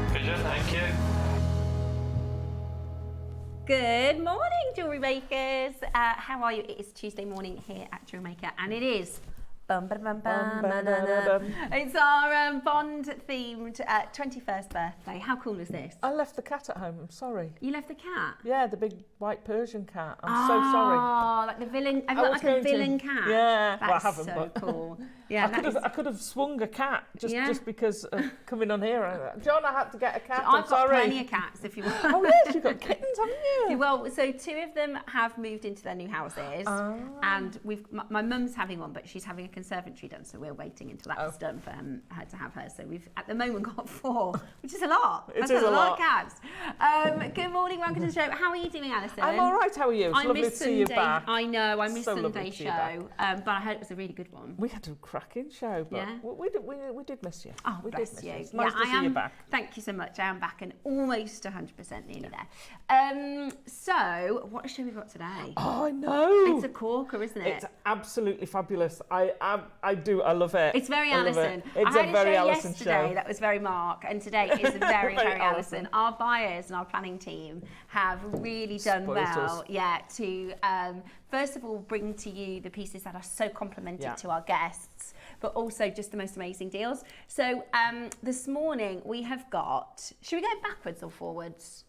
Pleasure, thank you. Good morning, jewellery makers. How are you? It is Tuesday morning here at JewelleryMaker, and it is it's our Bond-themed 21st birthday. How cool is this? I left the cat at home, I'm sorry. You left the cat? Yeah, the big white Persian cat. I'm so sorry. Oh, like the villain. I've got like a villain cat. Yeah, that's well, I haven't, so but cool. Yeah, I could have swung a cat just because of coming on here. John, I had to get a cat. I'm I've got sorry. plenty of cats if you want. Oh yes, you've got kittens, haven't you? Well, so 2 of them have moved into their new houses, and my mum's having one, but she's having a conservatory done, so we're waiting until that's done for her to have hers. So we've at the moment got 4, which is a lot. It is a lot of cats. Good morning, welcome to the show. How are you doing, Alison? I'm all right. How are you? It's lovely to see you back. I know, I missed So Sunday's show, but I heard it was a really good one. We had a cracking show, but we did miss you. Oh, we bless did miss you. It's nice to see you back. Thank you so much. I am back and almost 100% nearly there. So, what show we got today? Oh, I know. It's a corker, isn't it? It's absolutely fabulous. I love it. It's very Alison. It's I had a very show Alison yesterday show. that was very Mark, and today is very, very Alison. Our buyers and our planning team have really done well, to first of all bring to you the pieces that are so complimentary to our guests, but also just the most amazing deals. So this morning we have got, should we go backwards or forwards?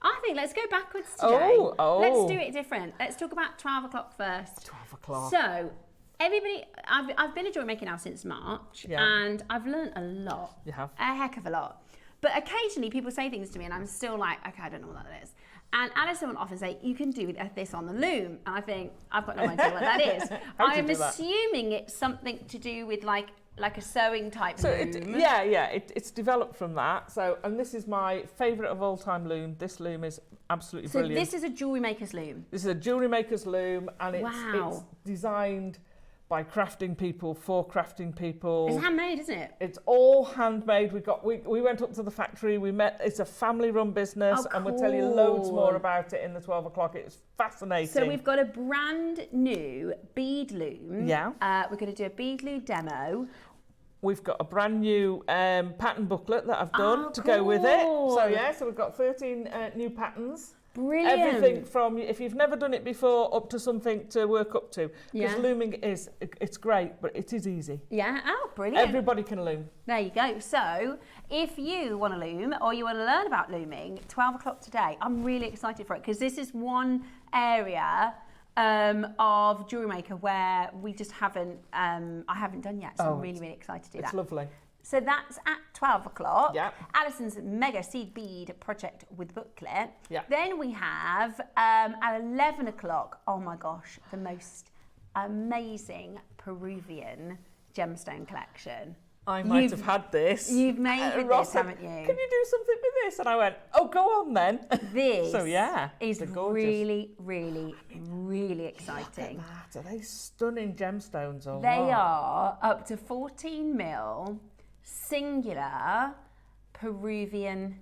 I think let's go backwards today. Let's do it different. Let's talk about 12 o'clock first. 12 o'clock. So, everybody, I've been a JewelleryMaker now since March, and I've learned a lot. You have? A heck of a lot. But occasionally people say things to me and I'm still like, okay, I don't know what that is. And Alison will often say, you can do this on the loom. And I think, I've got no idea what that is. I'm assuming it's something to do with like a sewing type loom. It's developed from that. So, and this is my favourite of all time loom. This loom is absolutely brilliant. So this is a JewelleryMaker's loom? This is a JewelleryMaker's loom, and it's designed by crafting people, for crafting people. It's handmade, isn't it? It's all handmade. We went up to the factory, we met, it's a family run business, and we'll tell you loads more about it in the 12 o'clock. It's fascinating. So we've got a brand new bead loom. Yeah. We're going to do a bead loom demo. We've got a brand new pattern booklet that I've done to go with it. So we've got 13 new patterns. Brilliant. Everything from, if you've never done it before, up to something to work up to. Because looming it's great, but it is easy. Yeah, brilliant. Everybody can loom. There you go. So, if you want to loom or you want to learn about looming, 12 o'clock today, I'm really excited for it because this is one area of JewelleryMaker where we just haven't, I haven't done yet. So I'm really, really excited to do that. It's lovely. So that's at 12 o'clock. Yeah. Alison's Mega Seed Bead Project with booklet. Yeah. Then we have at 11 o'clock, oh my gosh, the most amazing Peruvian gemstone collection. I might have had this. You've made with Ross this, haven't you? Can you do something with this? And I went, oh, go on then. This is really, really, really exciting. Look at that. Are they stunning gemstones or They what? are up to 14 mil singular Peruvian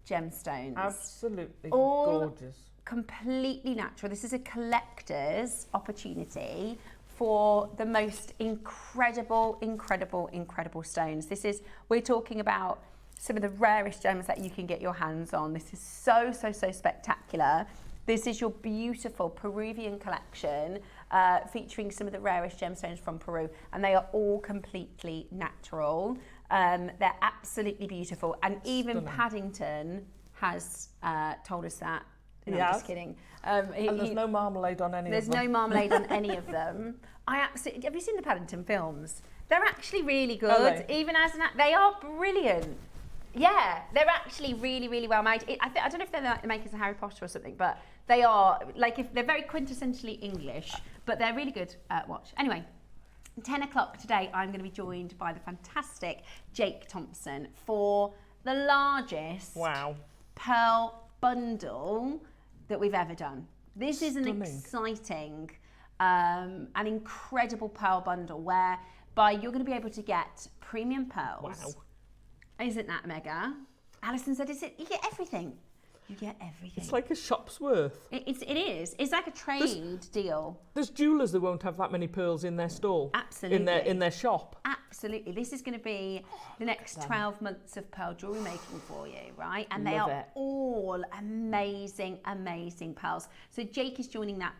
gemstones. Absolutely all gorgeous. Completely natural. This is a collector's opportunity for the most incredible stones. We're talking about some of the rarest gems that you can get your hands on. This is so spectacular. This is your beautiful Peruvian collection featuring some of the rarest gemstones from Peru, and they are all completely natural. They're absolutely beautiful, and even Paddington has told us that. No, I'm just kidding. And there's no marmalade on any of them. There's no marmalade on any of them. Have you seen the Paddington films? They're actually really good. Even as they are brilliant. Yeah, they're actually really well made. I don't know if they're the makers of Harry Potter or something, but they are they're very quintessentially English, but they're really good watch. Anyway, 10 o'clock today, I'm going to be joined by the fantastic Jake Thompson for the largest pearl bundle that we've ever done. This is an exciting, an incredible pearl bundle whereby you're going to be able to get premium pearls. Wow. Isn't that mega? Alison said, you get everything. You get everything. It's like a shop's worth. It is. It's like a trade deal. There's jewellers that won't have that many pearls in their stall. Absolutely. In their shop. Absolutely. This is going to be the next 12 months of pearl jewellery making for you, right? And they are all amazing, amazing pearls. So Jake is joining that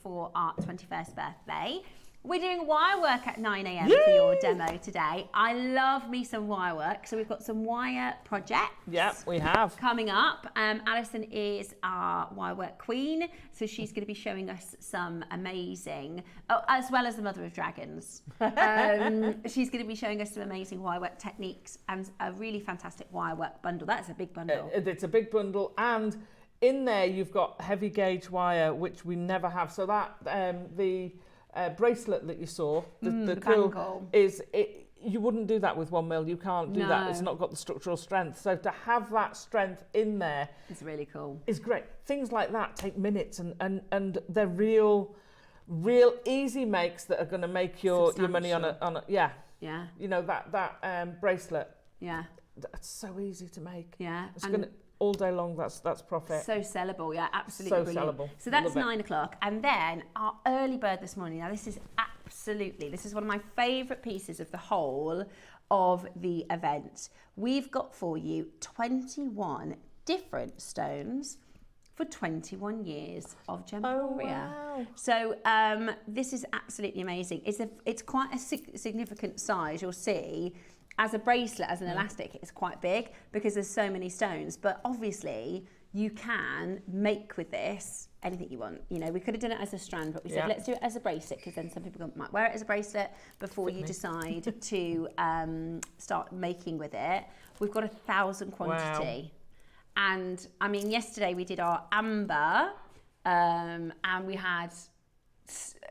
for our 21st birthday. We're doing wire work at 9 a.m. for your demo today. I love me some wire work. So we've got some wire projects. Yep, we have. Coming up. Alison is our wire work queen. So she's going to be showing us some amazing, as well as the Mother of Dragons. She's going to be showing us some amazing wire work techniques and a really fantastic wire work bundle. That's a big bundle. It's a big bundle. And in there, you've got heavy gauge wire, which we never have. So that, the bracelet that you saw, the curl you wouldn't do that with 1 mil. You can't do that. It's not got the structural strength. So to have that strength in there, it's really cool. It's great. Things like that take minutes, and they're real easy makes that are going to make your money on a yeah. You know that bracelet. Yeah. That's so easy to make. Yeah. It's going to all day long, that's profit. So sellable, yeah, absolutely so brilliant. sellable. So that's 9 o'clock. And then our early bird this morning, now this is one of my favourite pieces of the whole of the event. We've got for you 21 different stones for 21 years of Gemporia. Oh, wow. So this is absolutely amazing. It's quite a significant size, you'll see. As a bracelet, as an elastic, it's quite big because there's so many stones. But obviously, you can make with this anything you want. You know, we could have done it as a strand, but we said let's do it as a bracelet because then some people might wear it as a bracelet before you decide to start making with it. We've got 1,000 quantity. Wow. And I mean, yesterday we did our amber and we had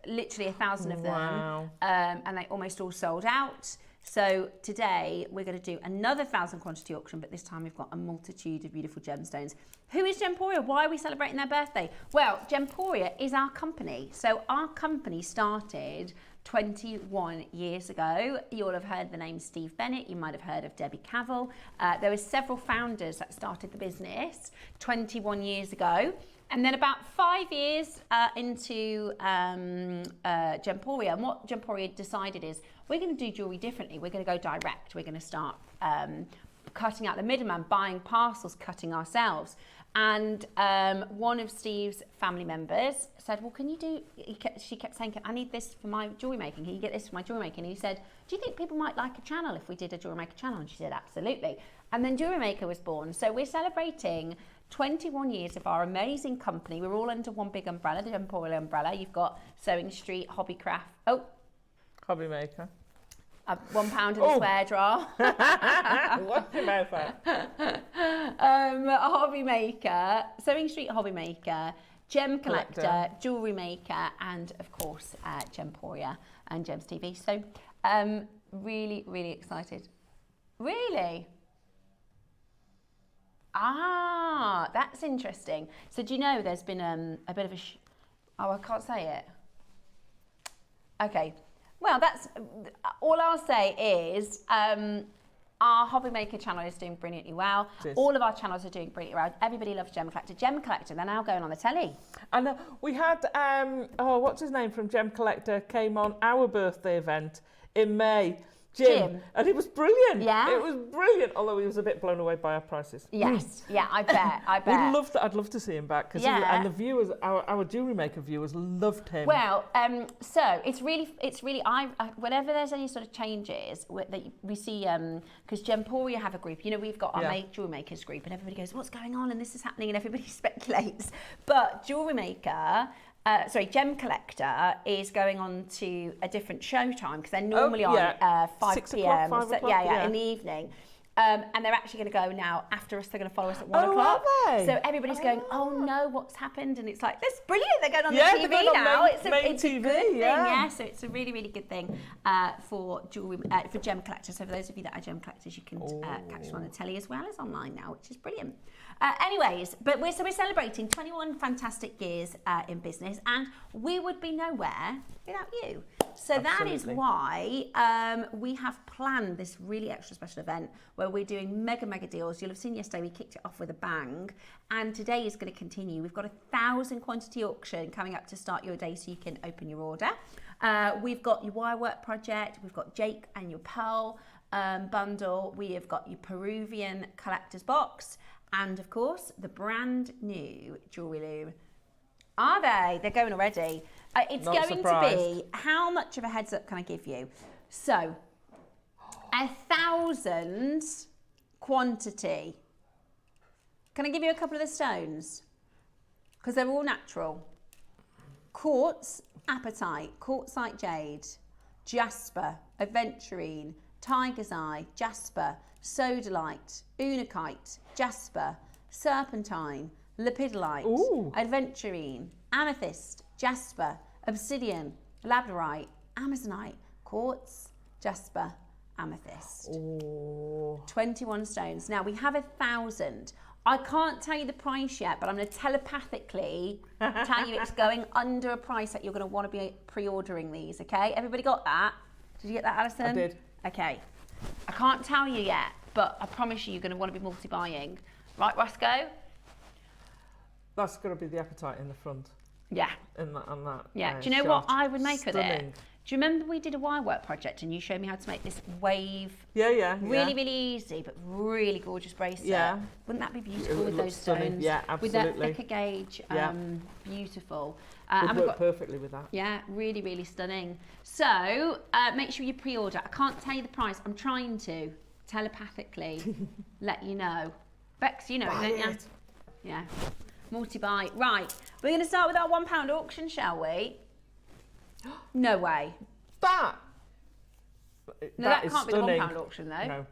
literally 1,000 of them and they almost all sold out. So today we're going to do another 1,000 quantity auction, but this time we've got a multitude of beautiful gemstones. Who is Gemporia? Why are we celebrating their birthday? Well, Gemporia is our company. So our company started 21 years ago. You all have heard the name Steve Bennett. You might have heard of Debbie Cavell. There were several founders that started the business 21 years ago. And then about 5 years into Gemporia, and what Gemporia decided is we're going to do jewellery differently. We're going to go direct. We're going to start cutting out the middleman, buying parcels, cutting ourselves. And one of Steve's family members said, well, can you do, she kept saying, I need this for my jewellery making. Can you get this for my jewellery making? And he said, do you think people might like a channel if we did a JewelleryMaker channel? And she said, absolutely. And then JewelleryMaker was born. So we're celebrating 21 years of our amazing company. We're all under one big umbrella, the Gemporia umbrella. You've got Sewing Street, Hobbymaker. £1 in the swear jar. What's your mouth at? Hobbymaker, Sewing Street Hobbymaker, Gem Collector, JewelleryMaker, and of course Gemporia and Gems TV. So really, really excited. Really? Ah, that's interesting. So do you know there's been a bit of a... I can't say it. Okay. Well, that's... All I'll say is our Hobbymaker channel is doing brilliantly well. All of our channels are doing brilliantly well. Everybody loves Gem Collector. Gem Collector, they're now going on the telly. And we had... what's his name from Gem Collector came on our birthday event in May. Jim. And it was brilliant. Yeah. It was brilliant, although he was a bit blown away by our prices. Yes. Yeah, I bet. I'd love to see him back because and the viewers, our JewelleryMaker viewers loved him. Well, so it's really whenever there's any sort of changes that we see, because Gemporia have a group, you know, we've got our JewelleryMakers group and everybody goes, what's going on? And this is happening and everybody speculates. But JewelleryMaker, Gem Collector is going on to a different show time because they're normally on 5 p.m. 5 o'clock, in the evening. And they're actually going to go now after us. They're going to follow us at 1 o'clock. Are they? So everybody's going, oh no, what's happened? And it's like, that's brilliant. They're going on the they're TV going now. on It's a TV, good thing. Yeah. So it's a really, really good thing for Gem Collectors. So for those of you that are Gem Collectors, you can catch them on the telly as well as online now, which is brilliant. Anyways, but we're celebrating 21 fantastic years in business, and we would be nowhere without you. So that is why we have planned this really extra special event where where we're doing mega deals. You'll have seen yesterday we kicked it off with a bang, and today is going to continue. We've got 1,000 quantity auction coming up to start your day so you can open your order. We've got your wire work project, we've got Jake and your Pearl bundle, we have got your Peruvian collector's box, and of course the brand new Jewellery Loom. Are they? They're going already. It's Not going surprised. to be, how much of a heads up can I give you? So, 1,000 quantity. Can I give you a couple of the stones? Because they're all natural. Quartz, apatite, quartzite jade, jasper, aventurine, tiger's eye, jasper, sodalite, unakite, jasper, serpentine, lepidolite, aventurine, amethyst, jasper, obsidian, labradorite, amazonite, quartz, jasper, amethyst. 21 stones. Now we have 1,000. I can't tell you the price yet, but I'm going to telepathically tell you it's going under a price that you're going to want to be pre-ordering these, okay? Everybody got that? Did you get that, Alison? I did. Okay. I can't tell you yet, but I promise you you're going to want to be multi-buying. Right, Roscoe? That's going to be the appetite in the front. Yeah. And that. Yeah. Do you know what I would make with it? Do you remember we did a wire work project and you showed me how to make this wave? Yeah. Really easy, but really gorgeous bracelet. Yeah. Wouldn't that be beautiful with those stones? Yeah, absolutely. With that thicker gauge, beautiful. Would work perfectly with that. Yeah, really stunning. So make sure you pre-order. I can't tell you the price. I'm trying to telepathically let you know. Bex, you know it, don't you? Yeah. Multi-buy. Right, we're going to start with our £1 auction, shall we? No way. That That is can't stunning. be the £1 auction, though. No.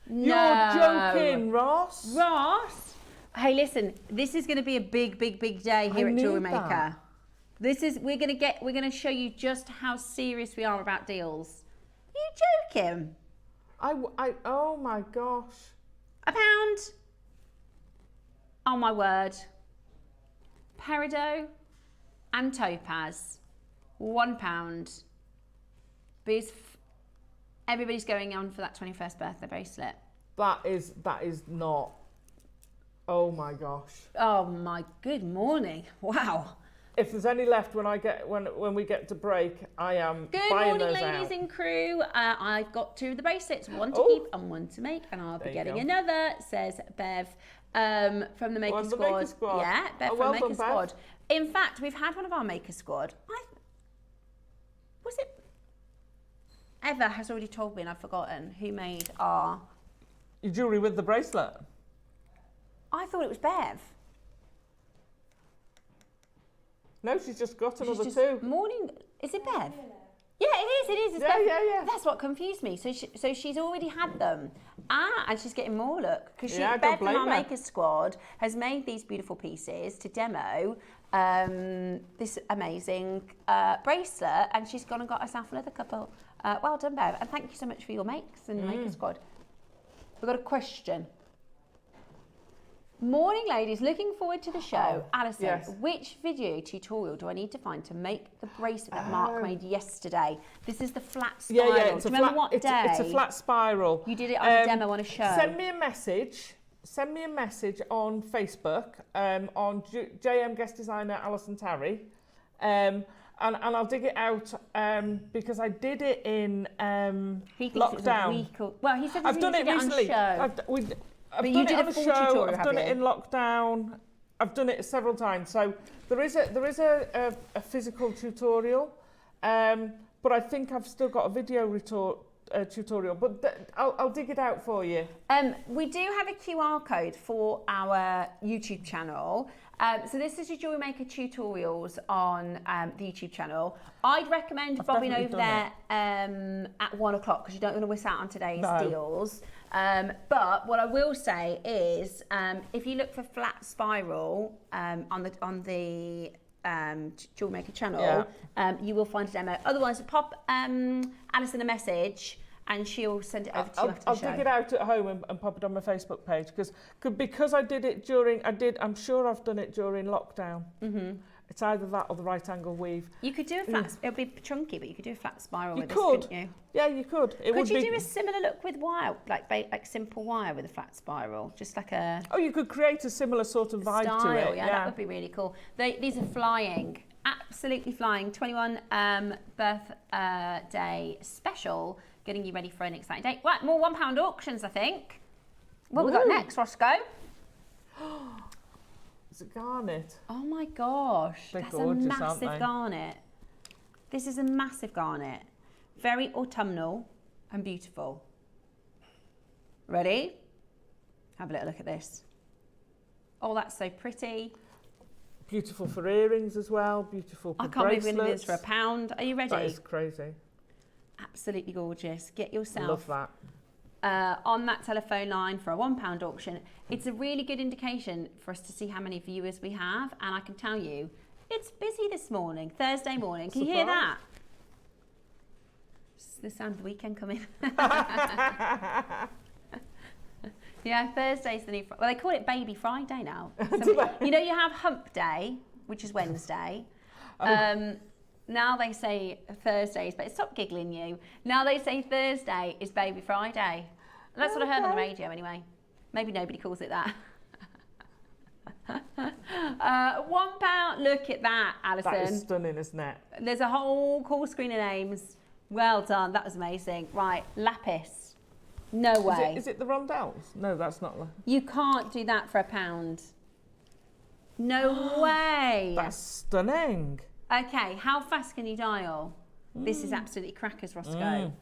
No. You're joking, Ross. Ross? Hey, listen, this is going to be a big day here at JewelleryMaker. We're going to show you just how serious we are about deals. Are you joking? Oh my gosh. £1? Oh my word. Peridot and topaz, £1. Because everybody's going on for that 21st birthday bracelet. That is not. Oh my gosh. Oh my good morning. Wow. If there's any left when we get to break, I am buying those out. Good morning, ladies and crew. I've got 2 of the bracelets, one to keep and one to make, and I'll be getting another, says Bev from the Maker Squad. Yeah, Bev from the Maker Squad. In fact, we've had one of our Maker Squad. Was it? Eva has already told me and I've forgotten who made our... Your jewellery with the bracelet? I thought it was Bev. No, she's just got another 2. Morning, is it Bev? Yeah, it is. It's Bev. Yeah. That's what confused me. So she's already had them. And she's getting more, look. Because Bev from our Maker Squad has made these beautiful pieces to demo this amazing bracelet, and she's gone and got herself another couple. Well done, Bev. And thank you so much for your makes and Maker Squad. We've got a question. Morning, ladies. Looking forward to the show. Alison, which video tutorial do I need to find to make the bracelet that Mark made yesterday? This is the flat spiral. Yeah. Do you remember what day? It's a flat spiral. You did it on a demo on a show. Send me a message on Facebook on JM guest designer Alison Tarry, and I'll dig it out because I did it in lockdown. Well, he said I've done it recently. I've done it on a show. I've done it in lockdown. I've done it several times. So there is a physical tutorial, but I think I've still got a video tutorial. But I'll dig it out for you. We do have a QR code for our YouTube channel. So this is your JewelleryMaker tutorials on the YouTube channel. I'd recommend bobbing over there at 1 o'clock because you don't want to miss out on today's deals. But what I will say is, if you look for flat spiral on the JewelleryMaker channel, you will find a demo. Otherwise, pop Alison a message and she'll send it over to you after the show. I'll dig it out at home and pop it on my Facebook page because I did it during. I'm sure I've done it during lockdown. It's either that or the right angle weave. You could do a flat, it would be chunky, but you could do a flat spiral with this, could. couldn't you? Yeah, you could. Could you do a similar look with wire, like simple wire with a flat spiral? Just like a... Oh, you could create a similar sort of vibe style, to it. Yeah, that would be really cool. These are flying, absolutely flying. 21 birthday special, getting you ready for an exciting day. Right, more £1 auctions, I think. What have we got next, Roscoe? Is it garnet? Oh my gosh, They're that's gorgeous, a massive aren't they? garnet. This is a massive garnet. Very autumnal and beautiful. Ready? Have a little look at this. Oh, that's so pretty. Beautiful for earrings as well. Beautiful for I can't believe we're going to do this bracelets. for £1. Are you ready? That is crazy. Absolutely gorgeous. Get yourself Love that. on that telephone line for a £1 auction. It's a really good indication for us to see how many viewers we have, and I can tell you it's busy this morning, Thursday morning. Can you hear that? It's the sound of the weekend coming. Yeah, Thursday's the new Friday. Well, they call it Baby Friday now. You know, you have Hump Day, which is Wednesday. Now they say Thursdays, but stop giggling, you. Now they say Thursday is Baby Friday. And that's what I heard on the radio anyway. Maybe nobody calls it that. £1. Look at that, Alison. That is stunning, isn't it? There's a whole call screen of names. Well done. That was amazing. Right, lapis. No way. Is it the rondelles? No, that's not. You can't do that for £1. No way. That's stunning. Okay, how fast can you dial? This is absolutely crackers, Roscoe.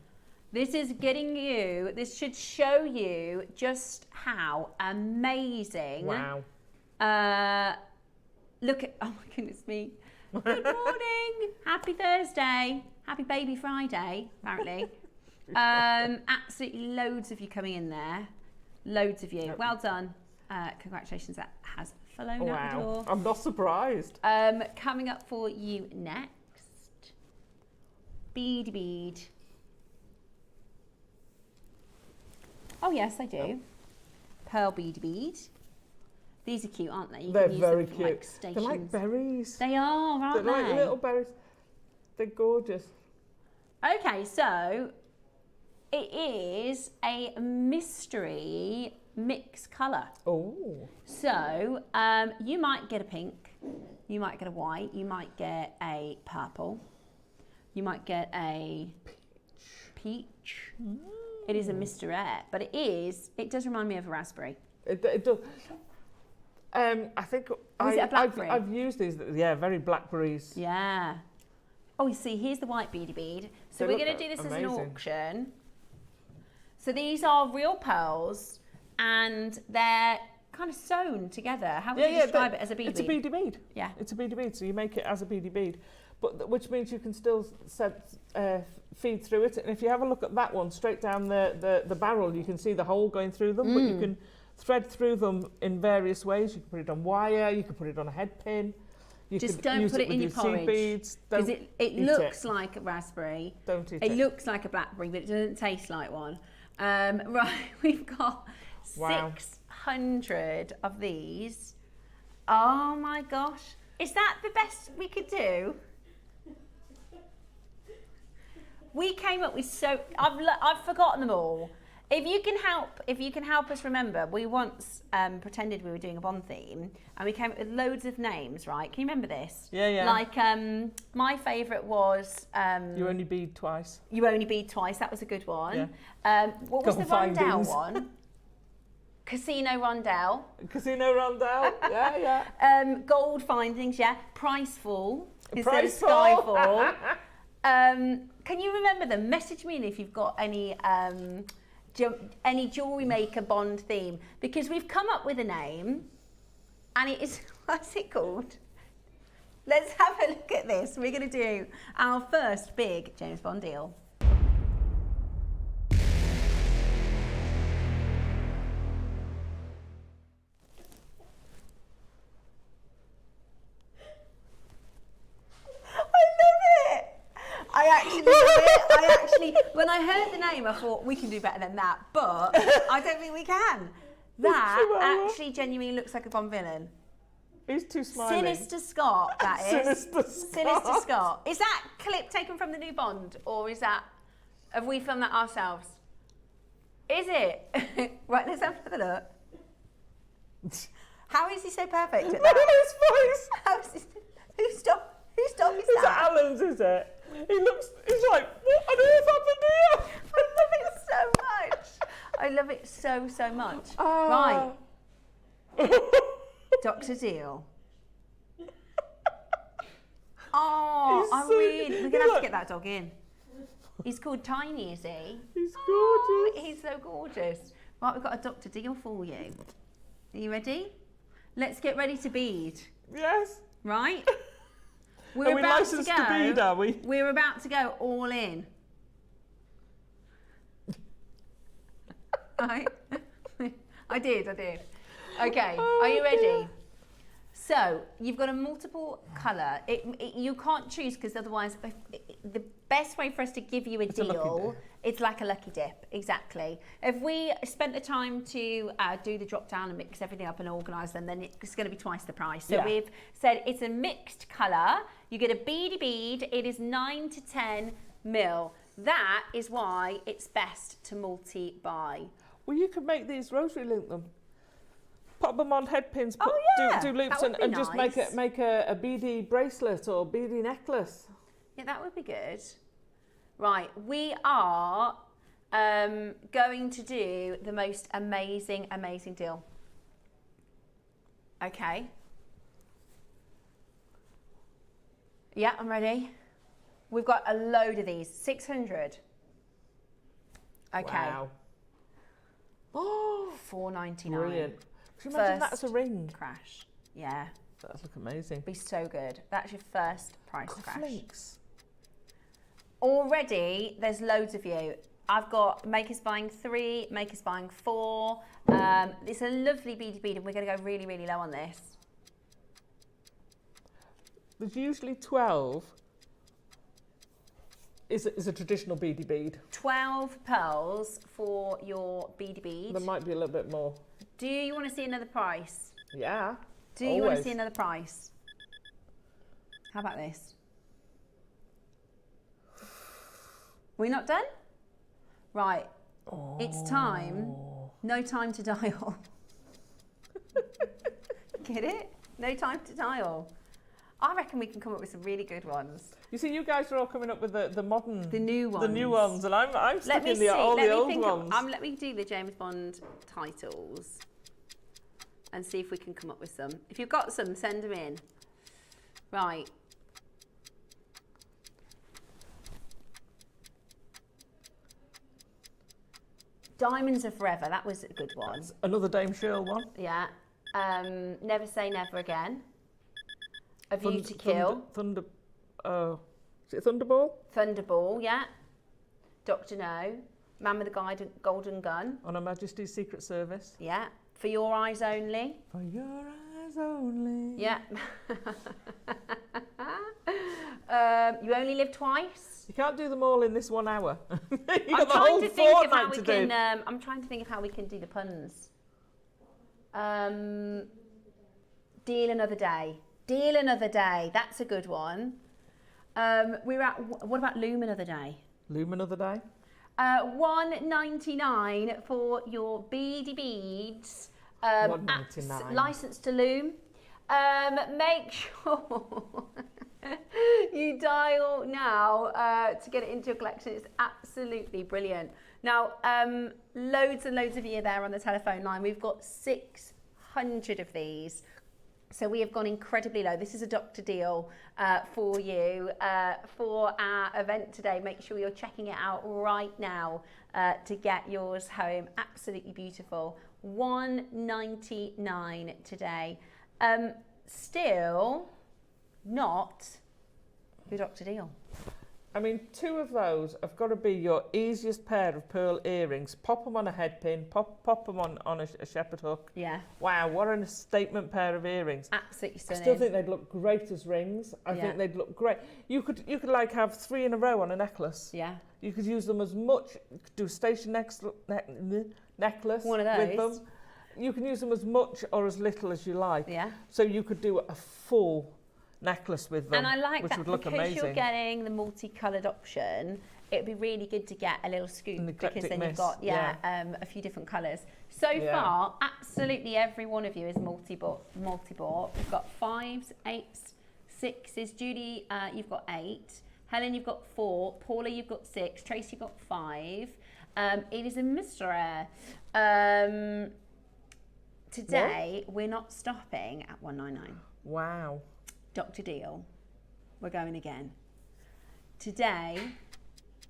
This is getting you, this should show you just how amazing. Wow. Look at, oh my goodness me. Good morning. Happy Thursday. Happy Baby Friday, apparently. Absolutely loads of you coming in there. Loads of you. Well done. Congratulations, that has flown out the door. I'm not surprised. Coming up for you next, beady bead. Oh yes, I do. Pearl beady bead. These are cute, aren't they? You They're can use very them for, cute. like, stations. They're like berries. They are, aren't They're they? like little berries. They're gorgeous. Okay, so it is a mystery mix colour. Oh. So you might get a pink, you might get a white, you might get a purple, you might get a peach. It is a Mr. Air, but it does remind me of a raspberry. It does. I think Is it a blackberry? I've used these. Yeah, very blackberries. Yeah. Oh, you see, here's the white beady bead. So we're going to do this as an auction. So these are real pearls, and they're kind of sewn together. How would you describe it as a beady bead? It's a beady bead. Yeah. It's a beady bead, so you make it as a beady bead, but which means you can still feed through it. And if you have a look at that one, straight down the barrel, you can see the hole going through them, but you can thread through them in various ways. You can put it on wire, you can put it on a head pin. You Just don't put it in your porridge, because it looks like a raspberry. Don't eat it. It looks like a blackberry, but it doesn't taste like one. Right, we've got 600 of these. Oh my gosh. Is that the best we could do? We came up with I've forgotten them all. If you can help us remember, we once pretended we were doing a Bond theme, and we came up with loads of names, right? Can you remember this? Yeah, yeah. Like my favourite was You only bead twice. You only bead twice. That was a good one. Yeah. What was the Rondell one? Casino Rondell. Casino Rondell. Yeah, yeah. Gold findings. Yeah. Priceful instead of Priceful. Skyfall. Can you remember them? Message me if you've got any jewellery maker Bond theme, because we've come up with a name, and it is, what's it called? Let's have a look at this. We're going to do our first big James Bond deal. When I heard the name, I thought we can do better than that, but I don't think we can. That actually genuinely looks like a Bond villain. He's too smiling. Sinister Scott, that is. Sinister Scott. Sinister Scott. Is that clip taken from the new Bond, or is that, have we filmed that ourselves? Is it? Right, let's have another look. How is he so perfect at that? Look at his face. How is he, whose dog is Is that? it Alan's, is it? He's like, what on earth happened here? I love it so much. I love it so, so much. Right. Dr. Deal. Oh, we're going to have to get that dog in. He's called Tiny, is he? He's gorgeous. Oh, he's so gorgeous. Right, we've got a Dr. Deal for you. Are you ready? Let's get ready to bead. Yes. Right? Are we licensed to bead, are we? We're about to go all in. Right? I did. Okay, are you ready? So, you've got a multiple colour. You can't choose because otherwise, the best way for us to give you a deal, it's like a lucky dip, exactly. If we spent the time to do the drop down and mix everything up and organise them, then it's going to be twice the price. So we've said it's a mixed colour. You get a beady bead. It is 9 to 10 mil. That is why it's best to multi-buy. Well, you could make these rosary link them. Pop them on head pins, do loops and nice. just make a beady bracelet or beady necklace. Yeah, that would be good. Right, we are going to do the most amazing deal. Okay. Yeah, I'm ready. We've got a load of these, 600. Okay. Wow. Oh, $4.99. Brilliant. Can you imagine that as a ring? Crash. Yeah. That'd look amazing. Be so good. That's your first price crash. Links. Already, there's loads of you. I've got makers buying 3, makers buying 4. It's a lovely beady bead, and we're going to go really, really low on this. There's usually 12. Is a traditional beady bead. 12 pearls for your beady bead. There might be a little bit more. Do you want to see another price? Yeah. Do you want to see another price? How about this? We're not done? Right. Oh. It's time. No time to dial. Get it? No time to dial. I reckon we can come up with some really good ones. You see, you guys are all coming up with the modern... The new ones. The new ones, and I'm stuck in the old ones. Let me do the James Bond titles and see if we can come up with some. If you've got some, send them in. Right. Diamonds Are Forever, that was a good one. That's another Dame Shirl one. Yeah. Never Say Never Again. A View to Kill. Is it Thunderball? Thunderball, yeah. Dr. No. Man with the Golden Gun. On Her Majesty's Secret Service. Yeah. For Your Eyes Only. For Your Eyes Only. Yeah. You Only Live Twice. You can't do them all in this 1 hour. I'm trying to think of how we can. I'm trying to think of how we can do the puns. Deal Another Day. Deal Another Day. That's a good one. What about Loom Another Day? Loom Another Day. $1.99 for your beady beads. $1.99. License to Loom. Make sure you dial now to get it into your collection. It's absolutely brilliant. Now, loads and loads of you there on the telephone line. We've got 600 of these. So we have gone incredibly low. This is a Dr. Deal for you for our event today. Make sure you're checking it out right now to get yours home. Absolutely beautiful. $1.99 today. Still not your Dr. Deal. I mean, 2 of those have got to be your easiest pair of pearl earrings. Pop them on a head pin, pop them on a shepherd hook. Yeah. Wow, what a statement pair of earrings. Absolutely stunning. I still think they'd look great as rings. I think they'd look great. You could like have 3 in a row on a necklace. Yeah. You could use them as much. You could do a station necklace One of those. with them. you can use them as much or as little as you like. Yeah. So you could do a full necklace with them, and I like which that would look because amazing. you're getting the multicoloured option. It'd be really good to get a little scoop because then you've got a few different colours. So far, absolutely every one of you is multi-bought. We've got 5s, 8s, 6s. Judy, you've got 8. Helen, you've got 4. Paula, you've got 6. Tracy, you've got 5. It is a mystery. Today, we're not stopping at 199. Wow. Dr. Deal, we're going again. Today,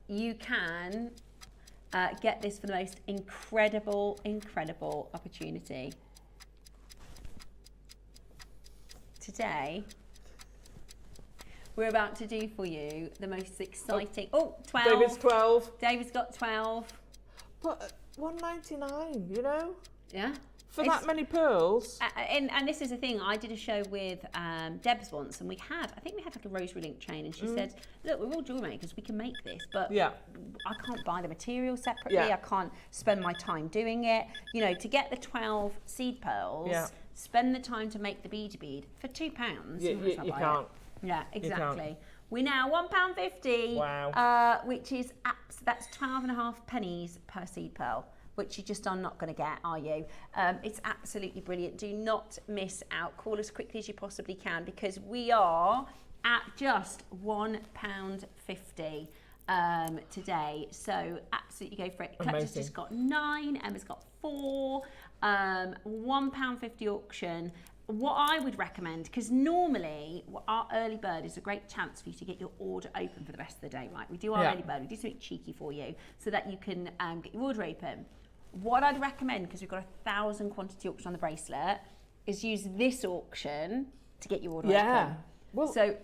you can get this for the most incredible opportunity. Today, we're about to do for you the most exciting... Oh, 12. David's 12. David's got 12. But $199, you know? Yeah. For that many pearls. And this is the thing, I did a show with Debs once, and I think we had like a rosary link chain, and she said, look, we're all jewel makers, we can make this, but I can't buy the material separately, I can't spend my time doing it. You know, to get the 12 seed pearls, spend the time to make the bead for £2. You can't. Yeah, exactly. We're now £1.50. Wow. Which is, that's 12.5 pennies per seed pearl, which you just are not going to get, are you? It's absolutely brilliant. Do not miss out. Call as quickly as you possibly can, because we are at just £1.50 today. So absolutely go for it. Collector's just got 9, Emma's got 4, £1.50 auction. What I would recommend, because normally our early bird is a great chance for you to get your order open for the rest of the day, right? We do our early bird, we do something cheeky for you so that you can get your order open. What I'd recommend, because we've got 1,000 quantity auction on the bracelet, is use this auction to get your order open. Well, so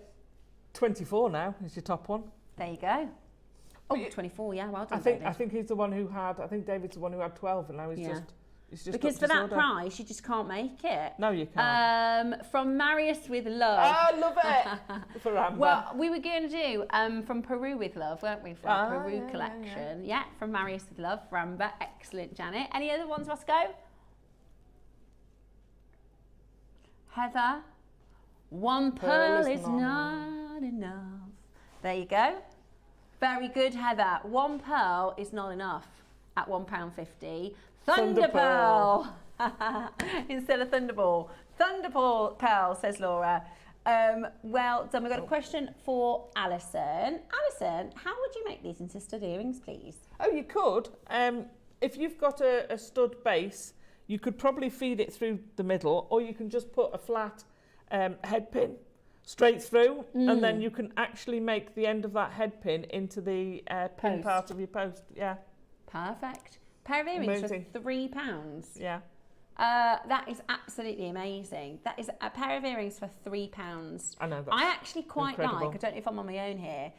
24 now is your top one. There you go. Oh, 24, well done, I think he's the one who had, I think David's the one who had 12, and now he's just because for that price, you just can't make it. No, you can't. From Marius with Love. I love it. For Amber. Well, we were going to do from Peru with Love, weren't we? For our Peru collection. Yeah, from Marius with Love for Amber. Excellent, Janet. Any other ones, Roscoe? Heather. One pearl is not enough. There you go. Very good, Heather. One pearl is not enough at £1.50. Thunder Pearl instead of Thunderball. Thunderball Pearl, says Laura. Well done. We've got a question for Alison. Alison, how would you make these into stud earrings, please? Oh, you could. If you've got a stud base, you could probably feed it through the middle, or you can just put a flat head pin straight through, and then you can actually make the end of that head pin into the pin part of your post. Yeah. Perfect. Pair of earrings for £3. Yeah. That is absolutely amazing. That is a pair of earrings for £3. I know. I actually quite like, I don't know if I'm on my own here,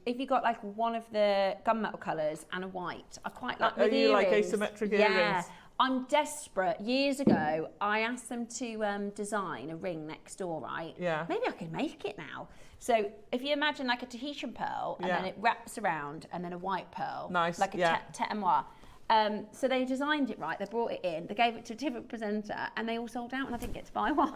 if you got like one of the gunmetal colours and a white, I quite like with you earrings. like asymmetric earrings? I'm desperate. Years ago, I asked them to design a ring next door, right? Yeah. Maybe I can make it now. So if you imagine like a Tahitian pearl, and then it wraps around, and then a white pearl. Nice, like a tete et moi. So they designed it right, they brought it in, they gave it to a different presenter, and they all sold out, and I didn't get to buy one.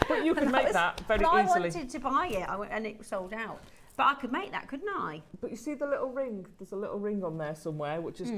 But you can make that very easily. I wanted to buy it, and it sold out. But I could make that, couldn't I? But you see the little ring? There's a little ring on there somewhere, which is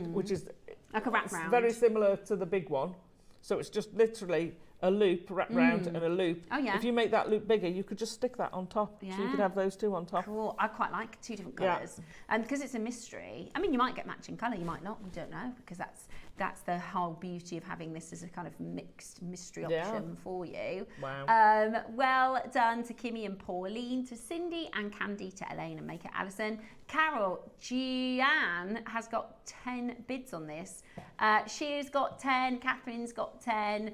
like a wrap round. Very similar to the big one. So it's just literally a loop, wrap round and a loop. Oh yeah. If you make that loop bigger, you could just stick that on top. Yeah. So you could have those two on top. Cool. I quite like 2 different colours. And because it's a mystery, I mean, you might get matching colour, you might not, we don't know, because that's the whole beauty of having this as a kind of mixed mystery option for you. Wow. Well done to Kimmy and Pauline, to Cindy and Candy, to Elaine and Make It Alison. Carol, Gian has got 10 bids on this. She's got 10, Catherine's got 10.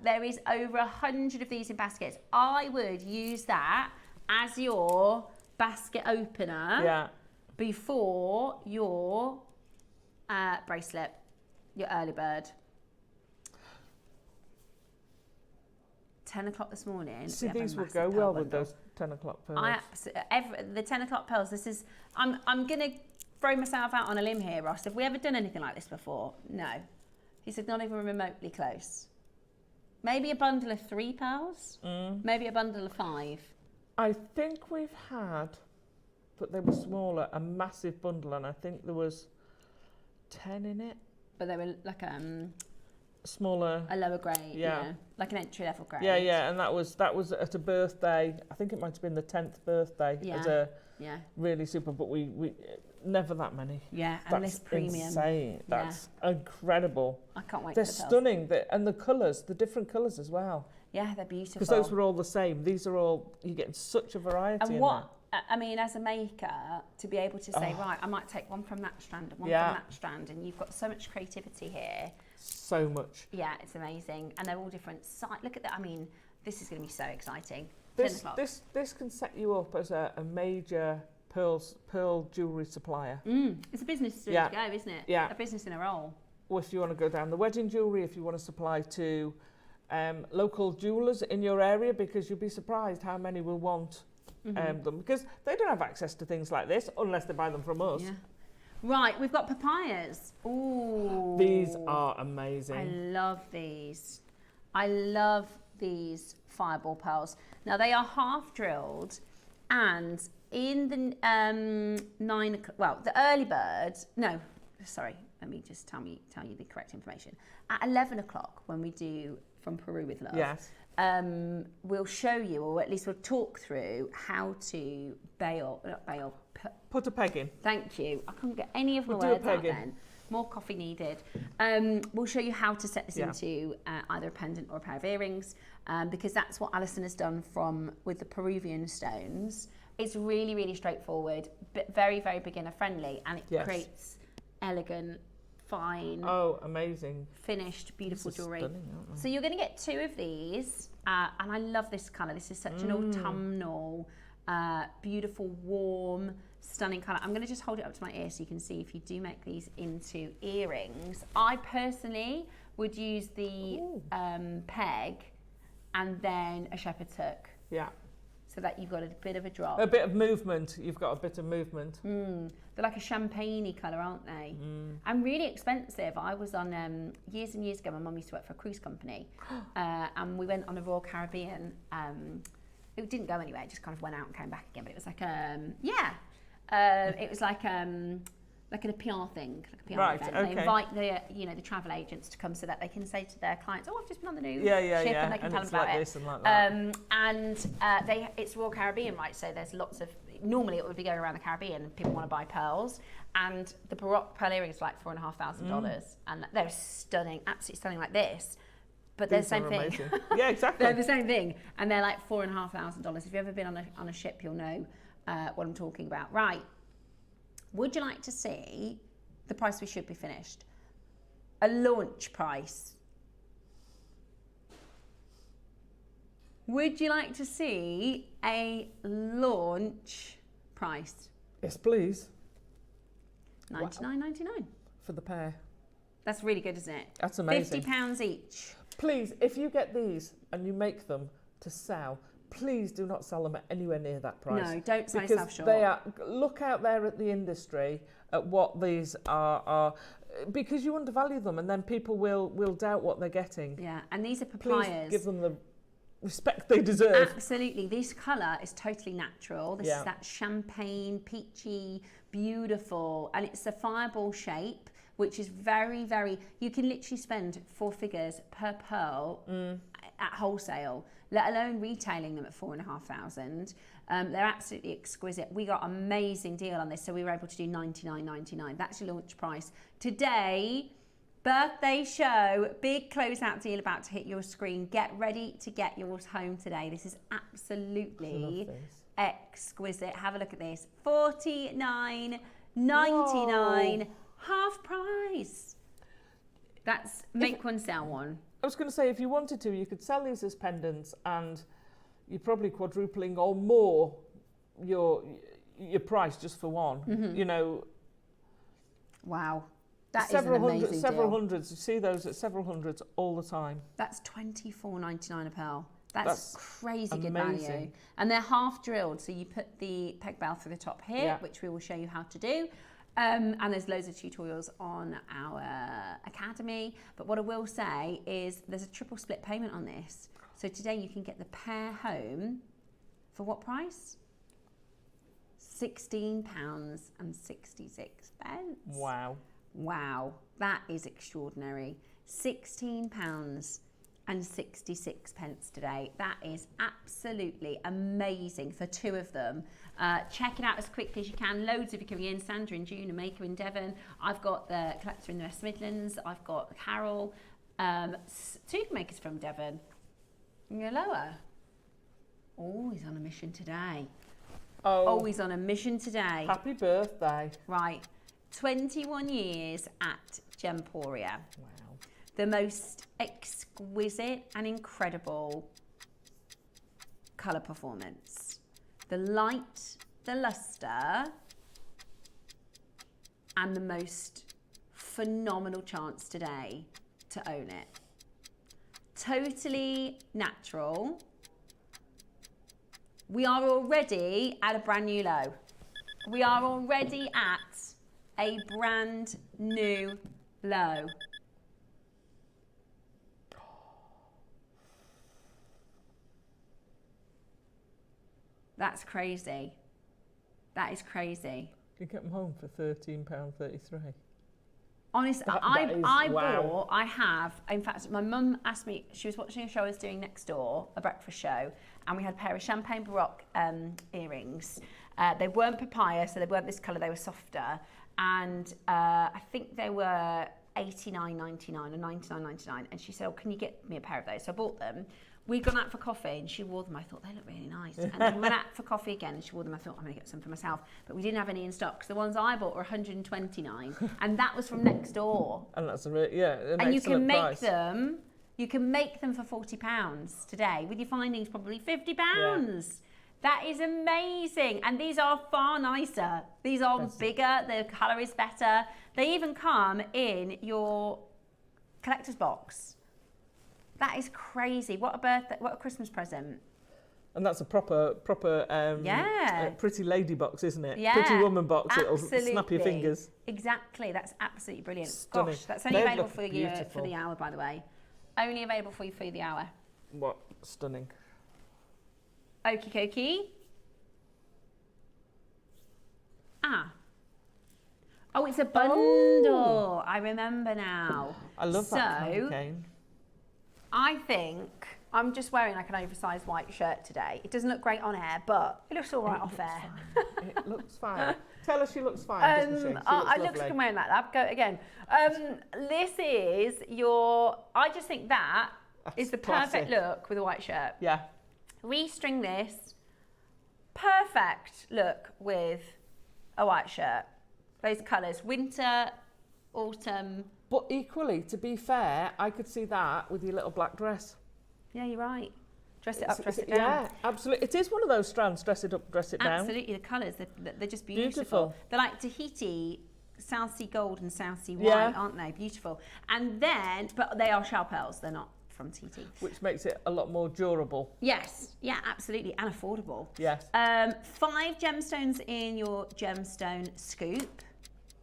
There is over 100 of these in baskets. I would use that as your basket opener before your bracelet, your early bird. 10 o'clock this morning. See, these would go well with those 10 o'clock pearls. The 10 o'clock pearls, this is, I'm going to throw myself out on a limb here, Ross. Have we ever done anything like this before? No. He said, not even remotely close. Maybe a bundle of 3 pearls, maybe a bundle of 5. I think we've had, but they were smaller, a massive bundle, and I think there was 10 in it. But they were like smaller, a lower grade, like an entry level grade. Yeah, and that was at a birthday. I think it might have been the 10th birthday. As a really super, but we never that many. Yeah, and this premium. Insane. That's incredible. I can't wait. They're stunning, and the colours, the different colours as well. Yeah, they're beautiful. Because those were all the same. These are all, you're getting such a variety. And I mean, as a maker, to be able to say, right, I might take one from that strand and one from that strand, and you've got so much creativity here. So much. Yeah, it's amazing, and they're all different size. Look at that. I mean, this is going to be so exciting. This can set you up as a major pearl jewellery supplier. It's a business to go, isn't it? Yeah. A business in a roll. Or if you want to go down the wedding jewellery, if you want to supply to local jewellers in your area, because you'll be surprised how many will want them, because they don't have access to things like this unless they buy them from us. Yeah. Right, we've got papayas. Ooh. These are amazing. I love these. I love these fireball pearls. Now they are half drilled, and in the the early bird, no, sorry, let me just tell you the correct information. At 11 o'clock, when we do From Peru with Love, we'll show you, or at least we'll talk through how to put a peg in. Thank you. I couldn't get any of the words out then. More coffee needed. We'll show you how to set this into either a pendant or a pair of earrings, because that's what Alison has done with the Peruvian stones. It's really, really straightforward, but very, very beginner friendly, and it creates elegant, fine, amazing, finished, beautiful jewellery. So you're going to get 2 of these, and I love this colour. This is such an autumnal, beautiful, warm, stunning colour. I'm going to just hold it up to my ear so you can see if you do make these into earrings. I personally would use the peg and then a shepherd's hook. Yeah. So that you've got a bit of a drop. A bit of movement. You've got a bit of movement. They're like a champagne-y colour, aren't they? And really expensive. I was on, years and years ago, my mum used to work for a cruise company. And we went on a Royal Caribbean. It didn't go anywhere. It just kind of went out and came back again. But it was like, it was like a PR thing, like a PR event. They invite the travel agents to come so that they can say to their clients, "Oh, I've just been on the new ship," and they can tell them about it. This and like that. It's Royal Caribbean, right? So there's lots of. Normally, it would be going around the Caribbean. People want to buy pearls, and the Baroque pearl earrings are like $4,500, and they're stunning, absolutely stunning, like this. But they're the same thing. Yeah, exactly. They're the same thing, and they're like $4,500. If you've ever been on a ship, you'll know what I'm talking about. Right. Would you like to see the price we should be finished? A launch price. Would you like to see a launch price? Yes, please. $99.99. For the pair. That's really good, isn't it? That's amazing. £50 each. Please, if you get these and you make them to sell, please do not sell them at anywhere near that price. No, don't sell yourself short. They are, look out there at the industry at what these are, because you undervalue them, and then people will doubt what they're getting. Yeah, and these are papayas. Please give them the respect they deserve. Absolutely. This colour is totally natural. This is that champagne, peachy, beautiful, and it's a fireball shape, which is very, very, you can literally spend 4 figures per pearl at wholesale, let alone retailing them at $4,500. They're absolutely exquisite. We got an amazing deal on this, so we were able to do $99.99. That's your launch price. Today, birthday show, big closeout deal about to hit your screen. Get ready to get yours home today. This is absolutely exquisite. Have a look at this. $49.99, half price. That's make one, sell one. I was going to say, if you wanted to, you could sell these as pendants, and you're probably quadrupling or more your price just for one. You know. Wow. That is an amazing deal. Several hundreds. You see those at several hundreds all the time. That's $24.99 a pearl. That's crazy good value. And they're half drilled, so you put the peg bell through the top here, which we will show you how to do. And there's loads of tutorials on our academy. But what I will say is there's a triple split payment on this. So today you can get the pair home for what price? £16.66. Wow. Wow, that is extraordinary. £16.66 today. That is absolutely amazing for two of them. Check it out as quickly as you can. Loads of you coming in. Sandra and June, a maker in Devon. I've got the collector in the West Midlands. I've got Carol. Two makers from Devon. You're lower. Always on a mission today. Oh. Always on a mission today. Happy birthday. Right. 21 years at Gemporia. Wow. The most exquisite and incredible colour performance. The light, the lustre, and the most phenomenal chance today to own it. Totally natural. We are already at a brand new low. We are already at a brand new low. That's crazy. That is crazy. You get them home for £13.33. Honestly, I have, in fact, my mum asked me, she was watching a show I was doing next door, a breakfast show, and we had a pair of champagne baroque earrings. They weren't papaya, so they weren't this colour, they were softer. And I think they were $89.99 or $99.99. And she said, oh, can you get me a pair of those? So I bought them. We'd gone out for coffee and she wore them. I thought they look really nice. And then we went out for coffee again and she wore them. I thought I'm going to get some for myself. But we didn't have any in stock because the ones I bought were $129. And that was from next door. And that's an and you can make price. them. You can make them for £40 today with your findings probably £50. Yeah. That is amazing. And these are far nicer. These are bigger. The colour is better. They even come in your collector's box. That is crazy. What a Christmas present. And that's a proper pretty lady box, isn't it? Yeah, pretty woman box. Absolutely. It'll snap your fingers. Exactly. That's absolutely brilliant. Stunning. Gosh, that's only available for you for the hour, by the way. Only available for you for the hour. What? Stunning. Okie dokie. Oh, it's a bundle. Oh. I remember now. I love that candy cane. I think I'm just wearing like an oversized white shirt today. It doesn't look great on air, but it looks all right off air. It looks fine. Tell her she looks fine, doesn't she? I look like I'm wearing that. Go again. This is I just think that's is the perfect look with a white shirt. Yeah. Restring this. Perfect look with a white shirt. Those colours, winter, autumn. But equally, to be fair, I could see that with your little black dress. Yeah, you're right. Dress it up, dress it down. Yeah, absolutely. It is one of those strands, dress it up, dress it down. Absolutely, the colours, they're just beautiful. They're like Tahiti, South Sea Gold and South Sea White, aren't they? Beautiful. And then, but they are shell pearls, they're not from Tahiti. Which makes it a lot more durable. Yes, yeah, absolutely, and affordable. Yes. 5 gemstones in your gemstone scoop.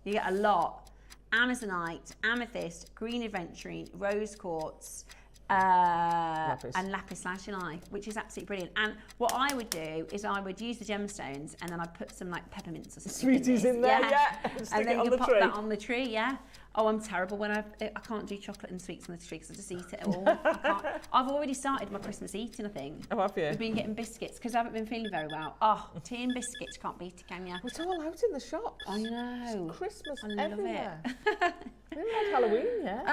You get a lot. Amazonite, amethyst, green aventurine, rose quartz, and lapis lazuli, which is absolutely brilliant. And what I would do is I would use the gemstones and then I'd put some like peppermints or something. Sweeties in there, and then you can pop that on the tree, yeah. Oh, I'm terrible when I can't do chocolate and sweets on the tree because I just eat it all. I've already started my Christmas eating, I think. Oh, have you? We've been getting biscuits because I haven't been feeling very well. Oh, tea and biscuits, can't beat it, can you? It's all out in the shops. I know. It's Christmas everywhere. We haven't had Halloween yet.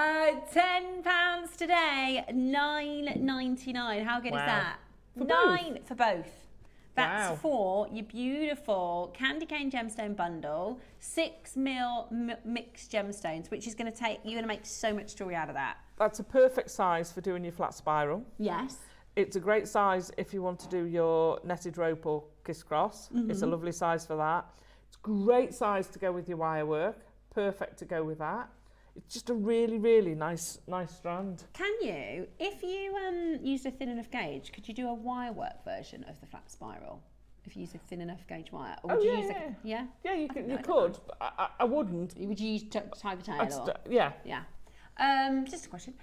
£10 today, $9.99. How good is that? For both? For both. That's wow. for your beautiful candy cane gemstone bundle, 6mm mixed gemstones, which is going to take, you're going to make so much jewellery out of that. That's a perfect size for doing your flat spiral. Yes. It's a great size if you want to do your netted rope or kiss cross. Mm-hmm. It's a lovely size for that. It's a great size to go with your wire work. Perfect to go with that. It's just a really, really nice strand. Can you, if you used a thin enough gauge, could you do a wire work version of the flat spiral? if you use a thin enough gauge wire? Or would you use yeah? Yeah, you could. You could. But I wouldn't. Would you use tie the tail? Yeah. Yeah. Just a question.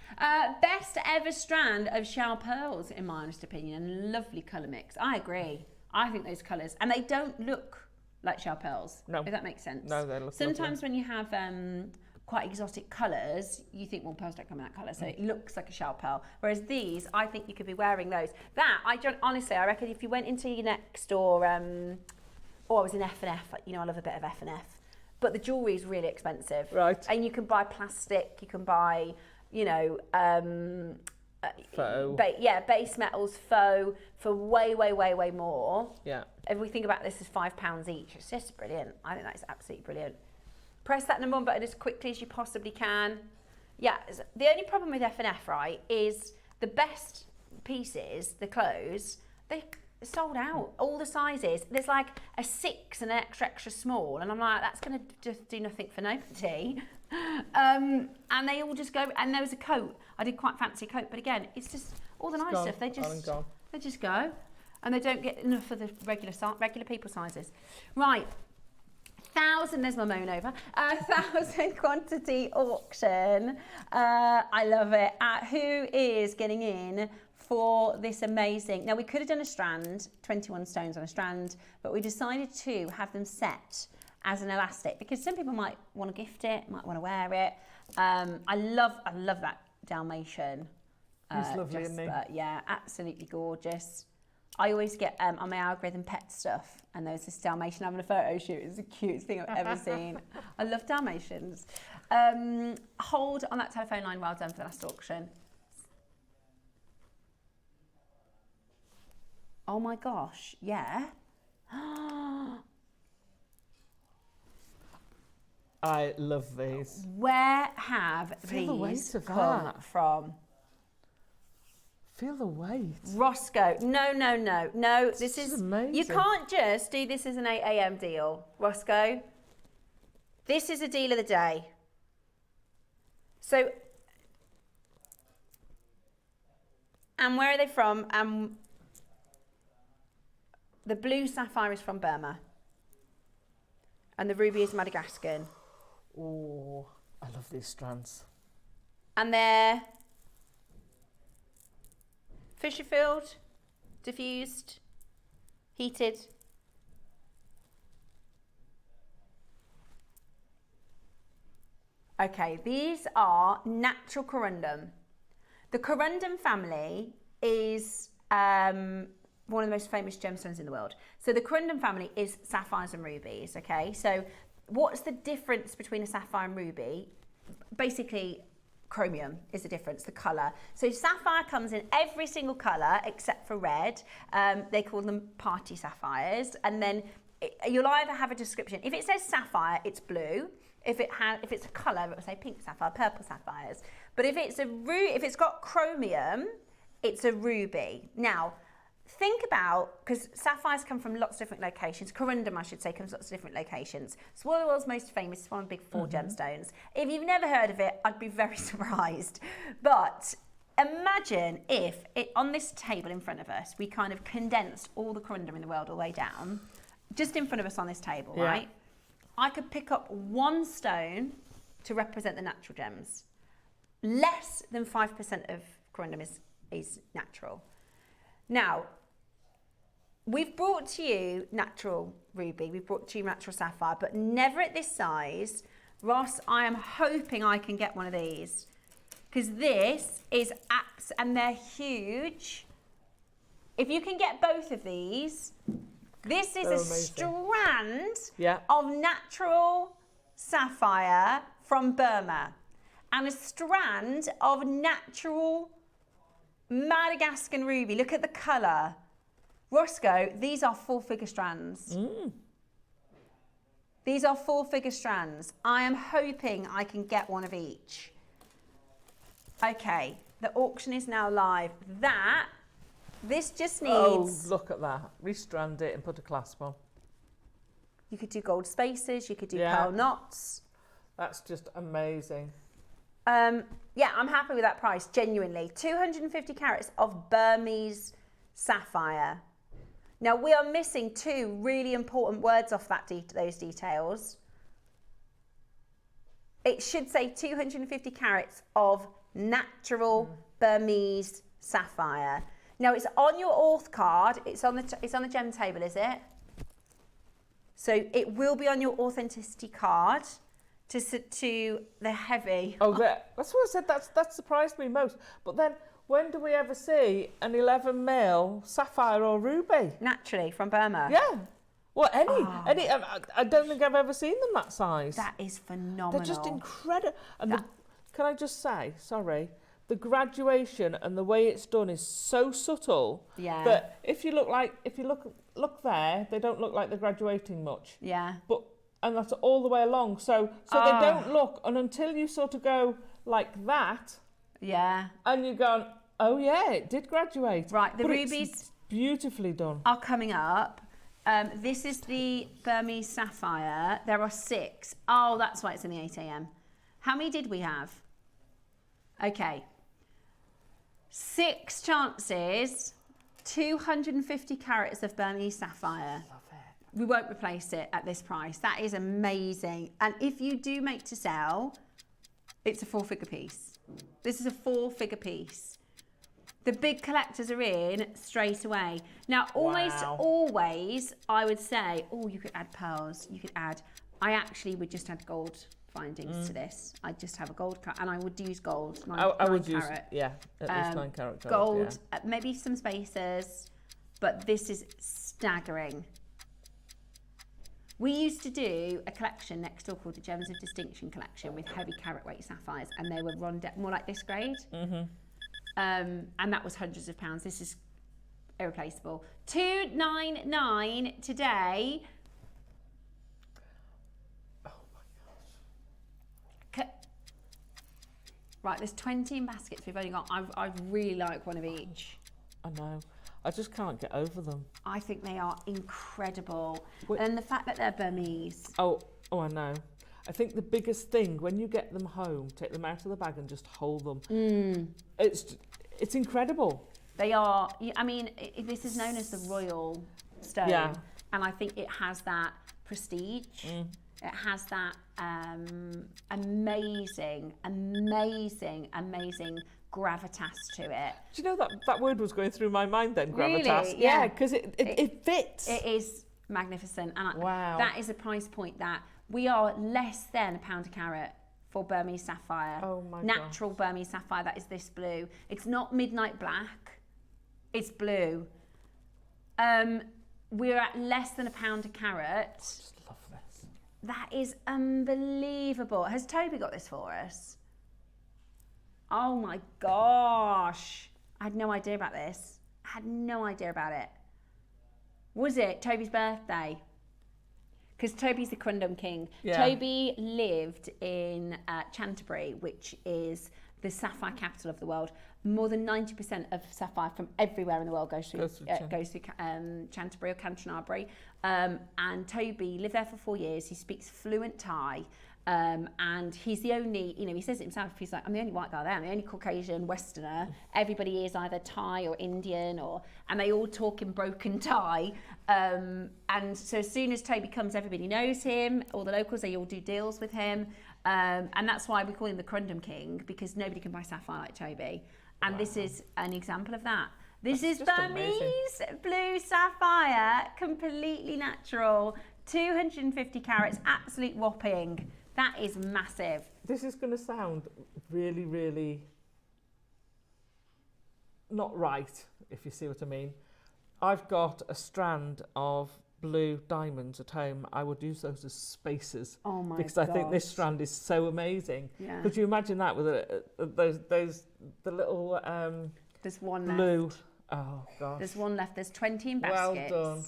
Best ever strand of shell pearls, in my honest opinion. Lovely colour mix. I agree. I think those colours, and they don't look like shell pearls. No. If that makes sense. No, they look Sometimes when you have quite exotic colours, you think, well, pearls don't come in that colour, so it looks like a shell pearl. Whereas these, I think you could be wearing those. Honestly, I reckon if you went into your next or I was in F&F, you know, I love a bit of F&F, but the jewellery is really expensive. Right. And you can buy plastic, you can buy, you know, faux. Base metals, faux, for way, way, way, way more. Yeah. If we think about this as £5 each, it's just brilliant. I think that is absolutely brilliant. Press that number 1 button as quickly as you possibly can. Yeah, the only problem with F&F, right, is the best pieces, the clothes, they sold out, all the sizes. There's like a 6 and an extra small, and I'm like, that's going to just do nothing for nobody. And they all just go, and there was a coat. I did quite fancy a coat, but again, it's just all the nice stuff. They just go, and they don't get enough of the regular people sizes. Right. There's my moan over. 1,000 quantity auction. I love it. Who is getting in for this amazing? Now, we could have done a strand, 21 stones on a strand, but we decided to have them set as an elastic because some people might want to gift it, might want to wear it. I love that Dalmatian. It's lovely, isn't he? Yeah, absolutely gorgeous. I always get on my algorithm pet stuff, and there's this Dalmatian having a photo shoot. It's the cutest thing I've ever seen. I love Dalmatians. Hold on that telephone line. Well done for the last auction. Oh my gosh, yeah. I love these. Where have these come from? Feel the weight. Roscoe. No. This is amazing. You can't just do this as an 8 a.m. deal, Roscoe. This is a deal of the day. So, and where are they from? The blue sapphire is from Burma. And the ruby is Madagascan. Oh, I love these strands. And they're Fisher-filled, diffused, heated. Okay, these are natural corundum. The corundum family is one of the most famous gemstones in the world. So the corundum family is sapphires and rubies, okay? So what's the difference between a sapphire and ruby? Basically, chromium is the difference, the colour. So sapphire comes in every single colour except for red. They call them party sapphires. And then you'll either have a description. If it says sapphire, it's blue. If it's a colour, it will say pink sapphire, purple sapphires. But if it's got chromium, it's a ruby. Now, think about, because sapphires come from lots of different locations, corundum, I should say, comes from lots of different locations. It's one of the world's most famous, it's one of the big 4 gemstones. If you've never heard of it, I'd be very surprised. But imagine if, on this table in front of us, we kind of condensed all the corundum in the world all the way down, just in front of us on this table, right? I could pick up one stone to represent the natural gems. Less than 5% of corundum is natural. Now, we've brought to you natural ruby, we've brought to you natural sapphire, but never at this size. Ross, I am hoping I can get one of these because this is and they're huge. If you can get both of these, this is a strand of natural sapphire from Burma and a strand of natural Madagascan ruby. Look at the colour. Roscoe, these are 4-figure strands. These are 4-figure strands. I am hoping I can get one of each. Okay, the auction is now live. This just needs... Oh, look at that. Restrand it and put a clasp on. You could do gold spaces, you could do pearl knots. That's just amazing. Yeah, I'm happy with that price, genuinely. 250 carats of Burmese sapphire. Now, we are missing 2 really important words off that those details. It should say 250 carats of natural Burmese sapphire. Now, it's on your auth card. It's on the gem table, is it? So it will be on your authenticity card to the heavy. Oh, that's what I said. That surprised me most. But then, when do we ever see an 11 mil sapphire or ruby? Naturally, from Burma. Yeah. Well, any. I don't think I've ever seen them that size. That is phenomenal. They're just incredible. And can I just say, sorry, the graduation and the way it's done is so subtle that if you look there, they don't look like they're graduating much. Yeah. And that's all the way along. So they don't look, and until you sort of go like that. Yeah. And you're going, oh yeah, it did graduate. Right, the but rubies it's beautifully done. Are coming up. This is the Burmese sapphire. There are 6. Oh, that's why it's in the 8 a.m. How many did we have? Okay. 6 chances, 250 carats of Burmese sapphire. Love it. We won't replace it at this price. That is amazing. And if you do make to sell, it's a 4-figure piece. This is a 4-figure piece. The big collectors are in straight away. Now, almost always, I would say, oh, you could add pearls. You could add, I actually would just add gold findings to this. I'd just have a gold, and I would use gold, 9 carat. Use, yeah, at least 9 carat gold. Maybe some spacers, but this is staggering. We used to do a collection next door called the Gems of Distinction collection with heavy carat weight sapphires, and they were more like this grade. And that was hundreds of pounds. This is irreplaceable. 299 today. Oh my gosh. Right, there's 20 in baskets. We've only got. I really like one of each. I know. I just can't get over them. I think they are incredible. And the fact that they're Burmese. Oh, I know. I think the biggest thing, when you get them home, take them out of the bag and just hold them. It's incredible. They are, I mean, this is known as the royal stone. Yeah. And I think it has that prestige. It has that amazing gravitas to it. Do you know that word was going through my mind then, gravitas? Really? Yeah, because it fits. It is magnificent. And wow. That is a price point that we are less than £1 a carat for Burmese sapphire. Oh my Natural gosh. Burmese sapphire, that is this blue. It's not midnight black, it's blue. We're at less than £1 a carat. I just love this. That is unbelievable. Has Toby got this for us? Oh my gosh. I had no idea about this. I had no idea about it. Was it Toby's birthday? Because Toby's the Crundum King. Yeah. Toby lived in Canterbury, which is the sapphire capital of the world. More than 90% of sapphire from everywhere in the world goes through Canterbury or Canterbury. And Toby lived there for 4 years. He speaks fluent Thai. And he's the only, he says it himself, he's like, I'm the only white guy there, I'm the only Caucasian Westerner. Everybody is either Thai or Indian, and they all talk in broken Thai. And so as soon as Toby comes, everybody knows him, all the locals, they all do deals with him. And that's why we call him the Crundum King, because nobody can buy sapphire like Toby. And this is an example of that. This is Burmese blue sapphire, completely natural, 250 carats, absolute whopping. That is massive. This is going to sound really, really not right, if you see what I mean. I've got a strand of blue diamonds at home. I would use those as spacers. Oh my because gosh. I think this strand is so amazing. Yeah. Could you imagine that with the little There's one blue. left. Oh gosh. There's one left. There's 20 in baskets. Well done.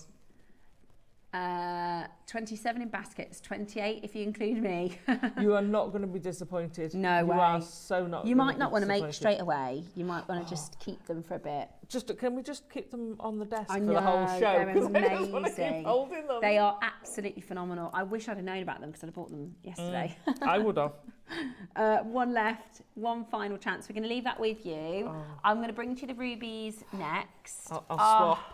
27 in baskets, 28 if you include me. You are not going to be disappointed. No way. You are so not. You might not want to make straight away. You might want to just keep them for a bit. Can we just keep them on the desk for the whole show? They're amazing. I just want to keep holding them. They are absolutely phenomenal. I wish I'd have known about them because I'd have bought them yesterday. I would have. One left, one final chance. We're going to leave that with you. I'm going to bring to you the rubies next. I'll swap.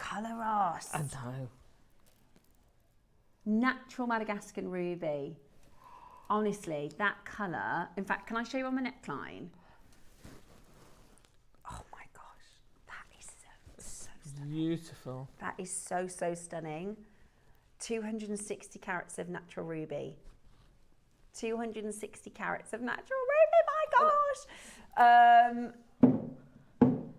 colour, Ross. I know. Natural Madagascan ruby. Honestly, that colour. In fact, can I show you on my neckline? Oh my gosh, that is so stunning. Beautiful. That is so stunning. 260 carats of natural ruby. 260 carats of natural ruby, my gosh.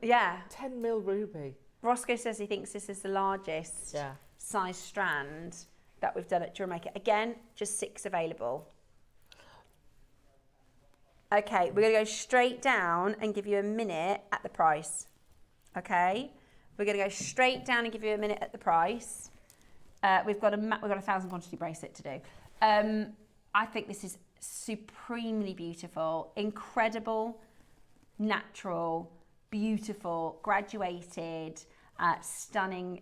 Yeah. 10 mil ruby. Roscoe says he thinks this is the largest size strand that we've done at JewelleryMaker. Again, just 6 available. Okay, we're going to go straight down and give you a minute at the price. Okay, we're going to go straight down and give you a minute at the price. We've got a 1,000 quantity bracelet to do. I think this is supremely beautiful, incredible, natural, beautiful, graduated, stunning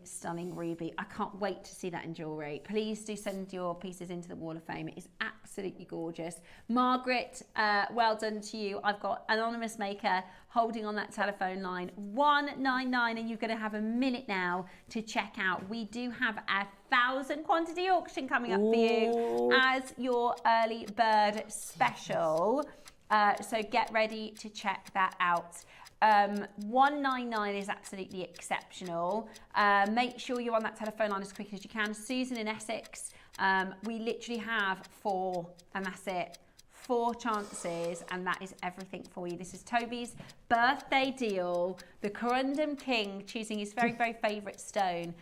ruby. I can't wait to see that in jewellery. Please do send your pieces into the Wall of Fame. It is absolutely gorgeous. Margaret, well done to you. I've got Anonymous Maker holding on that telephone line, 199, and you're going to have a minute now to check out. We do have a 1,000 quantity auction coming up for you as your early bird special. So get ready to check that out. 199 is absolutely exceptional. Make sure you're on that telephone line as quick as you can. Susan in Essex, we literally have 4, and that's it. 4 chances, and that is everything for you. This is Toby's birthday deal. The Corundum King choosing his very favourite stone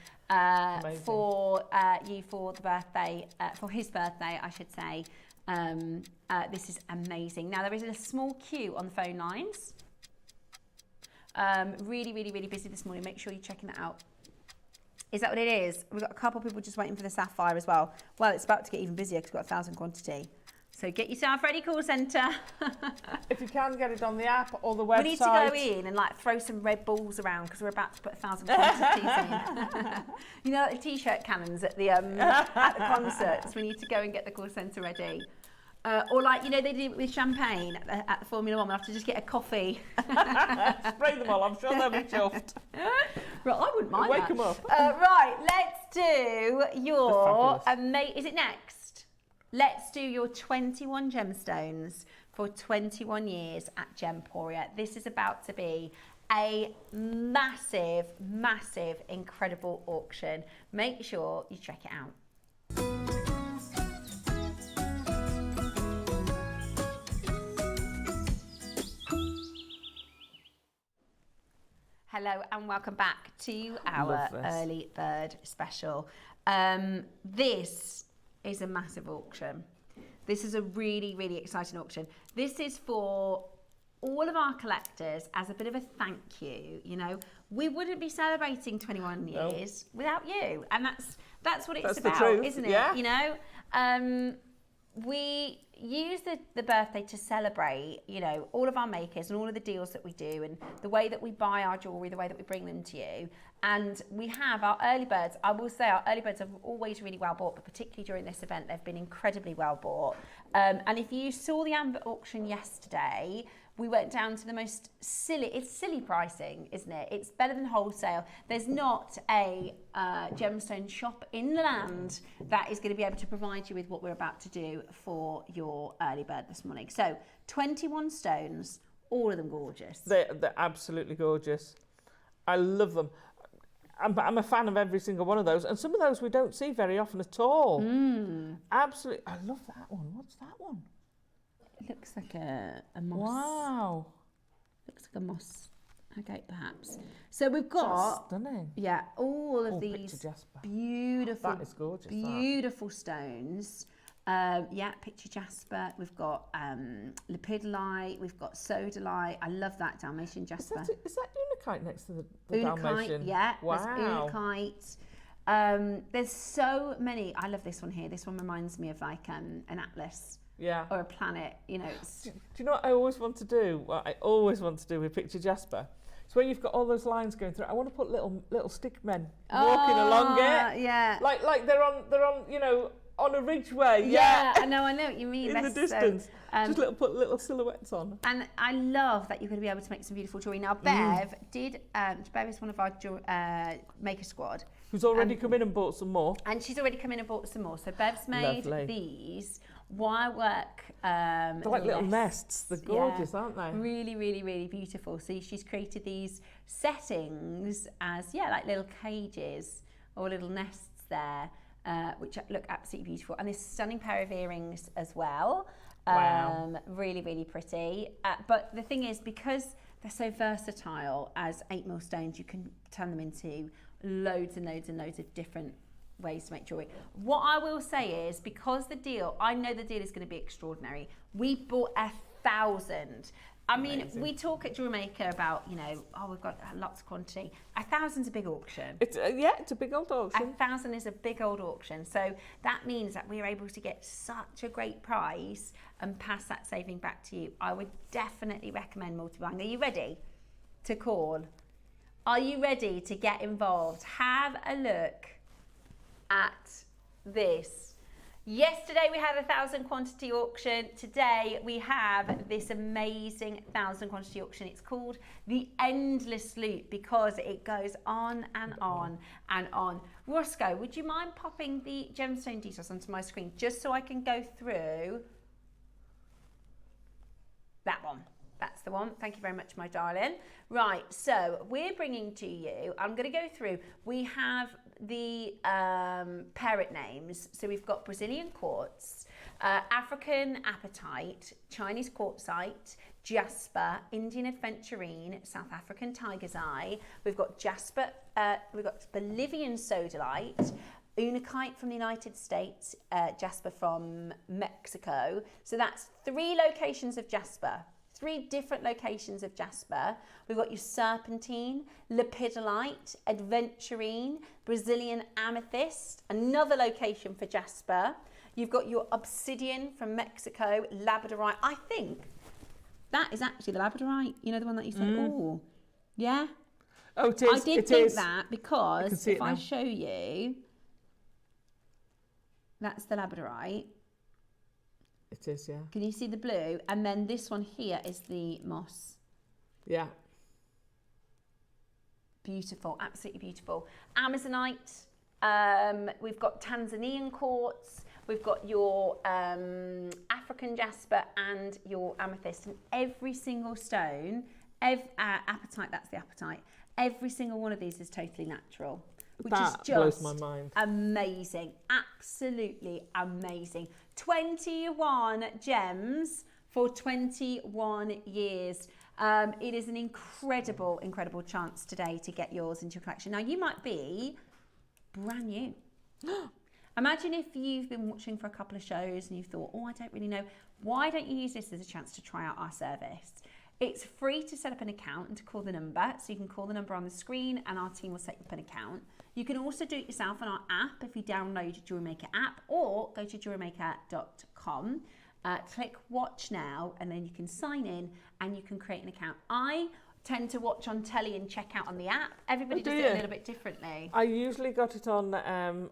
for you for the birthday, for his birthday, I should say. This is amazing. Now there is a small queue on the phone lines. Really busy this morning. Make sure you're checking that out. Is that what it is? We've got a couple of people just waiting for the sapphire as well. Well, it's about to get even busier because we've got 1,000 quantity. So get yourself ready, call centre. If you can get it on the app or the website. We need to go in and like throw some red balls around because we're about to put 1,000 quantities in. You know, like the t-shirt cannons at the concerts. We need to go and get the call centre ready. Or like, you know, they do it with champagne at the Formula 1. We'll have to just get a coffee. Spray them all, I'm sure they'll be chuffed. Right, I wouldn't mind Wake them up. Right, let's do your... is it next? Let's do your 21 gemstones for 21 years at Gemporia. This is about to be a massive, incredible auction. Make sure you check it out. Hello and welcome back to our early bird special. This is a massive auction. This is a really exciting auction. This is for all of our collectors as a bit of a thank you. You know, we wouldn't be celebrating 21 years without you, and that's what it's about, isn't it? Yeah. You know, we use the birthday to celebrate, you know, all of our makers and all of the deals that we do and the way that we buy our jewellery, the way that we bring them to you. And we have our early birds. I will say our early birds are always really well bought, but particularly during this event, they've been incredibly well bought. And if you saw the Amber auction yesterday, we went down to the most it's silly pricing, isn't it? It's better than wholesale. There's not a gemstone shop in the land that is going to be able to provide you with what we're about to do for your early bird this morning. So 21 stones, all of them gorgeous. They're absolutely gorgeous. I love them. I'm a fan of every single one of those, and some of those we don't see very often at all. Absolutely. I love that one. What's that one? It looks like a moss. Wow. Looks like a moss agate, perhaps. So we've got... That's stunning. Yeah, all of these beautiful... That is gorgeous. Beautiful stones. Yeah, picture jasper. We've got lepidolite. We've got sodalite. I love that Dalmatian jasper. Is that unakite next to the Dalmatian? Yeah, wow. there's unakite. There's so many. I love this one here. This one reminds me of like an atlas. Yeah. Or a planet, you know. Do you know what I always want to do? What I always want to do with picture jasper? It's when you've got all those lines going through. I want to put little stick men walking along it. Yeah. Like they're on you know, on a ridgeway. Yeah, I know what you mean. In the distance. Put little silhouettes on. And I love that you're going to be able to make some beautiful jewellery. Now, Bev Bev is one of our maker squad. Who's already come in and bought some more. And she's already come in and bought some more. So Bev's made these wirework they're like little nests. They're gorgeous, aren't they? Really, really, really beautiful. So she's created these settings as, like little cages or little nests there, which look absolutely beautiful. And this stunning pair of earrings as well. Wow. Really, really pretty. But the thing is, because they're so versatile as 8mm stones, you can turn them into loads and loads and loads of different ways to make jewelry. What I will say is, because I know the deal is going to be extraordinary. We bought 1,000. I mean, Amazing. we talk at JewelleryMaker about, we've got lots of quantity. 1,000's a big auction. It's a big old auction. 1,000 is a big old auction. So that means that we're able to get such a great price and pass that saving back to you. I would definitely recommend multiplying. Are you ready to call? Are you ready to get involved? Have a look at this. Yesterday we had 1,000 quantity auction. Today we have this amazing 1,000 quantity auction. It's called the Endless Loop because it goes on and on and on. Roscoe, would you mind popping the gemstone details onto my screen just so I can go through that one? That's the one. Thank you very much, my darling. Right, so we're bringing to you, I'm going to go through, we have the parrot names. So we've got Brazilian quartz, African apatite, Chinese quartzite, jasper, Indian adventurine, South African tiger's eye. We've got jasper, we've got Bolivian sodalite, unakite from the United States, jasper from Mexico. So that's 3 locations of jasper. 3 different locations of jasper. We've got your serpentine, lepidolite, adventurine, Brazilian amethyst, another location for jasper. You've got your obsidian from Mexico, labradorite. I think that is actually the labradorite. You know, the one that you said, oh, yeah? Oh, it is. I did think that because if I show you, that's the labradorite. It is, yeah. Can you see the blue? And then this one here is the moss. Yeah. Beautiful, absolutely beautiful. Amazonite, we've got Tanzanian quartz, we've got your African jasper and your amethyst. And every single stone, apatite, that's the apatite, every single one of these is totally natural. Which is just blows my mind. Amazing, absolutely amazing. 21 gems for 21 years. It is an incredible, incredible chance today to get yours into your collection. Now, you might be brand new. Imagine if you've been watching for a couple of shows and you've thought, oh, I don't really know. Why don't you use this as a chance to try out our service? It's free to set up an account and to call the number. So you can call the number on the screen and our team will set up an account. You can also do it yourself on our app if you download the JewelleryMaker app, or go to jewellerymaker.com, click watch now, and then you can sign in and you can create an account. I tend to watch on telly and check out on the app. Everybody does it a little bit differently. I usually got it on the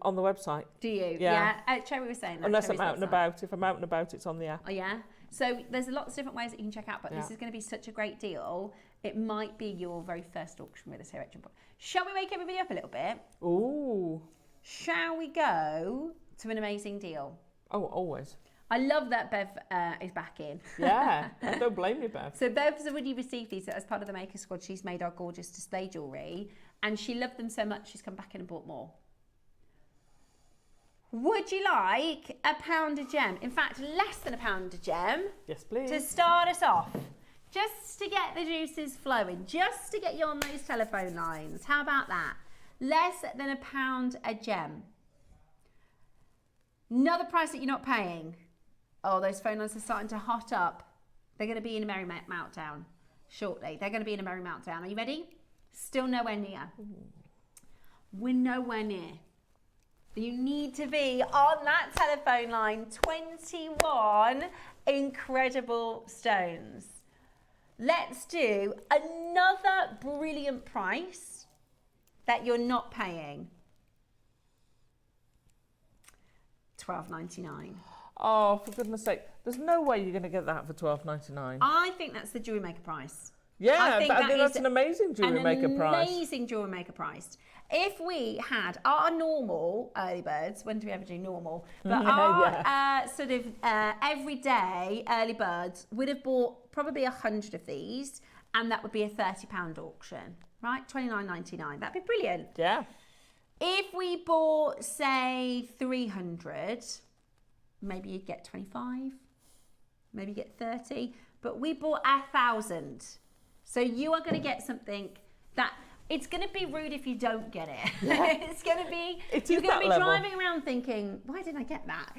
website. Do you? Yeah. Cherry was saying that. Unless I'm out and about. If I'm out and about, it's on the app. Oh, yeah? So there's lots of different ways that you can check out, but this is going to be such a great deal. It might be your very first auction with us here at Gemporia. Shall we wake everybody up a little bit? Ooh. Shall we go to an amazing deal? Oh, always. I love that Bev is back in. Yeah, I don't blame you, Bev. So Bev's already received these as part of the Maker Squad. She's made our gorgeous display jewellery, and she loved them so much she's come back in and bought more. Would you like £1 a gem? In fact, less than £1 a gem. Yes, please. To start us off. Just to get the juices flowing. Just to get you on those telephone lines. How about that? Less than £1 a gem. Another price that you're not paying. Oh, those phone lines are starting to hot up. They're going to be in a merry meltdown shortly. They're going to be in a merry meltdown. Are you ready? Still nowhere near. We're nowhere near. You need to be on that telephone line. 21 incredible stones. Let's do another brilliant price that you're not paying. $12.99. Oh, for goodness sake. There's no way you're going to get that for $12.99. I think that's the jewellery maker price. Yeah, I think that's an amazing jewellery maker price. An amazing jewellery maker price. If we had our normal early birds, when do we ever do normal? But our sort of everyday early birds would have bought probably 100 of these, and that would be a £30 auction, right? $29.99. That'd be brilliant. Yeah. If we bought, say, 300, maybe you'd get 25, maybe you get 30, but we bought 1,000. So you are going to get something that, it's going to be rude if you don't get it. Yeah. It's going to be, you're going to be driving around thinking, why didn't I get that?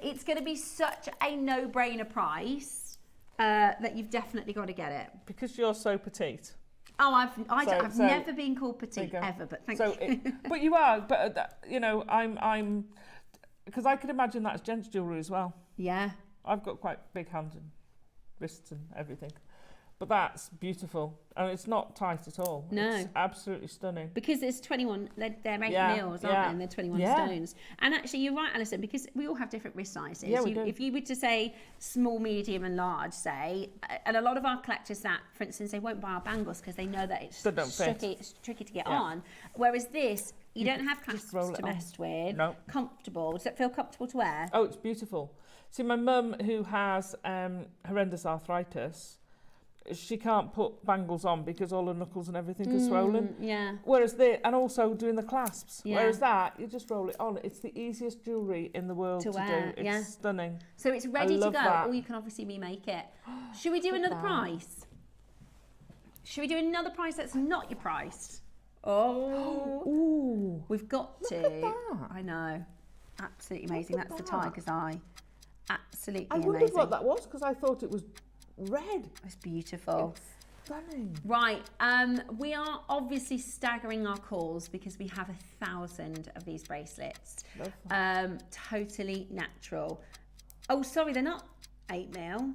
It's going to be such a no-brainer price that you've definitely got to get it. Because you're so petite. Oh, I've never been called petite ever, but thank you. But you are, but you know, I'm, because I could imagine that as gents jewellery as well. Yeah. I've got quite big hands and wrists and everything. But that's beautiful. And it's not tight at all. No. It's absolutely stunning. Because it's 21, they're 8 mils, aren't they? And they're 21 stones. And actually, you're right, Alison, because we all have different wrist sizes. Yeah, we do. If you were to say small, medium and large, say, and a lot of our collectors that, for instance, they won't buy our bangles because they know that it's tricky to get on. Whereas this, you don't have clasps to mess with. No. Comfortable. Does it feel comfortable to wear? Oh, it's beautiful. See, my mum, who has horrendous arthritis, she can't put bangles on because all her knuckles and everything are swollen. Yeah. Whereas and also doing the clasps. Yeah. Whereas that, you just roll it on. It's the easiest jewellery in the world to do. It's stunning. So it's ready to go, or you can obviously remake it. Should we do another price? Should we do another price that's not your price? Oh. Ooh. We've got to. Look at that. I know. Absolutely amazing. That's the tiger's eye. Absolutely amazing. I wondered what that was because I thought it was red. It's beautiful. It's stunning. Right, we are obviously staggering our calls because we have 1,000 of these bracelets. Totally natural. Oh, sorry, they're not 8 mil.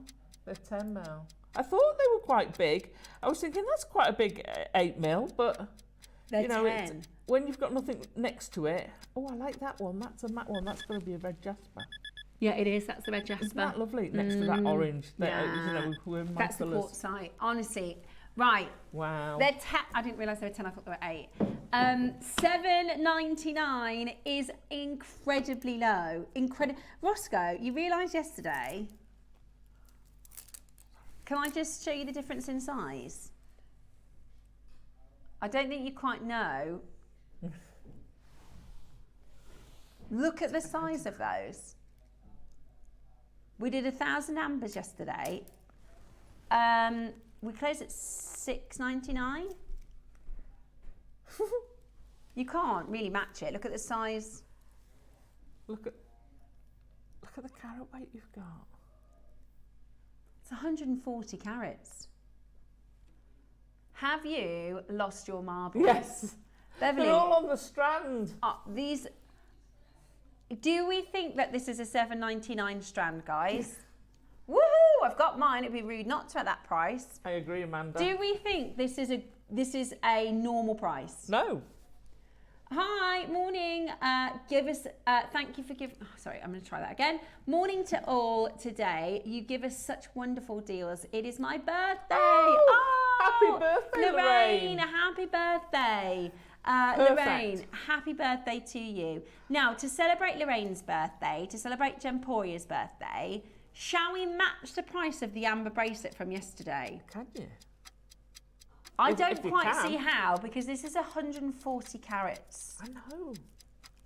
They're 10 mil. I thought they were quite big. I was thinking that's quite a big 8 mil, but they're 10. When you've got nothing next to it. Oh, I like that one. That's a matte one. That's going to be a red jasper. Yeah, it is. That's the red jasper. Isn't that lovely? Next to that orange. That's the quartzite. Honestly. Right. Wow. They're 10. I didn't realise they were 10. I thought they were 8. $7.99 is incredibly low. Roscoe, you realised yesterday. Can I just show you the difference in size? I don't think you quite know. Look at the size of those. We did 1,000 ambers yesterday. We closed at $6.99. You can't really match it. Look at the size. Look at the carat weight you've got. It's 140 carats. Have you lost your marbles? Yes. Beverly, they're all on the strand. These. Do we think that this is a $7.99 strand, guys? Woohoo! I've got mine. It'd be rude not to at that price. I agree, Amanda. Do we think this is a normal price? No. Hi, morning. Thank you for giving. Oh, sorry, I'm going to try that again. Morning to all today. You give us such wonderful deals. It is my birthday. Happy birthday, Lorraine. Happy birthday. Lorraine, happy birthday to you. Now, to celebrate Lorraine's birthday, to celebrate Gemporia's birthday, shall we match the price of the amber bracelet from yesterday? Can you? I don't quite see how, because this is 140 carats. I know.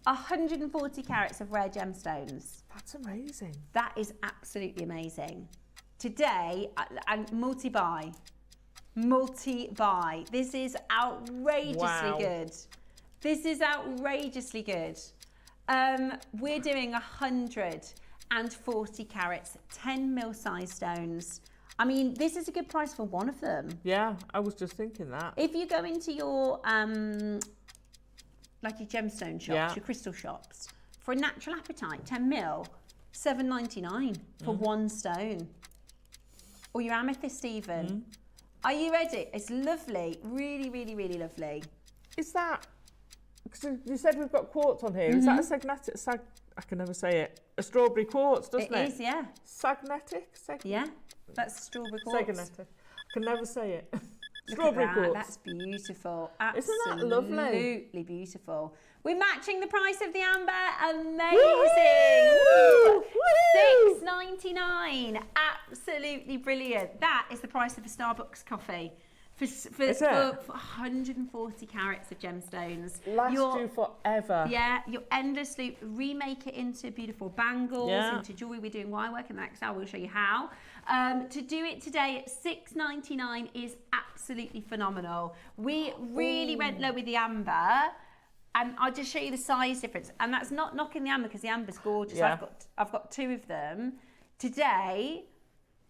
140 carats of rare gemstones. That's amazing. That is absolutely amazing. Today, and multi-buy. Multi-buy. This is outrageously good. This is outrageously good. We're doing 140 carats, 10 mil size stones. I mean, this is a good price for one of them. Yeah, I was just thinking that. If you go into your, like your gemstone shops, your crystal shops, for a natural apatite, 10 mil, $7.99 for one stone. Or your amethyst even. Are you ready? It's lovely. Really, really, really lovely. Is that You said we've got quartz on here. Is that a sagnetic? I can never say it. A strawberry quartz, doesn't it? It is, yeah. Sagnetic? Yeah, that's strawberry quartz. Sagnetic. I can never say it. Strawberry quartz. That's beautiful. Absolutely. Isn't that lovely? Absolutely beautiful. We're matching the price of the amber. Amazing. $6.99. Absolutely brilliant. That is the price of a Starbucks coffee. For 140 carats of gemstones. Last you forever. Yeah, your endless loop, remake it into beautiful bangles, into jewellery. We're doing wire work in the next hour. We'll show you how. To do it today at $6.99 is absolutely phenomenal. We really went low with the amber. And I'll just show you the size difference. And that's not knocking the amber because the amber's gorgeous. Yeah. I've got 2 of them. Today,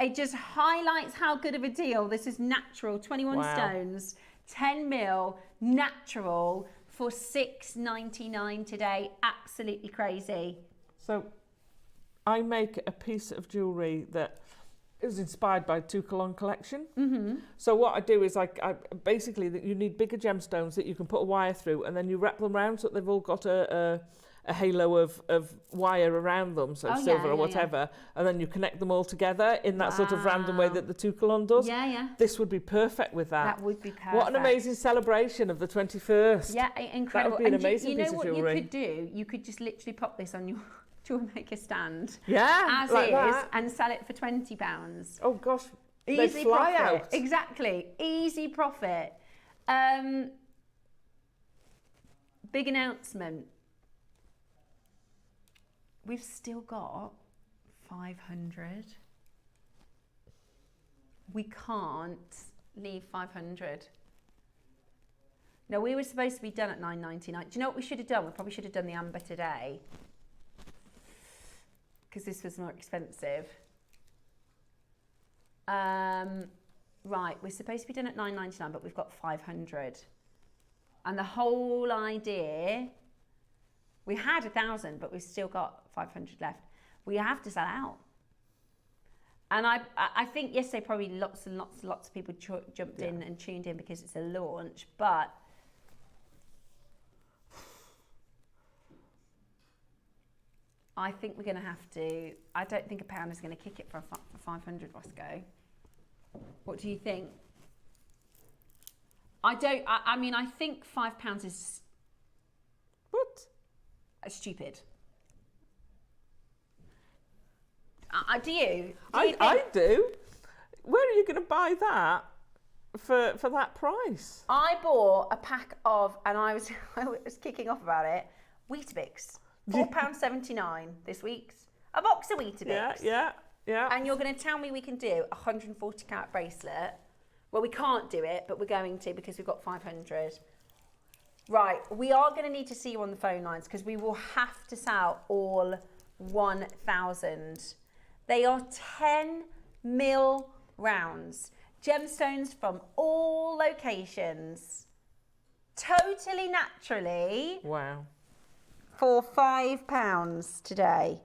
it just highlights how good of a deal. This is natural, 21 stones, 10 mil, natural for $6.99 today. Absolutely crazy. So I make a piece of jewellery that is inspired by Touquelon collection. So what I do is I basically that you need bigger gemstones that you can put a wire through, and then you wrap them around so that they've all got a halo of wire around them, so silver or whatever, and then you connect them all together in that sort of random way that the Touquelon does. This would be perfect with that. That would be perfect. What an amazing celebration of the 21st. Yeah, incredible. That would be an amazing piece of jewellery. You know what you could do? You could just literally pop this on your JewelleryMaker stand. Yeah, as like is, that. and sell it for £20. Oh gosh, easy they fly profit. out. Exactly, easy profit. Big announcement. We've still got 500. We can't leave 500. No, we were supposed to be done at $9.99. Do you know what we should have done? We probably should have done the amber today, because this was more expensive. Right, we're supposed to be done at $9.99, but we've got 500. And the whole idea, we had 1,000, but we've still got 500 left. We have to sell out. And I think yesterday probably lots and lots of people jumped in and tuned in because it's a launch, but I think we're going to have to. I don't think £1 is going to kick it for 500, Roscoe. What do you think? I mean, I think £5 is stupid. Do you? I do. Where are you going to buy that for that price? I bought a pack of, and I was kicking off about it, Weetabix. £4.79 this week's. A box of Weetabix. Yeah. And you're going to tell me we can do a 140 carat bracelet? Well, we can't do it, but we're going to because we've got 500. Right, we are going to need to see you on the phone lines because we will have to sell all 1,000. They are 10 mil rounds. Gemstones from all locations. Totally naturally. Wow. For £5 today.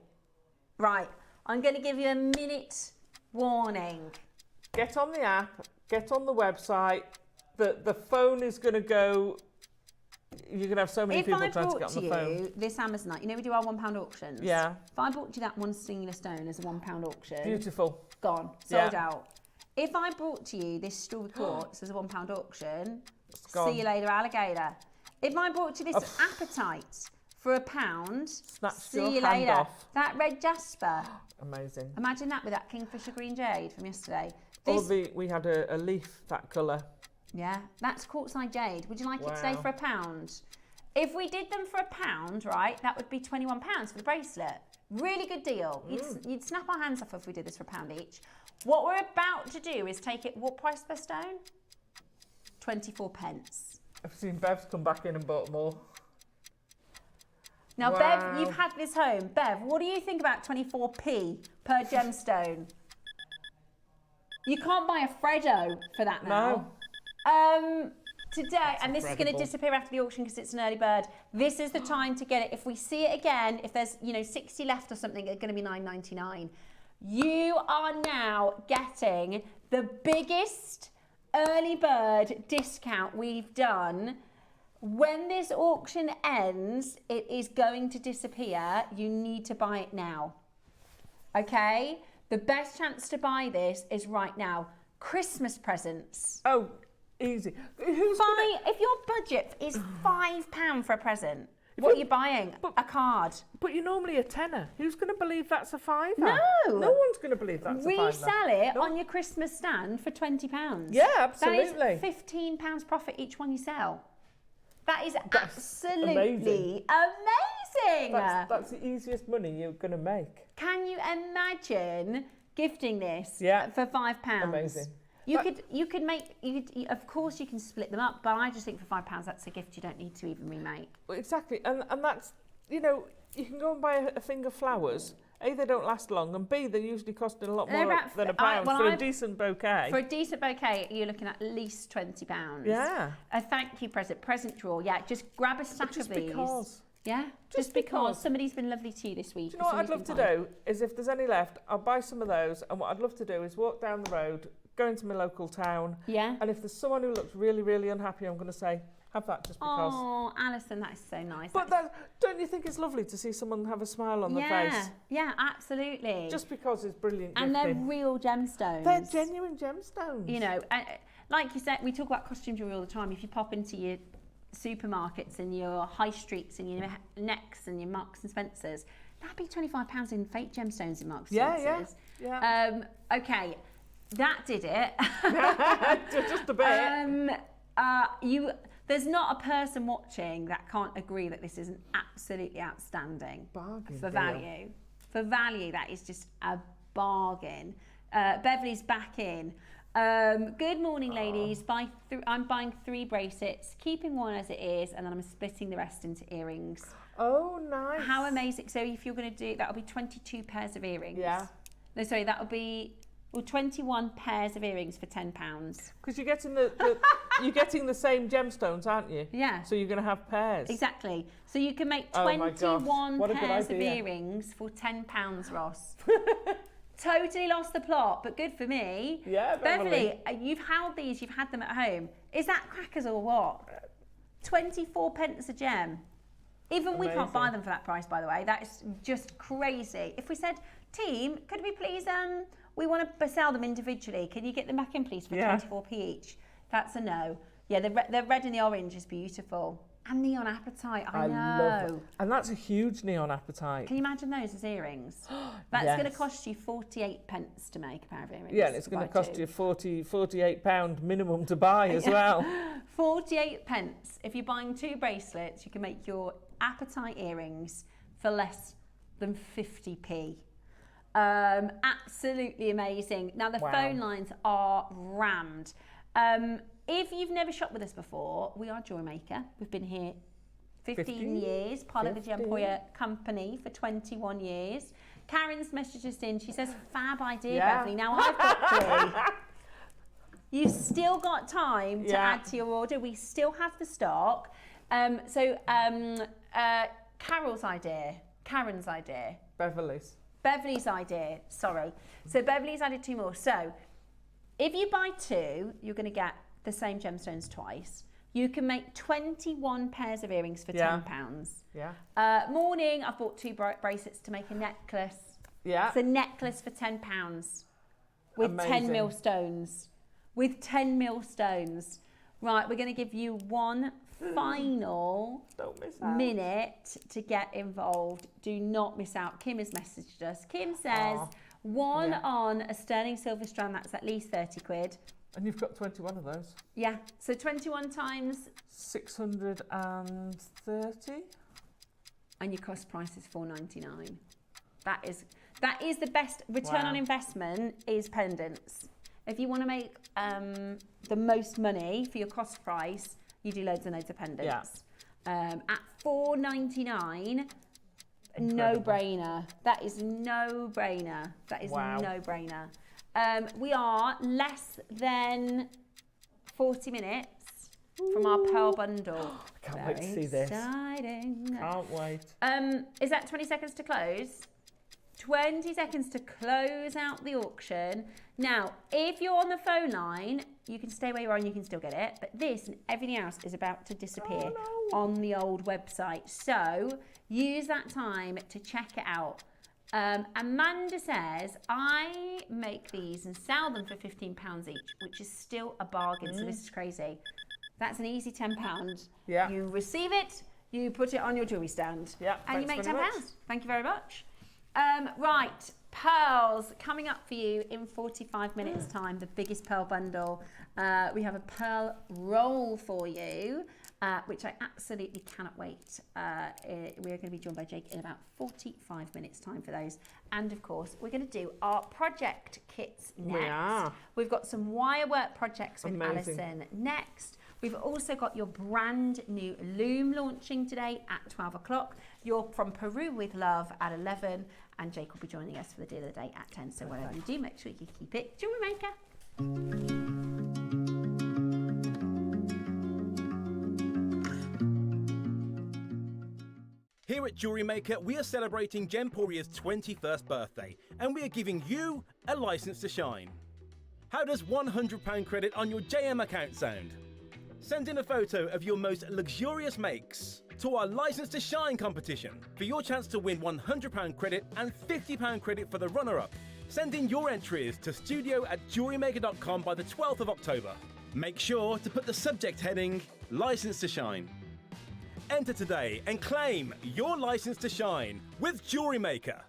Right, I'm going to give you a minute warning. Get on the app, get on the website. The phone is going to go. You're going to have so many people trying to get on the phone. If I brought you this Amazonite, you know we do our £1 auctions? Yeah. If I brought you that one singular stone as a £1 auction. Beautiful. Gone. Sold out. If I brought to you this strawberry quartz as a £1 auction, see you later, alligator. If I brought you this apatite for £1, see you later. Off. That red jasper. Amazing. Imagine that with that Kingfisher green jade from yesterday. We had a leaf that colour. Yeah, that's quartzite jade. Would you like it today for £1? If we did them for £1, right, that would be £21 for the bracelet. Really good deal. You'd snap our hands off if we did this for £1 each. What we're about to do is take it, what price per stone? 24 pence. I've seen Bev's come back in and bought more. Now, Bev, you've had this home. Bev, what do you think about 24p per gemstone? You can't buy a Freddo for that now. No. Today, and this is going to disappear after the auction because it's an early bird. This is the time to get it. If we see it again, if there's 60 left or something, it's going to be $9.99. You are now getting the biggest early bird discount we've done When this auction ends, it is going to disappear. You need to buy it now. Okay? The best chance to buy this is right now. Christmas presents. Oh, easy. If your budget is £5 for a present, what are you buying? A card. But you're normally a tenner. Who's going to believe that's a £5? No. No one's going to believe that's a £5. Resell it on your Christmas stand for £20. Yeah, absolutely. That is £15 profit each one you sell. That is absolutely amazing. That's the easiest money you're going to make. Can you imagine gifting this for £5? Amazing. You could make, of course you can split them up, but I just think for £5 that's a gift you don't need to even remake. Well, exactly, and that's, you know, you can go and buy a thing of flowers. A, they don't last long, and B, they're usually costing a lot more than £1 for a decent bouquet. For a decent bouquet, you're looking at least £20. Yeah. A thank you present drawer. Yeah, just grab a stack of these. Because. Yeah, just because somebody's been lovely to you this week. Do you know what I'd love to do is, if there's any left, I'll buy some of those, and what I'd love to do is walk down the road, go into my local town, and if there's someone who looks really, really unhappy, I'm going to say, have that just because. Oh, Alison, that is so nice. But don't you think it's lovely to see someone have a smile on their face? Yeah, absolutely. Just because it's brilliant and gifting. they're real gemstones. They're genuine gemstones. You know, and like you said, we talk about costume jewelry all the time. If you pop into your supermarkets and your high streets and your Necks and your Marks and Spencers, that'd be £25 in fake gemstones in Marks and Spencers. Yeah. Okay, that did it. Just a bit. There's not a person watching that can't agree that this is an absolutely outstanding bargain for value. For value, that is just a bargain. Beverly's back in. Good morning, ladies. I'm buying 3 bracelets, keeping one as it is, and then I'm splitting the rest into earrings. Oh, nice. How amazing. So if you're going to do, that'll be 22 pairs of earrings. Yeah. No, sorry, that'll be 21 pairs of earrings for £10. Because you're getting you're getting the same gemstones, aren't you? Yeah. So you're going to have pairs. Exactly. So you can make 21 pairs of earrings for £10, Ross. Totally lost the plot, but good for me. Yeah, Beverly, you've held these, you've had them at home. Is that crackers or what? 24 pence a gem. Even we can't buy them for that price, by the way. That is just crazy. If we said, team, could we please, we want to sell them individually. Can you get them back in, please, for 24p each? That's a no. Yeah, the red and the orange is beautiful. And neon apatite, I know. Love that. And that's a huge neon apatite. Can you imagine those as earrings? That's going to cost you 48 pence to make a pair of earrings. Yeah, and it's going to cost you £48 minimum to buy as well. 48 pence. If you're buying 2 bracelets, you can make your apatite earrings for less than 50p. Absolutely amazing. Now, the phone lines are rammed. If you've never shopped with us before, we are JewelleryMaker. We've been here 15 years, part of the Gemporia company for 21 years. Karen's messaged us in. She says, fab idea, Beverly. Now I've got 3. You've still got time to add to your order. We still have the stock. Karen's idea. Beverly's idea, sorry. So Beverly's added 2 more. So if you buy 2, you're going to get the same gemstones twice. You can make 21 pairs of earrings for £10. Yeah. Morning, I've bought 2 bracelets to make a necklace. Yeah. It's a necklace for £10 with 10 mil stones. With 10 mil stones. Right, we're going to give you one final minute to get involved. Do not miss out. Kim has messaged us. Kim says, one on a sterling silver strand, that's at least 30 quid. And you've got 21 of those. Yeah, so 21 times 630. And your cost price is $4.99. That is the best return on investment is pendants. If you want to make the most money for your cost price, you do loads and loads of pendants. At $4.99, no-brainer. That is no-brainer. That is no-brainer. We are less than 40 minutes from our pearl bundle. I can't wait to see this. Exciting. Can't wait. Is that 20 seconds to close? 20 seconds to close out the auction. Now, if you're on the phone line you can stay where you are and you can still get it. But this and everything else is about to disappear on the old website. So use that time to check it out. Amanda says, I make these and sell them for £15 each, which is still a bargain. So this is crazy. That's an easy £10. Yeah. You receive it, you put it on your jewellery stand, and you make £10. Thank you very much. Right, pearls coming up for you in 45 minutes time, the biggest pearl bundle. We have a pearl roll for you, which I absolutely cannot wait. We're going to be joined by Jake in about 45 minutes time for those. And of course, we're going to do our project kits next. We are. We've got some wire work projects with Alison next. We've also got your brand new loom launching today at 12 o'clock. You're from Peru with Love at 11, and Jake will be joining us for the deal of the day at 10. So whatever you do, make sure you keep it Jewellery Maker. Here at Jewellery Maker, we are celebrating Gemporia's 21st birthday, and we are giving you a license to shine. How does £100 credit on your JM account sound? Send in a photo of your most luxurious makes to our License to Shine competition for your chance to win £100 credit and £50 credit for the runner-up. Send in your entries to studio@jewellerymaker.com by the 12th of October. Make sure to put the subject heading License to Shine. Enter today and claim your license to shine with Jewellery Maker.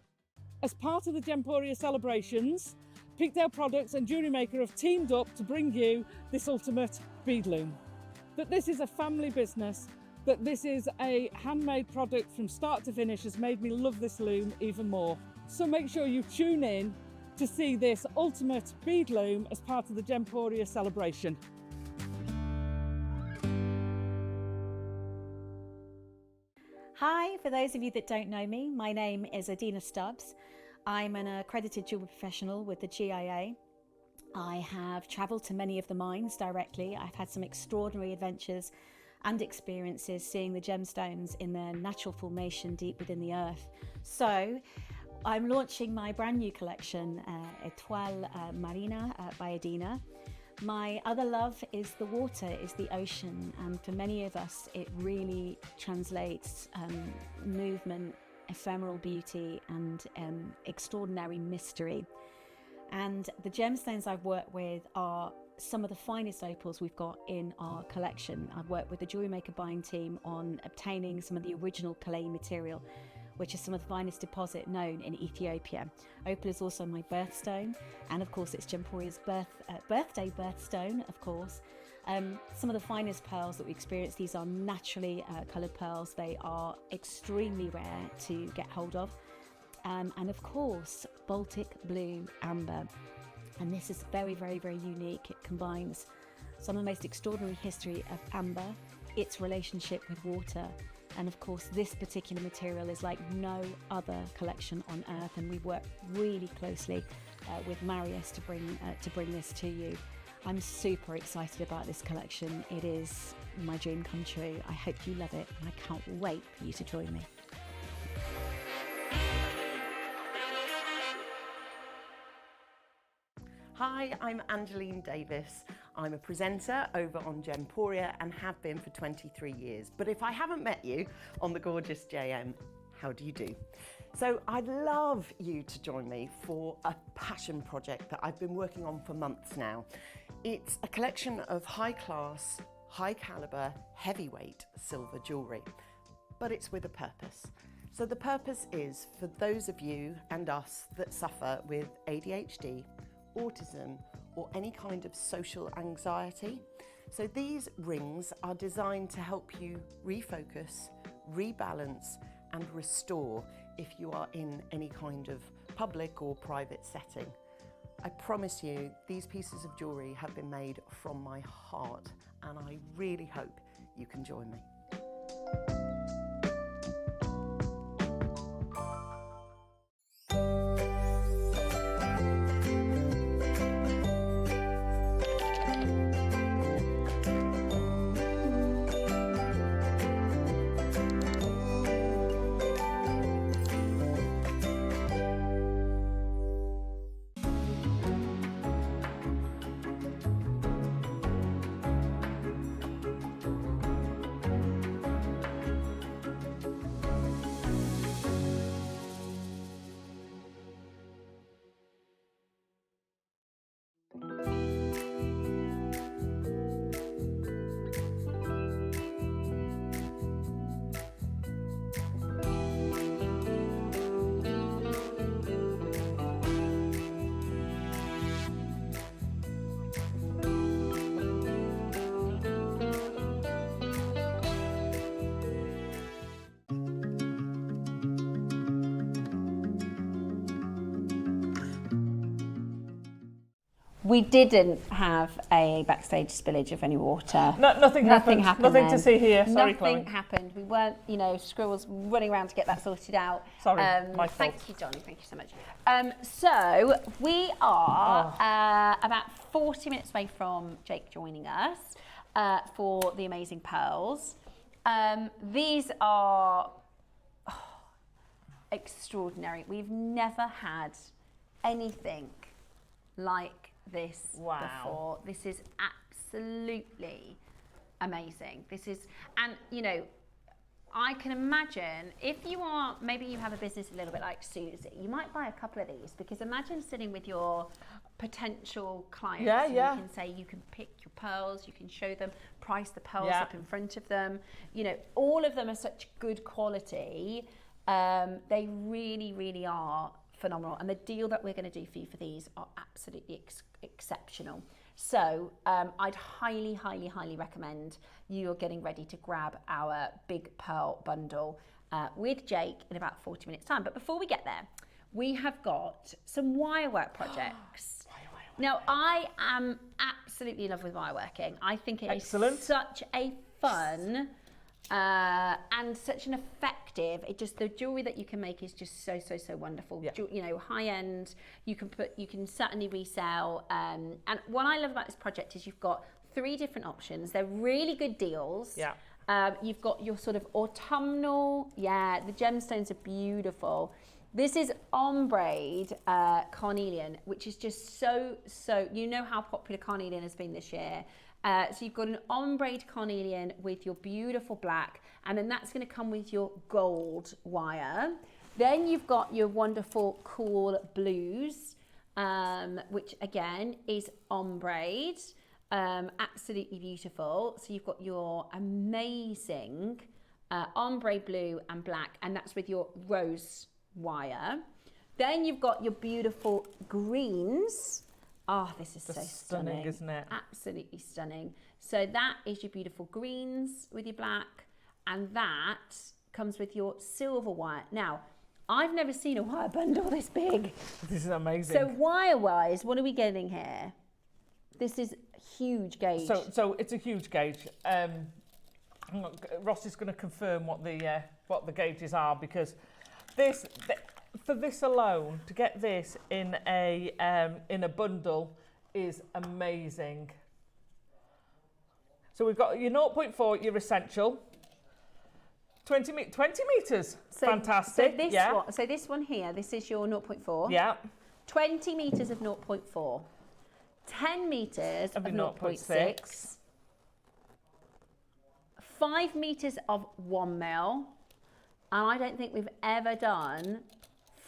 As part of the Gemporia celebrations, Pigtail Products and Jewellery Maker have teamed up to bring you this ultimate bead loom. That this is a family business, that this is a handmade product from start to finish has made me love this loom even more. So make sure you tune in to see this ultimate bead loom as part of the Gemporia celebration. Hi, for those of you that don't know me, my name is Adina Stubbs. I'm an accredited jewellery professional with the GIA. I have travelled to many of the mines directly. I've had some extraordinary adventures and experiences seeing the gemstones in their natural formation deep within the earth. So I'm launching my brand new collection, Étoile Marina by Adina. My other love is the water, is the ocean, and for many of us it really translates movement, ephemeral beauty and extraordinary mystery. And the gemstones I've worked with are some of the finest opals we've got in our collection. I've worked with the Jewellery Maker buying team on obtaining some of the original clay material, which is some of the finest deposit known in Ethiopia. Opal is also my birthstone, and of course it's Gemporia's birthday birthstone, of course. Some of the finest pearls that we experience, these are naturally coloured pearls. They are extremely rare to get hold of. And of course, Baltic blue amber. And this is very, very, very unique. It combines some of the most extraordinary history of amber, its relationship with water. And of course, this particular material is like no other collection on earth. And we work really closely with Marius to bring this to you. I'm super excited about this collection. It is my dream come true. I hope you love it, and I can't wait for you to join me. Hi, I'm Angeline Davis. I'm a presenter over on Gemporia and have been for 23 years. But if I haven't met you on the gorgeous JM, how do you do? So I'd love you to join me for a passion project that I've been working on for months now. It's a collection of high class, high caliber, heavyweight silver jewellery, but it's with a purpose. So the purpose is for those of you and us that suffer with ADHD, autism, or any kind of social anxiety. So these rings are designed to help you refocus, rebalance, and restore if you are in any kind of public or private setting. I promise you, these pieces of jewellery have been made from my heart, and I really hope you can join me. We didn't have a backstage spillage of any water. Nothing happened. Nothing to see here. Sorry, Nothing Chloe. happened. We weren't, squirrels running around to get that sorted out. Sorry, my fault. Thank you, Johnny. Thank you so much. So we are about 40 minutes away from Jake joining us for the amazing pearls. These are extraordinary. We've never had anything like this before. This is absolutely amazing. This is, and I can imagine if maybe you have a business a little bit like Susie, you might buy a couple of these, because imagine sitting with your potential clients. You can say, you can pick your pearls, you can show them, price the pearls up in front of them. All of them are such good quality. They really, really are phenomenal, and the deal that we're going to do for you for these are absolutely exceptional. So I'd highly, highly, highly recommend you're getting ready to grab our big pearl bundle with Jake in about 40 minutes time. But before we get there, we have got some wire work projects. Now, I am absolutely in love with wire working. I think it is such a fun and such an effective, the jewellery that you can make is just so wonderful. High end, you can certainly resell. And what I love about this project is you've got 3 different options. They're really good deals. You've got your sort of autumnal, the gemstones are beautiful. This is ombre carnelian, which is just so, how popular carnelian has been this year. So you've got an ombre carnelian with your beautiful black, and then that's going to come with your gold wire. Then you've got your wonderful cool blues, which again is ombre, absolutely beautiful. So you've got your amazing ombre blue and black, and that's with your rose wire. Then you've got your beautiful greens. Oh, this is so stunning, isn't it? Absolutely stunning. So that is your beautiful greens with your black, and that comes with your silver wire. Now, I've never seen a wire bundle this big. This is amazing. So wire-wise, what are we getting here? This is huge gauge. So it's a huge gauge. Ross is going to confirm what the gauges are, because for this alone, to get this in a bundle is amazing. So we've got your 0.4, your essential, 20 metres, fantastic. So this one here, this is your 0.4. Yeah. 20 metres of 0.4, 10 metres of 0.6, 5 metres of 1 mil, and I don't think we've ever done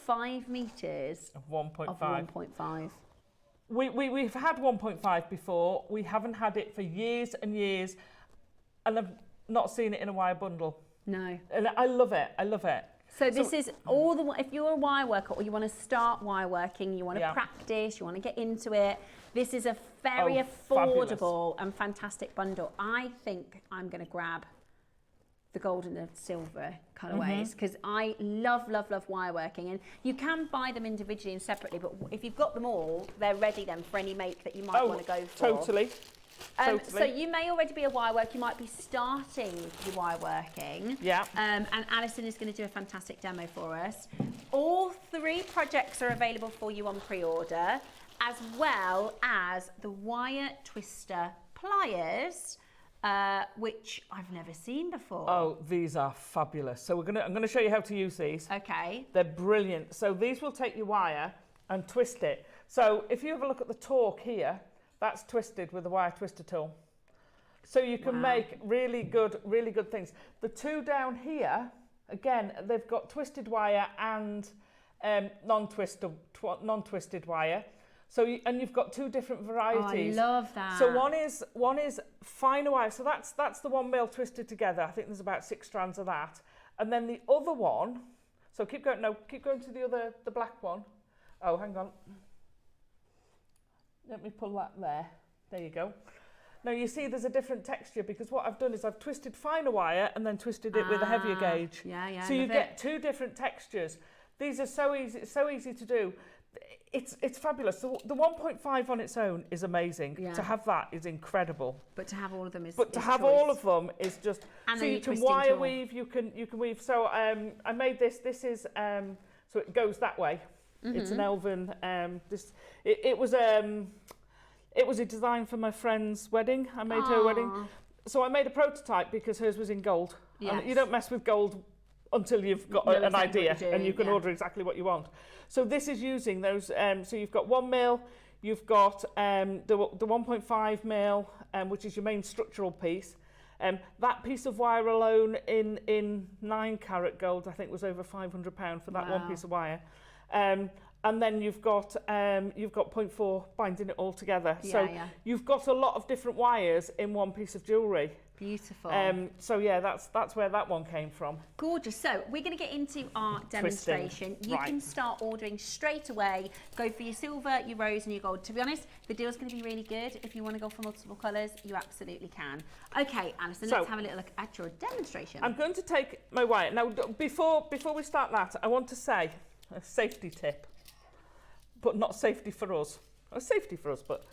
5 metres of 1.5. 1.5. We've had 1.5 before. We haven't had it for years and years, and I've not seen it in a wire bundle. No. And I love it. I love it. So this is all the, if you're a wire worker or you want to start wire working, you want to practice, you want to get into it, this is a very affordable and fantastic bundle. I think I'm going to grab the gold and the silver colourways, because I love wire working, and you can buy them individually and separately, but if you've got them all, they're ready then for any make that you might want to go for. Totally. So you may already be a wire worker, you might be starting your wire working. Yeah. And Alison is going to do a fantastic demo for us. All 3 projects are available for you on pre-order, as well as the wire twister pliers, which I've never seen before. Oh, these are fabulous. So I'm going to show you how to use these. Okay. They're brilliant. So these will take your wire and twist it. So if you have a look at the torque here, that's twisted with the wire twister tool. So you can make really good things. The 2 down here, again, they've got twisted wire and non-twisted wire. So you've got 2 different varieties. Oh, I love that. So one is finer wire. So that's the 1 mil twisted together. I think there's about 6 strands of that. And then the other one. So keep going to the black one. Oh, hang on. Let me pull that there. There you go. Now you see there's a different texture, because what I've done is I've twisted finer wire and then twisted it with a heavier gauge. Yeah. So you get 2 different textures. These are so easy to do. it's fabulous. The 1.5 on its own is amazing. Yeah. To have that is incredible. But to have all of them is But to is have choice. all of them is just. And so then you your can twisting wire tool. weave. You can weave. So I made this. This is so it goes that way. It's an elven. It was a design for my friend's wedding. I made her wedding. So I made a prototype because hers was in gold. Yes. And you don't mess with gold until you've got Know an exactly idea what you're and you doing, can order exactly what you want. So this is using those. So you've got 1 mil, you've got the 1.5 mil, which is your main structural piece. That piece of wire alone in 9 carat gold, I think, was over £500 for that one piece of wire. And then you've got 0.4 binding it all together. So you've got a lot of different wires in one piece of jewellery. Beautiful. So yeah, that's where that one came from. Gorgeous. So we're going to get into our demonstration. You can start ordering straight away. Go for your silver, your rose and your gold. To be honest, the deal's going to be really good. If you want to go for multiple colours, you absolutely can. Okay, Alison, let's have a little look at your demonstration. I'm going to take my wire. Now, before we start that, I want to say a safety tip, but not safety for us. A safety for us, but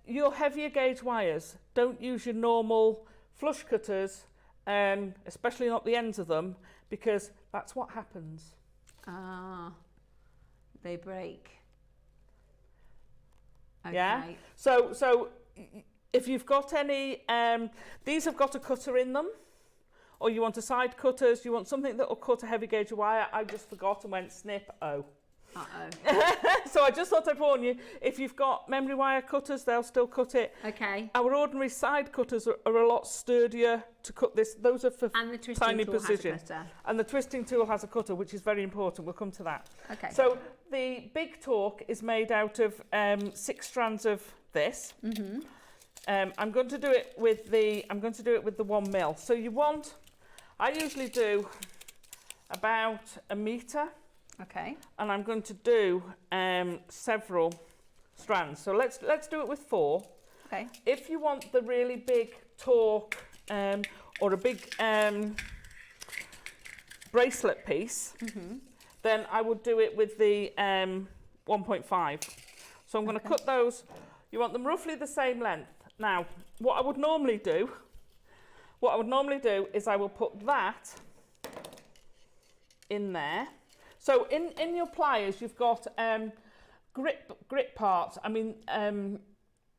your heavier gauge wires, don't use your normal flush cutters, especially not the ends of them, because that's what happens. Ah, they break. Okay. Yeah. So if you've got any, these have got a cutter in them, or you want a side cutters, you want something that will cut a heavy gauge wire. I just forgot and went snip. Oh. Uh-oh. So I just thought I'd warn you, if you've got memory wire cutters, they'll still cut it. Okay. Our ordinary side cutters are a lot sturdier to cut this. Those are for tiny precision. And the twisting tool has a cutter, which is very important. We'll come to that. Okay. So the big torque is made out of 6 strands of this. I'm going to do it with the 1 mil. So I usually do about a metre. Okay. And I'm going to do several strands. So let's do it with 4. Okay. If you want the really big torque or a big bracelet piece, then I would do it with the 1.5. So I'm going to cut those. You want them roughly the same length. Now, what I would normally do is I will put that in there. So in your pliers, you've got grip parts. I mean,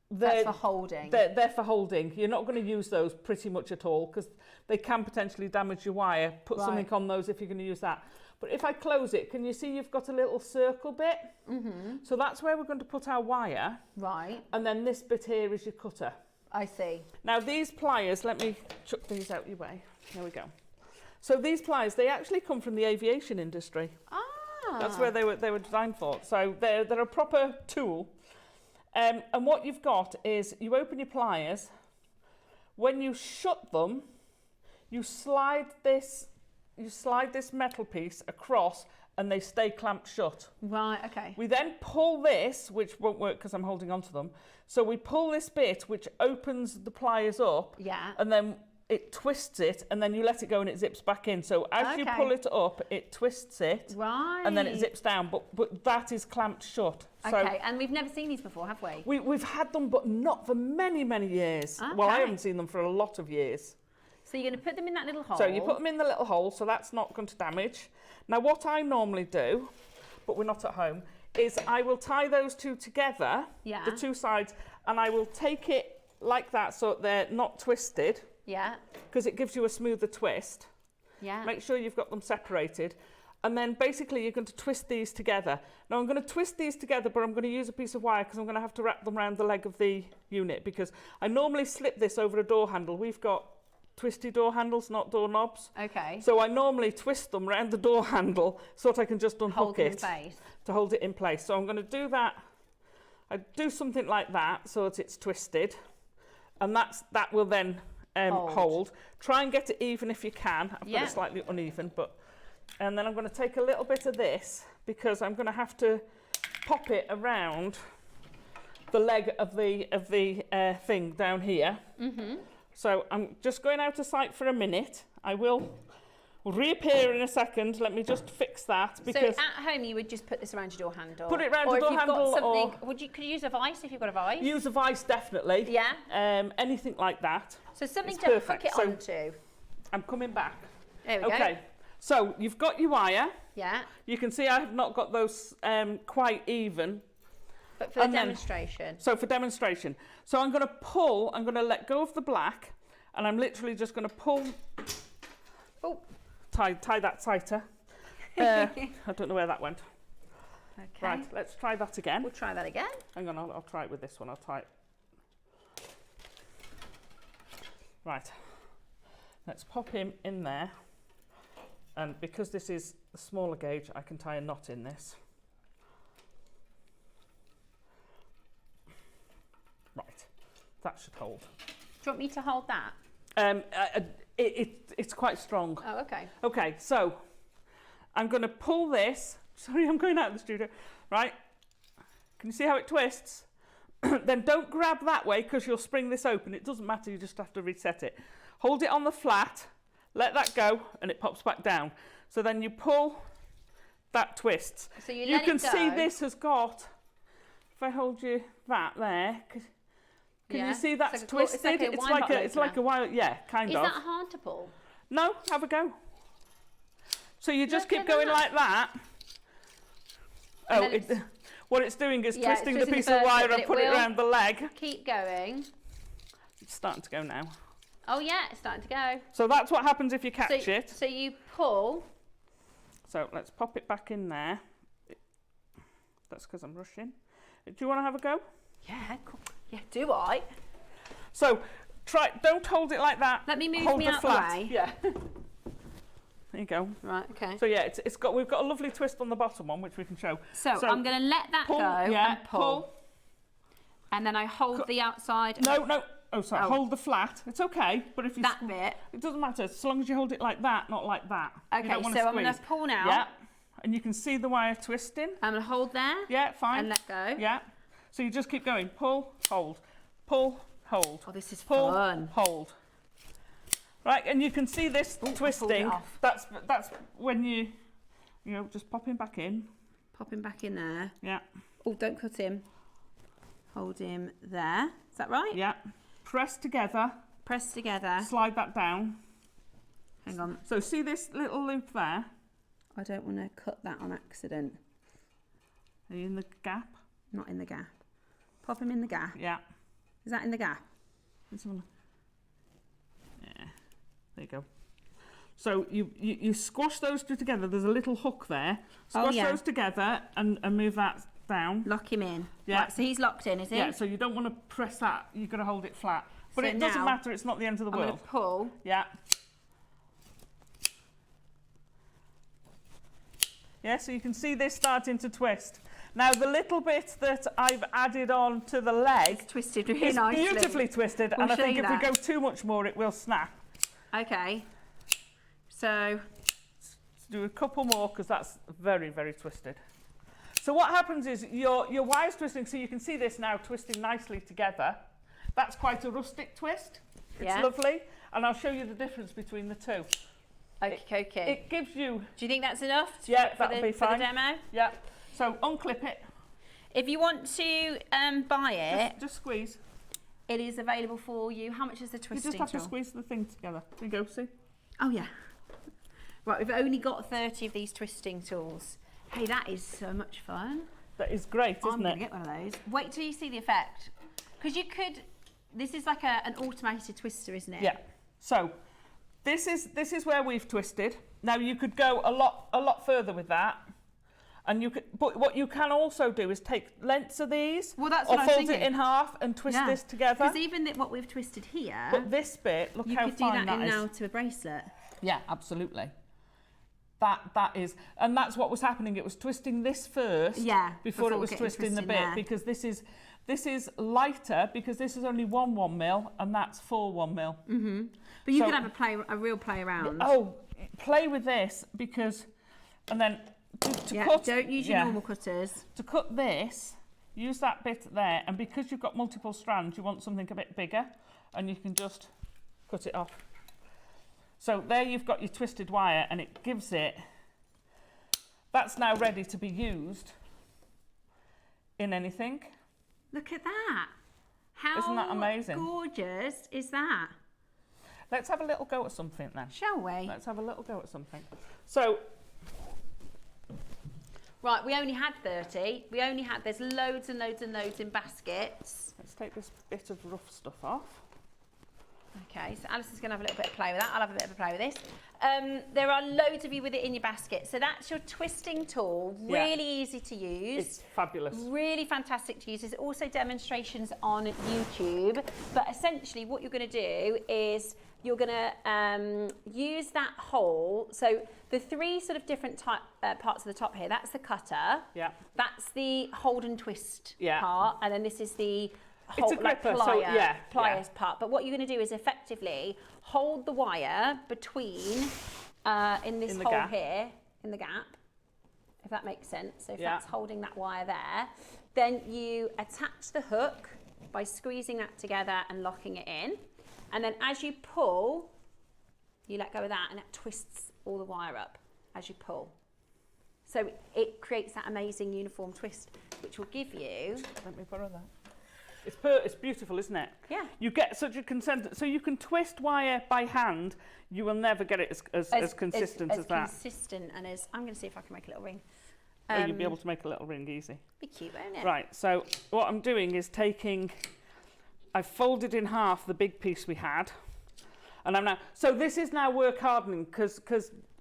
that's for holding. They're for holding. You're not going to use those pretty much at all because they can potentially damage your wire. Put something on those if you're going to use that. But if I close it, can you see you've got a little circle bit? So that's where we're going to put our wire. Right. And then this bit here is your cutter. I see. Now these pliers, let me chuck these out your way. There we go. So these pliers, they actually come from the aviation industry. Ah. That's where they were designed for. So they're a proper tool. And what you've got is you open your pliers. When you shut them, you slide this metal piece across and they stay clamped shut. Right, okay. We then pull this, which won't work because I'm holding on to them. So we pull this bit, which opens the pliers up. Yeah. And then it twists it, and then you let it go and it zips back in. So as you pull it up, it twists it. Right. And then it zips down, but that is clamped shut. Okay, and we've never seen these before, have we? We've had them, but not for many, many years. Okay. Well, I haven't seen them for a lot of years. So you're going to put them in that little hole. So you put them in the little hole, so that's not going to damage. Now what I normally do, but we're not at home, is I will tie those two together, the two sides, and I will take it like that so they're not twisted. Yeah. Because it gives you a smoother twist. Yeah. Make sure you've got them separated. And then basically you're going to twist these together. Now I'm going to twist these together, but I'm going to use a piece of wire because I'm going to have to wrap them around the leg of the unit because I normally slip this over a door handle. We've got twisty door handles, not door knobs. Okay. So I normally twist them around the door handle so that I can just unhook it to hold it in place. So I'm going to do that. I do something like that so that it's twisted. And that will then hold. Try and get it even if you can. I've got it slightly uneven, and then I'm going to take a little bit of this because I'm going to have to pop it around the leg of the thing down here. So I'm just going out of sight for a minute. I will will reappear in a second. Let me just fix that, because so at home you would just put this around your door handle. Put it around your door handle, or if you've got something, could you use a vice if you've got a vice? Use a vice, definitely. Yeah. Anything like that. So something It's to perfect. hook it onto. I'm coming back. There we go. Okay. So you've got your wire. Yeah. You can see I have not got those quite even. But for the demonstration. So for demonstration. So I'm going to pull, I'm going to let go of the black, and I'm literally just going to pull. Oh. Tie that tighter. I don't know where that went. Okay. Right, let's try that again. We'll try that again. Hang on, I'll try it with this one. I'll tie it. Right. Let's pop him in there. And because this is a smaller gauge, I can tie a knot in this. Right, that should hold. Do you want me to hold that? It's quite strong. Oh, okay. Okay, so I'm going to pull this. Sorry, I'm going out of the studio. Right, can you see how it twists? Then don't grab that way, because you'll spring this open. It doesn't matter, you just have to reset it. Hold it on the flat, let that go, and it pops back down. So then you pull, that twists. So you can see this has got, if I hold you that there, can you see that's twisted? It's like a wire, yeah, kind of. Is that hard to pull? No, have a go. So you just keep going like that. Oh, what it's doing is twisting the piece of wire and put it around the leg. Keep going. It's starting to go now. Oh yeah, it's starting to go. So that's what happens if you catch it. So you pull. So let's pop it back in there. That's because I'm rushing. Do you want to have a go? Yeah, cool. Yeah, do I? So don't hold it like that. Let me move hold me the out flat. the way. Yeah. There you go. Right, okay. So yeah, we've got a lovely twist on the bottom one, which we can show. So I'm going to let that go and pull. And then I hold the outside. No. Oh, sorry. Oh. Hold the flat. It's okay, but if you that bit, it doesn't matter as long as you hold it like that, not like that. Okay, so I'm going to pull now. Yeah, and you can see the wire twisting. I'm going to hold there. Yeah, fine. And let go. Yeah. So you just keep going. Pull, hold, pull, hold. Oh, this is pull, fun. Hold. Right, and you can see this twisting. That's when you just pop him back in. Pop him back in there. Yeah. Oh, don't cut him. Hold him there. Is that right? Yeah. Press together. Press together. Slide that down. Hang on. So see this little loop there? I don't want to cut that on accident. Are you in the gap? Not in the gap. Pop him in the gap. Yeah. Is that in the gap? Yeah. There you go. So you squash those two together. There's a little hook there. Squash those together and move that down. Lock him in. Yeah. Right, so he's locked in, is he? Yeah, so you don't want to press that. You've got to hold it flat. But so it doesn't matter. It's not the end of the world. I'm going to pull. Yeah. Yeah, so you can see this starting to twist. Now, the little bit that I've added on to the leg it's twisted really nicely. Is beautifully twisted, and I think if we go too much more, it will snap. Okay. So let's do a couple more, because that's very, very twisted. So what happens is your wire's twisting, so you can see this now twisting nicely together. That's quite a rustic twist. It's lovely, and I'll show you the difference between the two. Okay. It gives you... Do you think that's enough? That'll be fine. For the demo? Yeah. So unclip it. If you want to buy it... Just squeeze. It is available for you. How much is the twisting You just have to squeeze the thing together. There you go, see? Oh, yeah. Right, we've only got 30 of these twisting tools. Hey, that is so much fun. That is great, isn't it? I'm going to get one of those. Wait till you see the effect. Because you could... This is like an automated twister, isn't it? Yeah. So this is where we've twisted. Now you could go a lot further with that, and you could. But what you can also do is take lengths of these, or fold it in half and twist this together. Because even what we've twisted here, but this bit, look how fine that is. You could do that in now to a bracelet. Yeah, absolutely. That is, and that's what was happening. It was twisting this first, before it was twisting the bit there. Because this is lighter, because this is only 1 mil and that's 4 1 mil. Mm-hmm. But you can have a real play around. Oh, play with this, because, and then to cut. Don't use your normal cutters. To cut this, use that bit there, and because you've got multiple strands, you want something a bit bigger, and you can just cut it off. So there you've got your twisted wire, and it gives it, that's now ready to be used in anything. Look at that. How Isn't that amazing? Gorgeous is that? Let's have a little go at something then. Shall we? Let's have a little go at something. So, right, we only had 30. There's loads and loads and loads in baskets. let's take this bit of rough stuff off. Okay, so Alison's going to have a little bit of play with that. I'll have a bit of a play with this. There are loads of you with it in your basket. So that's your twisting tool. Really easy to use. It's fabulous. Really fantastic to use. There's also demonstrations on YouTube. But essentially what you're going to do is you're going to use that hole. So the three sort of different parts of the top here, that's the cutter. Yeah. That's the hold and twist Yeah. part. And then this is the It's a like gripper, pliers part. But what you're going to do is effectively hold the wire between in this hole gap. here, in the gap, if that makes sense. So if Yeah. that's holding that wire there, then you attach the hook by squeezing that together and locking it in. And then as you pull, you let go of that and it twists all the wire up as you pull. So it creates that amazing uniform twist, which will give you... Let me borrow that. It's beautiful, isn't it? Yeah. You get such a consistent, so you can twist wire by hand, you will never get it as consistent as that. Consistent and as, I'm going to see if I can make a little ring. Oh, you'll be able to make a little ring easy. Be cute, won't it? Right, so what I'm doing is I've folded in half the big piece we had, and so this is now work hardening, because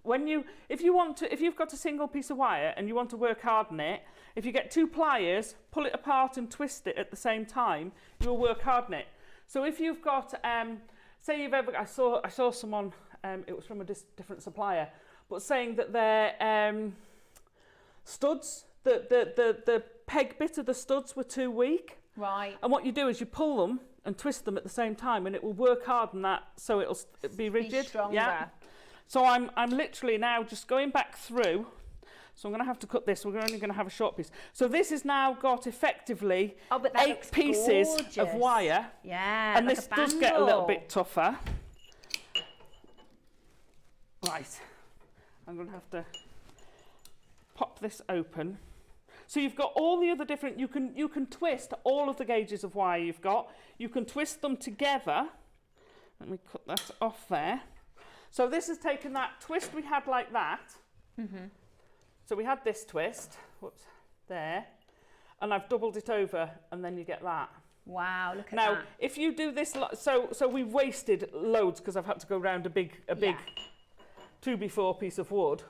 if you've got a single piece of wire and you want to work harden it, if you get two pliers, pull it apart and twist it at the same time, you'll work harden it. So if you've got, say I saw someone, it was from a different supplier, but saying that their studs, the peg bit of the studs were too weak. Right. And what you do is you pull them and twist them at the same time, and it will work harden that so it'll be rigid. Be stronger. Yeah. So I'm literally now just going back through. So I'm going to have to cut this. We're only going to have a short piece. So this has now got effectively 8 pieces of wire. Yeah. And like this does get a little bit tougher. Right. I'm going to have to pop this open. So you've got all the other different, you can twist all of the gauges of wire you've got. You can twist them together. Let me cut that off there. So this has taken that twist we had like that. Mm-hmm. So we had this twist, whoops, there, and I've doubled it over, and then you get that. Wow, look at that. that. Now, if you do this, so we've wasted loads because I've had to go around a big 2x4 piece of wood.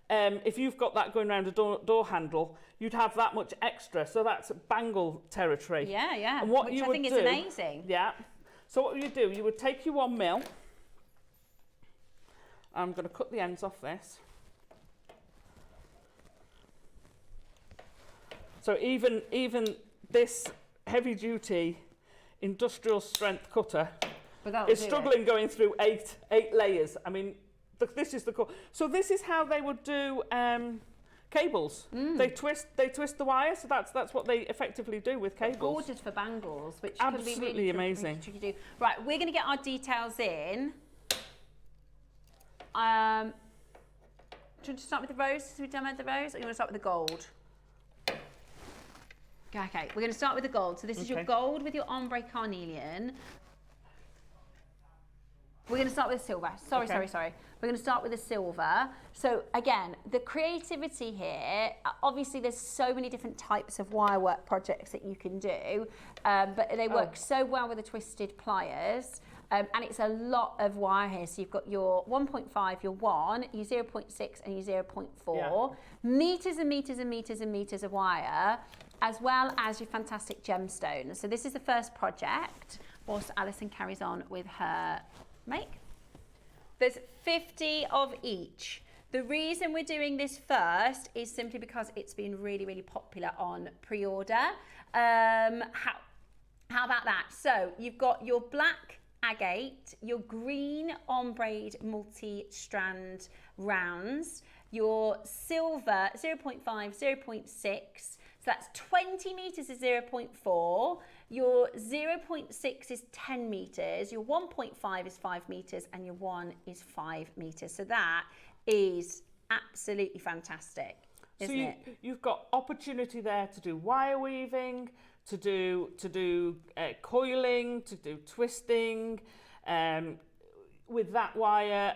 If you've got that going around a door handle, you'd have that much extra. So that's bangle territory. Yeah, yeah. And what Which you I would think do, is amazing. Yeah. So what you do, you would take your 1 mil. I'm going to cut the ends off this. So even this heavy duty industrial strength cutter is struggling going through eight layers. I mean, this is the core. So this is how they would do cables. They twist the wire. So that's what they effectively do with cables. Gorgeous for bangles, which absolutely can be really amazing. tricky to do. Right, we're going to get our details in. Do you want to start with the rose? Since we've done with the rose, or you want to start with the gold? Okay, we're going to start with the gold. So this is your gold with your ombre carnelian. We're going to start with silver. Sorry. We're going to start with the silver. So again, the creativity here, obviously there's so many different types of wire work projects that you can do, but they work so well with the twisted pliers. And it's a lot of wire here. So you've got your 1.5, your 1, your 0.6 and your 0.4. Meters and meters and meters and meters of wire, as well as your fantastic gemstones. So this is the first project, whilst Alison carries on with her make. There's 50 of each. The reason we're doing this first is simply because it's been really, really popular on pre-order. How about that? So you've got your black agate, your green ombre multi-strand rounds, your silver 0.5, 0.6, so that's 20 meters of 0.4, Your 0.6 is 10 meters, your 1.5 is 5 meters, and your 1 is 5 meters. So that is absolutely fantastic, isn't it? You've got opportunity there to do wire weaving, to do coiling, to do twisting with that wire.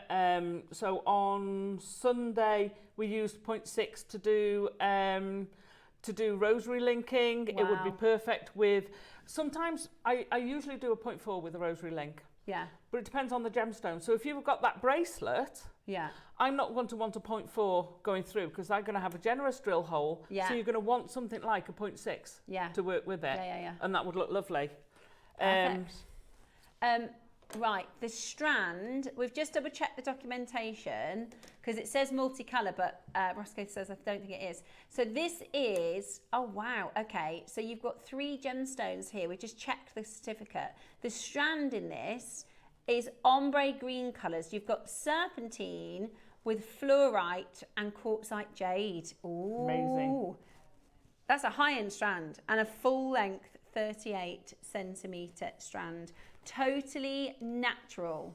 So on Sunday we used 0.6 to do rosary linking. Wow. It would be perfect with. Sometimes I usually do a 0.4 with a rosary link. Yeah. But it depends on the gemstone. So if you've got that bracelet, Yeah. I'm not going to want a 0.4 going through because I'm going to have a generous drill hole. Yeah. So you're going to want something like a 0.6 Yeah. to work with it. Yeah. And that would look lovely. Perfect. Right, the strand, we've just double checked the documentation because it says multicolour, but Roscoe says I don't think it is. So this is, oh wow, okay. So you've got 3 gemstones here. We just checked the certificate. The strand in this is ombre green colours. You've got serpentine with fluorite and quartzite jade. Ooh. Amazing. That's a high-end strand and a full length 38 centimetre strand. Totally natural,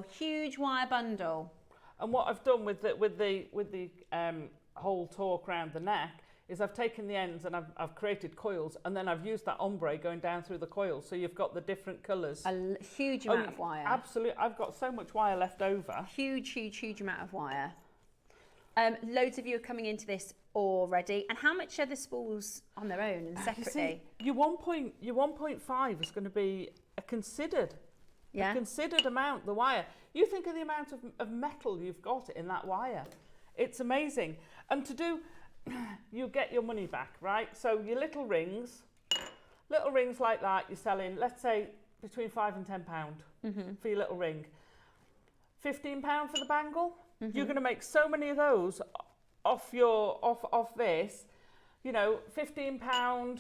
huge wire bundle. And what I've done with the whole torque around the neck is I've taken the ends and I've created coils, and then I've used that ombre going down through the coils, so you've got the different colours. A huge amount of wire. Absolutely, I've got so much wire left over. Huge amount of wire. Loads of you are coming into this already. And how much are the spools on their own and separately? You see, your 1.5 is going to be a considered amount, the wire. You think of the amount of metal you've got in that wire. It's amazing. And to do, you get your money back, right? So your little rings like that, you're selling, let's say, between £5 and £10 for your little ring. £15 for the bangle. You're going to make so many of those off this, you know, £15.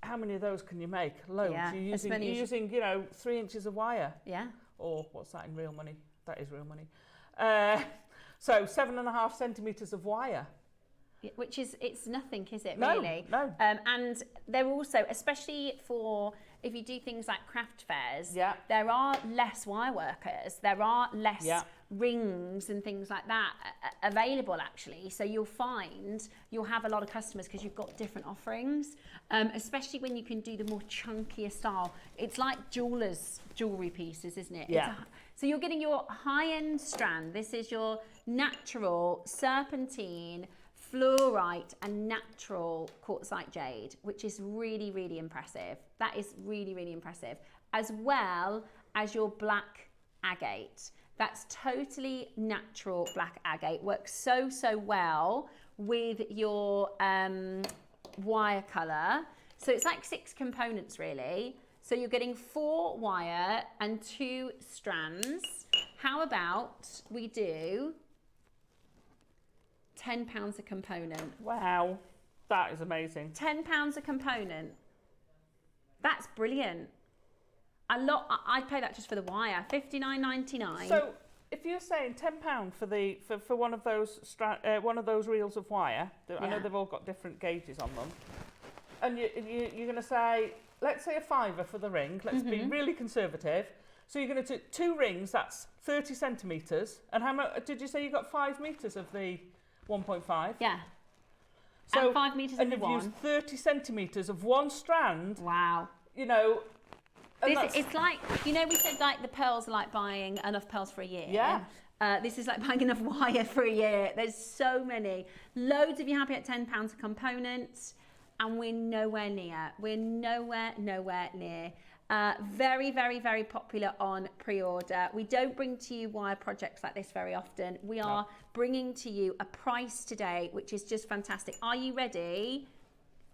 How many of those can you make? Loads. Yeah, you're using, you know, 3 inches of wire. Yeah. Or what's that in real money? That is real money. So 7.5 centimetres of wire. Which is, it's nothing, is it, No, really? no. And they're also, especially for, if you do things like craft fairs, there are less wire workers, there are less rings and things like that available, actually. So you'll find you'll have a lot of customers because you've got different offerings, especially when you can do the more chunkier style. It's like jewellers' jewellery pieces, isn't it? Yeah. So you're getting your high-end strand. This is your natural serpentine, fluorite and natural quartzite jade, which is really, really impressive. That is really, really impressive. As well as your black agate. That's totally natural black agate. Works so, so well with your wire colour. So it's like 6 components, really. So you're getting 4 wire and 2 strands. How about we do £10 a component? Wow, that is amazing. £10 a component. That's brilliant. I'd pay that just for the wire. $59.99. So if you're saying £10 for one of those reels of wire, I know they've all got different gauges on them, and you're going to say, let's say a £5 for the ring. Let's be really conservative. So you're going to do 2 rings. That's 30 centimetres. And how much did you say you got 5 metres of the 1.5? Yeah. So, and 5 metres of the one. And you've used 30 centimetres of one strand. Wow. You know. It's like, you know, we said like the pearls are like buying enough pearls for a year. Yeah. This is like buying enough wire for a year. There's so many. Loads of you happy at £10 a component, and we're nowhere near. We're nowhere near. Very, very, very popular on pre-order. We don't bring to you wire projects like this very often. We are bringing to you a price today, which is just fantastic. Are you ready?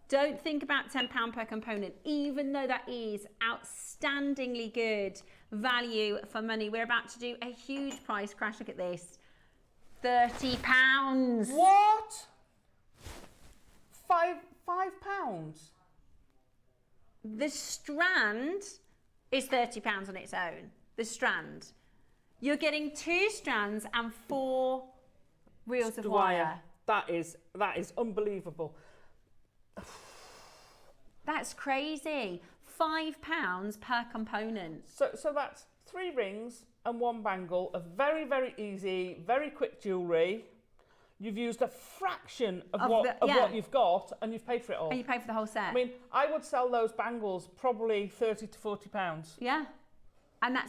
Don't think about £10 per component, even though that is outstandingly good value for money. We're about to do a huge price crash. Look at this. £30. What? £5? The strand is £30 on its own. The strand. You're getting 2 strands and 4 reels of wire. That is unbelievable. That's crazy. £5 per component. So that's 3 rings and 1 bangle of very, very easy, very quick jewellery. You've used a fraction of what you've got, and you've paid for it all. And you pay for the whole set. I mean, I would sell those bangles probably £30 to £40. Yeah. And that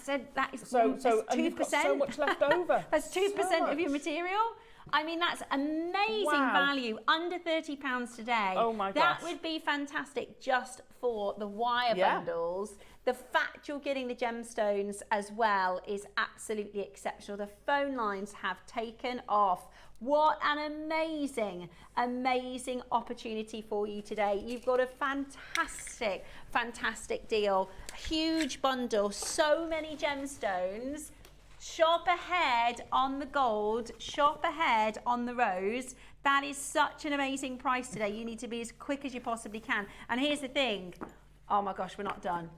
is So 2%. and you've got so much left over. That's 2% of your material. I mean, that's amazing value. Under £30 today. Oh my gosh. That would be fantastic just for the wire bundles. The fact you're getting the gemstones as well is absolutely exceptional. The phone lines have taken off. What an amazing, amazing opportunity for you today. You've got a fantastic, fantastic deal. Huge bundle, so many gemstones. Shop ahead on the gold, shop ahead on the rose. That is such an amazing price today. You need to be as quick as you possibly can. And here's the thing. Oh my gosh, we're not done.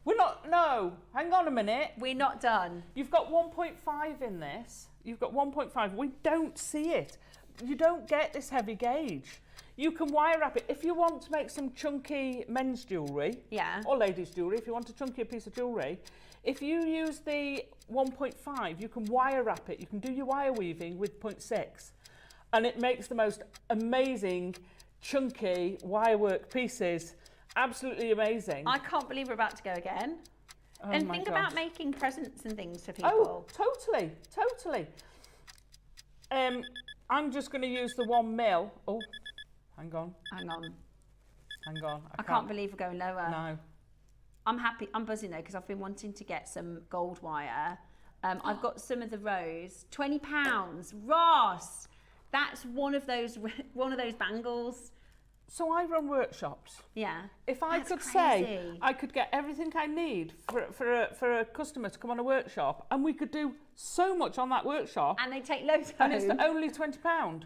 We're not, no, hang on a minute. We're not done. You've got 1.5 in this. You've got 1.5. We don't see it. You don't get this heavy gauge. You can wire wrap it. If you want to make some chunky men's jewellery, or ladies' jewellery, if you want a chunkier piece of jewellery, if you use the 1.5, you can wire wrap it. You can do your wire weaving with 0.6. And it makes the most amazing, chunky wire work pieces. Absolutely amazing. I can't believe we're about to go again. Oh and my think gosh. about making presents and things for people. Oh, totally, totally. I'm just going to use the 1 mil. Oh, hang on. Hang on. Hang on. I can't believe we're going lower. No. I'm happy. I'm buzzing though because I've been wanting to get some gold wire. I've got some of the rose. £20. Ross, that's one of those bangles. So I run workshops. Yeah. If I That's could crazy. say I could get everything I need for a customer to come on a workshop, and we could do so much on that workshop, And they take loads and home. it's only £20.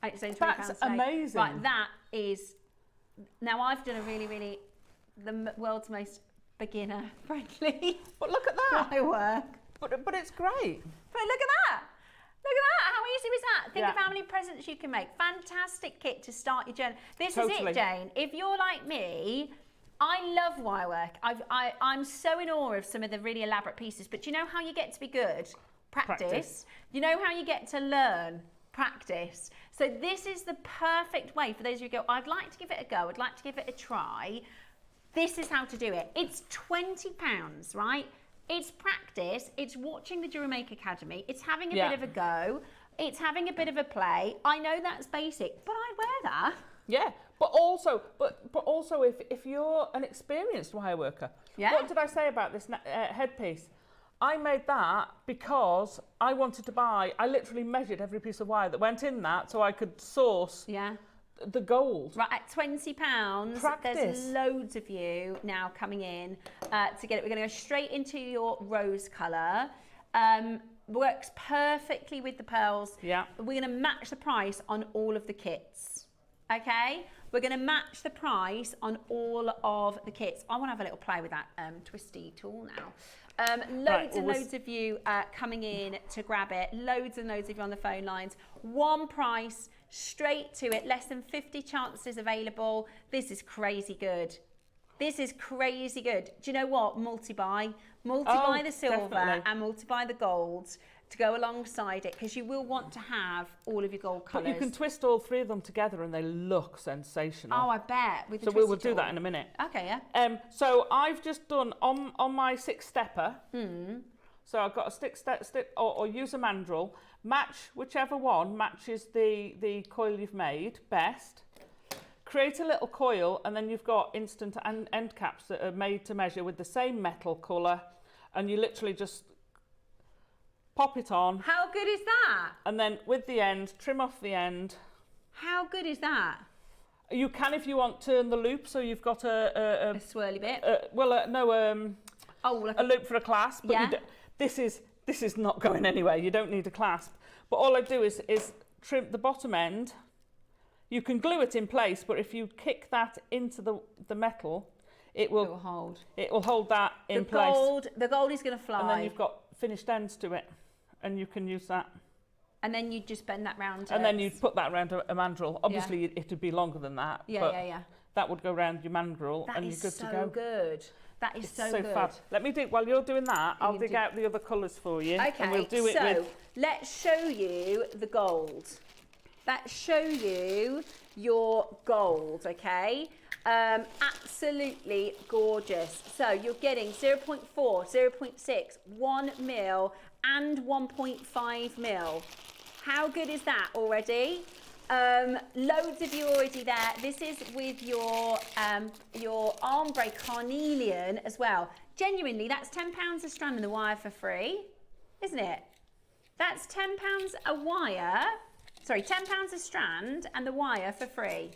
And it's only £20 That's today. amazing. Right, that is. Now I've done a really, the world's most beginner friendly But look at that. wire work. But it's great. But look at that. Look at that. How easy was that? Think Yeah. of how many presents you can make. Fantastic kit to start your journey. This Totally. is it, Jane. If you're like me, I love wire work. I'm so in awe of some of the really elaborate pieces. But do you know how you get to be good? Practice. You know how you get to learn? Practice. So this is the perfect way for those who go, I'd like to give it a go. I'd like to give it a try. This is how to do it. It's £20, right? It's practice, it's watching the JewelleryMaker Academy, it's having a bit of a go, it's having a bit of a play. I know that's basic, but I'd wear that. Yeah, but also if you're an experienced wire worker, what did I say about this headpiece? I made that because I wanted to buy, I literally measured every piece of wire that went in that so I could source the gold. Right, at £20, Practice. there's loads of you now coming in to get it. We're going to go straight into your rose colour. Works perfectly with the pearls. Yeah. We're going to match the price on all of the kits. Okay? We're going to match the price on all of the kits. I want to have a little play with that twisty tool now. Loads and loads of you coming in to grab it. Loads and loads of you on the phone lines. One price, straight to it. Less than 50 chances available. This is crazy good. This is crazy good. Do you know what? Multi-buy. Multi-buy the silver definitely. and multi-buy the gold to go alongside it, because you will want to have all of your gold colours. But you can twist all 3 of them together and they look sensational. Oh, I bet. With the So we will twisty do that tool. in a minute. Okay, yeah. So I've just done on my 6-stepper. So I've got a stick or use a mandrel. Match whichever one matches the coil you've made best. Create a little coil, and then you've got instant end caps that are made to measure with the same metal colour, and you literally just pop it on. How good is that? And then with the end, trim off the end. How good is that? You can, if you want, turn the loop so you've got A swirly bit. a loop for a clasp. But this is not going anywhere. You don't need a clasp. But all I do is trim the bottom end. You can glue it in place, but if you kick that into the metal, it will hold. It will hold that in place. The gold is going to fly. And then you've got finished ends to it, and you can use that. And then you just bend that round. And then you put that around a mandrel. Obviously, it'd be longer than that. Yeah. that would go around your mandrel and you're good to go. That is so good. That is so good. Fab. Let me do, while you're doing that, I'll dig out the other colours for you. Okay, and we'll do it with... let's show you the gold. Let's show you your gold, okay? Absolutely gorgeous. So you're getting 0.4, 0.6, 1 mil and 1.5 mil. How good is that already? Loads of you already there. This is with your ombre carnelian as well. Genuinely, that's £10 a strand and the wire for free, isn't it? That's £10 a wire. Sorry, £10 a strand and the wire for free.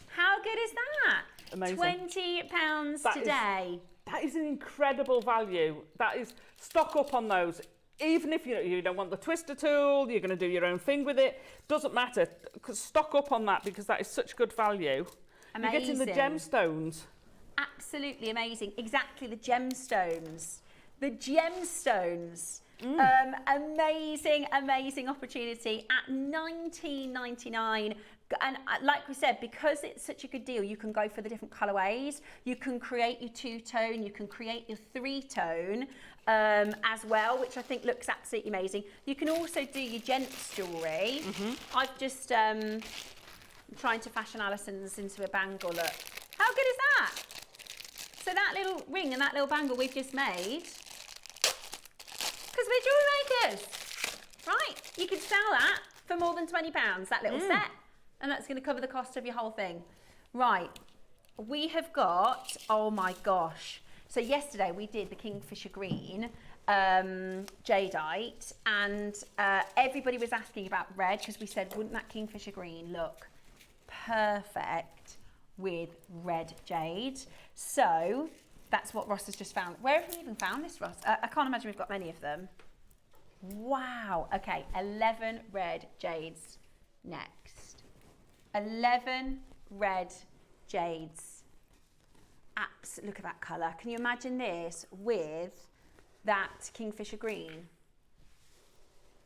How good is that? Amazing. £20 today. That is an incredible value. That is, stock up on those. Even if you don't want the twister tool, you're going to do your own thing with it, doesn't matter. Stock up on that because that is such good value. Amazing. You're getting the gemstones. Absolutely amazing. Exactly, the gemstones. The gemstones. Amazing, amazing opportunity at £19.99. And like we said, because it's such a good deal, you can go for the different colourways. You can create your two-tone, you can create your three-tone as well, which I think looks absolutely amazing. You can also do your gents jewellery. I've just trying to fashion Alison's into a bangle look. How good is that? So that little ring and that little bangle we've just made, because we're jewellery makers, right? You could sell that for more than £20, that little set. And that's going to cover the cost of your whole thing. Right, we have got, oh my gosh. So yesterday we did the Kingfisher Green jadeite, and everybody was asking about red because we said, wouldn't that Kingfisher Green look perfect with red jade? So that's what Ross has just found. Where have we even found this, Ross? I can't imagine we've got many of them. Wow, okay, 11 red jades next. 11 red jades. Look at that colour. Can you imagine this with that Kingfisher Green?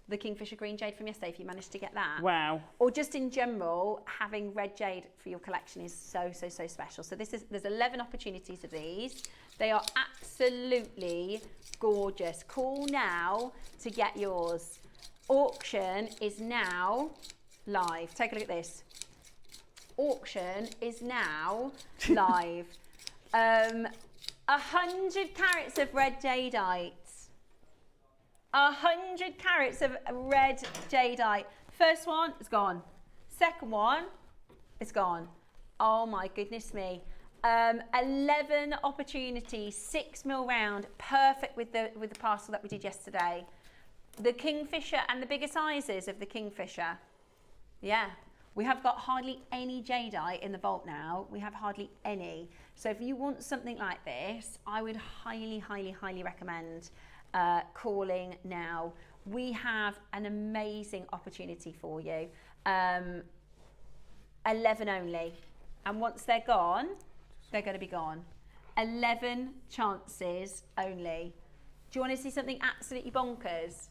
The Kingfisher Green jade from yesterday, if you managed to get that. Wow. Or just in general, having red jade for your collection is so, so, so special. So there's 11 opportunities of these. They are absolutely gorgeous. Call now to get yours. Auction is now live. Take a look at this. Auction is now live. 100 carats of red jadeite. 100 carats of red jadeite. First one is gone. Second one is gone. Oh my goodness me. 11 opportunities, 6 mil round, perfect with the parcel that we did yesterday. The Kingfisher and the bigger sizes of the Kingfisher. Yeah. We have got hardly any jadeite in the vault now. We have hardly any. So if you want something like this, I would highly, highly, highly recommend calling now. We have an amazing opportunity for you. 11 only. And once they're gone, they're going to be gone. 11 chances only. Do you want to see something absolutely bonkers?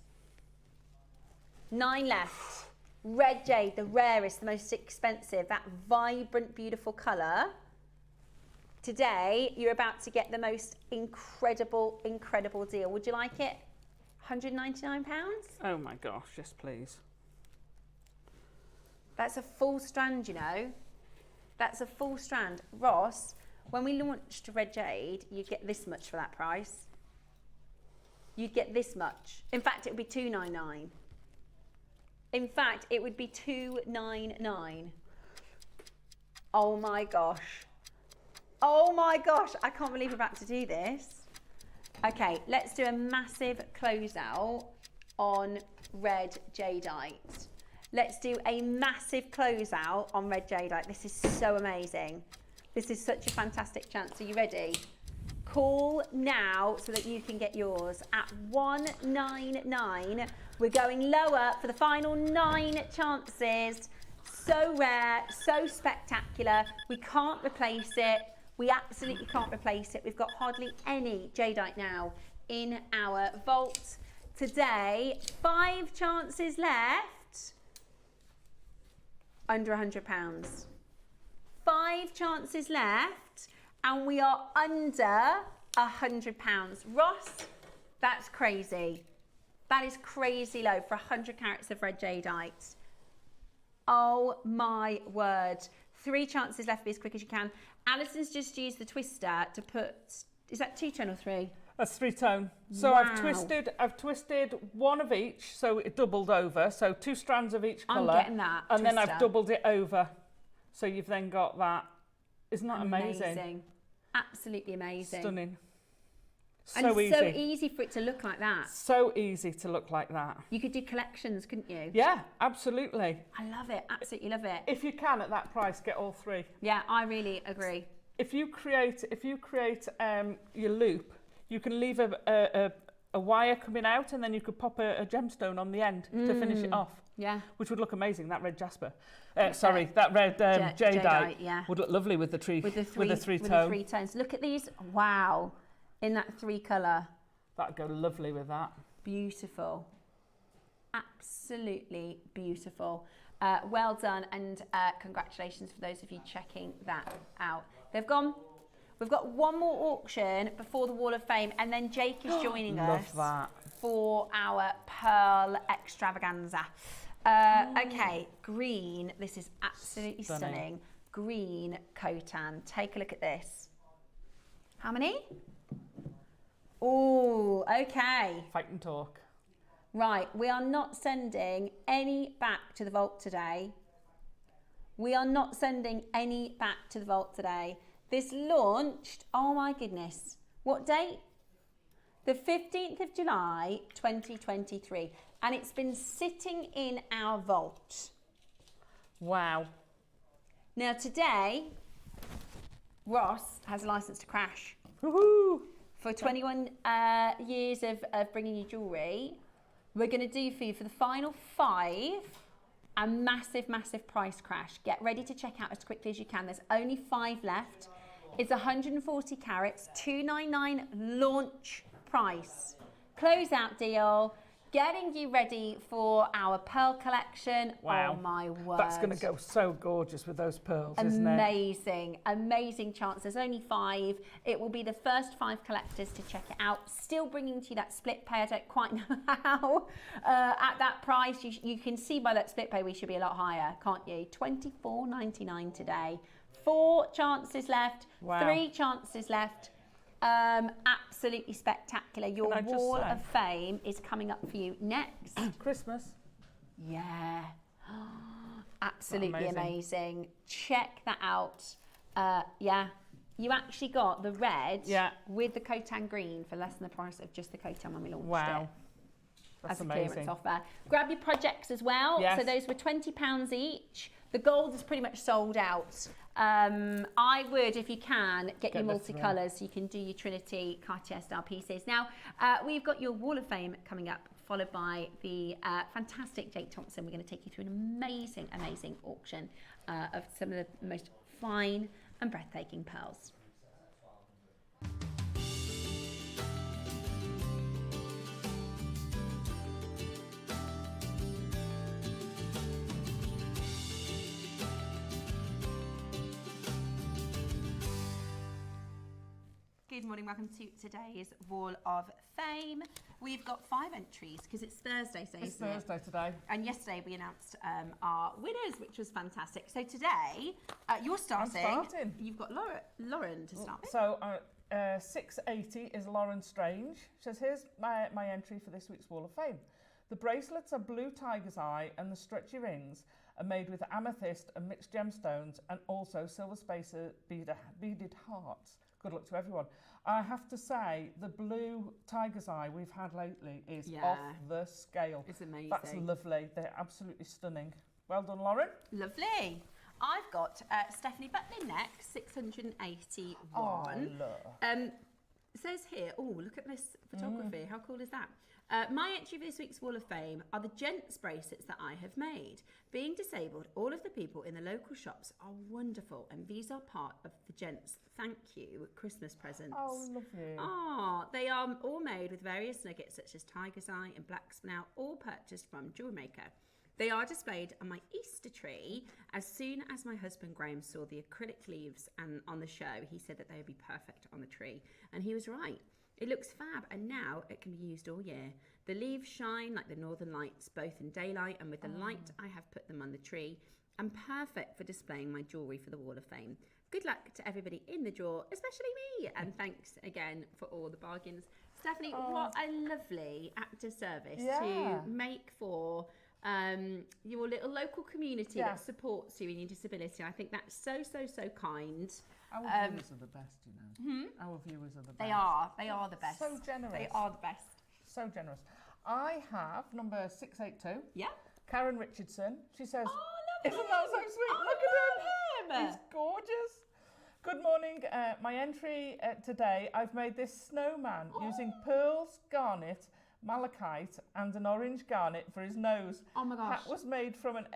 9 left. Red jade, the rarest, the most expensive, that vibrant, beautiful colour. Today, you're about to get the most incredible, incredible deal. Would you like it? £199? Oh my gosh, yes please. That's a full strand, you know. That's a full strand. Ross, when we launched Red Jade, you'd get this much for that price. You'd get this much. In fact, it would be £299. In fact, it would be £299. Oh my gosh. Oh my gosh, I can't believe we're about to do this. Okay, let's do a massive closeout on red jadeite. Let's do a massive closeout on red jadeite. This is so amazing. This is such a fantastic chance. Are you ready? Call now so that you can get yours at $199. We're going lower for the final 9 chances. So rare, so spectacular. We can't replace it. We absolutely can't replace it. We've got hardly any jadeite now in our vault. Today, 5 chances left. Under £100. 5 chances left, and we are under £100. Ross, that's crazy. That is crazy low for 100 carats of red jadeite. Oh my word. 3 chances left, be as quick as you can. Alison's just used the twister to put, is that 2-tone or 3? That's 3-tone. So Wow. I've twisted one of each, so it doubled over. So 2 strands of each colour. I'm getting that. And then I've twister. doubled it over. So you've then got that. Isn't that amazing? Absolutely amazing. Stunning. And So easy. so easy for it to look like that. So easy to look like that. You could do collections, couldn't you? Yeah, absolutely. I love it. Absolutely love it. If you can, at that price, get all 3. Yeah, I really agree. If you create your loop, you can leave a wire coming out, and then you could pop a gemstone on the end to finish it off. Yeah. Which would look amazing. That red jasper, that red jadeite yeah. would look lovely with the three With the tone. 3 tones. Look at these. Wow. In that 3 colour. That'd go lovely with that. Beautiful. Absolutely beautiful. Well done, and congratulations for those of you checking that out. They've gone. We've got one more auction before the Wall of Fame, and then Jake is joining us for our Pearl Extravaganza. Okay, green. This is absolutely stunning. Green Khotan. Take a look at this. How many? Oh, okay. Fight and talk. Right, we are not sending any back to the vault today. We are not sending any back to the vault today. This launched, oh my goodness, what date? The 15th of July, 2023. And it's been sitting in our vault. Wow. Now today, Ross has a license to crash. Woohoo! For 21 years of bringing you jewellery, we're going to do for you, for the final 5, a massive, massive price crash. Get ready to check out as quickly as you can. There's only 5 left. It's 140 carats, $299 launch price. Closeout deal. Getting you ready for our pearl collection. Wow. Oh my word. That's going to go so gorgeous with those pearls, isn't it? Amazing, amazing chance. There's only 5. It will be the first 5 collectors to check it out. Still bringing to you that split pay. I don't quite know how. At that price, you can see by that split pay we should be a lot higher, can't you? $24.99 today. 4 chances left. Wow. 3 chances left. Absolutely spectacular. Your Wall of Fame is coming up for you next. Christmas. Yeah. Absolutely amazing. Check that out. Yeah. You actually got the red with the Khotan green for less than the price of just the Khotan when we launched it. That's as a amazing. clearance offer. Grab your projects as well. Yes. So those were £20 each. The gold is pretty much sold out. I would, if you can, get your multicolours so you can do your Trinity Cartier style pieces. Now, we've got your Wall of Fame coming up, followed by the fantastic Jake Thompson. We're going to take you through an amazing, amazing auction of some of the most fine and breathtaking pearls. Good morning, welcome to today's Wall of Fame. We've got 5 entries because it's Thursday, so It's Thursday today. And yesterday we announced our winners, which was fantastic. So today, you're starting. I'm starting. You've got Lauren to start with. So 680 is Lauren Strange. She says, here's my entry for this week's Wall of Fame. The bracelets are blue tiger's eye and the stretchy rings are made with amethyst and mixed gemstones and also silver spacer beaded hearts. Good luck to everyone. I have to say, the blue tiger's eye we've had lately is off the scale. It's amazing. That's lovely. They're absolutely stunning. Well done, Lauren. Lovely. I've got Stephanie Butlin next, 681. Oh, look. It says here, oh, look at this photography. How cool is that? My entry for this week's Wall of Fame are the gents bracelets that I have made. Being disabled, all of the people in the local shops are wonderful, and these are part of the gents thank you Christmas presents. Oh, lovely. Oh, they are all made with various nuggets such as tiger's eye and black snout, all purchased from JewelleryMaker. They are displayed on my Easter tree. As soon as my husband Graham saw the acrylic leaves and on the show, he said that they would be perfect on the tree. And he was right. It looks fab, and now it can be used all year. The leaves shine like the northern lights, both in daylight and with the light I have put them on the tree, and perfect for displaying my jewellery for the Wall of Fame. Good luck to everybody in the draw, especially me, and thanks again for all the bargains. Stephanie, what a lovely act of service to make for your little local community that supports you in your disability. I think that's so, so, so kind. Our viewers are the best, you know. Our viewers are the best. They are the best. So generous. They are the best. So generous. I have number 682. Yeah. Karen Richardson. She says, Oh, love isn't that so sweet? Oh, Look at him. him. He's gorgeous. Good morning. My entry today, I've made this snowman using pearls, garnet, malachite and an orange garnet for his nose. Oh my gosh. Hat was made from an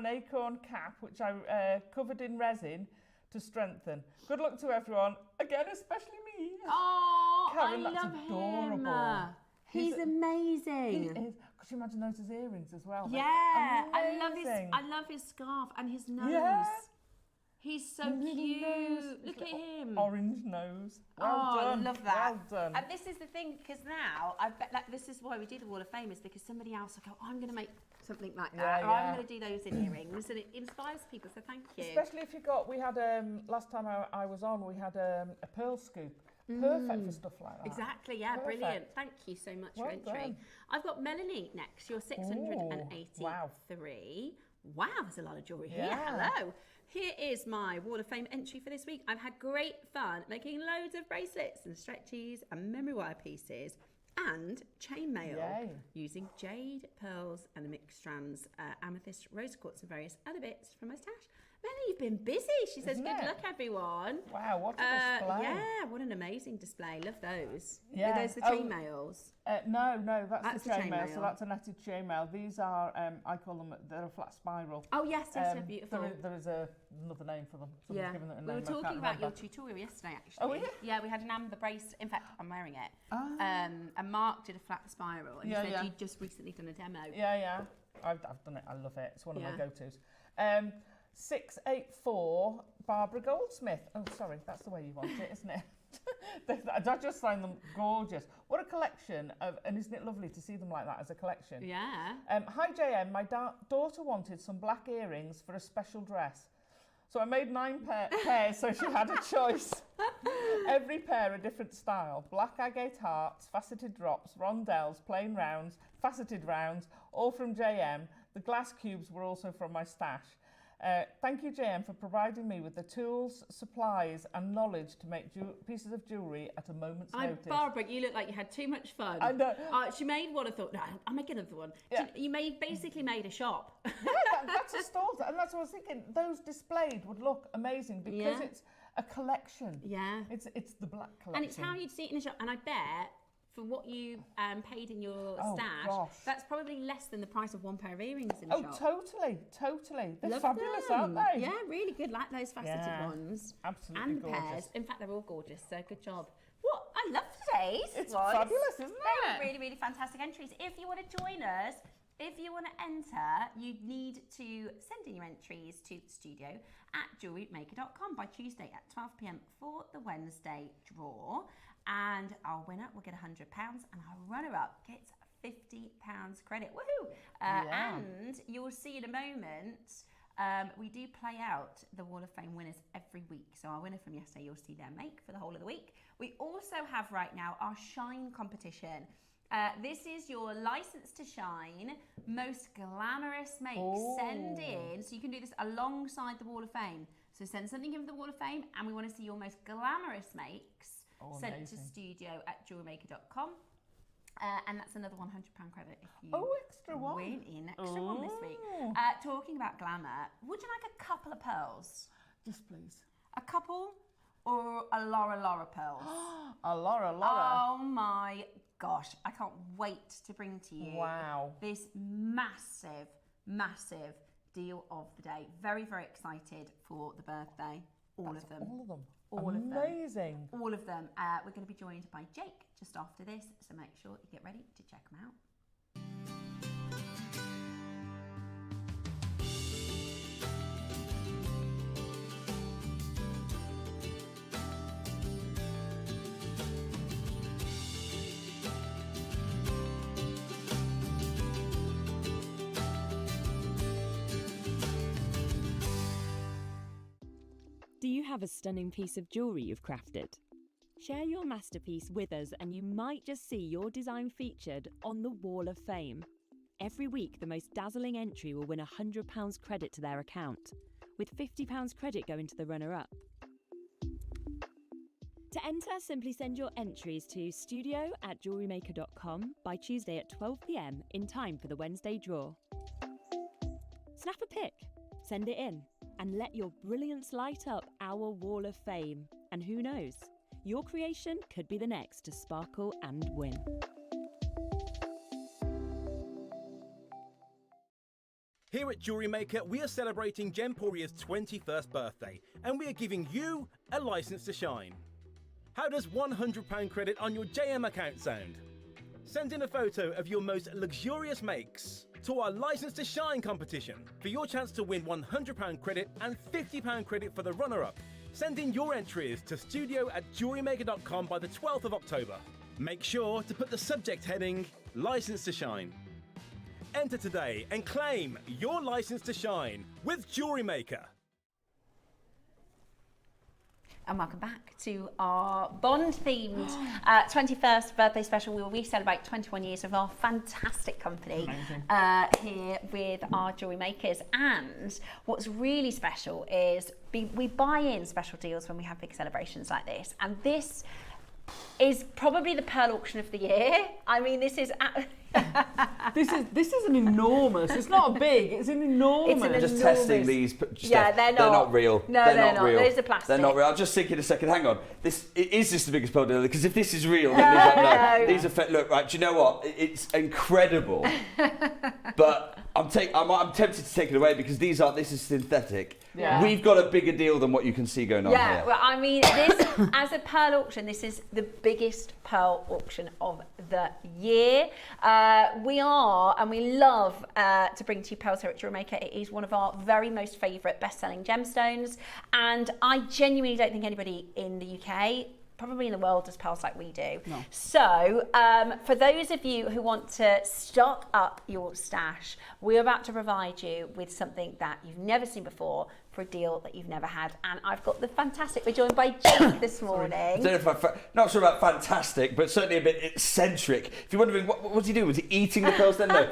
acorn cap, which I covered in resin to strengthen. Good luck to everyone. Again, especially me. Oh, Karen, I that's love adorable. him. He's amazing. Could you imagine those as earrings as well? Yeah, I love his scarf and his nose. Yeah. He's so cute. Look at him. Orange nose. Well done. I love that. Well done. And this is the thing, because now I bet this is why we do the Wall of Fame, is because somebody else will go, I'm going to make something like that, or I'm going to do those in earrings, and it inspires people. So thank you. Especially if we had last time I was on, we had a pearl scoop. Perfect for stuff like that. Exactly, yeah, Perfect. Brilliant. Thank you so much for entry. Done. I've got Melanie next, you're 683. Wow, there's a lot of jewellery here. Hello. Here is my Wall of Fame entry for this week. I've had great fun making loads of bracelets and stretchies and memory wire pieces and chainmail using jade, pearls and mixed strands, amethyst, rose quartz and various other bits from my stash. Melanie, you've been busy. She says, good luck, everyone. Wow, what a display. Yeah, what an amazing display. Love those. Yeah. Are those the chainmails? No, that's the chainmail. chainmail. So that's a netted chainmail. These are, I call them, they're a flat spiral. Oh, yes, they're beautiful. There is another name for them. Someone's given it a name. We were talking about your tutorial yesterday, actually. Oh, yeah? Yeah, we had an amber bracelet. In fact, I'm wearing it. And Mark did a flat spiral, and he said you'd just recently done a demo. Yeah. I've done it. I love it. It's one of my go-tos. 684 Barbara Goldsmith. Oh, sorry, that's the way you want it, isn't it? I just find them gorgeous. What a collection of, and isn't it lovely to see them like that as a collection? Yeah. Hi JM, my daughter wanted some black earrings for a special dress. So I made 9 pairs so she had a choice. Every pair a different style. Black agate hearts, faceted drops, rondelles, plain rounds, faceted rounds, all from JM. The glass cubes were also from my stash. Thank you, JM, for providing me with the tools, supplies and knowledge to make pieces of jewellery at a moment's notice. Barbara, you look like you had too much fun. I know. She made one. I thought, no, I'll make another one. Yeah. You basically made a shop. That's a store. And that's what I was thinking. Those displayed would look amazing because it's a collection. Yeah. It's the black collection. And it's how you'd see it in a shop. And I bet for what you paid in your stash, that's probably less than the price of one pair of earrings in a shop. Totally. They're Love fabulous, them. aren't they? Yeah, really good. Like those faceted ones. Absolutely and gorgeous. pairs. In fact, they're all gorgeous. So good job. What? I love today's. It's fabulous, isn't it? Really, really fantastic entries. If you want to join us, if you want to enter, you need to send in your entries to the studio at JewelleryMaker.com by Tuesday at 12 p.m. for the Wednesday draw. And our winner will get £100 and our runner-up gets £50 credit. Woohoo! And you'll see in a moment, we do play out the Wall of Fame winners every week. So our winner from yesterday, you'll see their make for the whole of the week. We also have right now our Shine competition. This is your license to shine, most glamorous make. Send in, so you can do this alongside the Wall of Fame. So send something in for the Wall of Fame, and we want to see your most glamorous makes sent to studio at JewelleryMaker.com. And that's another £100 credit if you extra one. win in extra one this week. Talking about glamour, would you like a couple of pearls? Yes, please. A couple or a Laura pearls? A Laura. Oh my gosh, I can't wait to bring to you this massive deal of the day. Very, very excited for the birthday. All of them. Amazing. All of them. We're going to be joined by Jake just after this, so make sure you get ready to check them out. have a stunning piece of jewellery you've crafted? Share your masterpiece with us and you might just see your design featured on the Wall of Fame. Every week, the most dazzling entry will win £100 credit to their account, with £50 credit going to the runner-up. To enter, simply send your entries to studio@jewellerymaker.com by Tuesday at 12 p.m. in time for the Wednesday draw. Snap a pic, send it in, and let your brilliance light up our Wall of Fame. And who knows, your creation could be the next to sparkle and win. Here at JewelleryMaker, we are celebrating Gemporia's 21st birthday, and we are giving you a license to shine. How does £100 credit on your JM account sound? Send in a photo of your most luxurious makes to our License to Shine competition for your chance to win £100 credit and £50 credit for the runner-up. Send in your entries to studio@jewellerymaker.com by the 12th of October. Make sure to put the subject heading License to Shine. Enter today and claim your license to shine with JewelleryMaker. And welcome back to our Bond-themed 21st birthday special, where we celebrate 21 years of our fantastic company here with our jewellery makers. And what's really special is we buy in special deals when we have big celebrations like this. And this is probably the pearl auction of the year. I mean, this is this is an enormous. It's not big. It's an enormous. They're just testing these. Yeah, they're not real. No, they're not real. Those are plastic. They're not real. I'm just thinking a second. Hang on. Is this the biggest pearl deal? Because if this is real, then no. These are look right. Do you know what? It's incredible. But I'm tempted to take it away because this is synthetic. Yeah. We've got a bigger deal than what you can see going on here. Yeah, well, I mean, this as a pearl auction, this is the biggest pearl auction of the year. We love to bring to you pearls here at JewelleryMaker. It is one of our very most favourite best-selling gemstones, and I genuinely don't think anybody in the UK, probably in the world, does pearls like we do. No. So for those of you who want to stock up your stash, we're about to provide you with something that you've never seen before for a deal that you've never had. And I've got the fantastic, we're joined by Jake this morning. I don't know if not sure about fantastic, but certainly a bit eccentric. If you're wondering, what was he doing? Was he eating the pearls then? No.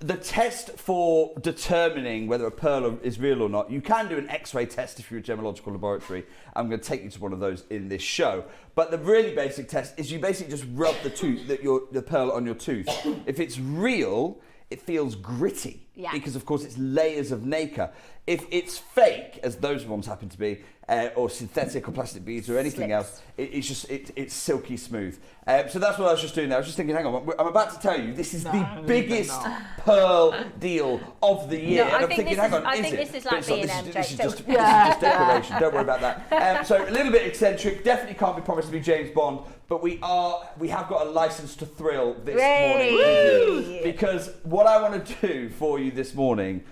The test for determining whether a pearl is real or not, you can do an X-ray test if you're a gemological laboratory. I'm going to take you to one of those in this show. But the really basic test is you basically just rub the pearl on your tooth. If it's real, it feels gritty because, of course, it's layers of nacre. If it's fake, as those ones happen to be, or synthetic or plastic beads or anything else, it's silky smooth. So that's what I was just doing there. I was just thinking, hang on, I'm about to tell you this is the biggest pearl deal of the year. No, and I'm thinking, hang on, I think this is like B&M, Jake. This is just decoration. Don't worry about that. So a little bit eccentric. Definitely can't be promised to be James Bond, but we have got a license to thrill this morning with you. Because what I want to do for you this morning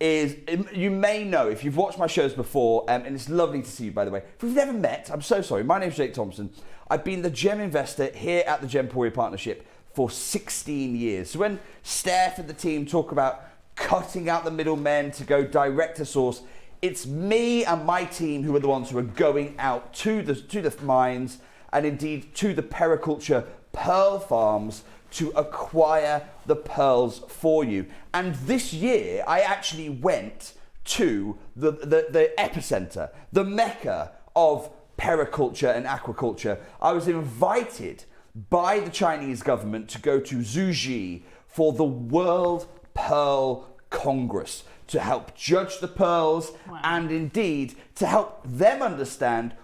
is, you may know if you've watched my shows before, and it's lovely to see you, by the way. If we've never met, I'm so sorry. My name's Jake Thompson. I've been the gem investor here at the Gemporia Partnership for 16 years. So when Steph and the team talk about cutting out the middlemen to go direct to source, it's me and my team who are the ones who are going out to the mines and indeed to the periculture pearl farms to acquire the pearls for you. And this year, I actually went to the epicenter, the mecca of periculture and aquaculture. I was invited by the Chinese government to go to Zhuji for the World Pearl Congress to help judge the pearls and indeed to help them understand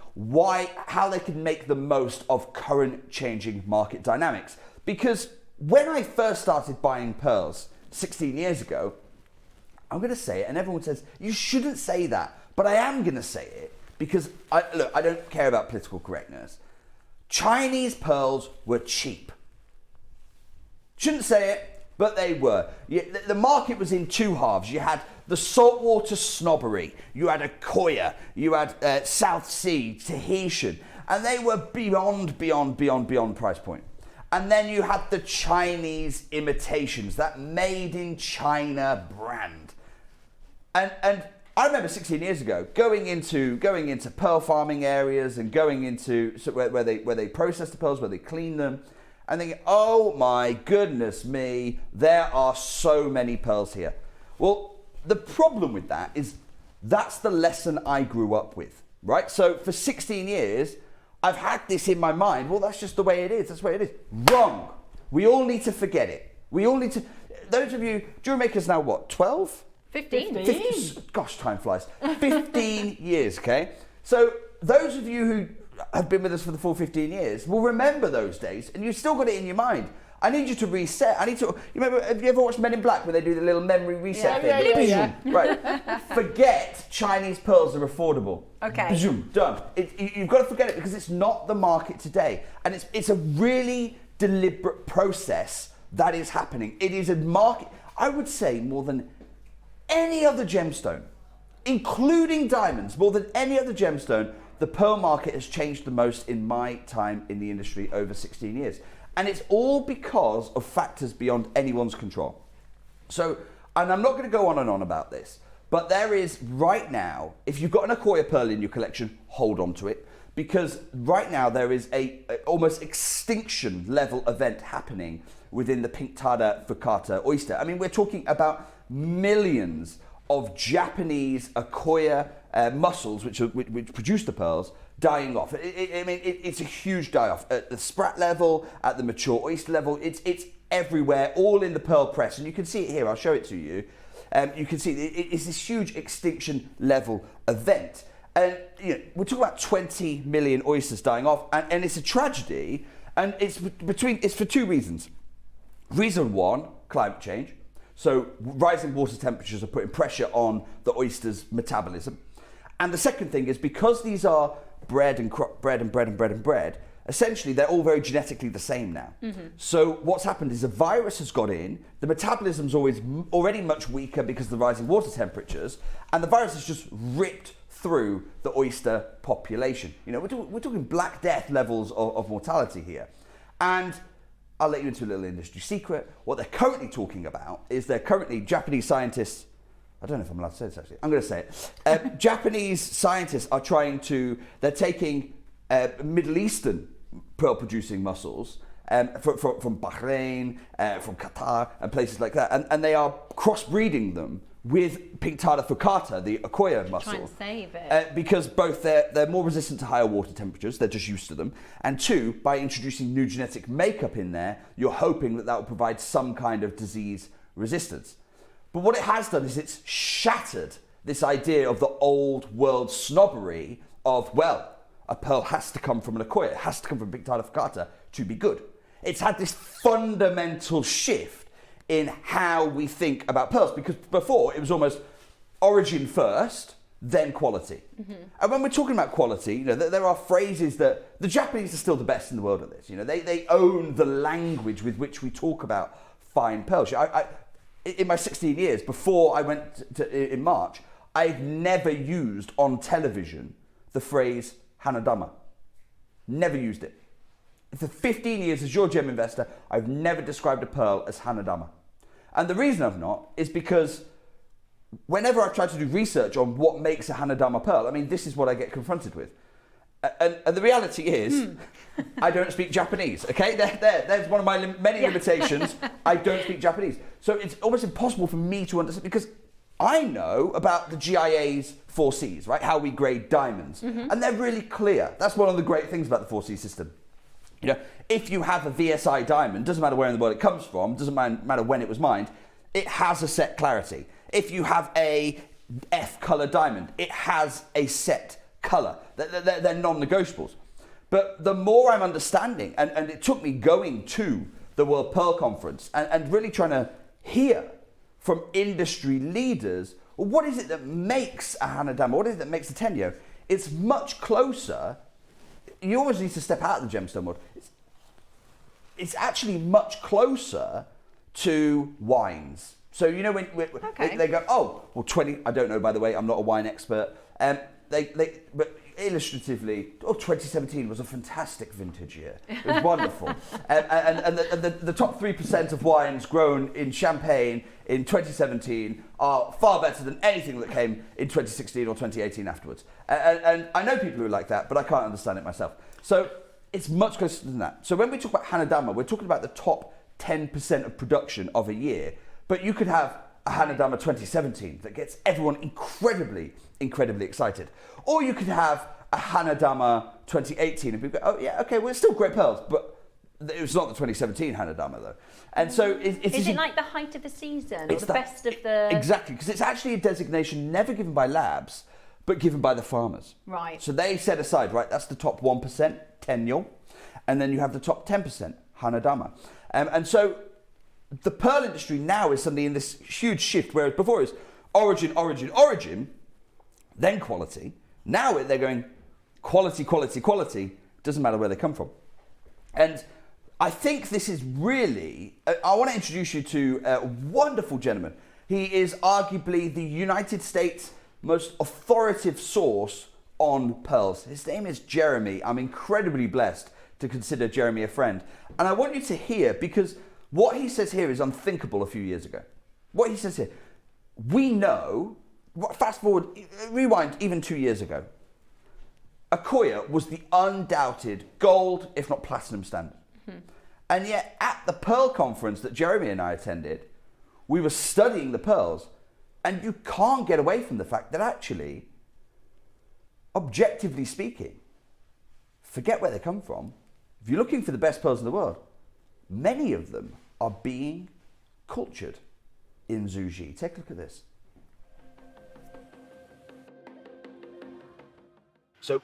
how they can make the most of current changing market dynamics. Because when I first started buying pearls 16 years ago, I'm going to say it, and everyone says, you shouldn't say that, but I am going to say it because, I don't care about political correctness. Chinese pearls were cheap. Shouldn't say it, but they were. The market was in two halves. You had the saltwater snobbery, you had Akoya, you had South Sea, Tahitian, and they were beyond price point. And then you had the Chinese imitations, that made in China brand. And I remember 16 years ago going into pearl farming areas and going into where they process the pearls, where they clean them, and thinking, oh my goodness me, there are so many pearls here. Well, the problem with that is that's the lesson I grew up with, right? So for 16 years, I've had this in my mind. Well, that's just the way it is. That's the way it is. Wrong. We all need to forget it. We all need to. Those of you, JewelleryMaker's now what, 12? 15. Gosh, time flies. 15 years, okay? So those of you who have been with us for the full 15 years will remember those days, and you've still got it in your mind. I need you to reset. You remember, have you ever watched Men in Black where they do the little memory reset thing? Yeah. Right. Forget Chinese pearls are affordable. Okay. Done. You've got to forget it because it's not the market today. And it's a really deliberate process that is happening. It is a market, I would say, more than any other gemstone, including diamonds, more than any other gemstone, the pearl market has changed the most in my time in the industry over 16 years. And it's all because of factors beyond anyone's control. So, and I'm not going to go on and on about this, but there is right now, if you've got an Accoya pearl in your collection, hold on to it, because right now there is a almost extinction level event happening within the Pintada Focata oyster. I mean, we're talking about millions of Japanese Accoya mussels, which produce the pearls, dying off. It's a huge die-off at the sprat level, at the mature oyster level. It's everywhere, all in the pearl press, and you can see it here. I'll show it to you. You can see it's this huge extinction level event, and we're talking about 20 million oysters dying off, and it's a tragedy, and it's for two reasons. Reason one, climate change. So rising water temperatures are putting pressure on the oyster's metabolism. And the second thing is because these are bread, essentially they're all very genetically the same now. Mm-hmm. So what's happened is a virus has got in, the metabolism's already much weaker because of the rising water temperatures, and the virus has just ripped through the oyster population. We're talking Black Death levels of mortality here. And I'll let you into a little industry secret. What they're currently talking about is Japanese scientists, I don't know if I'm allowed to say this actually, I'm going to say it. Japanese scientists are they're taking Middle Eastern pearl producing mussels from Bahrain, from Qatar and places like that, and they are crossbreeding them with Pintada Focata, the Accoya mussel. Try and save it. Because both they're more resistant to higher water temperatures, they're just used to them, and two, by introducing new genetic makeup in there, you're hoping that will provide some kind of disease resistance. But what it has done is it's shattered this idea of the old world snobbery of, well, a pearl has to come from an Accoya, it has to come from Pintada Focata to be good. It's had this fundamental shift in how we think about pearls, because before it was almost origin first, then quality. Mm-hmm. And when we're talking about quality, there are phrases that the Japanese are still the best in the world at this. They own the language with which we talk about fine pearls. In my 16 years before I went in March, I've never used on television the phrase Hanadama. Never used it. For 15 years as your gem investor, I've never described a pearl as Hanadama. And the reason I've not is because whenever I've tried to do research on what makes a Hanadama pearl, this is what I get confronted with. And the reality is, I don't speak Japanese, okay? There's one of my many limitations. I don't speak Japanese. So it's almost impossible for me to understand, because I know about the GIA's 4Cs, right? How we grade diamonds. Mm-hmm. And they're really clear. That's one of the great things about the 4C system. If you have a VSI diamond, doesn't matter where in the world it comes from, doesn't matter when it was mined, it has a set clarity. If you have a F color diamond, it has a set color. They're non-negotiables. But the more I'm understanding, and it took me going to the World Pearl Conference and really trying to hear from industry leaders, well, what is it that makes a Hanadama? What is it that makes a Tenyo? It's much closer. You always need to step out of the gemstone world. It's actually much closer to wines. So when they go, oh, well, 20. I don't know, by the way. I'm not a wine expert. But illustratively, 2017 was a fantastic vintage year. It was wonderful. and the top 3% of wines grown in Champagne in 2017 are far better than anything that came in 2016 or 2018 afterwards. And I know people who are like that, but I can't understand it myself. So it's much closer than that. So when we talk about Hanadama, we're talking about the top 10% of production of a year. But you could have a Hanadama 2017 that gets everyone incredibly excited. Or you could have a Hanadama 2018 and people go, oh yeah, okay, well it's still great pearls, but it was not the 2017 Hanadama though. And so is it like the height of the season or the best of the... Exactly, because it's actually a designation never given by labs, but given by the farmers. Right. So they set aside, right, that's the top 1%, Tenniel, and then you have the top 10%, Hanadama. And so the pearl industry now is suddenly in this huge shift, whereas before it was origin, origin, origin, then quality. Now they're going quality, quality, quality, doesn't matter where they come from. And I think this is really, I want to introduce you to a wonderful gentleman. He is arguably the United States' most authoritative source on pearls. His name is Jeremy. I'm incredibly blessed to consider Jeremy a friend. And I want you to hear, because what he says here is unthinkable a few years ago. What he says here, we know, fast forward, rewind even 2 years ago, Accoya was the undoubted gold, if not platinum standard. And yet at the Pearl Conference that Jeremy and I attended, we were studying the pearls, and you can't get away from the fact that actually, objectively speaking, forget where they come from, if you're looking for the best pearls in the world, many of them are being cultured in Zhu Ji. Take a look at this. So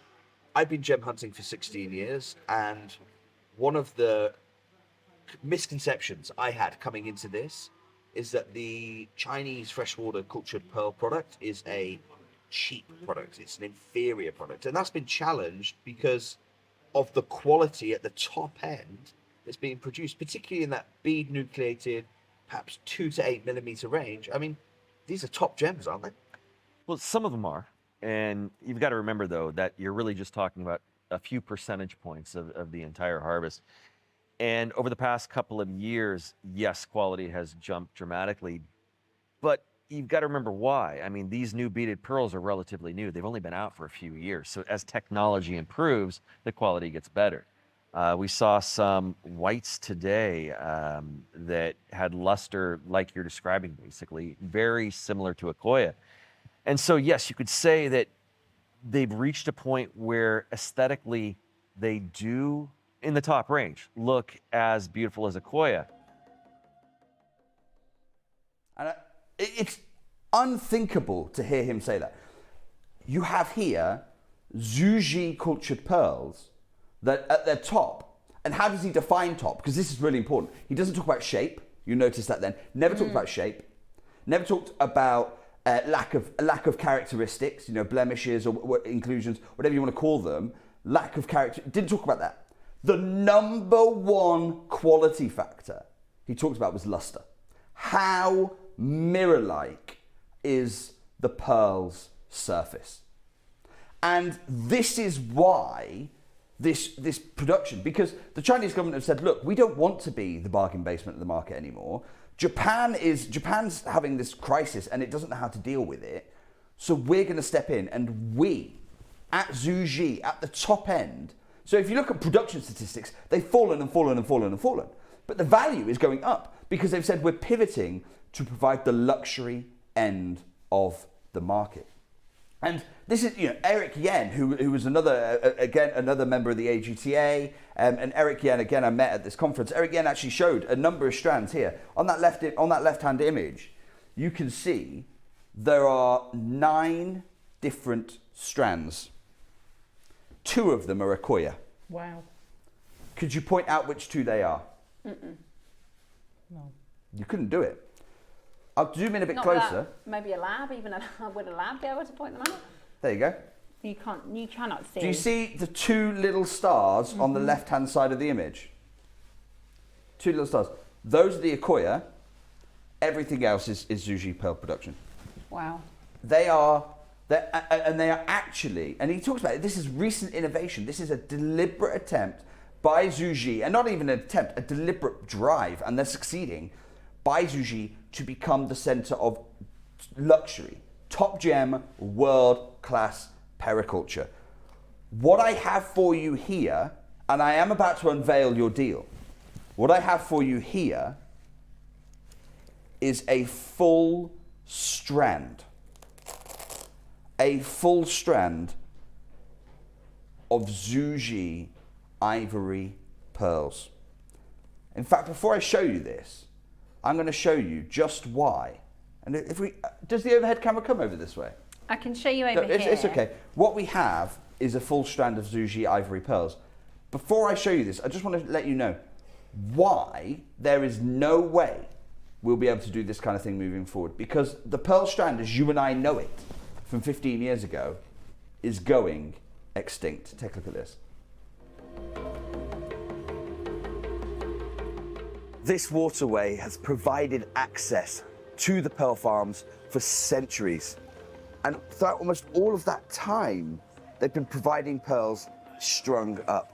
I've been gem hunting for 16 years, and one of the misconceptions I had coming into this is that the Chinese freshwater cultured pearl product is a cheap product. It's an inferior product. And that's been challenged because of the quality at the top end that's being produced, particularly in that bead nucleated, perhaps 2 to 8 millimeter range. I mean, these are top gems, aren't they? Well, some of them are. And you've got to remember, though, that you're really just talking about a few percentage points of the entire harvest. And over the past couple of years, yes, quality has jumped dramatically, but you've got to remember why. I mean, these new beaded pearls are relatively new. They've only been out for a few years. So as technology improves, the quality gets better. We saw some whites today that had luster like you're describing, basically, very similar to Accoya. And so, yes, you could say that they've reached a point where aesthetically they do, in the top range, look as beautiful as Accoya. And it's unthinkable to hear him say that. You have here Zhu Ji cultured pearls that at their top, and how does he define top? Because this is really important. He doesn't talk about shape. You notice that then. Never talked about shape. Never talked about lack of characteristics, you know, blemishes or inclusions, whatever you want to call them. Lack of character. Didn't talk about that. The number one quality factor he talked about was luster. How mirror-like is the pearl's surface? And this is why this production, because the Chinese government have said, look, we don't want to be the bargain basement of the market anymore. Japan's having this crisis and it doesn't know how to deal with it. So we're going to step in, and we, at Zhu Ji, at the top end. So if you look at production statistics, they've fallen and fallen and fallen and fallen. But the value is going up because they've said we're pivoting to provide the luxury end of the market. And this is, you know, Eric Yen, who was another member of the AGTA, and Eric Yen, again, I met at this conference. Eric Yen actually showed a number of strands here. On that left-hand image, you can see there are 9 different strands. 2 of them are Accoya. Wow. Could you point out which 2 they are? No. You couldn't do it. I'll zoom in a bit closer. Maybe a lab, would a lab be able to point them out? There you go. You cannot see. Do you see the 2 little stars on the left-hand side of the image? 2 little stars. Those are the Accoya. Everything else is Zhu Ji pearl production. Wow. They are And they are actually, and he talks about it, this is recent innovation. This is a deliberate attempt by Zhu Ji, and not even an attempt, a deliberate drive, and they're succeeding, by Zhu Ji to become the center of luxury, top gem, world-class periculture. What I have for you here, and I am about to unveil your deal, what I have for you here is a full strand of Zhu Ji ivory pearls. In fact, before I show you this, I'm going to show you just why. And if we, does the overhead camera come over this way? I can show you over here. It's okay. What we have is a full strand of Zhu Ji ivory pearls. Before I show you this, I just want to let you know why there is no way we'll be able to do this kind of thing moving forward. Because the pearl strand, as you and I know it from 15 years ago, is going extinct. Take a look at this. This waterway has provided access to the pearl farms for centuries. And throughout almost all of that time, they've been providing pearls strung up.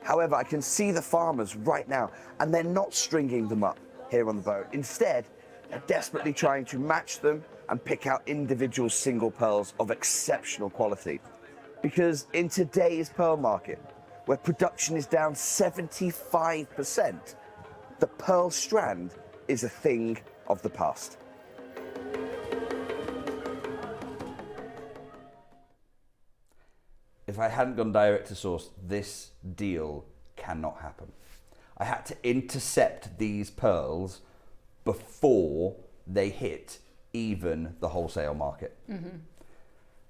However, I can see the farmers right now, and they're not stringing them up here on the boat. Instead, they're desperately trying to match them and pick out individual single pearls of exceptional quality. Because in today's pearl market, where production is down 75%, the pearl strand is a thing of the past. If I hadn't gone direct to source, this deal cannot happen. I had to intercept these pearls before they hit even the wholesale market. Mm-hmm.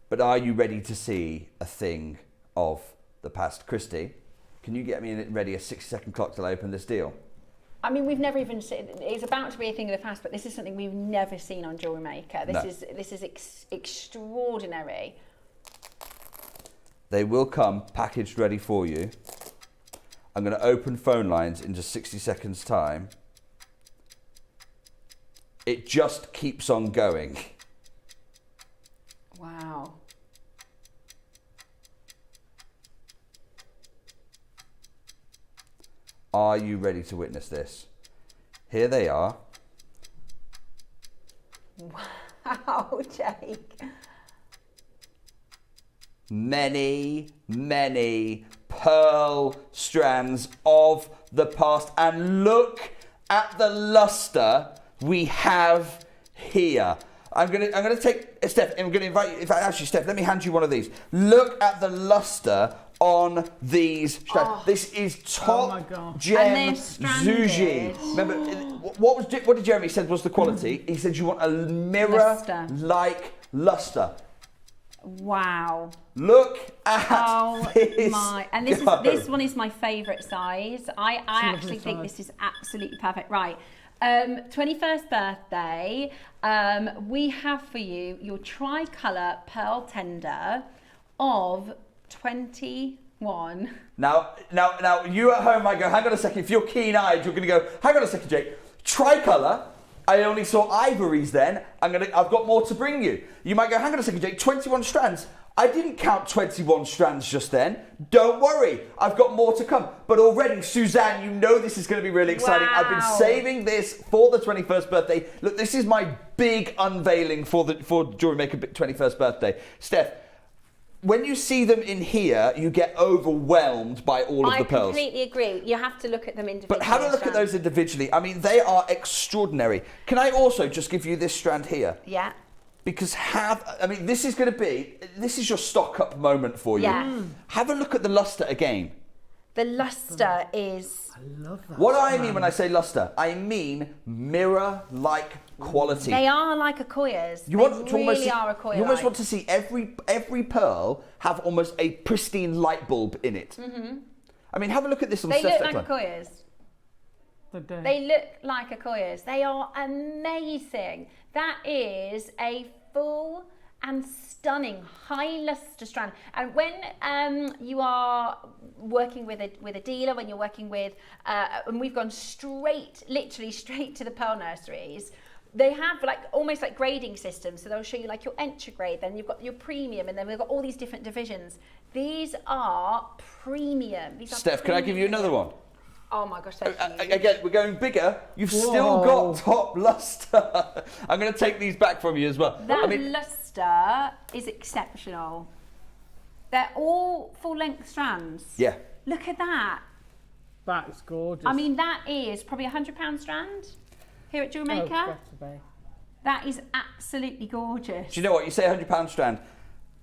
But are you ready to see a thing of the past? Christy, can you get me ready a 60-second clock till I open this deal? I mean, we've never even seen, it's about to be a thing of the past, but this is something we've never seen on JewelleryMaker. This is extraordinary. They will come packaged ready for you. I'm going to open phone lines in just 60 seconds time. It just keeps on going. Wow. Are you ready to witness this? Here they are. Wow, Jake. Many, many pearl strands of the past. And look at the luster we have here. I'm gonna take Steph. I'm gonna invite you. In fact, actually, Steph, let me hand you one of these. Look at the luster on these strands. Oh, this is top gem Zhu Ji. Remember, what did Jeremy said was the quality? He said you want a mirror-like luster. Wow. Look at this. My, and this one is my favourite size. I actually think this is absolutely perfect. Right. 21st birthday, we have for you your tricolour pearl tender of 21. Now, you at home might go, hang on a second. If you're keen-eyed, you're going to go, hang on a second, Jake. Tricolour? I only saw ivories then. I've got more to bring you. You might go, hang on a second, Jake. 21 strands. I didn't count 21 strands just then. Don't worry, I've got more to come. But already, Suzanne, you know this is going to be really exciting. Wow. I've been saving this for the 21st birthday. Look, this is my big unveiling for JewelleryMaker 21st birthday. Steph, when you see them in here, you get overwhelmed by all of the pearls. I completely agree. You have to look at them individually. But have a look at those individually. I mean, they are extraordinary. Can I also just give you this strand here? Yeah. Because this is your stock up moment for you. Yeah. Have a look at the luster again. The luster is... I love that. What do I mean when I say luster? I mean mirror-like quality. They are like Akoyas. They really are Akoya-like. You almost want to see every pearl have almost a pristine light bulb in it. Mm-hmm. I mean, have a look at this on Steph. They look like Akoyas. They look like Akoyas. They are amazing. That is a full and stunning high luster strand. And when you are working with a dealer, when you're working with, and we've gone literally straight to the pearl nurseries, they have like almost like grading systems. So they'll show you like your entry grade, then you've got your premium, and then we've got all these different divisions. These are premium. These are Steph, can I give you another one? Oh my gosh, they're huge. Again, we're going bigger. You've still got top luster. I'm going to take these back from you as well. That luster is exceptional. They're all full-length strands. Yeah. Look at that. That is gorgeous. I mean, that is probably £100 strand here at JewelleryMaker. That is absolutely gorgeous. Do you know what? You say £100 strand.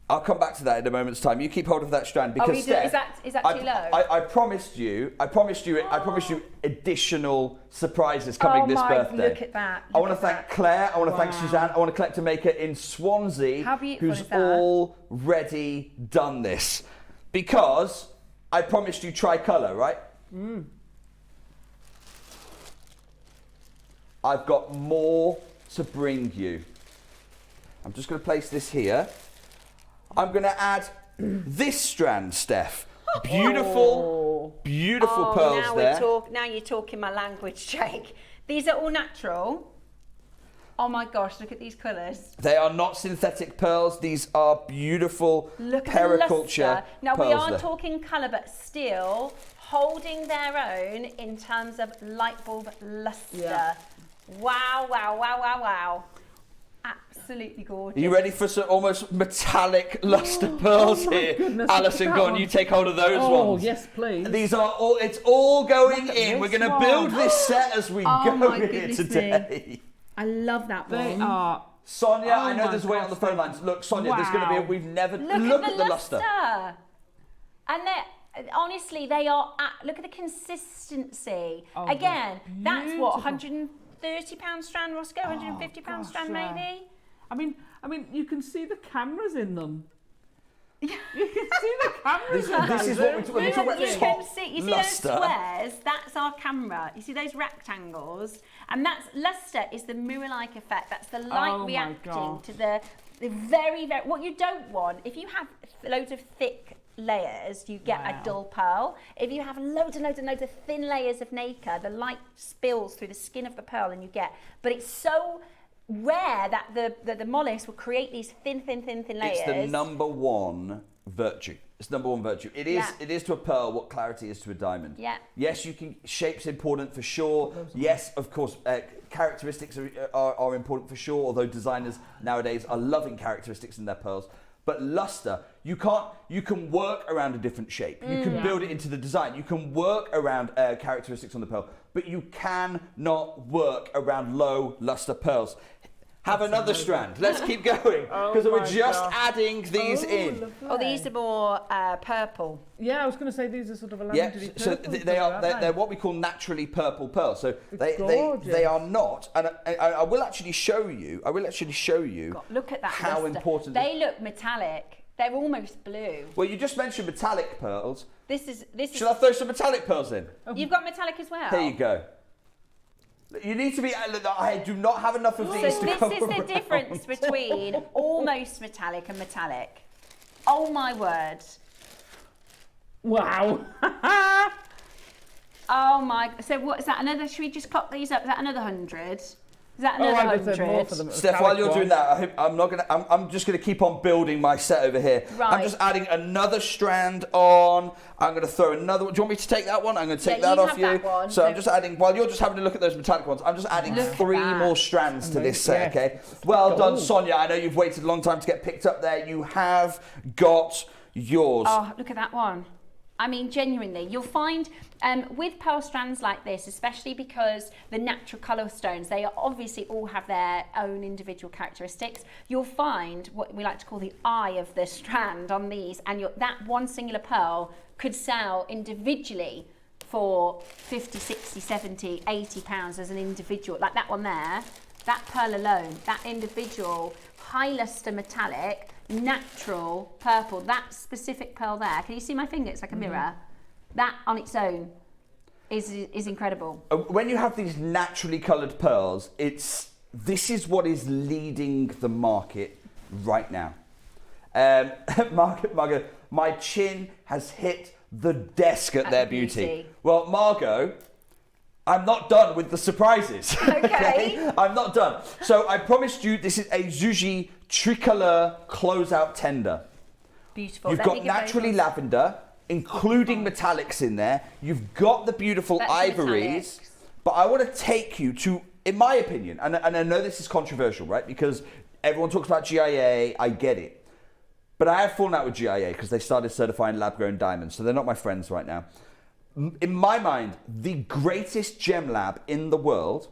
I'll come back to that in a moment's time. You keep hold of that strand because Steph, is that too low? I promised you additional surprises coming this birthday. Look at that. I want to thank Claire. I want to thank Suzanne. I want to collect a maker in Swansea who's already done this because I promised you tricolour, right? I've got more to bring you. I'm just going to place this here. I'm going to add this strand, Steph. Beautiful, beautiful pearls there. Now you're talking my language, Jake. These are all natural. Oh my gosh, look at these colours. They are not synthetic pearls. These are beautiful Viracocha Now pearls we are there. talking colour, but still holding their own in terms of light bulb lustre. Yeah. Wow, wow, wow, wow, wow. Absolutely gorgeous. Are you ready for some almost metallic luster pearls here? Goodness, Alison, go on, you take hold of those ones. Oh, yes, please. These are all, it's all going in. We're going to build this set as we go here today. I love that one. They are. Sonia, I know there's a weight on the phone lines. Look, Sonia, there's going to be, we've never, look at the luster. And they're, honestly, they are, look at the consistency. Again, that's what, £130 strand, Roscoe? £150 strand maybe? I mean, you can see the cameras in them. You can see the cameras. This is what we're talking about. You can see, you see those squares? That's our camera. You see those rectangles? And that's luster is the mirror-like effect. That's the light reacting to the very, very. What you don't want, if you have loads of thick layers, you get a dull pearl. If you have loads and loads and loads of thin layers of nacre, the light spills through the skin of the pearl, and you get. But it's so rare that the mollusk will create these thin layers. It's the number one virtue. It's number one virtue. It is to a pearl what clarity is to a diamond. Yeah. Yes, you can. Shape's important for sure. Yes, of course, characteristics are important for sure. Although designers nowadays are loving characteristics in their pearls. But luster, you can work around a different shape. You can build it into the design. You can work around characteristics on the pearl, but you cannot work around low luster pearls. Have another strand. Let's keep going because we're just adding these in. Lovely. Oh, these are more purple. Yeah, I was going to say these are sort of a lavender so they're what we call naturally purple pearls. So they are not, and I will actually show you. God, look at that how luster. important they look metallic. They're almost blue. Well, you just mentioned metallic pearls. This is. Shall I throw some metallic pearls in? You've got metallic as well. Here you go. You need to be. I do not have enough of these to go this is the difference between almost metallic and metallic. Oh my word! Wow. Oh my. So what is that? Another? Should we just clock these up? Is that another 100? Is that another 100? Steph, while you're doing that, I'm just gonna keep on building my set over here. Right. I'm just adding another strand on. I'm gonna throw another one. Do you want me to take that one? I'm gonna take that off you. So I'm just adding. While you're just having a look at those metallic ones, I'm just adding 3 more strands to this set. Okay. Well done, Sonia. I know you've waited a long time to get picked up there. You have got yours. Oh, look at that one. I mean, genuinely, you'll find with pearl strands like this, especially because the natural colour stones, they obviously all have their own individual characteristics. You'll find what we like to call the eye of the strand on these, and that one singular pearl could sell individually for 50, 60, 70, 80 pounds as an individual. Like that one there, that pearl alone, that individual high luster metallic, natural purple, that specific pearl there. Can you see my finger? It's like a mirror. That on its own is incredible. When you have these naturally coloured pearls, this is what is leading the market right now. Margot, my chin has hit the desk at their beauty. Well, Margot, I'm not done with the surprises. Okay. I'm not done. So I promised you this is a Zhuji Tricolor Closeout Tender. Beautiful. You've got naturally lavender, including metallics in there. You've got the beautiful ivories. But I want to take you to, in my opinion, and I know this is controversial, right? Because everyone talks about GIA, I get it. But I have fallen out with GIA because they started certifying lab-grown diamonds, so they're not my friends right now. In my mind, the greatest gem lab in the world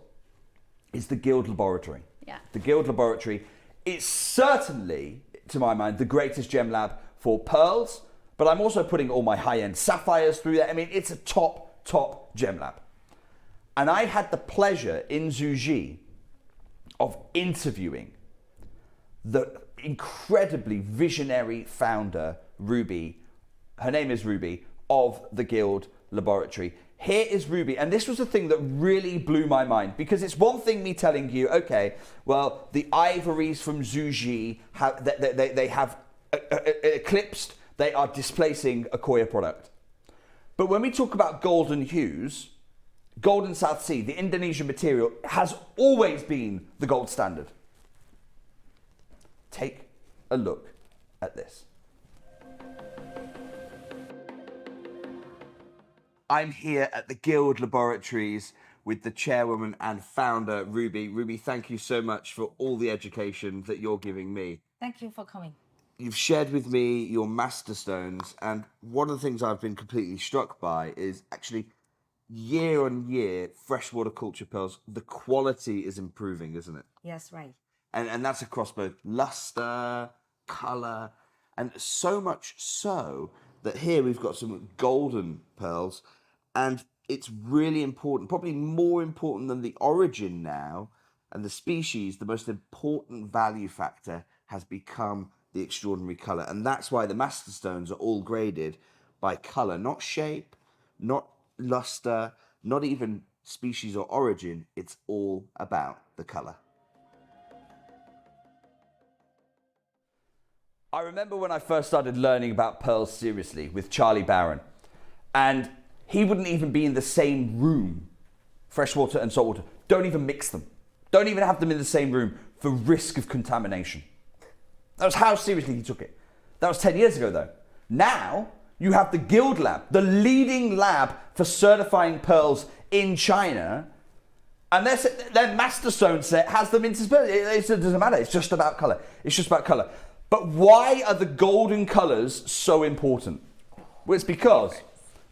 is the Guild Laboratory. Yeah. The Guild Laboratory is certainly, to my mind, the greatest gem lab for pearls, but I'm also putting all my high-end sapphires through there. I mean, it's a top gem lab. And I had the pleasure in Zhuji of interviewing the incredibly visionary founder, Ruby. Her name is Ruby, of the Guild Laboratory. Here is Ruby, and this was the thing that really blew my mind, because it's one thing me telling you, okay, well, the ivories from Zhuji have they have eclipsed, they are displacing a Koya product. But when we talk about golden hues, Golden South Sea, the Indonesian material, has always been the gold standard. Take a look at this. I'm here at the Guild Laboratories with the chairwoman and founder, Ruby. Ruby, thank you so much for all the education that you're giving me. Thank you for coming. You've shared with me your master stones, and one of the things I've been completely struck by is actually year on year, freshwater culture pearls, the quality is improving, isn't it? Yes, right. And that's across both luster, colour, and so much so that here we've got some golden pearls, and it's really important, probably more important than the origin now, and the species, the most important value factor has become the extraordinary colour. And that's why the master stones are all graded by colour, not shape, not luster, not even species or origin. It's all about the colour. I remember when I first started learning about pearls seriously with Charlie Barron, and he wouldn't even be in the same room. Freshwater and saltwater, don't even mix them. Don't even have them in the same room for risk of contamination. That was how seriously he took it. That was 10 years ago though. Now, you have the Guild Lab, the leading lab for certifying pearls in China, and their master stone set has them interspersed. It doesn't matter, it's just about colour. It's just about colour. But why are the golden colours so important? Well, it's because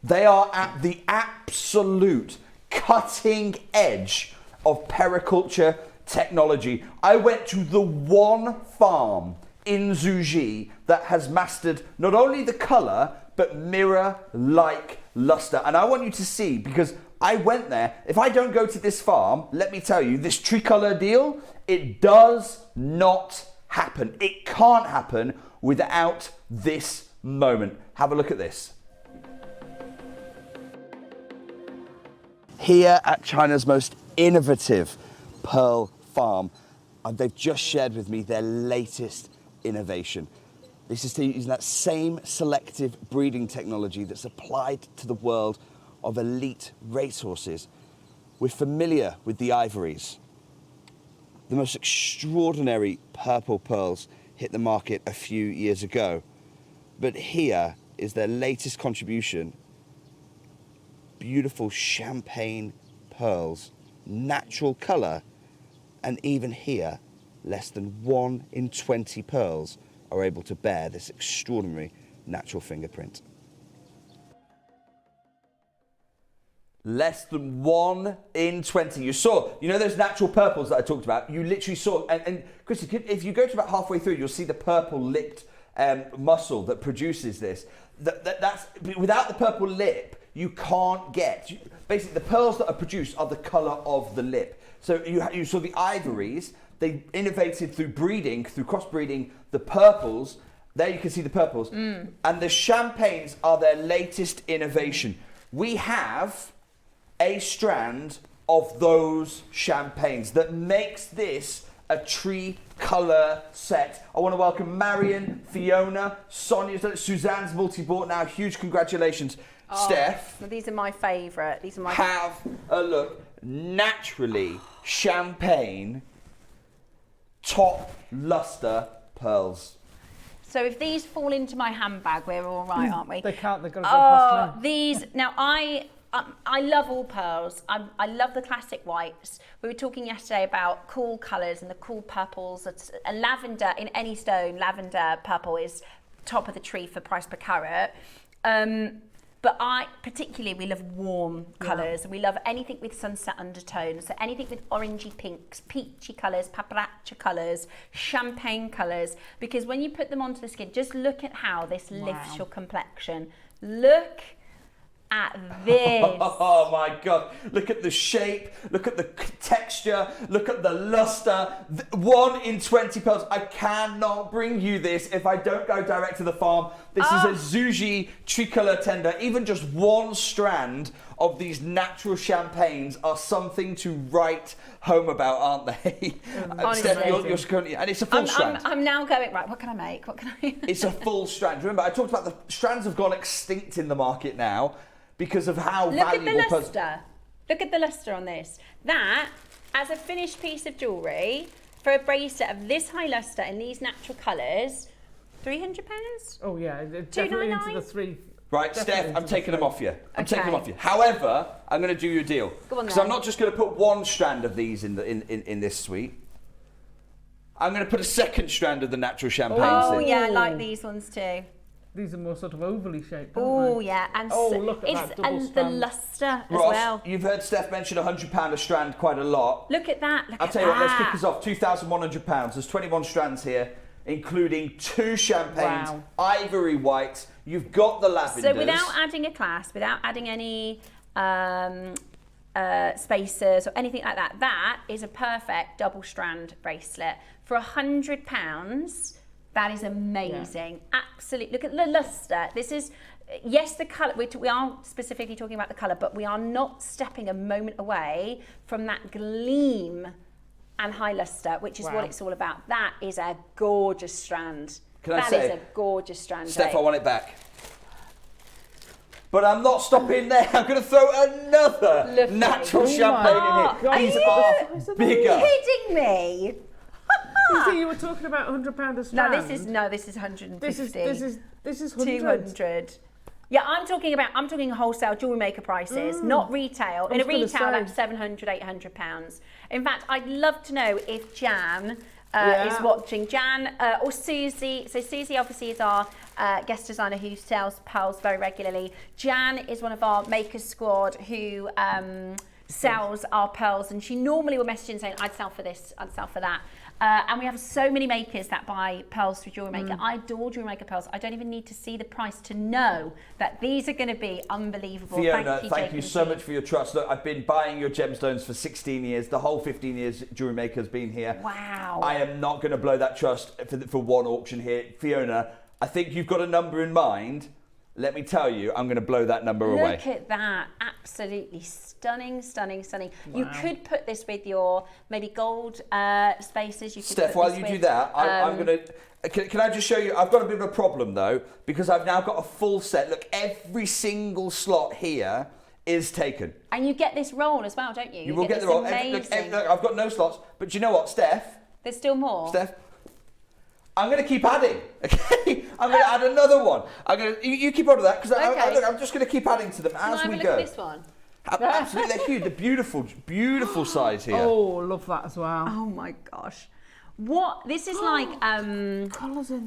they are at the absolute cutting edge of periculture technology. I went to the one farm in Zhuji that has mastered not only the colour, but mirror-like luster. And I want you to see, because I went there. If I don't go to this farm, let me tell you, this tricolour deal, it does not happen. It can't happen without this moment. Have a look at this. Here at China's most innovative pearl farm, they've just shared with me their latest innovation. This is using that same selective breeding technology that's applied to the world of elite racehorses. We're familiar with the ivories. The most extraordinary purple pearls hit the market a few years ago. But here is their latest contribution. Beautiful champagne pearls, natural colour, and even here, less than 1 in 20 pearls are able to bear this extraordinary natural fingerprint. Less than 1 in 20. You saw, you know those natural purples that I talked about? You literally saw, and Chris, if you go to about halfway through, you'll see the purple lipped muscle that produces this. That's, without the purple lip, you can't get, basically the pearls that are produced are the colour of the lip. So you saw the ivories, they innovated through breeding, through crossbreeding, the purples, there you can see the purples, and the champagnes are their latest innovation. We have a strand of those champagnes that makes this a tricolour set. I want to welcome Marion, Fiona, Sonia, Suzanne's multi-bought now. Huge congratulations. Steph. Well, these are my favourite. These are my. Have a look. Naturally champagne top luster pearls. So if these fall into my handbag, we're all right, aren't we? They can't. They've got to go past me. These now I love all pearls. I love the classic whites. We were talking yesterday about cool colours and the cool purples. A lavender in any stone, lavender purple is top of the tree for price per carat. But we love warm colours. We love anything with sunset undertones. So anything with orangey pinks, peachy colours, paprika colours, champagne colours. Because when you put them onto the skin, just look at how this lifts your complexion. Look at this. Oh my God. Look at the shape, look at the texture, look at the luster. 1 in 20 pearls. I cannot bring you this if I don't go direct to the farm. This is a Zuji tricolor tender. Even just one strand of these natural champagnes are something to write home about, aren't they? Steph, you're currently, and it's a full strand. I'm now going, right, what can I make? What can I It's a full strand. Remember, I talked about the strands have gone extinct in the market now because of how valuable. Look at the luster. Look at the luster on this. That, as a finished piece of jewellery, for a bracelet of this high luster in these natural colours, £300? Oh yeah, definitely into the three. Right, Steph, I'm taking them off you. I'm taking them off you. However, I'm going to do you a deal. Go on because then. I'm not just going to put one strand of these in this suite. I'm going to put a second strand of the natural champagnes Oh in. yeah, I like these ones too. These are more sort of ovally shaped, aren't Oh they? yeah, and look at that double and the strand. luster as Ross, well. you've heard Steph mention £100 a strand quite a lot. Look at that. I'll tell you what, let's kick us off. £2,100. There's 21 strands here, including 2 champagnes, ivory white. You've got the lavenders. So without adding a clasp, without adding any spacers or anything like that, that is a perfect double strand bracelet. For £100, that is amazing. Yeah. Absolutely. Look at the luster. This is, yes, the colour, we are specifically talking about the colour, but we are not stepping a moment away from that gleam and high luster, which is what it's all about. That is a gorgeous strand. That is a gorgeous strand. Steph, I want it back. But I'm not stopping there. I'm going to throw another natural champagne in here. These are bigger. Are you kidding me? You see, you were talking about £100 a strand. No, this is 150. This is 100. 200. Yeah, I'm talking wholesale jewellery maker prices, not retail. In a retail, that's £700, £800. In fact, I'd love to know if Jan is watching. Jan or Susie. So Susie obviously is our guest designer who sells pearls very regularly. Jan is one of our makers squad who sells our pearls, and she normally will message in saying, I'd sell for this, I'd sell for that. And we have so many makers that buy pearls through JewelleryMaker. I adore JewelleryMaker pearls. I don't even need to see the price to know that these are going to be unbelievable. Fiona, thank you so much for your trust. Look, I've been buying your gemstones for 16 years. The whole 15 years JewelleryMaker's been here. Wow. I am not going to blow that trust for one auction here. Fiona, I think you've got a number in mind. Let me tell you, I'm going to blow that number away. Look at that. Absolutely stunning, stunning, stunning. Wow. You could put this with your maybe gold spaces. You could Steph, while you do that, I'm going to... Can I just show you? I've got a bit of a problem, though, because I've now got a full set. Look, every single slot here is taken. And you get this roll as well, don't you? You will get the roll. Look, I've got no slots. But do you know what, Steph? There's still more. Steph? I'm going to keep adding, okay? I'm going to add another one. You keep on to that, because I'm just going to keep adding to them as we go. Can I have a look at this one? Absolutely, they're huge. They're beautiful, beautiful size here. Oh, love that as well. Oh my gosh. What? This is like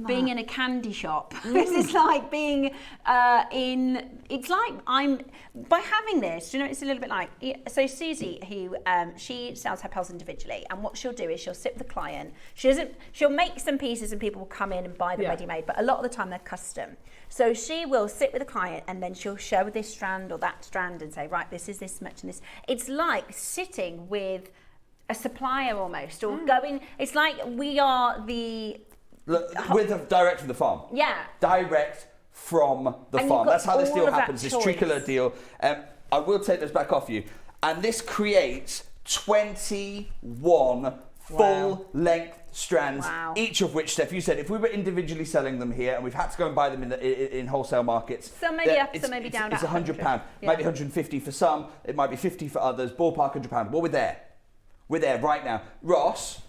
being in a candy shop. This is like being it's like by having this, do you know, it's a little bit like, so Susie, who she sells her pearls individually, and what she'll do is she'll sit with the client. She'll make some pieces and people will come in and buy them ready-made, but a lot of the time they're custom. So she will sit with the client and then she'll show this strand or that strand and say, right, this is this much and this. It's like sitting with a supplier almost, or going, it's like we are the... Direct from the farm. Yeah. Direct from the farm. That's how this deal happens, this tricolor deal. I will take this back off you. And this creates 21 full length strands, Wow. each of which, Steph, you said if we were individually selling them here and we've had to go and buy them in wholesale markets, Some may be up, some may be down. It's £100. Yeah. Might be 150 for some, it might be 50 for others, ballpark £100. Well, we're there. We're there right now. Ross,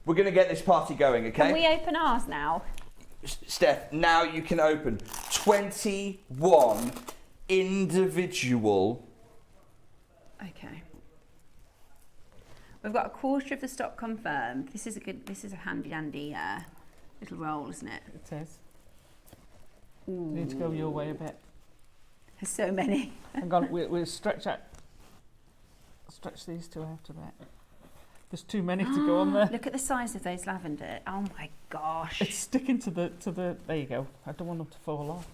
we're going to get this party going, okay? Can we open ours now? Steph, now you can open 21 individual. Okay. We've got a quarter of the stock confirmed. This is a handy dandy little roll, isn't it? It is. You need to go your way a bit. There's so many. Hang on, we'll stretch these two out a bit. There's too many to go on there. Look at the size of those lavender. Oh my gosh. It's sticking to the. There you go. I don't want them to fall off.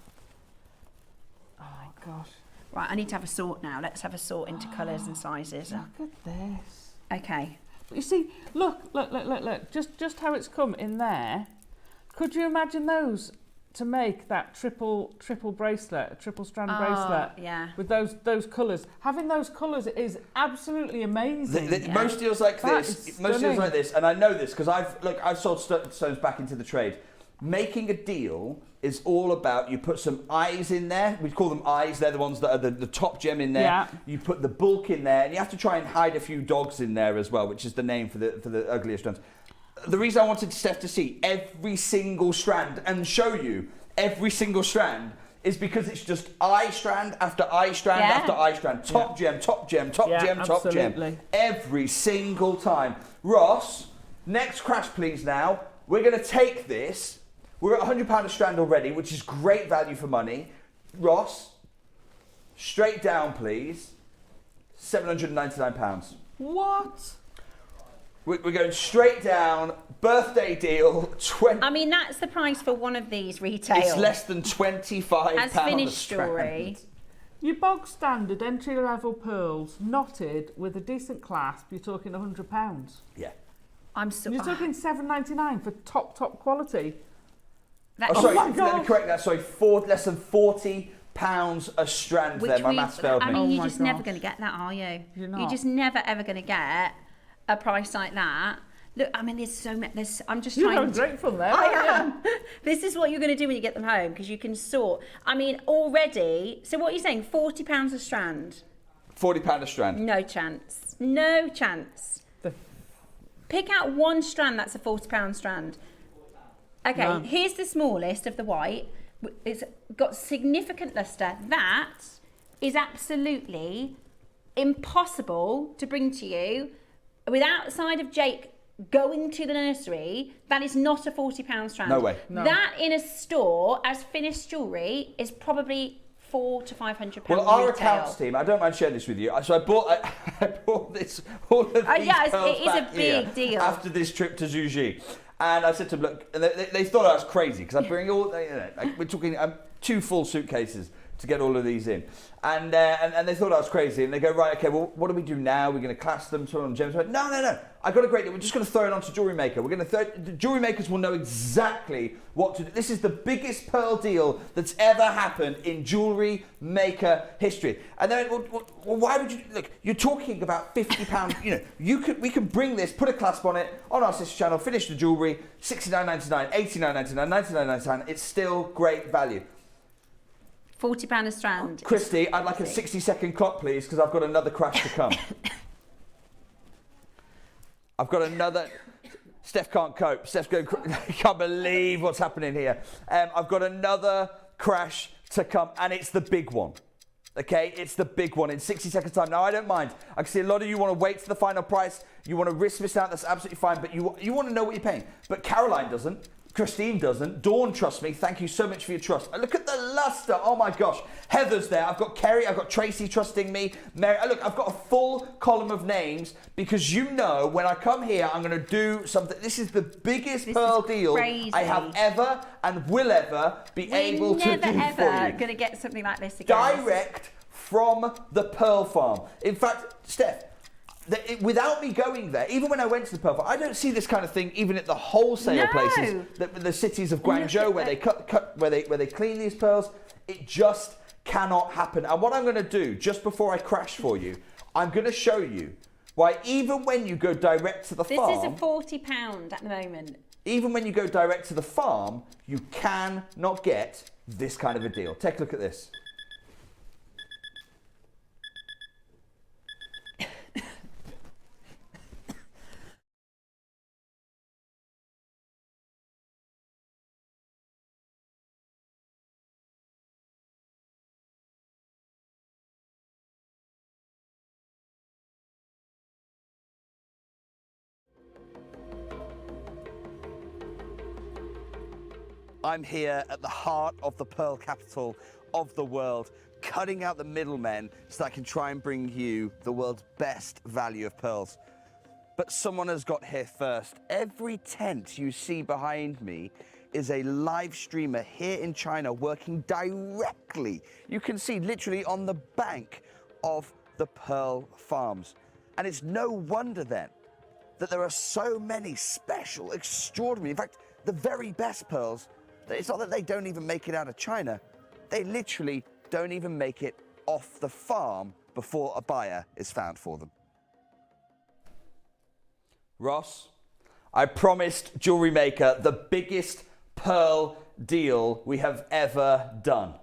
Oh my gosh. Right, I need to have a sort now. Let's have a sort into colours and sizes. Look at this. Okay. You see, look. Just how it's come in there. Could you imagine those to make that triple bracelet, a triple strand bracelet? Yeah. With those colours. Having those colours is absolutely amazing. Most deals like this, and I know this because I've sold stones back into the trade. Making a deal is all about, you put some eyes in there. We call them eyes. They're the ones that are the top gem in there. Yeah. You put the bulk in there, and you have to try and hide a few dogs in there as well, which is the name for the uglier strands. The reason I wanted Steph to see every single strand and show you every single strand is because it's just eye strand after eye strand after eye strand. Top gem, top gem, top gem, top gem. Every single time. Ross, next crash please now. We're going to take this. We're at £100 a strand already, which is great value for money. Ross, straight down please. £799. What? We're going straight down. Birthday deal. I mean, that's the price for one of these retail. It's less than £25 as finished jewellery. Your bog standard entry level pearls, knotted with a decent clasp, you're talking £100. Yeah. You're talking $7.99 for top quality. Let me correct that. Sorry, less than £40 a strand. There, my maths failed me. I mean, you're just never going to get that, are you? You're not. You're just never ever going to get a price like that. Look, I mean, there's so many. I'm just trying. You're having great fun there. I am. This is what you're going to do when you get them home, because you can sort. I mean, already. So what are you saying? £40 a strand. £40 a strand. No chance. No chance. Pick out one strand that's a £40 strand. Okay, here's the smallest of the white. It's got significant lustre. That is absolutely impossible to bring to you without side of Jake going to the nursery. That is not a £40 strand. No way. No. That in a store as finished jewellery is probably £400 to £500 Well, our retail. accounts team, I don't mind sharing this with you. So I bought this, all of these pearls it is back a big here deal. after this trip to Zhuji. And I said to them, look, and they thought I was crazy because I bring all, we're talking 2 full suitcases to get all of these in. And they thought I was crazy. And they go, right, okay, well, what do we do now? We're going to class them to on gems. No. I got a great deal. We're just going to throw it onto JewelleryMaker. The jewellery makers will know exactly what to do. This is the biggest pearl deal that's ever happened in jewellery maker history. And then, well, why would you, look, you're talking about £50, we can bring this, put a clasp on it, on our sister channel, finish the jewellery, $69.99, $89.99, $99.99. It's still great value. £40 a strand. Christy, I'd like a 60-second clock, please, because I've got another crash to come. I've got another... Steph can't cope. Steph's going... I can't believe what's happening here. I've got another crash to come, and it's the big one. Okay, it's the big one in 60 seconds time. Now, I don't mind. I can see a lot of you want to wait to the final price. You want to risk this out. That's absolutely fine, but you want to know what you're paying. But Caroline doesn't. Christine doesn't. Dawn trusts me. Thank you so much for your trust. Look at the luster. Oh my gosh. Heather's there. I've got Kerry. I've got Tracy trusting me. Mary. Look, I've got a full column of names because when I come here, I'm going to do something. This is the biggest pearl deal I have ever and will ever be able to do for you. Never ever going to get something like this again. Direct from the pearl farm. In fact, Steph, without me going there, even when I went to the pearl farm, I don't see this kind of thing even at the wholesale places, the cities of Guangzhou, where they where they clean these pearls. It just cannot happen. And what I'm going to do just before I crash for you, I'm going to show you Why, even when you go direct to the farm... This is a £40 at the moment. Even when you go direct to the farm, you cannot get this kind of a deal. Take a look at this. I'm here at the heart of the pearl capital of the world, cutting out the middlemen so that I can try and bring you the world's best value of pearls. But someone has got here first. Every tent you see behind me is a live streamer here in China working directly, you can see literally on the bank of the pearl farms. And it's no wonder then that there are so many special, extraordinary, in fact, the very best pearls. It's not that they don't even make it out of China. They literally don't even make it off the farm before a buyer is found for them. Ross, I promised JewelleryMaker the biggest pearl deal we have ever done.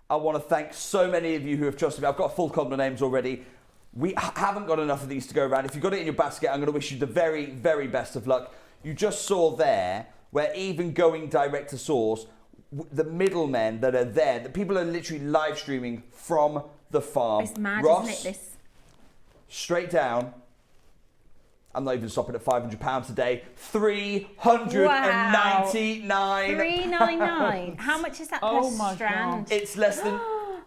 I want to thank so many of you who have trusted me. I've got a full complement of names already. We haven't got enough of these to go around. If you've got it in your basket, I'm going to wish you the very, very best of luck. You just saw there where even going direct to source, the middlemen that are there, the people are literally live streaming from the farm. It's mad, Ross, isn't it? This straight down. I'm not even stopping at £500 a day. £399. $399. How much is that per strand? God. It's less than.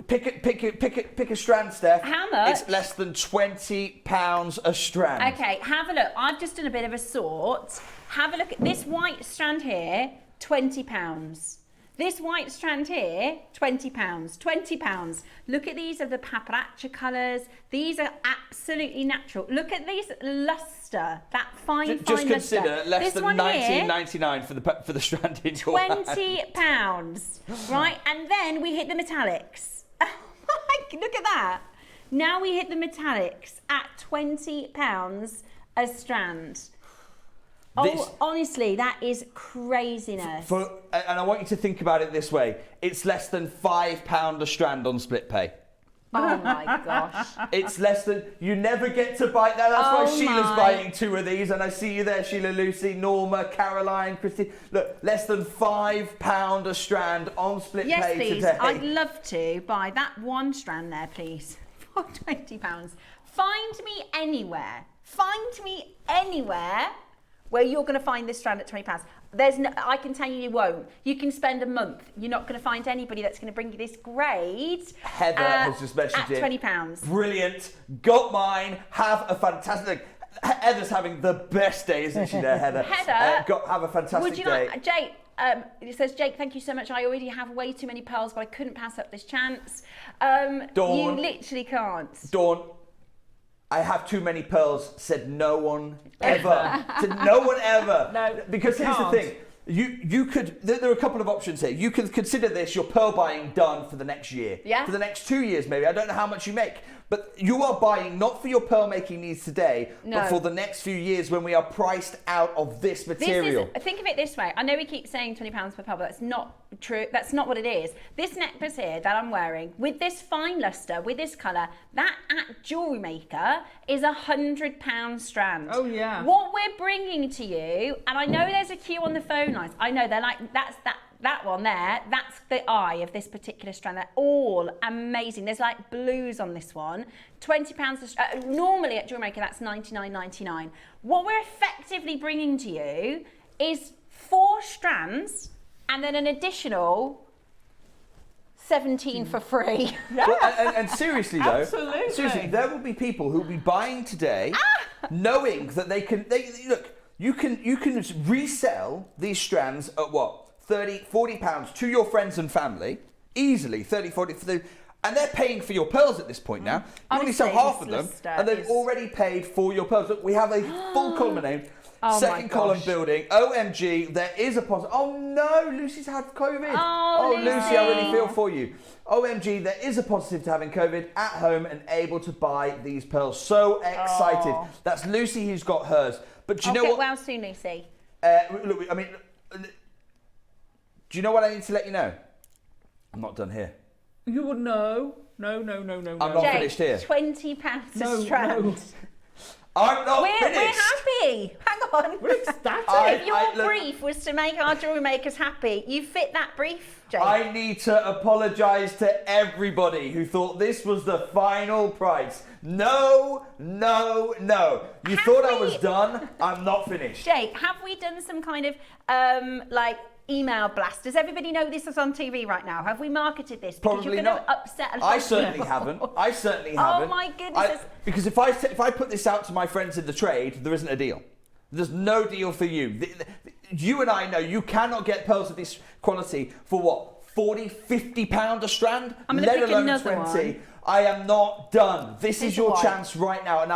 Pick a strand, Steph. How much? It's less than £20 a strand. Okay, have a look. I've just done a bit of a sort. Have a look at this white strand here, £20. This white strand here, £20. £20. Look at these are the paparazzi colours. These are absolutely natural. Look at these lustre, that fine Just consider lustre. less this than £19.99 for the strand in your hand. £20, right? And then we hit the metallics. Look at that. Now we hit the metallics at £20 a strand. Honestly, that is craziness. And I want you to think about it this way. It's less than £5 a strand on split pay. Oh my gosh. It's less than, you never get to buy that. That's why Sheila's buying 2 of these. And I see you there, Sheila, Lucy, Norma, Caroline, Christine. Look, less than £5 a strand on split pay today. Yes, please. I'd love to buy that one strand there, please, for £20. Find me anywhere where you're going to find this strand at £20. I can tell you won't. You can spend a month. You're not going to find anybody that's going to bring you this grade. Heather has just mentioned at £20. Brilliant. Got mine. Have a fantastic. Heather's having the best day, isn't she there, Heather? Heather, have a fantastic day. Jake, it says, Jake, thank you so much. I already have way too many pearls, but I couldn't pass up this chance. Dawn, you literally can't. Dawn, I have too many pearls, said no one ever. Said no one ever. No, because here's the thing. You could, there are a couple of options here. You can consider this your pearl buying done for the next year. Yeah. For the next 2 years maybe. I don't know how much you make. But you are buying not for your pearl making needs today, but for the next few years when we are priced out of this material. Think of it this way. I know we keep saying £20 per pearl, but that's not true. That's not what it is. This necklace here that I'm wearing, with this fine lustre, with this colour, that at JewelleryMaker is £100 strand. Oh yeah. What we're bringing to you, and I know there's a queue on the phone lines. I know they're like, that one there, that's the eye of this particular strand. They're all amazing. There's like blues on this one. £20 normally at JewelleryMaker, that's $99.99. What we're effectively bringing to you is 4 strands and then an additional 17 for free. Well, and seriously though, Absolutely. seriously, there will be people who will be buying today knowing that they can, look, you can resell these strands at what? £30-40 to your friends and family, easily, 30-40, and they're paying for your pearls at this point now. You only sell half of them, and they've already paid for your pearls. Look, we have a full column name. Oh Second column building. OMG, there is a positive. Oh no, Lucy's had COVID. Oh, Lucy, I really feel for you. OMG, there is a positive to having COVID at home and able to buy these pearls. So excited. That's Lucy who's got hers. But do you know what? Get well soon, Lucy. Look, I mean, do you know what I need to let you know? I'm not done here. You would know. No. I'm not finished here. £20 a strand. No. I'm not finished. We're happy. Hang on. We're ecstatic. If your brief was to make our jewellery makers happy, you fit that brief, Jake. I need to apologise to everybody who thought this was the final price. No. You thought I was done. I'm not finished. Jake, have we done some kind of email blast? Does everybody know this is on TV right now? Have we marketed this? Because Probably you're going not. to upset a lot I certainly haven't. Oh my goodness. Because if I put this out to my friends in the trade, there isn't a deal. There's no deal for you. You and I know you cannot get pearls of this quality for what? 40, 50 pound a strand? I'm going to pick another 20. one. I am not done. This is your why. chance right now.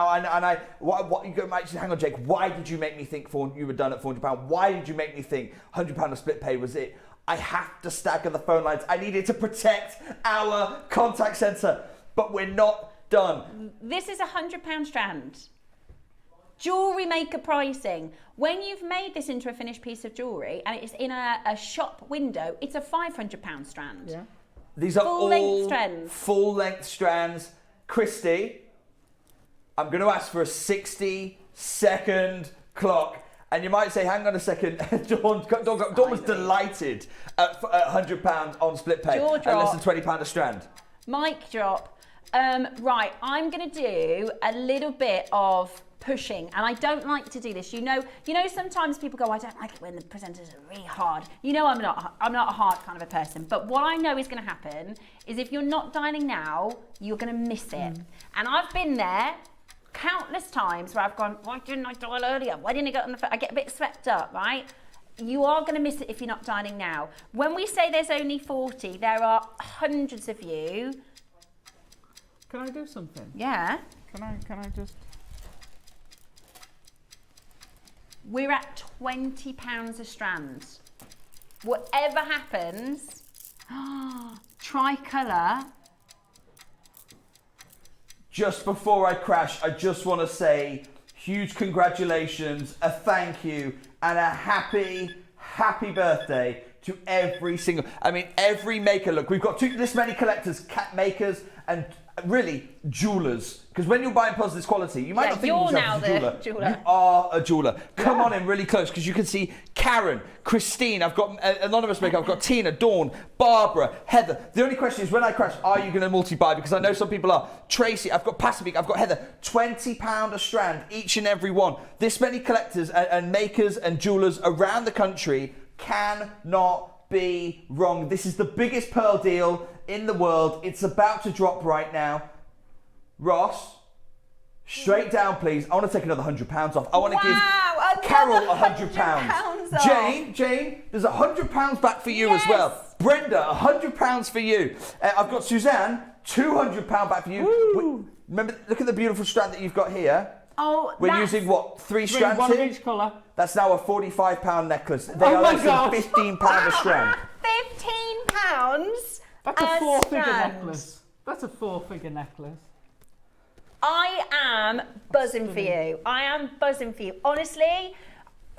What you go, hang on, Jake. Why did you make me think you were done at £400? Why did you make me think £100 of split pay was it? I have to stagger the phone lines. I needed to protect our contact centre, but we're not done. This is £100 strand. Jewellery maker pricing. When you've made this into a finished piece of jewellery and it's in a shop window, it's a £500 strand. Yeah. These are full-length strands. Full-length strands. Christy, I'm going to ask for a 60-second clock. And you might say, hang on a second, Dawn was delighted at £100 on split pay and less than £20 a strand. Mic drop. Right, I'm going to do a little bit of pushing, and I don't like to do this. You know sometimes people go, I don't like it when the presenters are really hard. You know I'm not a hard kind of a person, but what I know is going to happen is if you're not dialing now, you're going to miss it. And I've been there countless times where I've gone, why didn't I dial earlier? Why didn't I get on the phone? I get a bit swept up, right? You are going to miss it if you're not dialing now. When we say there's only 40, there are hundreds of you. Can I do something? Yeah. Can I just... We're at £20 a strand. Whatever happens, tricolour. Just before I crash, I just want to say huge congratulations, a thank you, and a happy birthday to every maker. Look, we've got this many collectors, makers, and really jewellers. Because when you're buying pearls of this quality, you might not think of yourself as a jeweller. You are a jeweller. Come on in really close, because you can see Karen, Christine, I've got Anonymous Maker, I've got Tina, Dawn, Barbara, Heather. The only question is, when I crash, are you going to multi-buy? Because I know some people are. Tracy, I've got Pacific, I've got Heather. £20 a strand, each and every one. This many collectors and makers and jewellers around the country cannot be wrong. This is the biggest pearl deal in the world. It's about to drop right now. Ross, straight down, please. I want to take another £100 off. I want to give Carol £100. Jane, there's £100 back for you as well. Brenda, £100 for you. I've got Suzanne, £200 back for you. Remember, look at the beautiful strand that you've got here. Oh, we're using what, three strands one here? of each colour. That's now a £45 necklace. They are less than £15 a strand. £15? That's a four-figure necklace. That's a four-figure necklace. I am buzzing for you. I am buzzing for you. Honestly,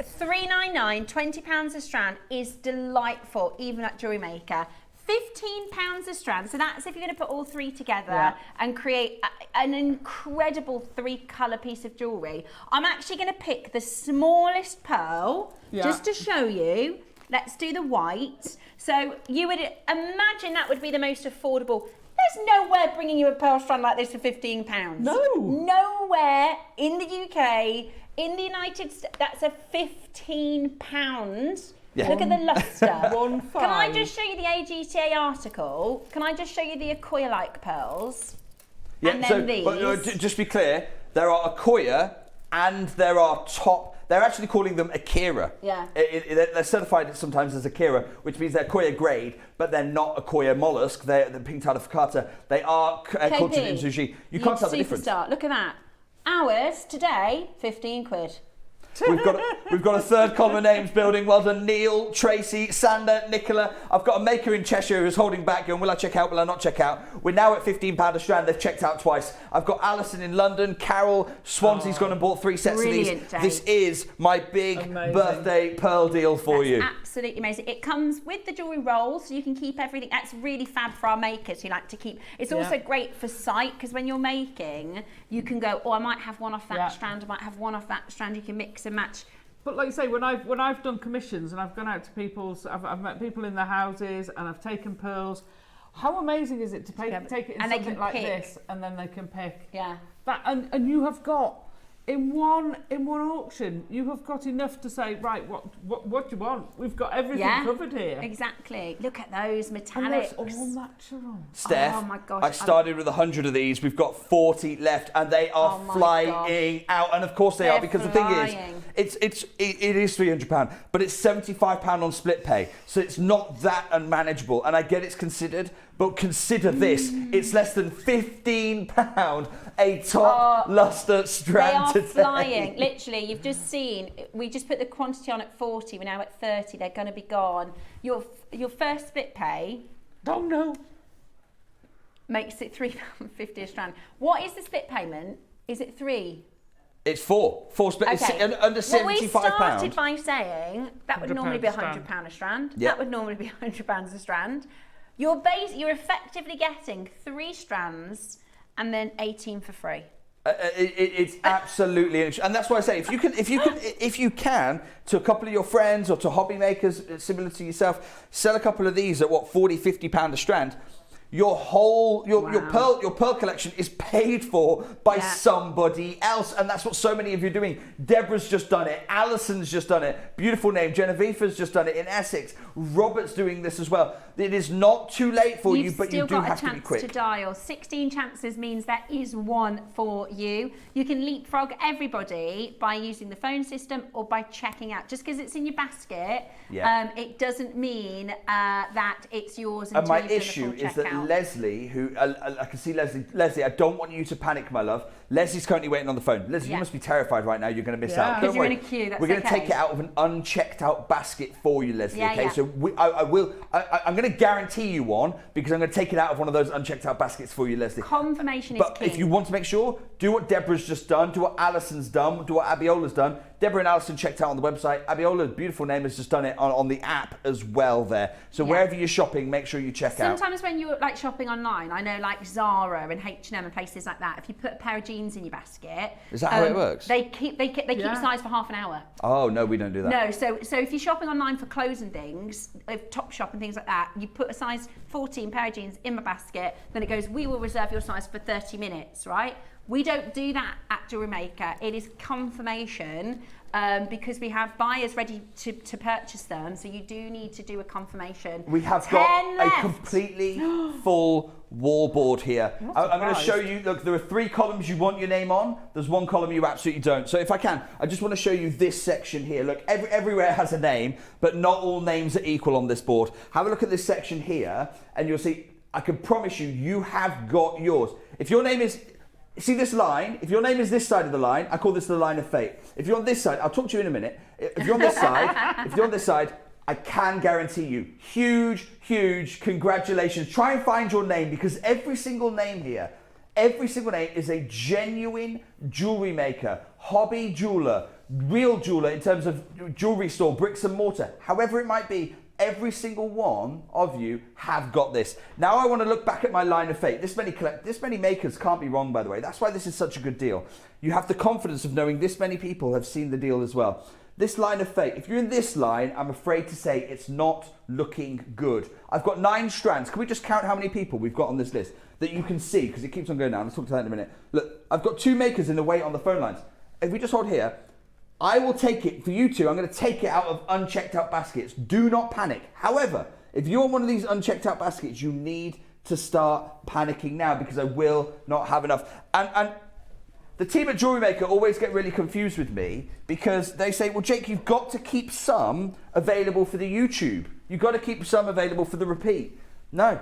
$3.99, £20 a strand is delightful, even at Jewellery Maker. £15 a strand, so that's if you're going to put all three together and create an incredible three-colour piece of jewellery. I'm actually going to pick the smallest pearl just to show you. Let's do the white. So you would imagine that would be the most affordable. There's nowhere bringing you a pearl strand like this for £15. No. Nowhere in the UK, in the United States, that's a £15. Yeah. Look at the lustre. Can I just show you the AJTA article? Can I just show you the Accoya-like pearls? Yeah, and then these. But just be clear, there are Accoya and there are top. They're actually calling them Akira. Yeah. They're certified sometimes as Akira, which means they're Accoya grade, but they're not Accoya mollusk. They're the pink Focata. They are cultured in sushi. You can't tell the difference. Look at that. Ours today, £15. We've got a third column of names building. Well done, Neil, Tracy, Sander, Nicola. I've got a maker in Cheshire who's holding back going, will I check out, will I not check out? We're now at £15 a strand. They've checked out twice. I've got Alison in London, Carol, Swansea's gone and bought 3 sets of these. Jay. This is my big birthday pearl deal for you. Absolutely amazing. It comes with the jewellery roll, so you can keep everything. That's really fab for our makers who like to keep. It's also great for sight, because when you're making, you can go, oh, I might have one off that strand, I might have one off that strand. You can mix and match. But like you say, when I've done commissions and I've gone out to people's, I've met people in their houses and I've taken pearls. How amazing is it to take it in something like this, and then they can pick? Yeah. That and you have got in one auction, you have got enough to say, right, what do you want? We've got everything covered here. Exactly. Look at those metallics. And that's all natural. Steph, oh my gosh, I started with 100 of these. We've got 40 left, and they are flying out. And of course they are, because the thing is, it is £300, but it's £75 on split pay, so it's not that unmanageable. And I get it's considered, but consider this: it's less than £15 a top luster strand. They are flying. Literally, you've just seen. We just put the quantity on at 40. We're now at 30. They're going to be gone. Your first split pay. Don't know. Makes it £3.50 a strand. What is the split payment? Is it 3? It's 4 split. Okay. It's under £75. Well, we started by saying that would normally be £100 a strand. Yep. That would normally be £100 a strand. You're effectively getting 3 strands and then 18 for free. It's absolutely interesting, and that's why I say if you can to a couple of your friends or to hobby makers similar to yourself, sell a couple of these at £40-50 a strand. Your pearl collection is paid for by somebody else, and that's what so many of you are doing. Deborah's just done it. Alison's just done it. Beautiful name. Genevieve's just done it in Essex. Robert's doing this as well. It is not too late for you, but you do have to be quick. You've still got a chance to dial. 16 chances means there is one for you. You can leapfrog everybody by using the phone system or by checking out. Just because it's in your basket, it doesn't mean that it's yours until my you've done issue the full is that checkout. Leslie, who I can see Leslie, I don't want you to panic, my love. Leslie's currently waiting on the phone. Leslie, you must be terrified right now. You're going to miss out. Because you're in a queue. That's We're going to take it out of an unchecked out basket for you, Leslie. Okay, so I'm going to guarantee you one, because I'm going to take it out of one of those unchecked out baskets for you, Leslie. Confirmation is key. But if you want to make sure, do what Deborah's just done, do what Alison's done, do what Abiola's done. Deborah and Alison checked out on the website. Abiola's beautiful name has just done it on the app as well there. So wherever you're shopping, make sure you check out. Sometimes when you're like shopping online, I know like Zara and H&M and places like that, if you put a pair of jeans in your basket, is that how it works? They keep size for half an hour. Oh no, we don't do that. No, so if you're shopping online for clothes and things, Topshop and things like that, you put a size 14 pair of jeans in my basket, then it goes, we will reserve your size for 30 minutes, right? We don't do that at JewelleryMaker. It is confirmation, because we have buyers ready to purchase them, so you do need to do a confirmation. We have got a completely full wall board here. I'm going to show you, look, there are 3 columns you want your name on. There's 1 column you absolutely don't. So if I can, I just want to show you this section here. Look, everywhere has a name, but not all names are equal on this board. Have a look at this section here, and you'll see, I can promise you, you have got yours. If your name is... See this line? If your name is this side of the line, I call this the line of fate. If you're on this side, I'll talk to you in a minute. If you're on this side, I can guarantee you, huge congratulations. Try and find your name, because every single name here, is a genuine jewellery maker, hobby jeweller, real jeweller in terms of jewellery store, bricks and mortar, however it might be. Every single one of you have got this. Now I want to look back at my line of fate. This many makers can't be wrong, by the way. That's why this is such a good deal. You have the confidence of knowing this many people have seen the deal as well. This line of fate, if you're in this line, I'm afraid to say it's not looking good. I've got 9 strands. Can we just count how many people we've got on this list that you can see? Because it keeps on going down. Let's talk to that in a minute. Look, I've got 2 makers in the wait on the phone lines. If we just hold here, I will take it for you 2. I'm going to take it out of unchecked out baskets. Do not panic. However, if you're on one of these unchecked out baskets, you need to start panicking now, because I will not have enough. And the team at JewelleryMaker always get really confused with me, because they say, well, Jake, you've got to keep some available for the YouTube. You've got to keep some available for the repeat. No,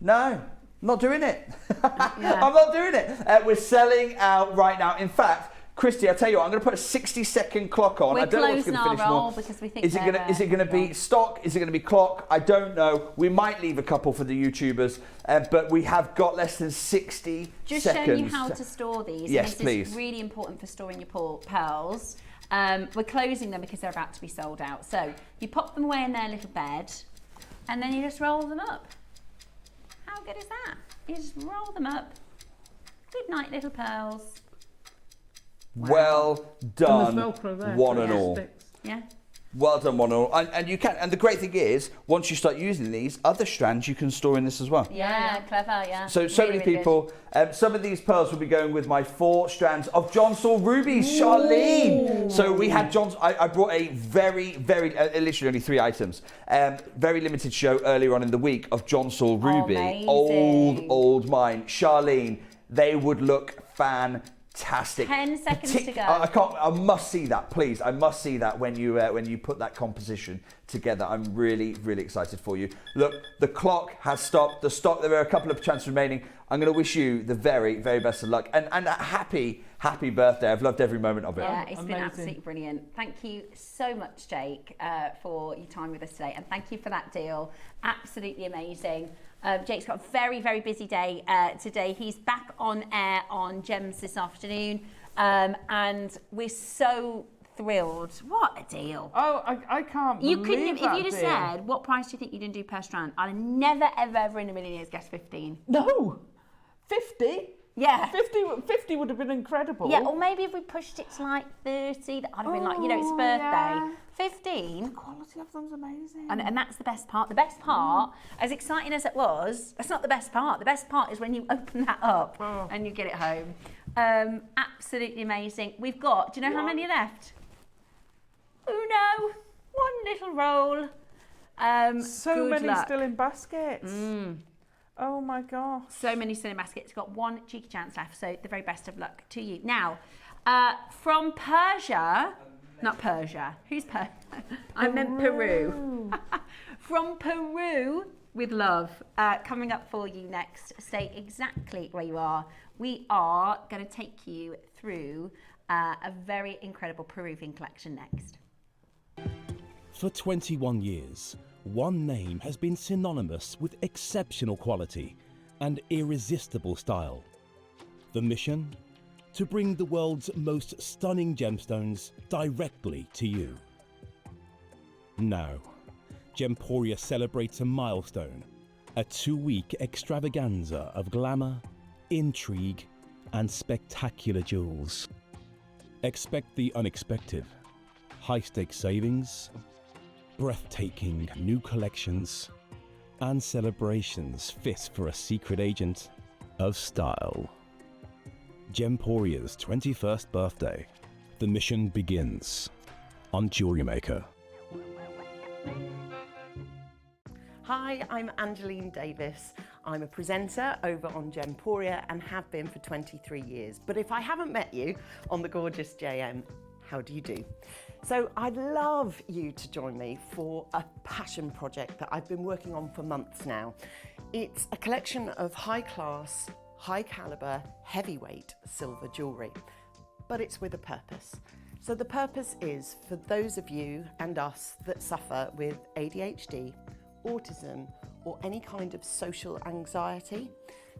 I'm not doing it. I'm not doing it. We're selling out right now. In fact, Christy, I'll tell you what, I'm going to put a 60-second clock on. We're I don't know what's closing going to our finish roll more. because we think Is it going to be stock? Is it going to be clock? I don't know. We might leave a couple for the YouTubers, but we have got less than 60 Just seconds. showing you how to store these. Yes, this please. is really important for storing your pearls. We're closing them because they're about to be sold out. So you pop them away in their little bed and then you just roll them up. How good is that? You just roll them up. Good night, little pearls. Wow. Well done, And Velcro there, one so and it all. sticks. Yeah. Well done, one and all. And you can. And the great thing is, once you start using these, other strands you can store in this as well. Yeah, clever, yeah. So Really, many really people. Some of these pearls will be going with my 4 strands of John Saul rubies, Charlene. So we had John's. I brought a very, literally only 3 items. Very limited show earlier on in the week of John Saul ruby, amazing. old mine, Charlene. They would look fantastic. 10 seconds to go. I must see that, please. I must see that when you put that composition together. I'm really excited for you. Look, the clock has stopped. There are a couple of chances remaining. I'm going to wish you the very best of luck and a happy birthday. I've loved every moment of it. Yeah, it's been Amazing. absolutely brilliant. Thank you so much, Jake, for your time with us today, and thank you for that deal. Absolutely amazing. Jake's got a very busy day today. He's back on air on Gems this afternoon, and we're so thrilled. What a deal! Oh, I can't You believe couldn't, that if you'd have deal. said, what price do you think you'd do per strand? I'd have never ever in a million years guessed 15. No, 50. Yeah. 50 would have been incredible. Yeah, or maybe if we pushed it to like 30, that I'd have been like, you know, it's birthday. Yeah. 15. The quality of them's amazing. And that's the best part. The best part, as exciting as it was, that's not the best part. The best part is when you open that up and you get it home. Absolutely amazing. We've got, do you know how many are left? Uno, one little roll. So good many luck. still in baskets. Oh my gosh. So many still in baskets. Got one cheeky chance left. So the very best of luck to you. Now, from Persia, not Persia. Who's Persia? I meant Peru. From Peru with love. Coming up for you next. Stay exactly where you are. We are going to take you through a very incredible Peruvian collection next. For 21 years, one name has been synonymous with exceptional quality and irresistible style. The mission? To bring the world's most stunning gemstones directly to you. Now, Gemporia celebrates a milestone, a 2-week extravaganza of glamour, intrigue, and spectacular jewels. Expect the unexpected, high-stakes savings, breathtaking new collections, and celebrations fit for a secret agent of style. Gemporia's 21st birthday. The mission begins on JewelleryMaker. Hi, I'm Angeline Davis. I'm a presenter over on Gemporia and have been for 23 years. But if I haven't met you on the gorgeous JM, how do you do? So I'd love you to join me for a passion project that I've been working on for months now. It's a collection of high-class, high-caliber, heavyweight silver jewellery, but it's with a purpose. So the purpose is for those of you and us that suffer with ADHD, autism, or any kind of social anxiety.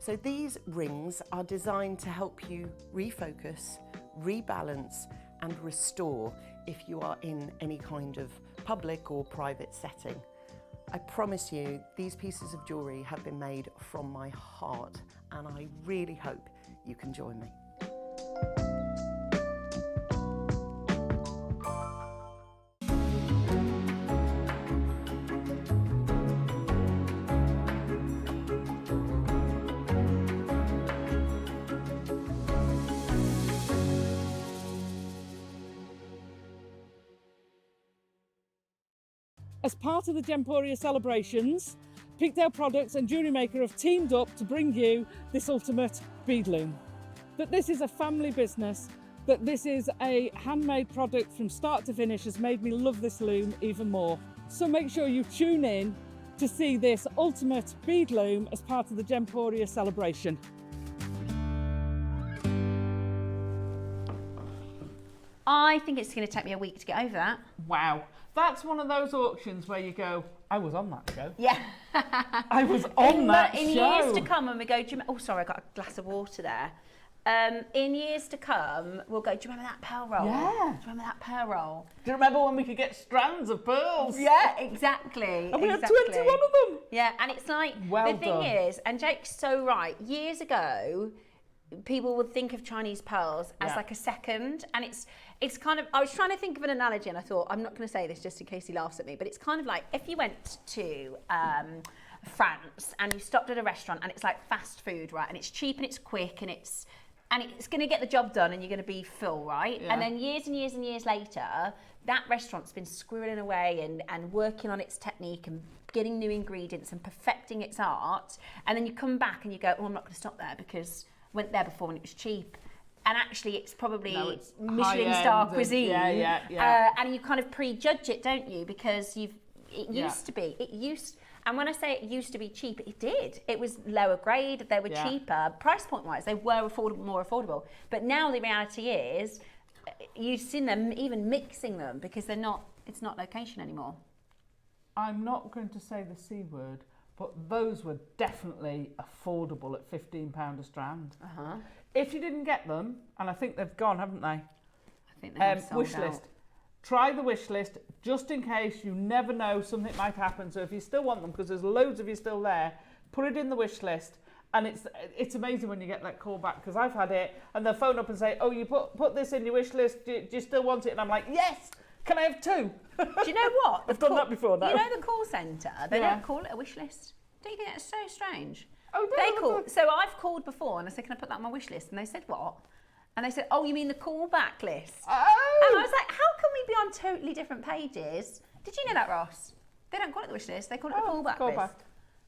So these rings are designed to help you refocus, rebalance, and restore if you are in any kind of public or private setting. I promise you, these pieces of jewellery have been made from my heart, and I really hope you can join me. As part of the Gemporia celebrations, Peakdale Products and JewelleryMaker have teamed up to bring you this ultimate bead loom. That this is a family business, that this is a handmade product from start to finish has made me love this loom even more. So make sure you tune in to see this ultimate bead loom as part of the Gemporia celebration. I think it's going to take me a week to get over that. Wow. That's one of those auctions where you go, I was on that show. Yeah. I was on that show. In years to come, when we go, oh, sorry, I got a glass of water there. In years to come, we'll go, do you remember that pearl roll? Yeah. Do you remember that pearl roll? Do you remember when we could get strands of pearls? Yeah, exactly. And we had 21 of them. Yeah, and it's like, Well the thing done. is, and Jake's so right, years ago, people would think of Chinese pearls as like a second, and it's kind of, I was trying to think of an analogy, and I thought, I'm not going to say this just in case he laughs at me, but it's kind of like if you went to France and you stopped at a restaurant and it's like fast food, right, and it's cheap and it's quick and it's going to get the job done and you're going to be full, right? Yeah. And then years and years and years later, that restaurant's been squirreling away and working on its technique and getting new ingredients and perfecting its art, and then you come back and you go, oh, I'm not going to stop there because I went there before and it was cheap. And actually, it's probably Michelin star cuisine. And you kind of prejudge it, don't you? Because it used to be. And when I say it used to be cheap, it did. It was lower grade. They were cheaper, price point wise. They were more affordable. But now the reality is, you've seen them even mixing them because they're not. It's not location anymore. I'm not going to say the C word, but those were definitely affordable at £15 a strand. If you didn't get them, and I think they've gone, haven't they? I think they have sold wish out. list. Try the wish list just in case. You never know, something might happen. So if you still want them, because there's loads of you still there, put it in the wish list. And it's amazing when you get that call back, because I've had it, and they'll phone up and say, oh, you put this in your wish list, do you still want it? And I'm like, yes, can I have 2? Do you know what? I've done that before now. You know the call centre? They don't call it a wish list. Don't you think that's so strange? Oh, they call. So I've called before and I said, can I put that on my wish list? And they said, what? And they said, oh, you mean the callback list? Oh! And I was like, how can we be on totally different pages? Did you know that, Ross? They don't call it the wish list, they call it the callback list.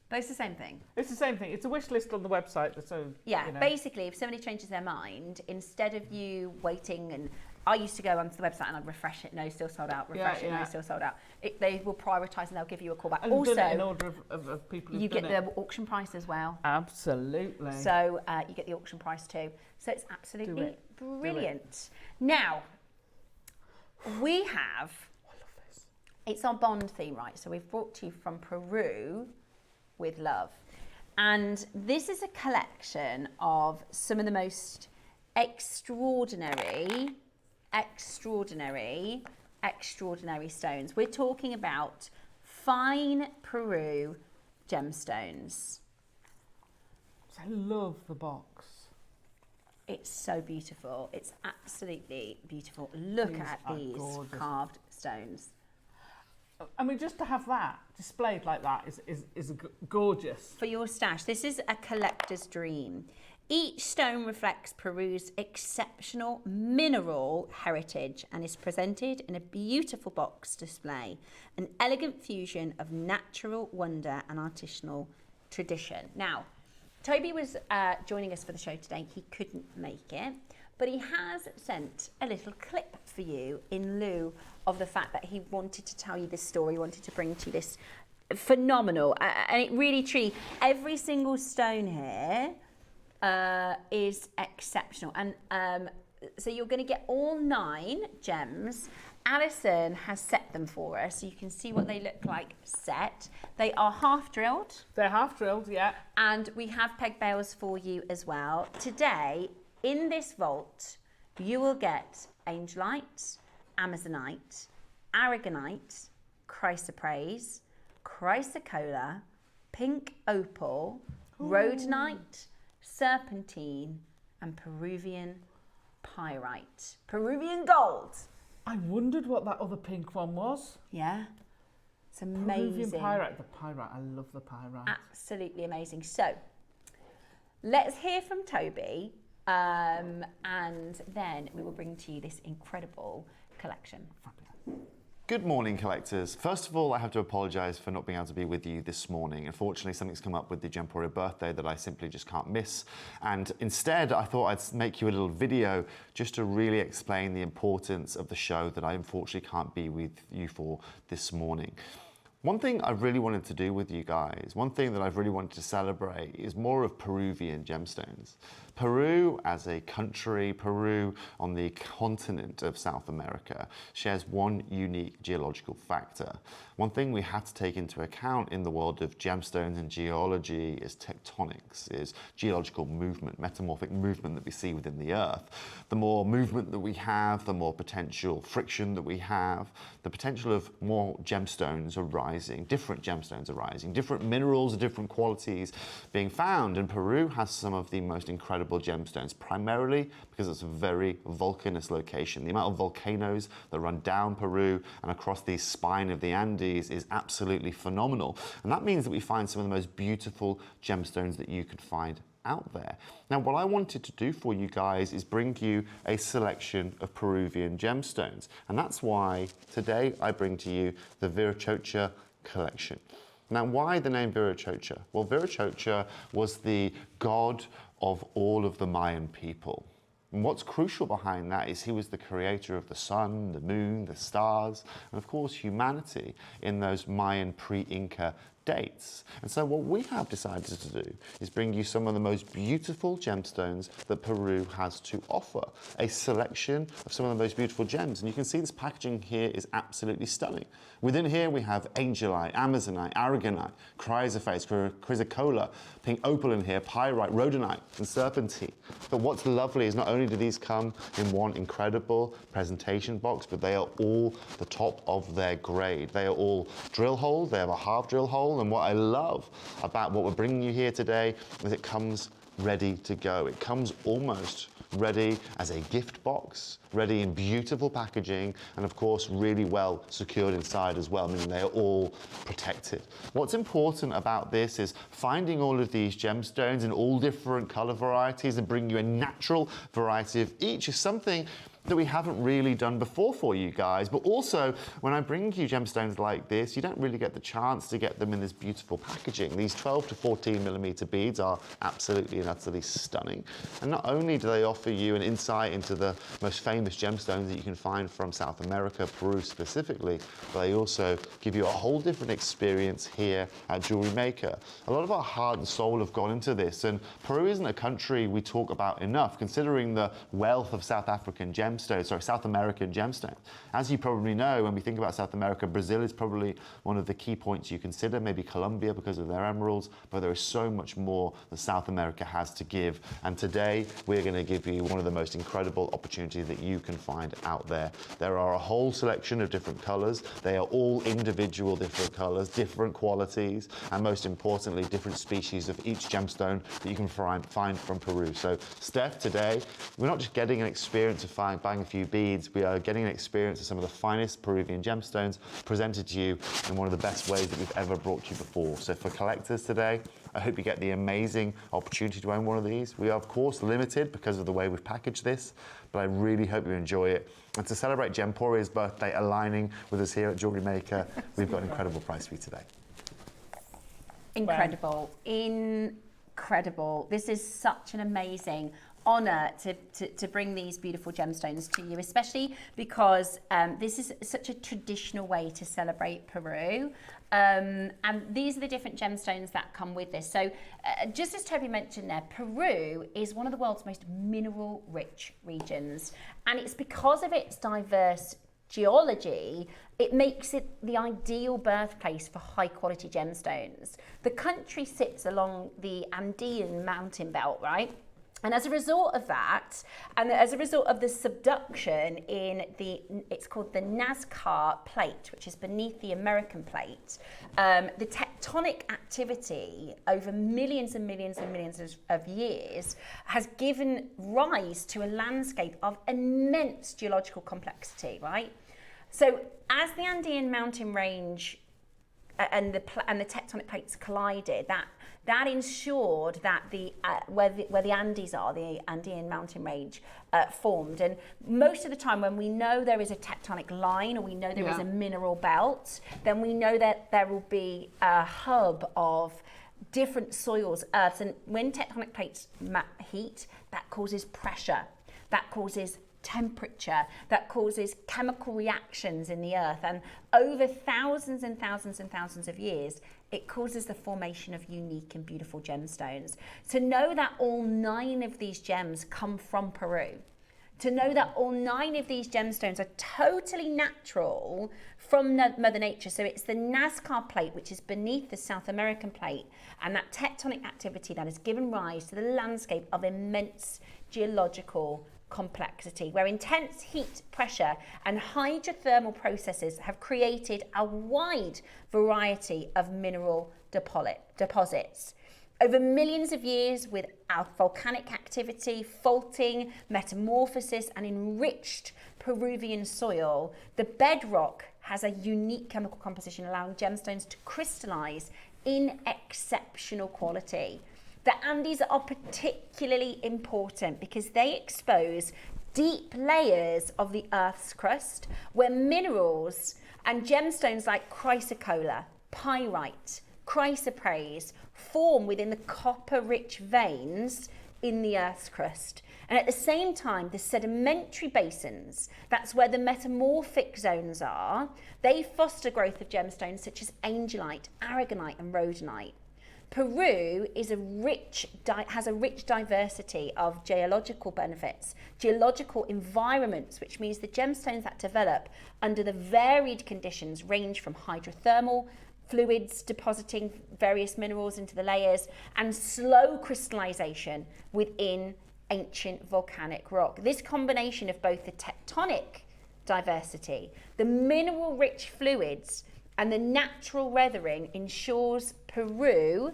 But it's the same thing. It's the same thing. It's a wish list on the website. So, yeah, you know. Basically, if somebody changes their mind, instead of you waiting, and I used to go onto the website and I'd refresh it, no, still sold out, refresh it, no, still sold out. They will prioritise and they'll give you a call back. And also, done it in order of people who've you done get it. the auction price as well. Absolutely. So you get the auction price too. So it's absolutely brilliant. Now, we have, I love this. It's our Bond theme, right? So we've brought to you from Peru with love. And this is a collection of some of the most extraordinary stones. We're talking about fine Peru gemstones. I love the box. It's so beautiful. It's absolutely beautiful. Look at these carved stones. I mean, just to have that displayed like that is gorgeous. For your stash, this is a collector's dream. Each stone reflects Peru's exceptional mineral heritage and is presented in a beautiful box display, an elegant fusion of natural wonder and artisanal tradition. Now, Toby was joining us for the show today. He couldn't make it, but he has sent a little clip for you in lieu of the fact that he wanted to tell you this story, wanted to bring to you this phenomenal, and it really, truly, every single stone here is exceptional. And so you're going to get all 9 gems. Alison has set them for us, so you can see what they look like set. They are half drilled. They're half drilled, yeah. And we have peg bales for you as well. Today, in this vault, you will get angelite, amazonite, aragonite, chrysoprase, chrysocolla, pink opal, rhodonite, serpentine, and Peruvian pyrite. Peruvian gold. I wondered what that other pink one was. Yeah. It's amazing. Peruvian pyrite. The pyrite. I love the pyrite. Absolutely amazing. So, let's hear from Toby, and then we will bring to you this incredible collection. Good morning, collectors. First of all, I have to apologise for not being able to be with you this morning. Unfortunately, something's come up with the Gemporia birthday that I simply just can't miss. And instead, I thought I'd make you a little video just to really explain the importance of the show that I unfortunately can't be with you for this morning. One thing I really wanted to do with you guys, one thing that I've really wanted to celebrate is more of Peruvian gemstones. Peru as a country, Peru on the continent of South America, shares one unique geological factor. One thing we have to take into account in the world of gemstones and geology is tectonics, is geological movement, metamorphic movement that we see within the earth. The more movement that we have, the more potential friction that we have, the potential of more gemstones arising, different gemstones arising, different minerals of different qualities being found. And Peru has some of the most incredible gemstones, primarily because it's a very volcanoous location. The amount of volcanoes that run down Peru and across the spine of the Andes is absolutely phenomenal. And that means that we find some of the most beautiful gemstones that you could find out there. Now, what I wanted to do for you guys is bring you a selection of Peruvian gemstones. And that's why today I bring to you the Viracocha collection. Now, why the name Viracocha? Well, Viracocha was the god of all of the Mayan people. And what's crucial behind that is he was the creator of the sun, the moon, the stars, and of course humanity in those Mayan pre-Inca dates. And so what we have decided to do is bring you some of the most beautiful gemstones that Peru has to offer. A selection of some of the most beautiful gems. And you can see this packaging here is absolutely stunning. Within here we have angelite, amazonite, aragonite, chrysoprase, chrysocolla, pink opal in here, pyrite, rhodonite, and serpentine. But what's lovely is not only do these come in one incredible presentation box, but they are all the top of their grade. They are all drill holes, they have a half drill hole, and what I love about what we're bringing you here today is it comes ready to go. It comes almost ready as a gift box, ready in beautiful packaging, and of course really well secured inside as well, meaning they are all protected. What's important about this is finding all of these gemstones in all different color varieties and bringing you a natural variety of each is something that we haven't really done before for you guys. But also, when I bring you gemstones like this, you don't really get the chance to get them in this beautiful packaging. These 12 to 14 millimeter beads are absolutely and utterly stunning. And not only do they offer you an insight into the most famous gemstones that you can find from South America, Peru specifically, but they also give you a whole different experience here at JewelleryMaker. A lot of our heart and soul have gone into this, and Peru isn't a country we talk about enough, considering the wealth of South American gemstones. As you probably know, when we think about South America, Brazil is probably one of the key points you consider, maybe Colombia because of their emeralds, but there is so much more that South America has to give. And today, we're going to give you one of the most incredible opportunities that you can find out there. There are a whole selection of different colors. They are all individual different colors, different qualities, and most importantly, different species of each gemstone that you can find from Peru. So, Steph, today, we're not just getting an experience of buying a few beads, we are getting an experience of some of the finest Peruvian gemstones presented to you in one of the best ways that we've ever brought to you before. So for collectors today, I hope you get the amazing opportunity to own one of these. We are of course limited because of the way we've packaged this, but I really hope you enjoy it. And to celebrate Gemporia's birthday aligning with us here at JewelleryMaker, we've got an incredible price for you today. Incredible, incredible. This is such an amazing honour to bring these beautiful gemstones to you, especially because this is such a traditional way to celebrate Peru. And these are the different gemstones that come with this. So just as Toby mentioned there, Peru is one of the world's most mineral-rich regions. And it's because of its diverse geology, it makes it the ideal birthplace for high-quality gemstones. The country sits along the Andean mountain belt, right? And as a result of that, and as a result of the subduction in it's called the Nazca plate, which is beneath the American plate, the tectonic activity over millions and millions and millions of years has given rise to a landscape of immense geological complexity, right? So as the Andean mountain range and the tectonic plates collided, that ensured that where the Andes are, the Andean mountain range, formed. And most of the time when we know there is a tectonic line or we know there is a mineral belt, then we know that there will be a hub of different soils, earths. And when tectonic plates heat, that causes pressure. That causes temperature that causes chemical reactions in the earth, and over thousands and thousands and thousands of years it causes the formation of unique and beautiful gemstones. To know that all 9 of these gems come from Peru, to know that all 9 of these gemstones are totally natural from Mother Nature. So it's the Nazca plate, which is beneath the South American plate, and that tectonic activity that has given rise to the landscape of immense geological complexity, where intense heat, pressure and hydrothermal processes have created a wide variety of mineral deposits. Over millions of years, with our volcanic activity, faulting, metamorphosis and enriched Peruvian soil, the bedrock has a unique chemical composition allowing gemstones to crystallize in exceptional quality. The Andes are particularly important because they expose deep layers of the Earth's crust where minerals and gemstones like chrysocolla, pyrite, chrysoprase form within the copper-rich veins in the Earth's crust. And at the same time, the sedimentary basins, that's where the metamorphic zones are, they foster growth of gemstones such as angelite, aragonite and rhodonite. Peru is has a rich diversity of geological benefits, geological environments, which means the gemstones that develop under the varied conditions range from hydrothermal fluids depositing various minerals into the layers and slow crystallization within ancient volcanic rock. This combination of both the tectonic diversity, the mineral-rich fluids and the natural weathering ensures Peru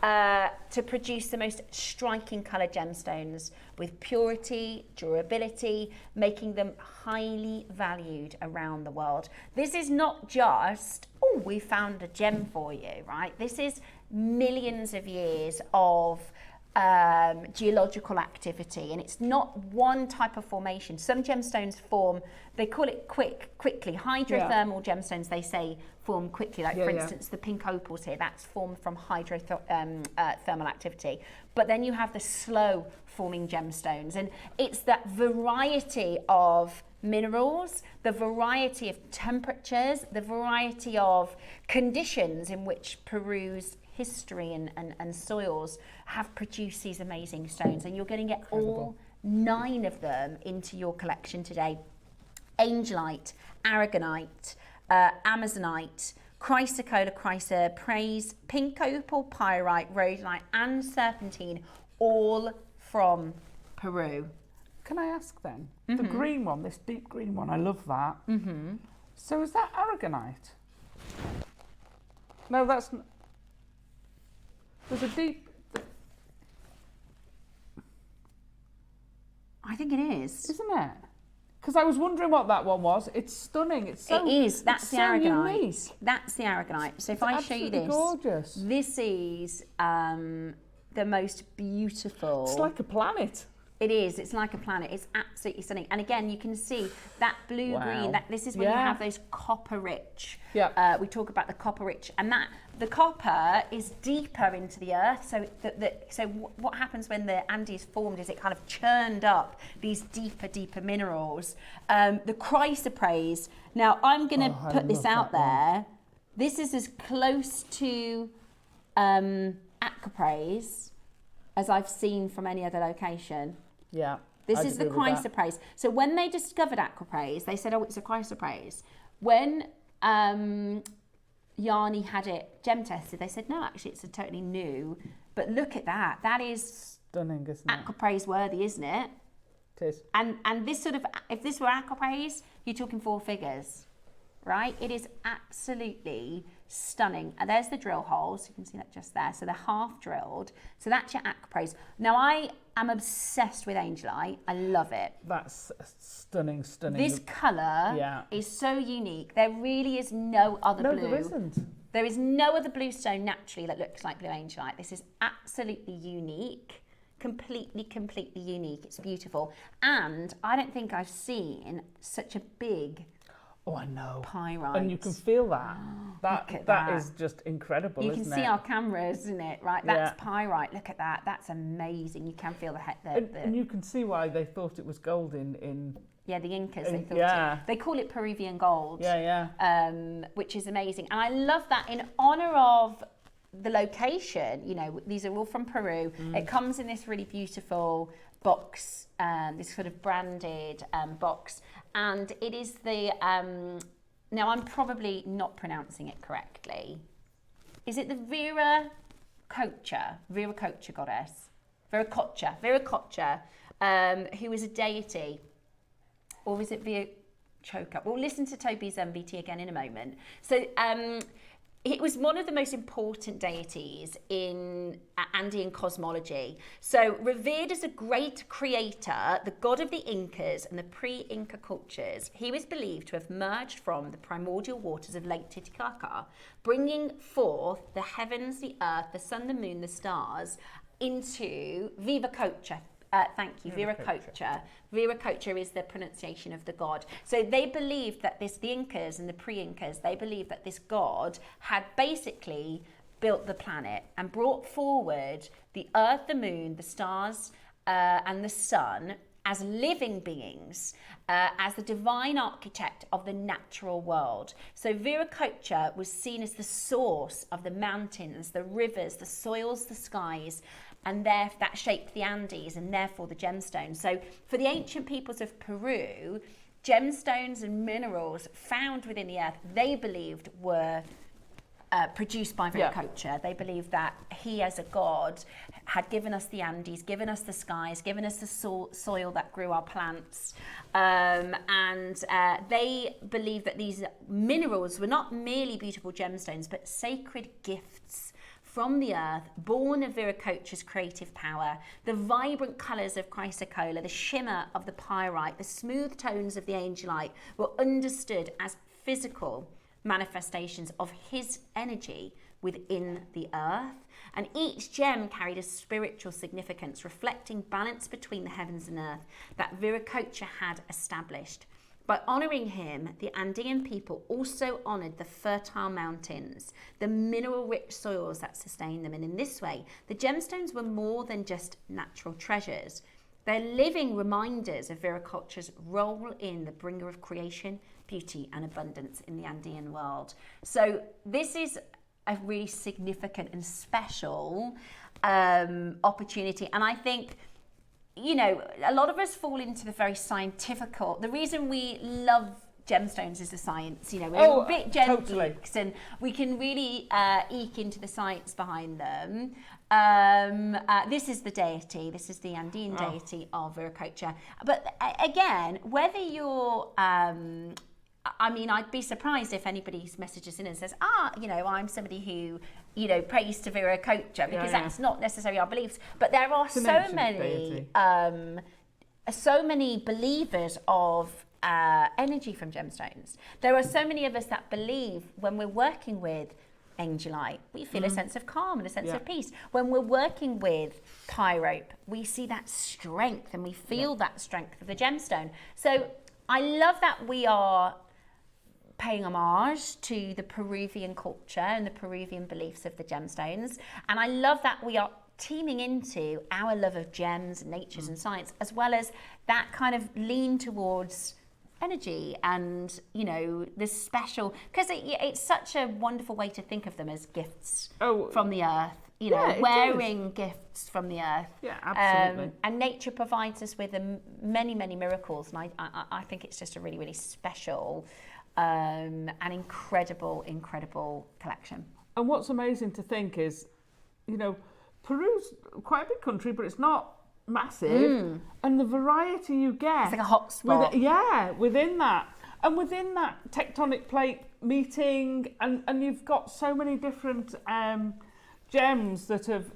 to produce the most striking coloured gemstones with purity, durability, making them highly valued around the world. This is not just, oh, we found a gem for you, right? This is millions of years of geological activity, and it's not one type of formation. Some gemstones form, they call it quickly. Hydrothermal gemstones, they say, form quickly. Like for instance, the pink opals here, that's formed from hydrothermal activity. But then you have the slow forming gemstones, and it's that variety of minerals, the variety of temperatures, the variety of conditions in which Peru's history and soils have produced these amazing stones, and you're going to get all 9 of them into your collection today. Angelite, aragonite, amazonite, chrysocolla, chrysoprase, pink opal, pyrite, rhodonite and serpentine, all from Peru. Can I ask then, the green one, this deep green one, I love that. So is that aragonite? No, that's not. There's a deep... I think it is. Isn't it? Because I was wondering what that one was. It's stunning. It's so... It is. That's the aragonite. Unique. That's the aragonite. So if I show you this... gorgeous. This is the most beautiful... It's like a planet. It is. It's like a planet. It's absolutely stunning. And again, you can see that blue-green. This is when you have those copper-rich. Yeah. We talk about the copper-rich, and that the copper is deeper into the earth. So what happens when the Andes formed is it kind of churned up these deeper minerals. The chrysoprase. Now I'm going to put this out there. This is as close to aquaprase as I've seen from any other location. Yeah. This is the chrysoprase. So when they discovered aquaprase, they said, oh, it's a chrysoprase. When Yanni had it gem tested, they said, no, actually, it's a totally new. But look at that. That is stunning, isn't it? Aquaprase worthy, isn't it? It is. And this sort of, if this were aquaprase, you're talking 4 figures, right? It is absolutely stunning. And there's the drill holes. You can see that just there. So they're half drilled. So that's your aquaprase. Now I am obsessed with angelite. I love it. That's stunning. This colour is so unique. There really is no other blue. No, there isn't. There is no other blue stone naturally that looks like blue angelite. This is absolutely unique. Completely unique. It's beautiful. And I don't think I've seen such a big Oh, I know. Pyrite. And you can feel that. That is just incredible, You can isn't see it? our cameras, isn't it? Right, that's pyrite. Look at that. That's amazing. You can feel and you can see why they thought it was gold in yeah, the Incas, they thought they call it Peruvian gold. Which is amazing. And I love that in honor of the location, you know, these are all from Peru. It comes in this really beautiful box, this sort of branded box. And it is the, now I'm probably not pronouncing it correctly. Is it the Viracocha goddess? Viracocha, who is a deity. Or is it Viracocha? We'll listen to Toby's MVT again in a moment. So it was one of the most important deities in Andean cosmology. So revered as a great creator, the god of the Incas and the pre-Inca cultures, he was believed to have merged from the primordial waters of Lake Titicaca, bringing forth the heavens, the earth, the sun, the moon, the stars into Viracocha. Thank you, Viracocha. Viracocha is the pronunciation of the god. So they believed that the Incas and the pre-Incas, they believed that this god had basically built the planet and brought forward the earth, the moon, the stars, and the sun as living beings, as the divine architect of the natural world. So Viracocha was seen as the source of the mountains, the rivers, the soils, the skies, and there that shaped the Andes and therefore the gemstones. So for the ancient peoples of Peru, gemstones and minerals found within the earth, they believed were produced by Viracocha. They believed that he as a god had given us the Andes, given us the skies, given us the soil that grew our plants. They believed that these minerals were not merely beautiful gemstones, but sacred gifts from the earth, born of Viracocha's creative power. The vibrant colours of chrysocolla, the shimmer of the pyrite, the smooth tones of the angelite were understood as physical manifestations of his energy within the earth. And each gem carried a spiritual significance, reflecting balance between the heavens and earth that Viracocha had established. By honouring him, the Andean people also honoured the fertile mountains, the mineral-rich soils that sustained them. And in this way, the gemstones were more than just natural treasures. They're living reminders of Viracocha's role in the bringer of creation, beauty and abundance in the Andean world. So this is a really significant and special opportunity. And I think, you know, a lot of us fall into the very scientifical. The reason we love gemstones is the science. You know, we're a bit gem geeks and we can really eke into the science behind them. This is the deity. This is the Andean deity of Viracocha. But again, whether you're I mean, I'd be surprised if anybody messages in and says, you know, I'm somebody who, you know, prays to Viracocha, because that's not necessarily our beliefs. But there are so many believers of energy from gemstones. There are so many of us that believe when we're working with angelite, we feel a sense of calm and a sense of peace. When we're working with pyrope, we see that strength and we feel that strength of the gemstone. So I love that we are paying homage to the Peruvian culture and the Peruvian beliefs of the gemstones. And I love that we are teaming into our love of gems, natures and science, as well as that kind of lean towards energy and, you know, this special, because it's such a wonderful way to think of them as gifts from the earth. You know, wearing gifts from the earth. Yeah, absolutely. And nature provides us with many, many miracles. And I think it's just a really, really special and incredible, incredible collection. And what's amazing to think is, you know, Peru's quite a big country, but it's not massive. And the variety you get. It's like a hot spot. Within that. And within that tectonic plate meeting, and you've got so many different gems that have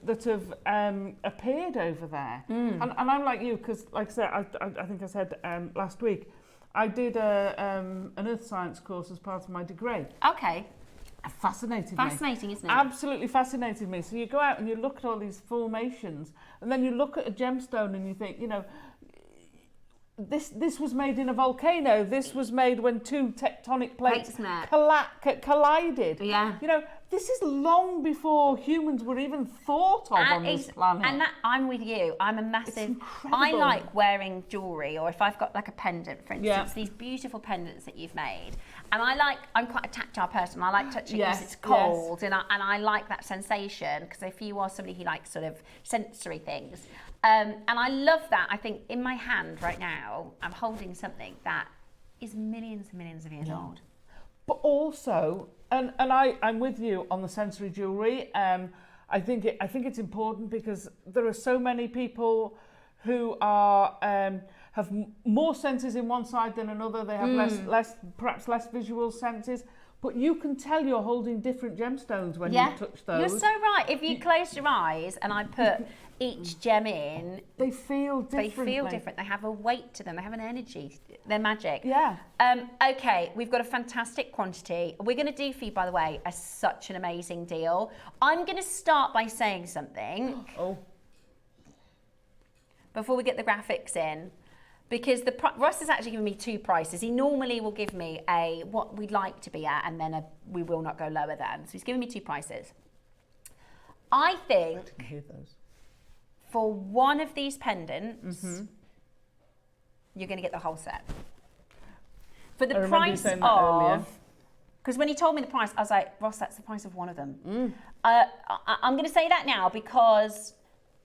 appeared over there. And I'm like you, because like I said, I think I said last week, I did an earth science course as part of my degree. Okay. Fascinating, isn't it? Absolutely fascinated me. So you go out and you look at all these formations, and then you look at a gemstone and you think, you know, this was made in a volcano. This was made when two tectonic plates collided. Yeah. You know, this is long before humans were even thought of on this planet. And that, I'm with you. I'm a massive... I like wearing jewellery, or if I've got like a pendant, for instance, these beautiful pendants that you've made. And I'm quite a tactile person. I like touching it because it's cold, and I like that sensation, because if you are somebody who likes sort of sensory things. And I love that. I think in my hand right now, I'm holding something that is millions and millions of years old. But also, and I'm with you on the sensory jewellery. I think it's important because there are so many people who are have more senses in one side than another. They have perhaps less visual senses. But you can tell you're holding different gemstones when you touch those. You're so right. If you close your eyes and I put each gem in, they feel different. They feel different. They have a weight to them. They have an energy. They're magic. Yeah. Okay, we've got a fantastic quantity. We're going to do for you, by the way, such an amazing deal. I'm going to start by saying something. Before we get the graphics in. Because Ross has actually given me two prices. He normally will give me what we'd like to be at, and then we will not go lower than. So he's given me two prices. I think for one of these pendants, you're going to get the whole set. For the price of... Because when he told me the price, I was like, Ross, that's the price of one of them. I'm going to say that now because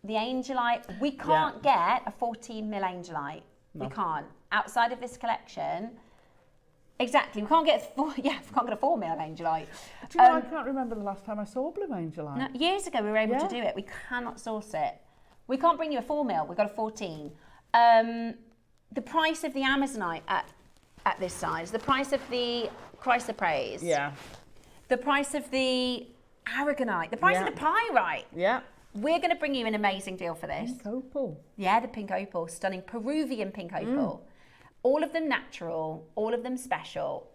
the Angelite, we can't get a 14 mil Angelite. No. We can't. Outside of this collection, exactly. We can't get we can't get a 4 mil Angelite. Do you know, I can't remember the last time I saw a blue Angelite. No, years ago we were able to do it. We cannot source it. We can't bring you a 4 mil. We've got a 14. The price of the Amazonite at this size, the price of the chrysoprase, the price of the aragonite, the price of the pyrite. Yeah. We're going to bring you an amazing deal for this. Pink opal. Yeah, the pink opal. Stunning Peruvian pink opal. All of them natural, all of them special.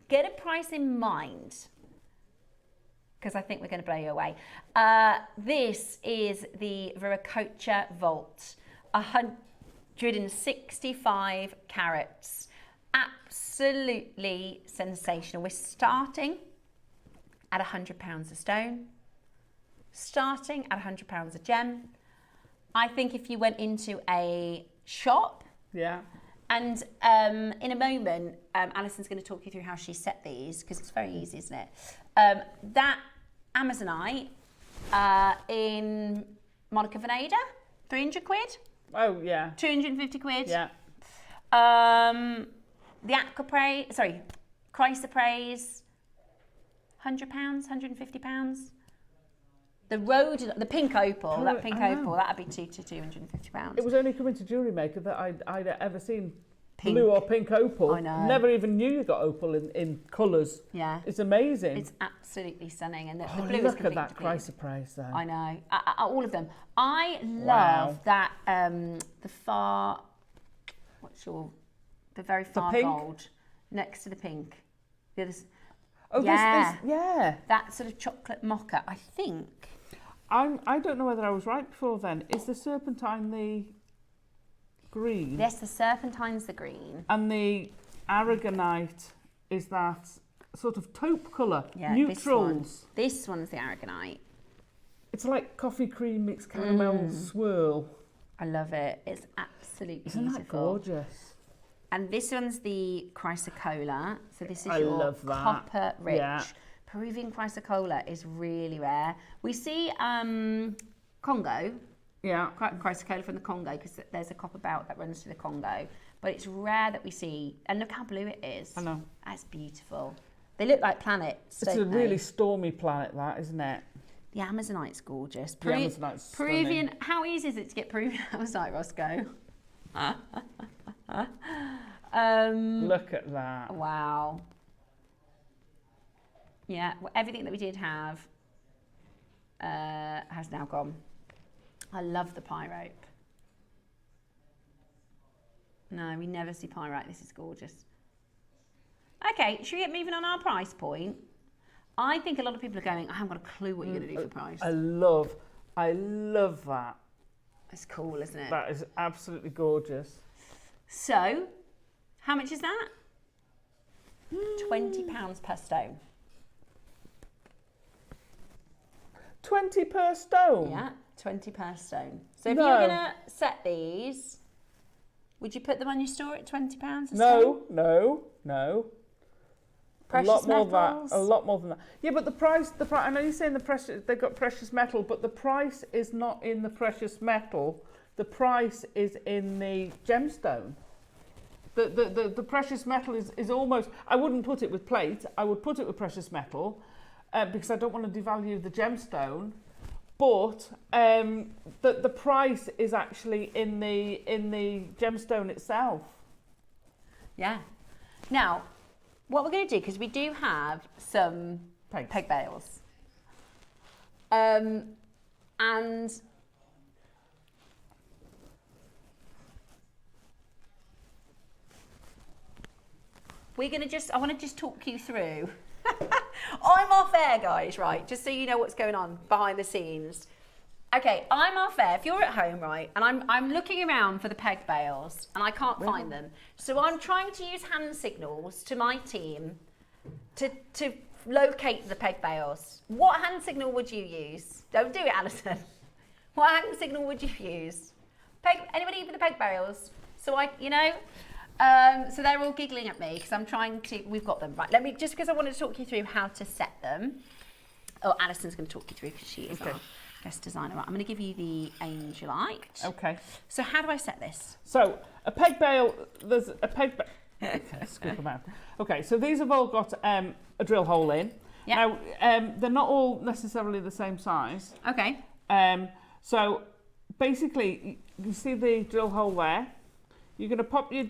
Get a price in mind, because I think we're going to blow you away. This is the Viracocha Vault. 165 carats. Absolutely sensational. We're starting at £100 a stone. Starting at £100 a gem. I think if you went into a shop, and in a moment, Alison's going to talk you through how she set these, because it's very easy, isn't it? That Amazonite in Monica Veneda, 300 quid. Oh, yeah. 250 quid. Yeah. The chrysoprase, £100, £150. The pink opal, that'd be £200 to £250. It was only coming to JewelleryMaker that I'd ever seen blue or pink opal. I know. Never even knew you got opal in colours. Yeah. It's amazing. It's absolutely stunning. And the blue is look at that chrysoprase though. I know. All of them. I love that, the very far gold next to the pink. This, that sort of chocolate mocha, I think. I don't know whether I was right before then. Is the serpentine the green? Yes, the serpentine's the green. And the aragonite is that sort of taupe colour, neutrals. This one's the aragonite. It's like coffee cream mixed caramel swirl. I love it. It's absolutely beautiful. Isn't that gorgeous? And this one's the chrysocolla. So this is your copper rich. Yeah. Peruvian chrysocolla is really rare. We see Congo. Yeah. Chrysocolla from the Congo, because there's a copper belt that runs through the Congo. But it's rare that we see, and look how blue it is. I know. That's beautiful. They look like planets. It's a really stormy planet, that, isn't it? The Amazonite's gorgeous. The Amazonite's Peruvian. stunning. How easy is it to get Peruvian Amazonite, Roscoe? Look at that. Wow. Yeah, everything that we did have has now gone. I love the pyrite. No, we never see pyrite. This is gorgeous. Okay, should we get moving on our price point? I think a lot of people are going, I haven't got a clue what you're going to do for price. I love that. It's cool, isn't it? That is absolutely gorgeous. So, how much is that? £20 per stone. 20 per stone? Yeah, 20 per stone. So if you were going to set these, would you put them on your store at £20 a stone? No. Precious a lot metals? More a lot more than that. Yeah, but the price, I know you're saying they've got precious metal, but the price is not in the precious metal. The price is in the gemstone. The precious metal is almost, I wouldn't put it with plate, I would put it with precious metal because I don't want to devalue the gemstone, but the price is actually in the gemstone itself. Yeah. Now, what we're going to do, because we do have some peg bales, and we're going to I want to just talk you through. I'm off air, guys, right? Just so you know what's going on behind the scenes. Okay, I'm off air. If you're at home, right, and I'm looking around for the peg bales and I can't find them. So I'm trying to use hand signals to my team to locate the peg bales. What hand signal would you use? Don't do it, Alison. What hand signal would you use? Anybody for the peg bales? So so they're all giggling at me because I'm trying to, we've got them, right. Just because I wanted to talk you through how to set them. Oh, Alison's going to talk you through because she is our guest designer. Right, I'm going to give you the angelite. Okay. So how do I set this? So a peg bale, there's a peg bale. Scoop them out. Okay, so these have all got a drill hole in. Yeah. Now, they're not all necessarily the same size. Okay. So basically, you see the drill hole there. You're going to pop your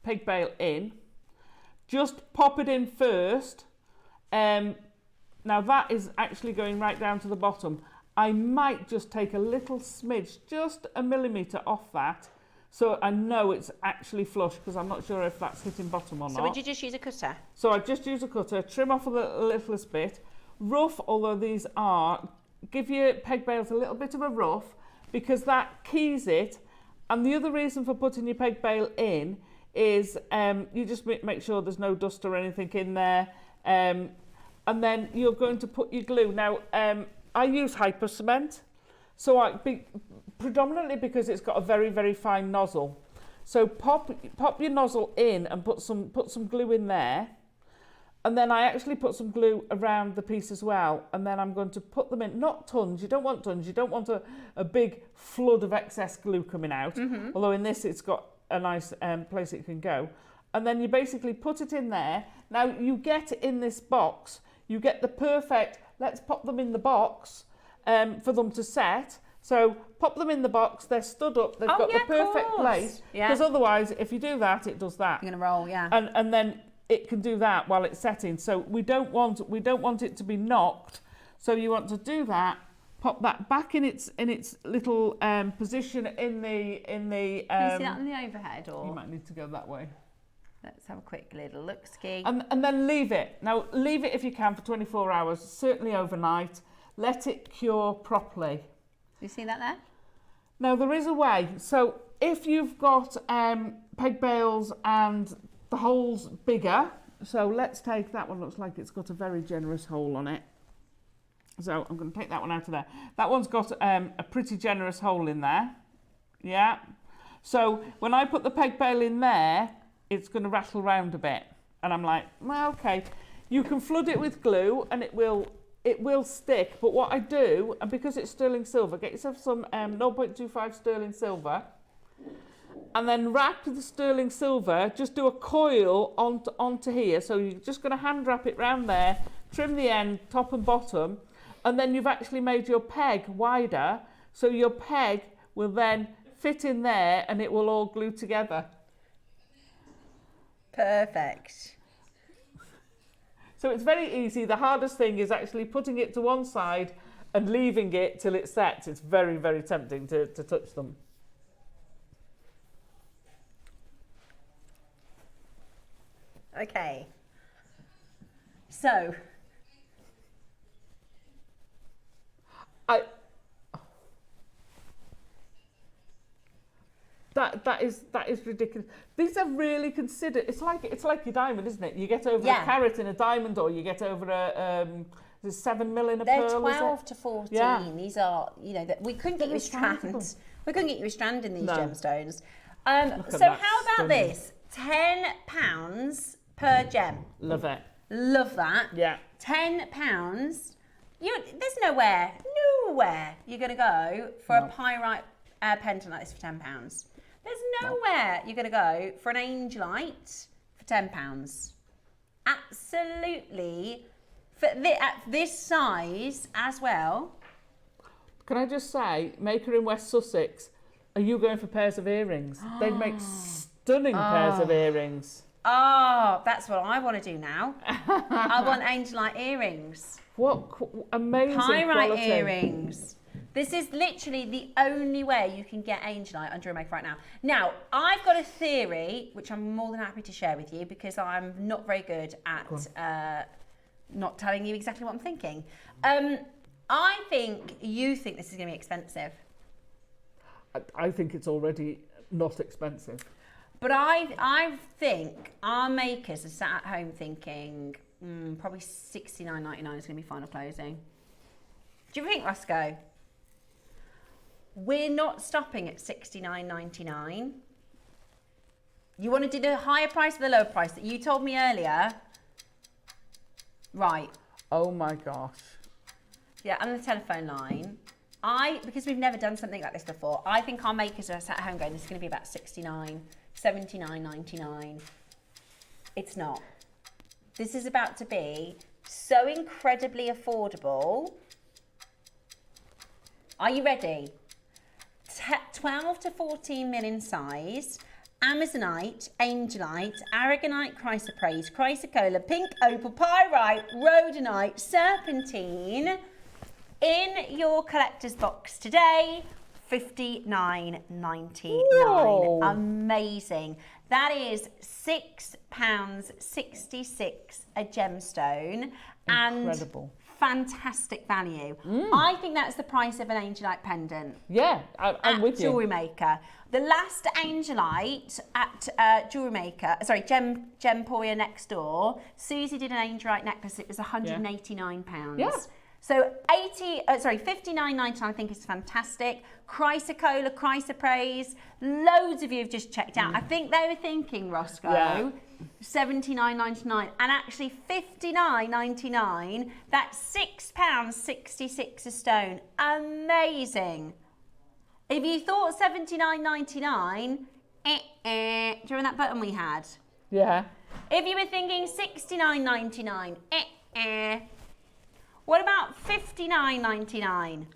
peg bale in. Just pop it in first. Now that is actually going right down to the bottom. I might just take a little smidge, just a millimetre off that, so I know it's actually flush, because I'm not sure if that's hitting bottom or not. So would you just use a cutter? So I just use a cutter, trim off a littlest bit. Rough, although these are, give your peg bales a little bit of a rough, because that keys it. And the other reason for putting your peg bale in is you just make sure there's no dust or anything in there. And then you're going to put your glue. Now, I use hyper cement, so predominantly because it's got a very, very fine nozzle. So pop your nozzle in and put some glue in there. And then I actually put some glue around the piece as well. And then I'm going to put them in, not tons, you don't want tons, you don't want a big flood of excess glue coming out. Mm-hmm. Although in this it's got a nice place it can go. And then you basically put it in there. Now you get in this box, you get the perfect, let's pop them in the box for them to set. So pop them in the box, they're stood up, they've got the perfect place. Because otherwise, if you do that, it does that. You're going to roll, yeah. And then it can do that while it's setting. So we don't want it to be knocked. So you want to do that, pop that back in its little position in the. Can you see that on the overhead, or you might need to go that way. Let's have a quick little look, ski. And then leave it. Now leave it if you can for 24 hours, certainly overnight. Let it cure properly. You see that there? Now there is a way. So if you've got peg bales and the hole's bigger, so let's take that one, looks like it's got a very generous hole on it. So I'm going to take that one out of there. That one's got a pretty generous hole in there. Yeah. So when I put the peg bale in there, it's going to rattle around a bit. And I'm like, well, okay. You can flood it with glue and it will stick. But what I do, and because it's sterling silver, get yourself some 0.25 sterling silver, and then wrap the sterling silver, just do a coil onto here. So you're just going to hand wrap it round there, trim the end, top and bottom, and then you've actually made your peg wider. So your peg will then fit in there and it will all glue together. Perfect. So it's very easy. The hardest thing is actually putting it to one side and leaving it till it sets. It's very, very tempting to touch them. Okay. So. that is ridiculous. These are really considered. It's like your diamond, isn't it? You get over a carat in a diamond, or you get over a 7 mil in a They're pearl. 12 to 14. Yeah. These are, you know, that we couldn't get you a strand. We couldn't get you a strand in these gemstones. So how about this? £10 per gem. Love it. Love that. Yeah. £10. There's nowhere you're going to go for a pyrite pendant like this for £10. There's nowhere you're going to go for an angelite for £10. Absolutely. At this size as well. Can I just say, Maker in West Sussex, are you going for pairs of earrings? They make stunning pairs of earrings. Oh, that's what I want to do now. I want angelite earrings. What amazing Pyrite quality. earrings. This is literally the only way you can get angelite on JewelleryMaker right now. Now, I've got a theory, which I'm more than happy to share with you, because I'm not very good at not telling you exactly what I'm thinking. I think you think this is going to be expensive. I think it's already not expensive. But I think our makers are sat at home thinking, probably $69.99 is going to be final closing. Do you think, Roscoe? We're not stopping at $69.99. You want to do the higher price or the lower price that you told me earlier? Right. Oh my gosh. Yeah, on the telephone line. Because we've never done something like this before, I think our makers are sat at home going, this is going to be about $69, $79.99. It's not. This is about to be so incredibly affordable. Are you ready? 12 to 14 mil in size. Amazonite, Angelite, Aragonite, Chrysoprase, Chrysocolla, Pink Opal, Pyrite, Rhodonite, Serpentine. In your collector's box today, $59.99. Amazing. That is £6.66 a gemstone. Incredible. And fantastic value. I think that's the price of an angelite pendant. Yeah, I'm with you. JewelleryMaker. The last angelite at Gemporia next door, Susie did an angelite necklace. It was £189. Yeah. So $59.99 I think is fantastic. Chrysocolla, Chrysoprase, loads of you have just checked out. I think they were thinking, Roscoe, $79.99 and actually $59.99. That's £6.66 a stone. Amazing. If you thought $79.99, do you remember that button we had? Yeah. If you were thinking $69.99, what about $59.99?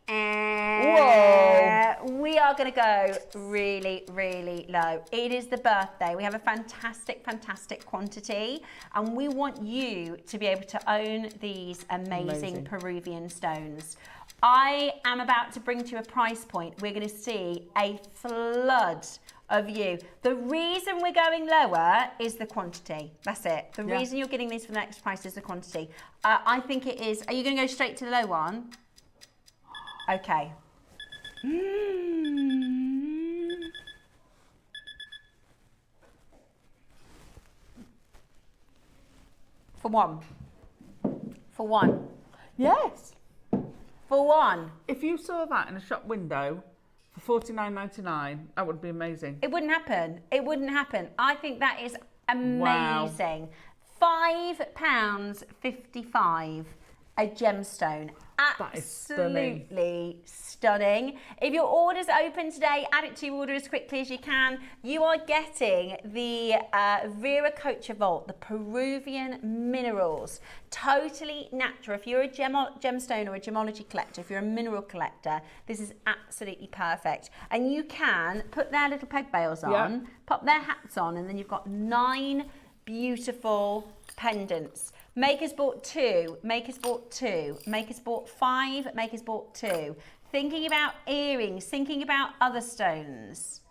Whoa. We are going to go really, really low. It is the birthday. We have a fantastic, fantastic quantity, and we want you to be able to own these amazing Peruvian stones. I am about to bring to you a price point. We're going to see a flood of you. The reason we're going lower is the quantity. That's it. The reason you're getting these for the next price is the quantity. I think it is. Are you going to go straight to the low one? Okay. For one. For one. Yes. For one. If you saw that in a shop window for $49.99, that would be amazing. It wouldn't happen. It wouldn't happen. I think that is amazing. Wow. £5.55 a gemstone. Absolutely stunning. If your order's open today, add it to your order as quickly as you can. You are getting the Viracocha Vault, the Peruvian minerals. Totally natural. If you're a gemstone or a gemology collector, if you're a mineral collector, this is absolutely perfect. And you can put their little peg bails on, pop their hats on, and then you've got 9 beautiful pendants. Makers bought 2, makers bought 2, makers bought 5, makers bought 2. Thinking about earrings, thinking about other stones.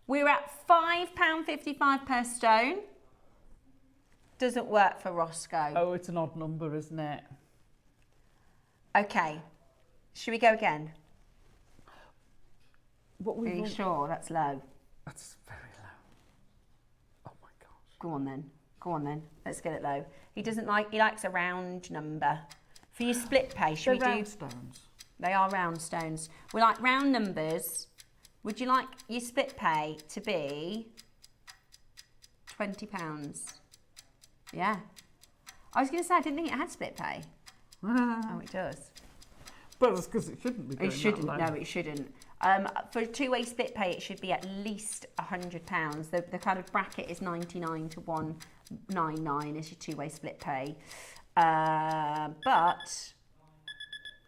We're at £5.55 per stone. Doesn't work for Roscoe. Oh, it's an odd number, isn't it? Okay. Should we go again? What Are you sure that's low? That's very low. Oh my gosh. Go on then. Go on then. Let's get it low. He likes a round number. For your split pay, should we do? Round stones. They are round stones. We like round numbers. Would you like your split pay to be £20? Yeah. I was going to say, I didn't think it had split pay. Oh, it does. But it's because it shouldn't be. It shouldn't. No, it shouldn't. For a two-way split pay, it should be at least £100. The kind of bracket is 99 to 199 is your two-way split pay. But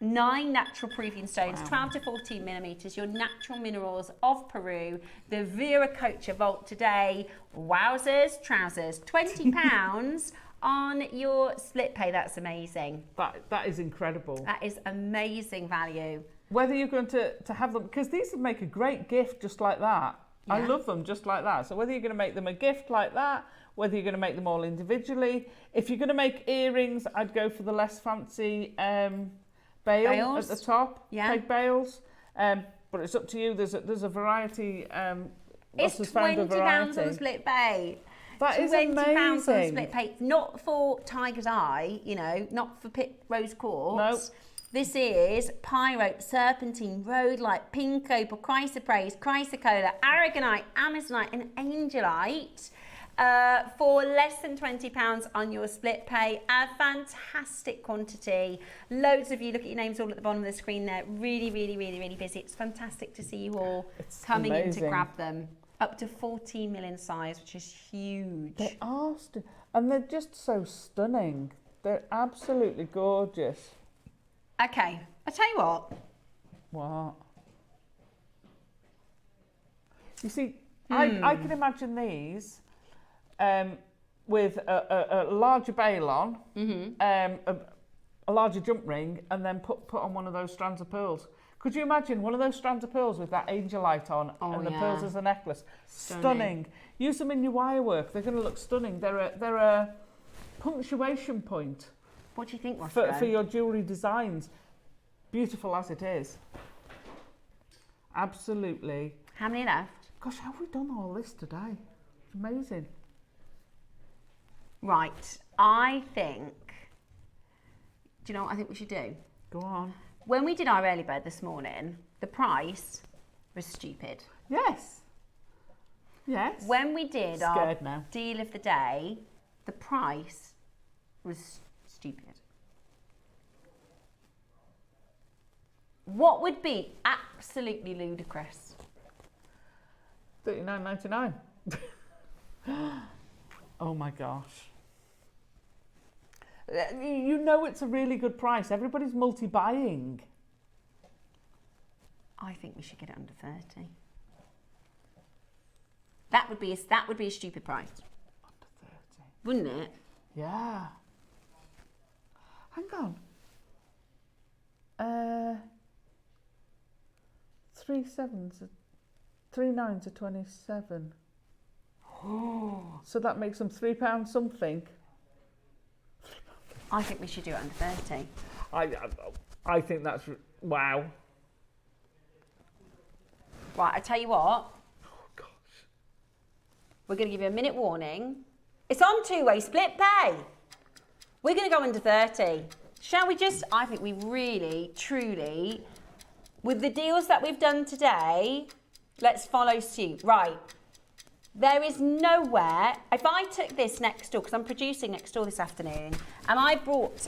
9 natural Peruvian stones, 12 to 14 millimetres, your natural minerals of Peru, the Viracocha Vault today. Wowzers, trousers, £20 on your split pay. That's amazing. That is incredible. That is amazing value. Whether you're going to have them, because these would make a great gift just like that. Yeah. I love them just like that. So whether you're going to make them a gift like that, whether you're going to make them all individually, if you're going to make earrings, I'd go for the less fancy bail at the top, peg bails. But it's up to you. There's a variety. It's £20 on split pay. That is amazing. £20 on split pay. Not for Tiger's Eye, you know, not for pit rose quartz. No. This is pyrite, serpentine, rhodolite, pink opal, chrysoprase, chrysocolla, aragonite, amazonite, and angelite. For less than £20 on your split pay. A fantastic quantity. Loads of you, look at your names all at the bottom of the screen there. Really, really, really, really busy. It's fantastic to see you all coming in to grab them. Up to 14 million size, which is huge. They are, and they're just so stunning. They're absolutely gorgeous. Okay, I'll tell you what. What? You see, I can imagine these with a larger bail on, a larger jump ring, and then put on one of those strands of pearls. Could you imagine one of those strands of pearls with that angelite on and the pearls as a necklace? Stunning. Use them in your wire work. They're going to look stunning. They're a punctuation point. What do you think, for your jewellery designs? Beautiful as it is. Absolutely. How many left? Gosh, how have we done all this today? It's amazing. Right, I think... Do you know what I think we should do? Go on. When we did our early bird this morning, the price was stupid. Yes. Yes. When we did our deal of the day, the price was stupid. What would be absolutely ludicrous? $39.99. Oh my gosh. You know it's a really good price. Everybody's multi-buying. I think we should get it under 30. That would be a stupid price. Under 30. Wouldn't it? Yeah. Hang on. 3 9s are 27. Oh, so that makes them £3 something. I think we should do it under 30. I think that's wow. Right, I tell you what. Oh gosh. We're going to give you a minute warning. It's on two-way split pay. We're going to go under 30. Shall we just? I think we really, truly, with the deals that we've done today, let's follow suit. Right. There is nowhere, if I took this next door, because I'm producing next door this afternoon, and I brought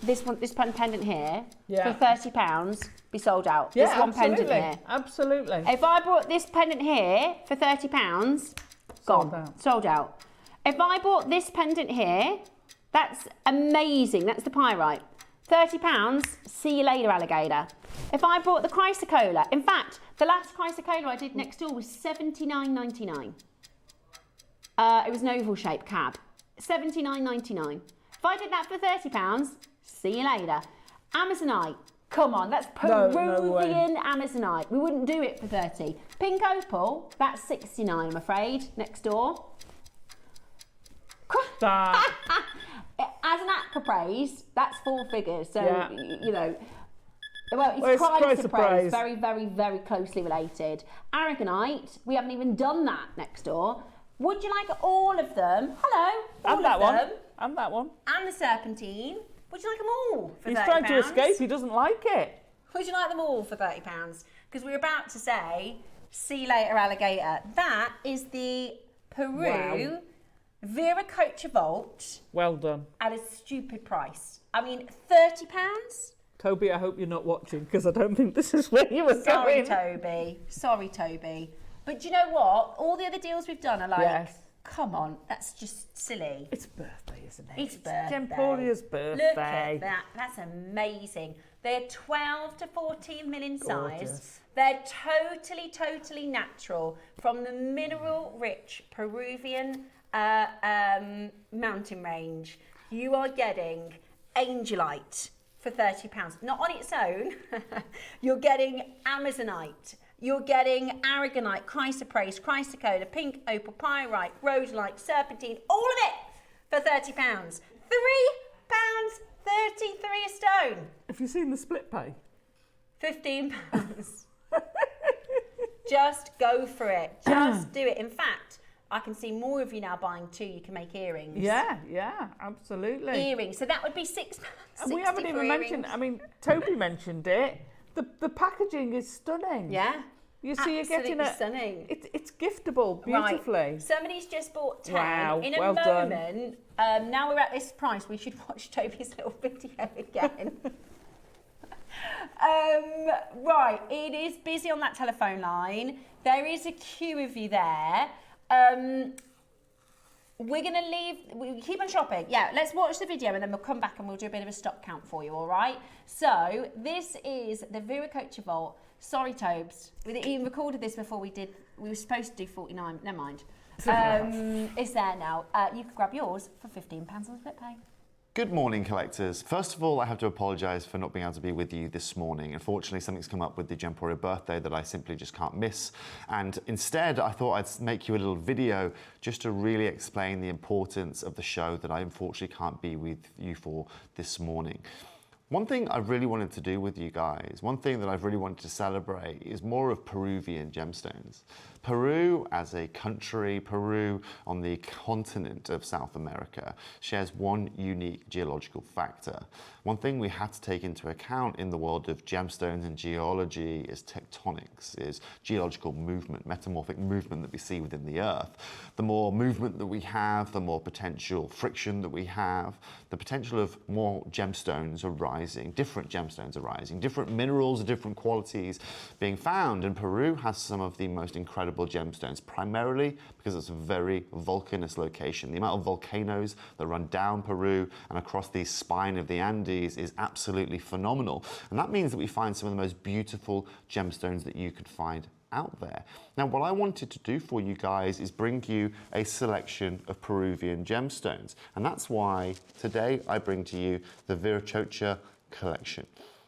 this pendant here for £30, be sold out. Yeah, this one pendant here. Absolutely. If I brought this pendant here for £30, gone. Sold out. If I bought this pendant here, that's amazing. That's the pyrite. £30, see you later, alligator. If I bought the chrysocolla, in fact, the last chrysocolla I did next door was $79.99. It was an oval shaped cab. $79.99. If I did that for £30, see you later. Amazonite, come on, that's Peruvian Amazonite. We wouldn't do it for 30. Pink opal, that's 69, I'm afraid, next door. As an aquapraise, that's 4 figures. So, you know, Well, it's chrysoprase, chrysoprase. very, very, very closely related. Aragonite, we haven't even done that next door. Would you like all of them? Hello, all And that of one. them. And that one. And the serpentine. Would you like them all for He's £30? trying to escape. He doesn't like it. Would you like them all for £30? Because we're about to say, see you later, alligator. That is the Peru Viracocha Vault Well done. at a stupid price. I mean, £30? Toby, I hope you're not watching because I don't think this is where you were Sorry, going. Toby. Sorry, Toby. But do you know what? All the other deals we've done are like, Yes. come on, that's just silly. It's birthday, isn't it? It's birthday. Gemporia's birthday. Look at that. That's amazing. They're 12 to 14 mil in size. Gorgeous. They're totally, totally natural from the mineral-rich Peruvian mountain range. You are getting angelite for £30. Not on its own. You're getting amazonite. You're getting aragonite, chrysoprase, chrysocolla, pink opal, pyrite, rhodolite, serpentine, all of it for £30. £3.33 a stone. Have you seen the split pay? £15. Just go for it. Just do it. In fact, I can see more of you now buying two. You can make earrings. Yeah, absolutely. Earrings. So that would be £6. And we haven't even mentioned, I mean, Toby mentioned it. The packaging is stunning. Yeah. You see, you're getting it. Stunning. It's giftable beautifully. Right. Somebody's just bought 10. Wow, In a well done. moment, now we're at this price, we should watch Toby's little video again. Right, it is busy on that telephone line. There is a queue of you there. We're going to we keep on shopping. Yeah, let's watch the video and then we'll come back and we'll do a bit of a stock count for you, all right? So, this is the Viracocha Vault. Sorry, Tobes. We even recorded this before we were supposed to do 49. Never mind. It's there now. You can grab yours for £15 on split pay. Good morning, collectors. First of all, I have to apologise for not being able to be with you this morning. Unfortunately, something's come up with the Gemporia birthday that I simply just can't miss. And instead, I thought I'd make you a little video just to really explain the importance of the show that I unfortunately can't be with you for this morning. One thing I really wanted to do with you guys, one thing that I've really wanted to celebrate is more of Peruvian gemstones. Peru as a country, Peru on the continent of South America, shares one unique geological factor. One thing we have to take into account in the world of gemstones and geology is tectonics, is geological movement, metamorphic movement that we see within the earth. The more movement that we have, the more potential friction that we have, the potential of more gemstones arising, different minerals of different qualities being found. And Peru has some of the most incredible gemstones, primarily because it's a very volcanoous location. The amount of volcanoes that run down Peru and across the spine of the Andes is absolutely phenomenal. And that means that we find some of the most beautiful gemstones that you could find out there. Now, what I wanted to do for you guys is bring you a selection of Peruvian gemstones. And that's why today I bring to you the Viracocha collection.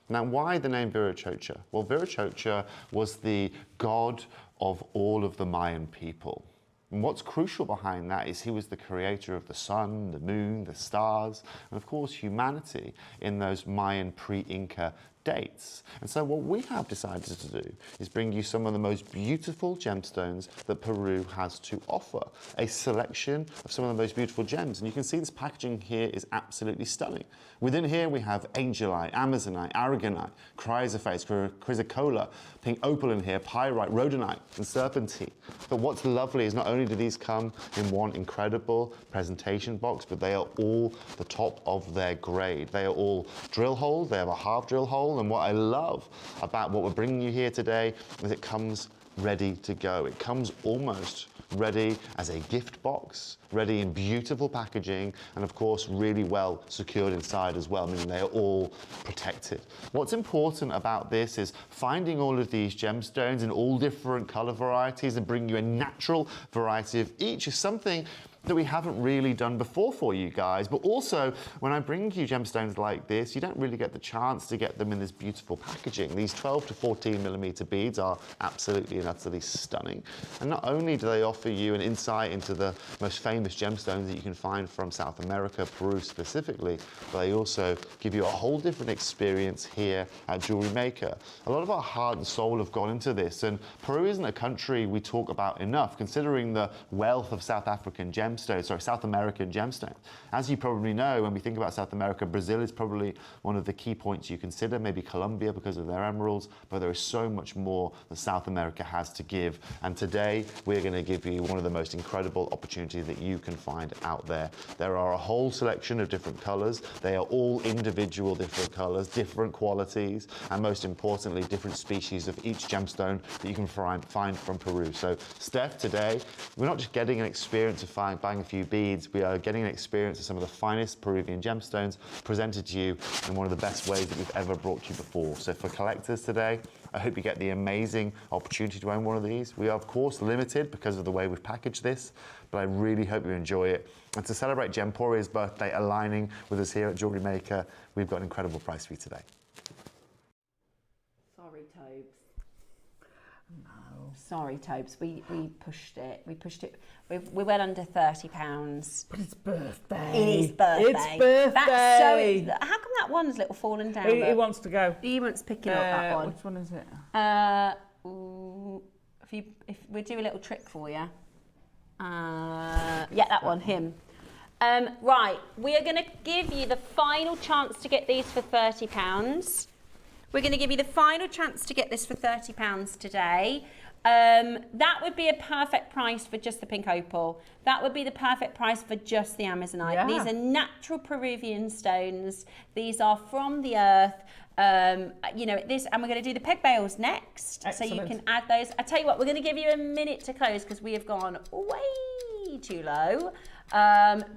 Now, why the name Viracocha? Well, Viracocha was the god of all of the Mayan people. And what's crucial behind that is he was the creator of the sun, the moon, the stars, and of course humanity in those Mayan pre-Inca dates. And so what we have decided to do is bring you some of the most beautiful gemstones that Peru has to offer. A selection of some of the most beautiful gems. And you can see this packaging here is absolutely stunning. Within here we have angelite, amazonite, aragonite, chrysoprase, chrysocolla, pink opal in here, pyrite, rhodonite, and serpentine. But what's lovely is not only do these come in one incredible presentation box, but they are all the top of their grade. They are all drill holes, they have a half drill hole, and what I love about what we're bringing you here today is it comes ready to go. It comes almost ready as a gift box, ready in beautiful packaging, and of course really well secured inside as well, meaning they are all protected. What's important about this is finding all of these gemstones in all different color varieties and bringing you a natural variety of each is something that we haven't really done before for you guys. But also, when I bring you gemstones like this, you don't really get the chance to get them in this beautiful packaging. These 12 to 14 millimeter beads are absolutely and utterly stunning. And not only do they offer you an insight into the most famous gemstones that you can find from South America, Peru specifically, but they also give you a whole different experience here at JewelleryMaker. A lot of our heart and soul have gone into this, and Peru isn't a country we talk about enough, considering the wealth of South American gemstones. As you probably know, when we think about South America, Brazil is probably one of the key points you consider, maybe Colombia because of their emeralds, but there is so much more that South America has to give. And today, we're going to give you one of the most incredible opportunities that you can find out there. There are a whole selection of different colors. They are all individual different colors, different qualities, and most importantly, different species of each gemstone that you can find from Peru. So, Steph, today, we're not just getting an experience of buying a few beads, we are getting an experience of some of the finest Peruvian gemstones presented to you in one of the best ways that we've ever brought to you before. So for collectors today, I hope you get the amazing opportunity to own one of these. We are, of course, limited because of the way we've packaged this, but I really hope you enjoy it. And to celebrate Gemporia's birthday, aligning with us here at JewelleryMaker, we've got an incredible price for you today. Sorry, Tobes. No. Sorry, Tobes. We pushed it. We went under £30. But it's birthday. It is birthday. It's birthday. That's so. How come that one's little falling down? He wants to go. He wants picking up that one. Which one is it? If we do a little trick for you. Yeah, that one. Him. Right. We are going to give you the final chance to get these for £30. We're going to give you the final chance to get this for £30 today. That would be a perfect price for just the pink opal. That would be the perfect price for just the Amazonite. Yeah. These are natural Peruvian stones. These are from the earth. You know, and we're going to do the peg bales next. Excellent. So you can add those. I tell you what, we're going to give you a minute to close because we have gone way too low.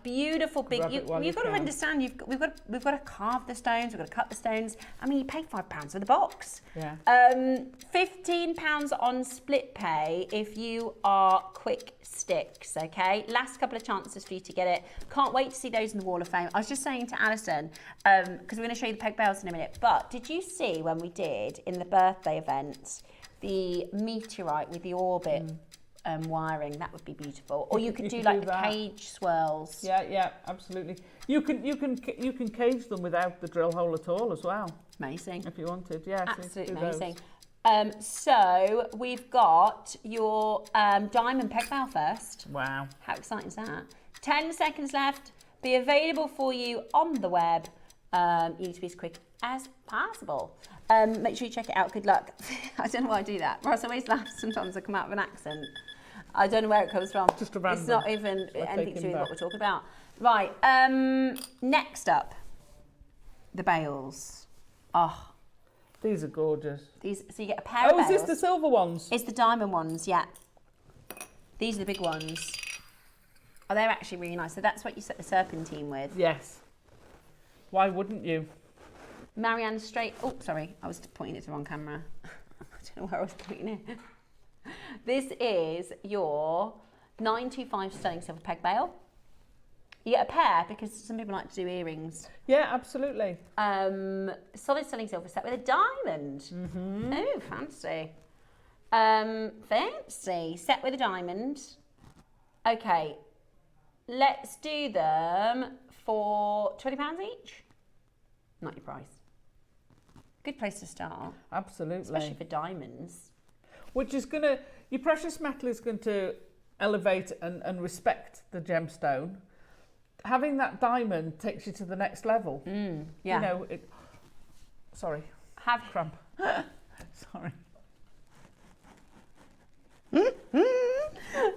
Beautiful big. You've got to understand. We've got to carve the stones. We've got to cut the stones. I mean, you pay £5 for the box. Yeah. £15 on split pay if you are quick sticks. Okay. Last couple of chances for you to get it. Can't wait to see those in the Wall of Fame. I was just saying to Alison because we're going to show you the peg bales in a minute. But did you see when we did in the birthday event the meteorite with the orbit? Wiring, that would be beautiful. Or you could do like the cage swirls. Yeah, absolutely. You can cage them without the drill hole at all as well. Amazing. If you wanted, yeah. Absolutely amazing. So we've got your diamond peg bale first. Wow. How exciting is that? 10 seconds left. Be available for you on the web. You need to be as quick as possible. Make sure you check it out. Good luck. I don't know why I do that. Ross always laughs sometimes I come out with an accent. I don't know where it comes from. Just a random. It's not even anything to do with what we're talking about. Right. Next up, the bales. Oh, these are gorgeous. These. So you get a pair of bales. Oh, is this the silver ones? It's the diamond ones. Yeah. These are the big ones. Oh, they're actually really nice. So that's what you set the serpentine with. Yes. Why wouldn't you? Marianne Straight. Oh, sorry. I was pointing it to the wrong camera. I don't know where I was pointing it. This is your 925 sterling silver peg bale. You get a pair because some people like to do earrings. Yeah, absolutely. Solid sterling silver set with a diamond. Mm-hmm. Oh, fancy. Fancy. Set with a diamond. Okay. Let's do them for £20 each. Not your price. Good place to start. Absolutely. Especially for diamonds. Which is going to, your precious metal is going to elevate and respect the gemstone. Having that diamond takes you to the next level. Yeah. You know, sorry. Have cramp. Sorry.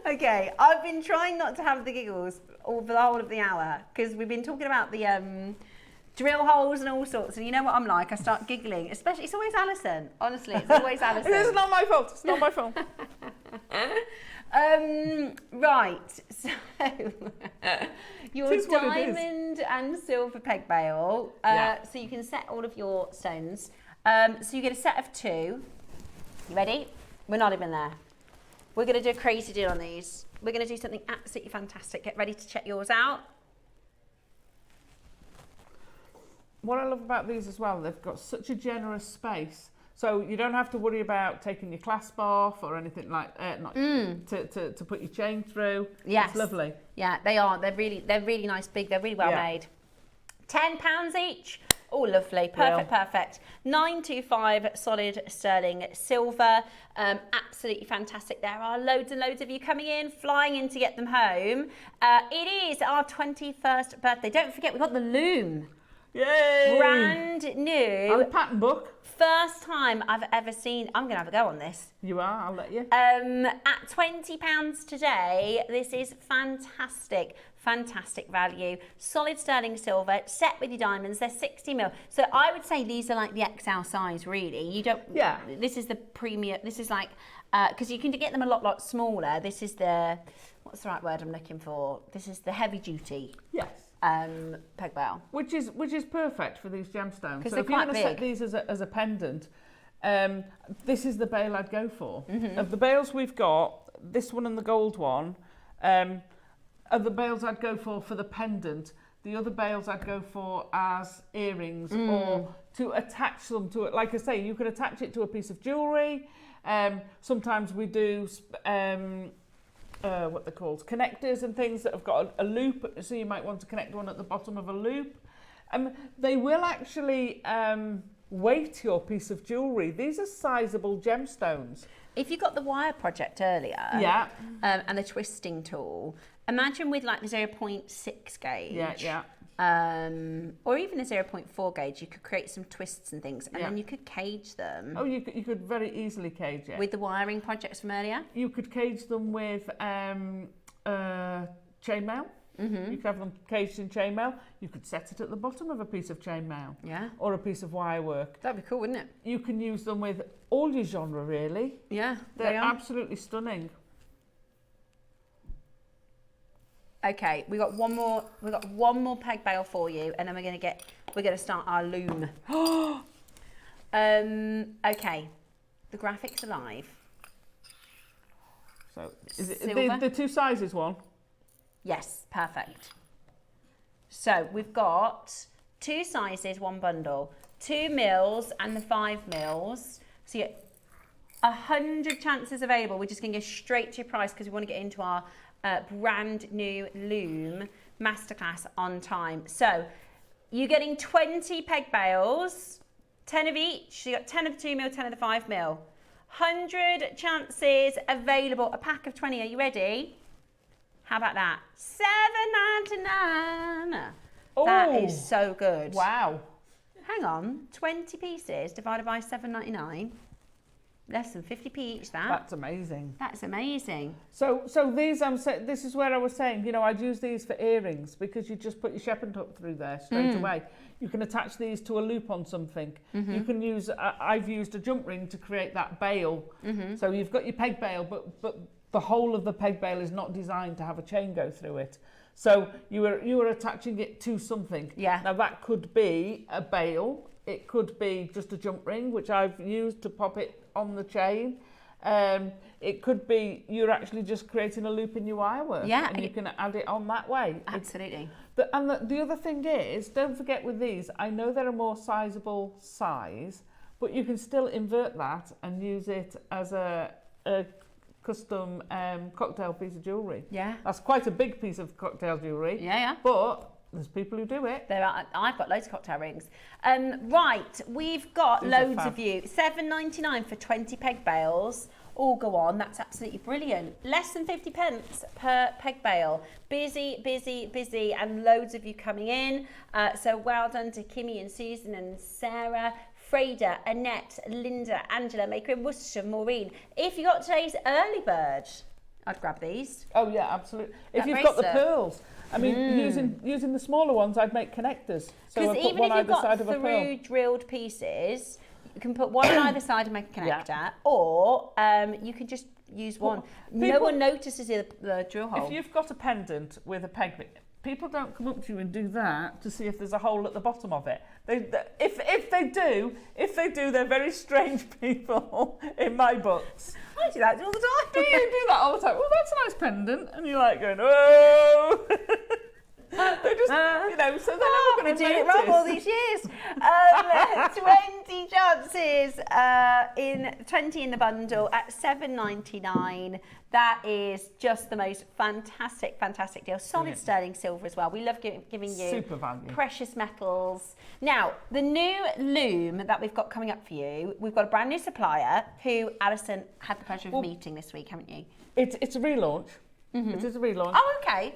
Okay, I've been trying not to have the giggles for the whole of the hour because we've been talking about the drill holes and all sorts, and you know what I'm like, I start giggling, especially, it's always Alison, honestly, it's always Alison. It's not my fault, it's not my fault. Right, so your diamond and silver peg bale, so you can set all of your stones, so you get a set of 2, you ready? We're not even there. We're going to do a crazy deal on these. We're going to do something absolutely fantastic. Get ready to check yours out. What I love about these as well, they've got such a generous space. So you don't have to worry about taking your clasp off or anything like to put your chain through. Yes. It's lovely. Yeah, they are. They're really nice, big. They're really well made. £10 each. Oh, lovely. Perfect, perfect. 925 solid sterling silver. Absolutely fantastic. There are loads and loads of you coming in, flying in to get them home. It is our 21st birthday. Don't forget, we've got the loom. Yay! Brand new. And a pattern book. First time I've ever seen. I'm going to have a go on this. You are, I'll let you. At £20 today, this is fantastic. Fantastic value. Solid sterling silver, set with your diamonds. They're 60ml. So I would say these are like the XL size, really. You don't. Yeah. This is the premium. This is like because you can get them a lot smaller. This is the what's the right word I'm looking for? This is the heavy duty. Yes. Peg bail. Which is perfect for these gemstones. Because so they're if you're quite going to set these as a pendant, this is the bail I'd go for. Of the bails we've got, this one and the gold one, are the bails I'd go for the pendant. The other bails I'd go for as earrings or to attach them to it. Like I say, you could attach it to a piece of jewellery. Sometimes we do what they're called, connectors and things that have got a loop, so you might want to connect one at the bottom of a loop. They will actually weight your piece of jewellery. These are sizable gemstones. If you got the wire project earlier, and the twisting tool, imagine with like the 0.6 gauge, or even a 0.4 gauge, you could create some twists and things, and then you could cage them. Oh, you could very easily cage it. With the wiring projects from earlier? You could cage them with chainmail. You could have them caged in chainmail. You could set it at the bottom of a piece of chainmail. Yeah. Or a piece of wire work. That'd be cool, wouldn't it? You can use them with all your genre, really. Yeah, They're absolutely stunning. Okay, we got one more peg bail for you, and then we're gonna start our loom. Okay, the graphics are live. So is it the two sizes one? Yes, perfect. So we've got 2 sizes, 1 bundle, 2 mils and the 5 mils. So you get 100 chances available. We're just going to go straight to your price because we want to get into our brand new loom masterclass on time. So you're getting 20 peg bails, 10 of each. So you got 10 of the 2 mil, 10 of the 5 mil. 100 chances available. A pack of 20. Are you ready? How about that? $7.99. Oh, that is so good. Wow. Hang on, 20 pieces divided by $7.99. Less than 50p each. That's amazing. That's amazing. So these this is where I was saying, you know, I'd use these for earrings because you just put your shepherd hook through there straight away. You can attach these to a loop on something. You can use. I've used a jump ring to create that bail. So you've got your peg bail, but the whole of the peg bail is not designed to have a chain go through it. So you were attaching it to something. Yeah. Now that could be a bail. It could be just a jump ring, which I've used to pop it on the chain. It could be you're actually just creating a loop in your wire work. Yeah. And you can add it on that way. Absolutely. The other thing is, don't forget with these, I know they're a more sizable size, but you can still invert that and use it as a custom cocktail piece of jewellery. Yeah. That's quite a big piece of cocktail jewellery. Yeah. But there's people who do it. I've got loads of cocktail rings. Right, we've got These are loads fab. of you. $7.99 for 20 peg bails. All go on. That's absolutely brilliant. Less than 50 pence per peg bail. Busy, busy, busy, and loads of you coming in. So well done to Kimmy and Susan and Sarah, Freda, Annette, Linda, Angela, Maker in Worcestershire, Maureen. If you got today's early bird, I'd grab these. Oh yeah, absolutely. If That you've got the bracelet. pearls, I mean, using the smaller ones, I'd make connectors. So Because I put even one if you've either side got of a pearl. through drilled pieces, you can put one on either side and make a connector, or you can just use one. No one notices the drill hole. If you've got a pendant with a people don't come up to you and do that to see if there's a hole at the bottom of it. If they do, they're very strange people in my books. I do that all the time. Do you do that all the time? Well, that's a nice pendant, and you're like going, oh. They just, you know, so they're never going to doing it wrong all these years. 20 chances in 20 in the bundle at $7.99. That is just the most fantastic deal. Solid sterling silver as well. We love giving you super value. Precious metals. Now, the new loom that we've got coming up for you, we've got a brand new supplier who Alison had the pleasure of meeting this week, haven't you? It's a relaunch. It is a relaunch. Oh, okay.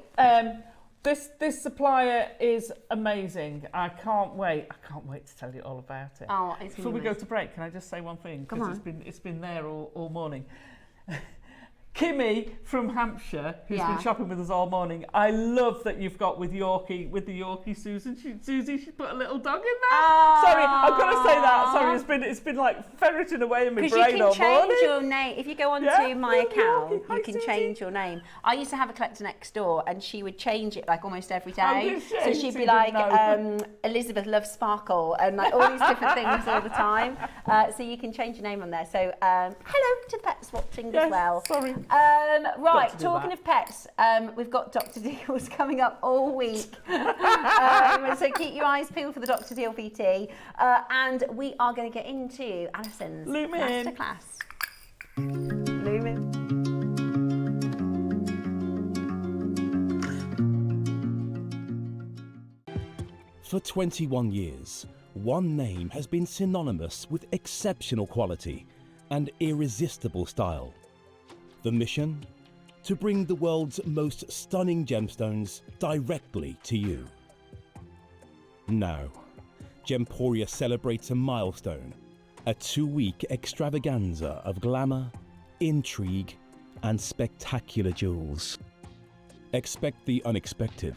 This supplier is amazing. I can't wait to tell you all about it. Oh, it's Before we go to break, can I just say one thing? Because it's been there all morning. Kimmy from Hampshire, who's been shopping with us all morning. I love that you've got with the Yorkie Susan. Susie, she put a little dog in there. Sorry, I've got to say that. Sorry, it's been like ferreting away in my brain all morning. Because you can change your name. If you go onto my account, you can change your name. I used to have a collector next door, and she would change it like almost every day. So she'd be like, Elizabeth loves Sparkle, and like all these different things all the time. So you can change your name on there. So hello to the pets watching as well. Sorry. Right, talking of pets, we've got Dr. Deals coming up all week. So keep your eyes peeled for the Dr. Deal VT. And we are going to get into Alison's masterclass. Loom in. For 21 years, one name has been synonymous with exceptional quality and irresistible style. The mission? To bring the world's most stunning gemstones directly to you. Now, Gemporia celebrates a milestone, a 2-week extravaganza of glamour, intrigue, and spectacular jewels. Expect the unexpected,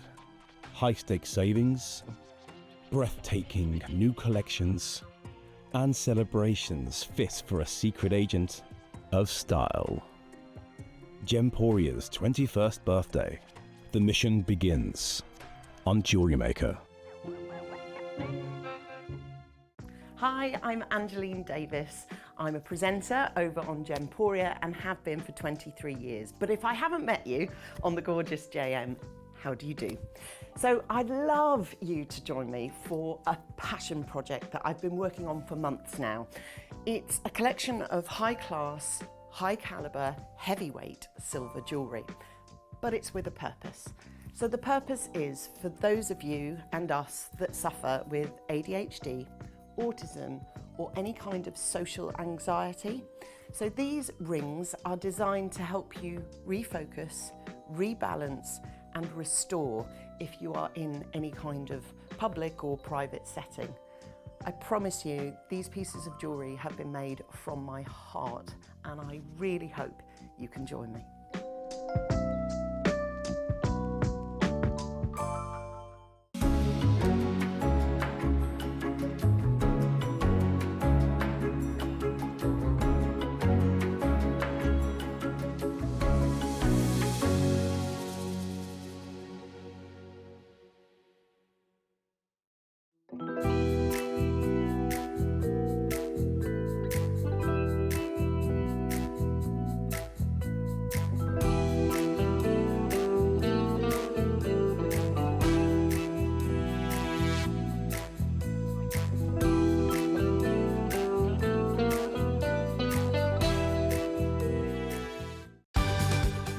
high-stakes savings, breathtaking new collections, and celebrations fit for a secret agent of style. Gemporia's 21st birthday. The mission begins on JewelleryMaker. Hi, I'm Angeline Davis. I'm a presenter over on Gemporia and have been for 23 years. But if I haven't met you on the gorgeous JM, how do you do? So I'd love you to join me for a passion project that I've been working on for months now. It's a collection of high-class, high-caliber, heavyweight silver jewellery, but it's with a purpose. So the purpose is for those of you and us that suffer with ADHD, autism, or any kind of social anxiety. So these rings are designed to help you refocus, rebalance, and restore if you are in any kind of public or private setting. I promise you, these pieces of jewellery have been made from my heart, and I really hope you can join me.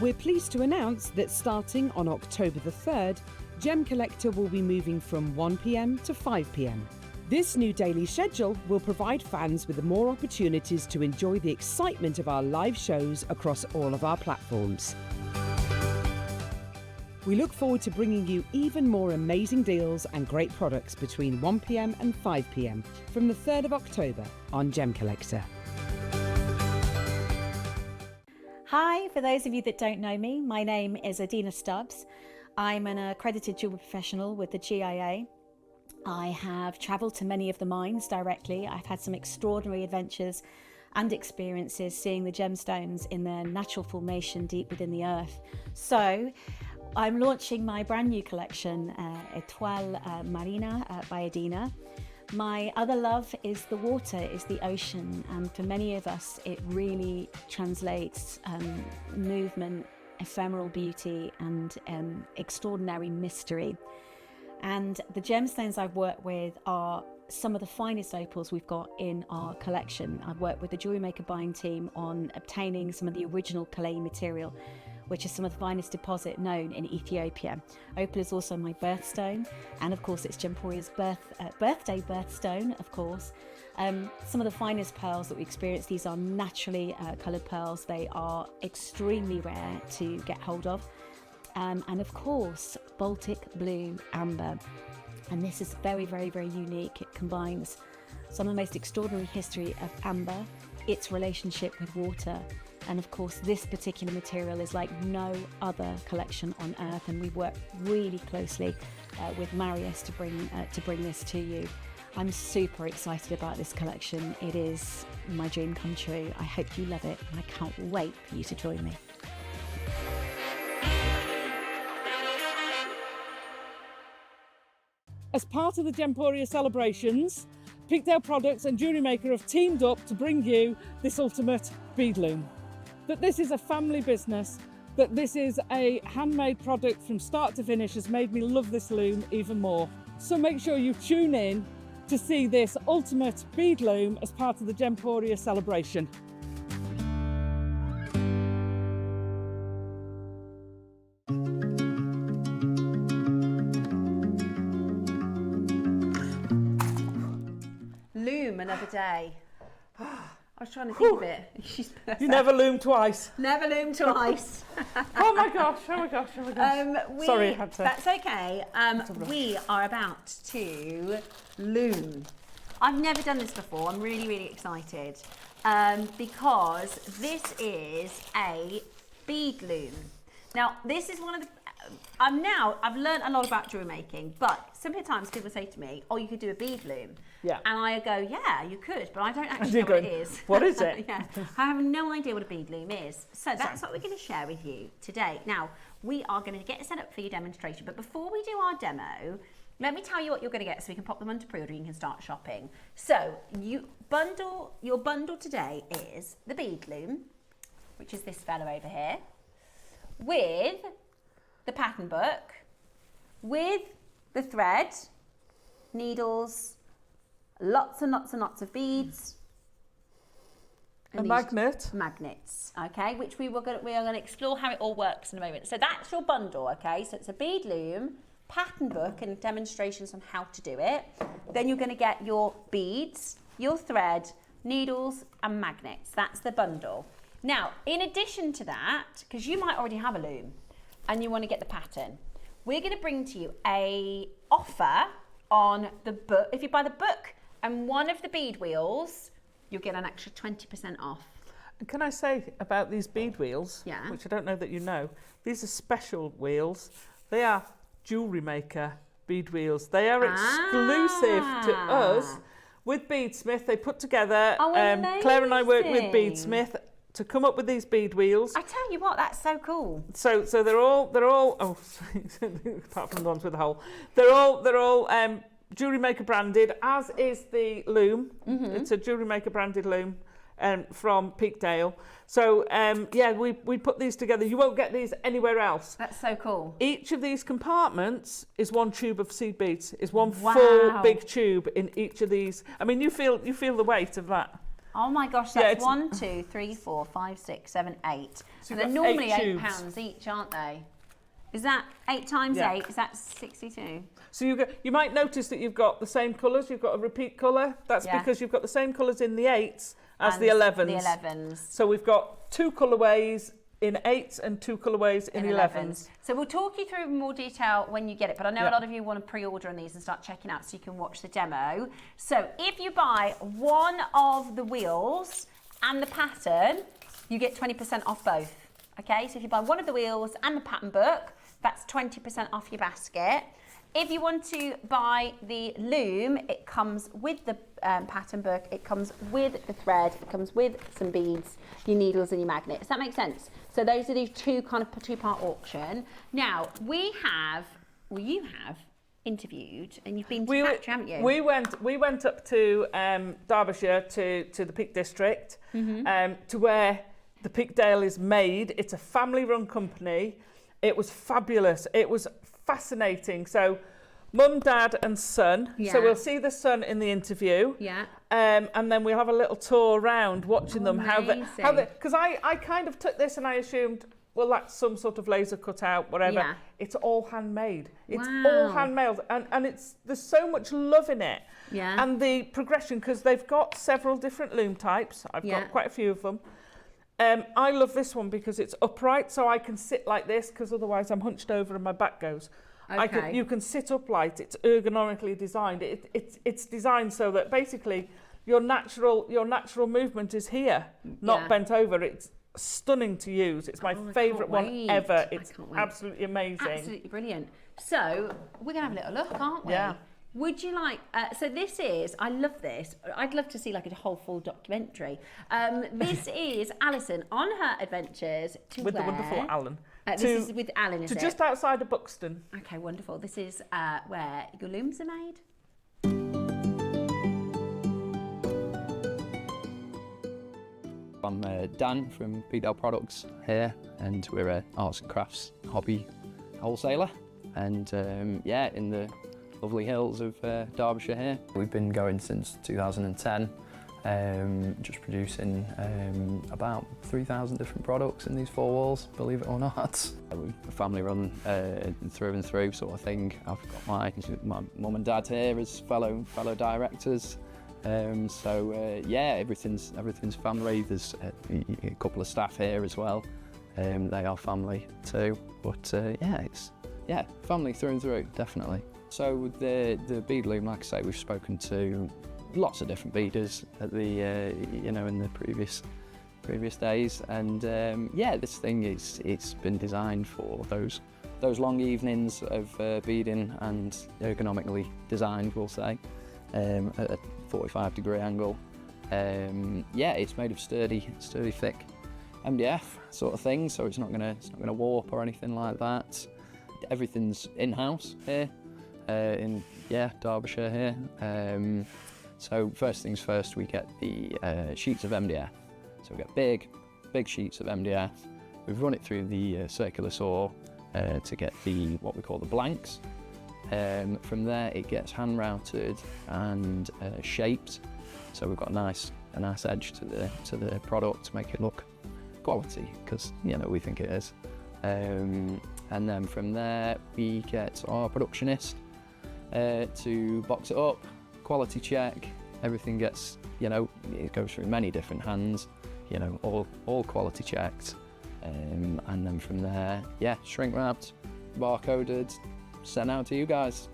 We're pleased to announce that starting on October the 3rd, Gem Collector will be moving from 1 p.m. to 5 p.m. This new daily schedule will provide fans with more opportunities to enjoy the excitement of our live shows across all of our platforms. We look forward to bringing you even more amazing deals and great products between 1 p.m. and 5 p.m. from the 3rd of October on Gem Collector. Hi, for those of you that don't know me, my name is Adina Stubbs. I'm an accredited jewellery professional with the GIA. I have travelled to many of the mines directly. I've had some extraordinary adventures and experiences seeing the gemstones in their natural formation deep within the earth. So I'm launching my brand new collection, Étoile Marina by Adina. My other love is the water, is the ocean, and for many of us it really translates movement, ephemeral beauty and extraordinary mystery. And the gemstones I've worked with are some of the finest opals we've got in our collection. I've worked with the JewelleryMaker buying team on obtaining some of the original clay material, which is some of the finest deposit known in Ethiopia. Opal is also my birthstone, and of course it's Gemporia's birthday birthstone, of course. Some of the finest pearls that we experience, these are naturally coloured pearls. They are extremely rare to get hold of. And of course, Baltic blue amber. And this is very, very, very unique. It combines some of the most extraordinary history of amber, its relationship with water. And of course, this particular material is like no other collection on earth. And we work really closely with Marius to bring this to you. I'm super excited about this collection. It is my dream come true. I hope you love it, and I can't wait for you to join me. As part of the Gemporia celebrations, Pigdale Products and JewelleryMaker have teamed up to bring you this ultimate bead loom. That this is a family business, that this is a handmade product from start to finish has made me love this loom even more. So make sure you tune in to see this ultimate bead loom as part of the Gemporia celebration. Loom another day. I was trying to think of it. She's perfect. You never loom twice. Never loom twice. Oh my gosh, oh my gosh, oh my gosh. Sorry, I had to. That's okay. We are about to loom. I've never done this before. I'm really, really excited because this is a bead loom. Now, this is one of the... I've learned a lot about jewelry making, but sometimes people say to me, oh, you could do a bead loom. Yeah. And I go, yeah, you could, but I don't actually know what it is. What is it? Yeah, I have no idea what a bead loom is. So that's what we're going to share with you today. Now, we are going to get set up for your demonstration, but before we do our demo, let me tell you what you're going to get so we can pop them onto pre-order and you can start shopping. So your bundle today is the bead loom, which is this fellow over here, with the pattern book, with the thread, needles, lots and lots and lots of beads. A magnet. Magnets, okay, which we are going to explore how it all works in a moment. So that's your bundle, okay? So it's a bead loom, pattern book and demonstrations on how to do it. Then you're going to get your beads, your thread, needles and magnets. That's the bundle. Now, in addition to that, because you might already have a loom and you want to get the pattern, we're going to bring to you a offer on the book. If you buy the book and one of the bead wheels, you'll get an extra 20% off. And can I say about these bead wheels, Yeah. which I don't know that you know, these are special wheels. They are JewelleryMaker bead wheels. They are exclusive to us with Beadsmith. They put together, Claire and I worked with Beadsmith to come up with these bead wheels. I tell you what, that's so cool. So they're all oh apart from the ones with the hole, they're all JewelleryMaker branded, as is the loom. It's a JewelleryMaker branded loom from Peakdale. So yeah, we put these together. You won't get these anywhere else. That's so cool. Each of these compartments is one tube of seed beads. Is one full big tube in each of these. I mean, you feel the weight of that. Oh my gosh, that's 1, 2, 3, 4, 5, 6, 7, 8. So and they're normally £8 each, aren't they? Is that 8 times 8? Is that 62? So you might notice that you've got the same colours. You've got a repeat colour. That's because you've got the same colours in the 8s as the 11s. The 11s. So we've got 2 colourways in 8s and 2 colourways in 11s. So we'll talk you through in more detail when you get it, but I know a lot of you want to pre-order on these and start checking out so you can watch the demo. So if you buy one of the wheels and the pattern, you get 20% off both. Okay, so if you buy one of the wheels and the pattern book, that's 20% off your basket. If you want to buy the loom, it comes with the pattern book, it comes with the thread, it comes with some beads, your needles and your magnets. Does that make sense? So those are the two-part auction. Now, you have interviewed, and you've been to factory, haven't you? We went up to Derbyshire to the Peak District, to where the Peakdale is made. It's a family-run company. It was fabulous. It was fascinating. So, mum, dad, and son. Yeah. So we'll see the son in the interview. Yeah. And then we'll have a little tour around, watching them how they, because I kind of took this and I assumed, well, that's some sort of laser cut out, whatever. Yeah. It's all handmade. It's all handmade, and there's so much love in it. Yeah. And the progression, because they've got several different loom types. I've got quite a few of them. I love this one because it's upright, so I can sit like this, because otherwise I'm hunched over and my back goes. Okay. You can sit upright. It's ergonomically designed. It's designed so that basically your natural movement is here, not bent over. It's stunning to use. It's my favourite one ever. It's absolutely amazing. Absolutely brilliant. So we're gonna have a little look, aren't we? Yeah. Would you like? So this is. I love this. I'd love to see like a whole full documentary. This is Alison on her adventures with the wonderful Alan. This is with Alan, is it? Just outside of Buxton. Okay, wonderful. This is where your looms are made. I'm Dan from Peakdale Products here, and we're a arts and crafts hobby wholesaler, and in the lovely hills of Derbyshire here. We've been going since 2010, just producing about 3,000 different products in these four walls, believe it or not. We're a family run through and through sort of thing. I've got my mum and dad here as fellow directors. Everything's family. There's a couple of staff here as well. They are family too. But family through and through, definitely. So with the bead loom, like I say, we've spoken to lots of different beaders at the in the previous days, and this thing it's been designed for those long evenings of beading, and ergonomically designed, we'll say, at a 45-degree angle. It's made of sturdy, thick MDF sort of thing, so it's not gonna warp or anything like that. Everything's in-house here in Derbyshire here. So first things first, we get the sheets of MDF. So we get big sheets of MDF. We've run it through the circular saw to get what we call the blanks. From there it gets hand routed and shaped, so we've got a nice edge to the product to make it look quality, because we think it is. And then from there we get our productionist to box it up, quality check. Everything gets it goes through many different hands, all quality checked, and then from there shrink wrapped, barcoded, sent out to you guys.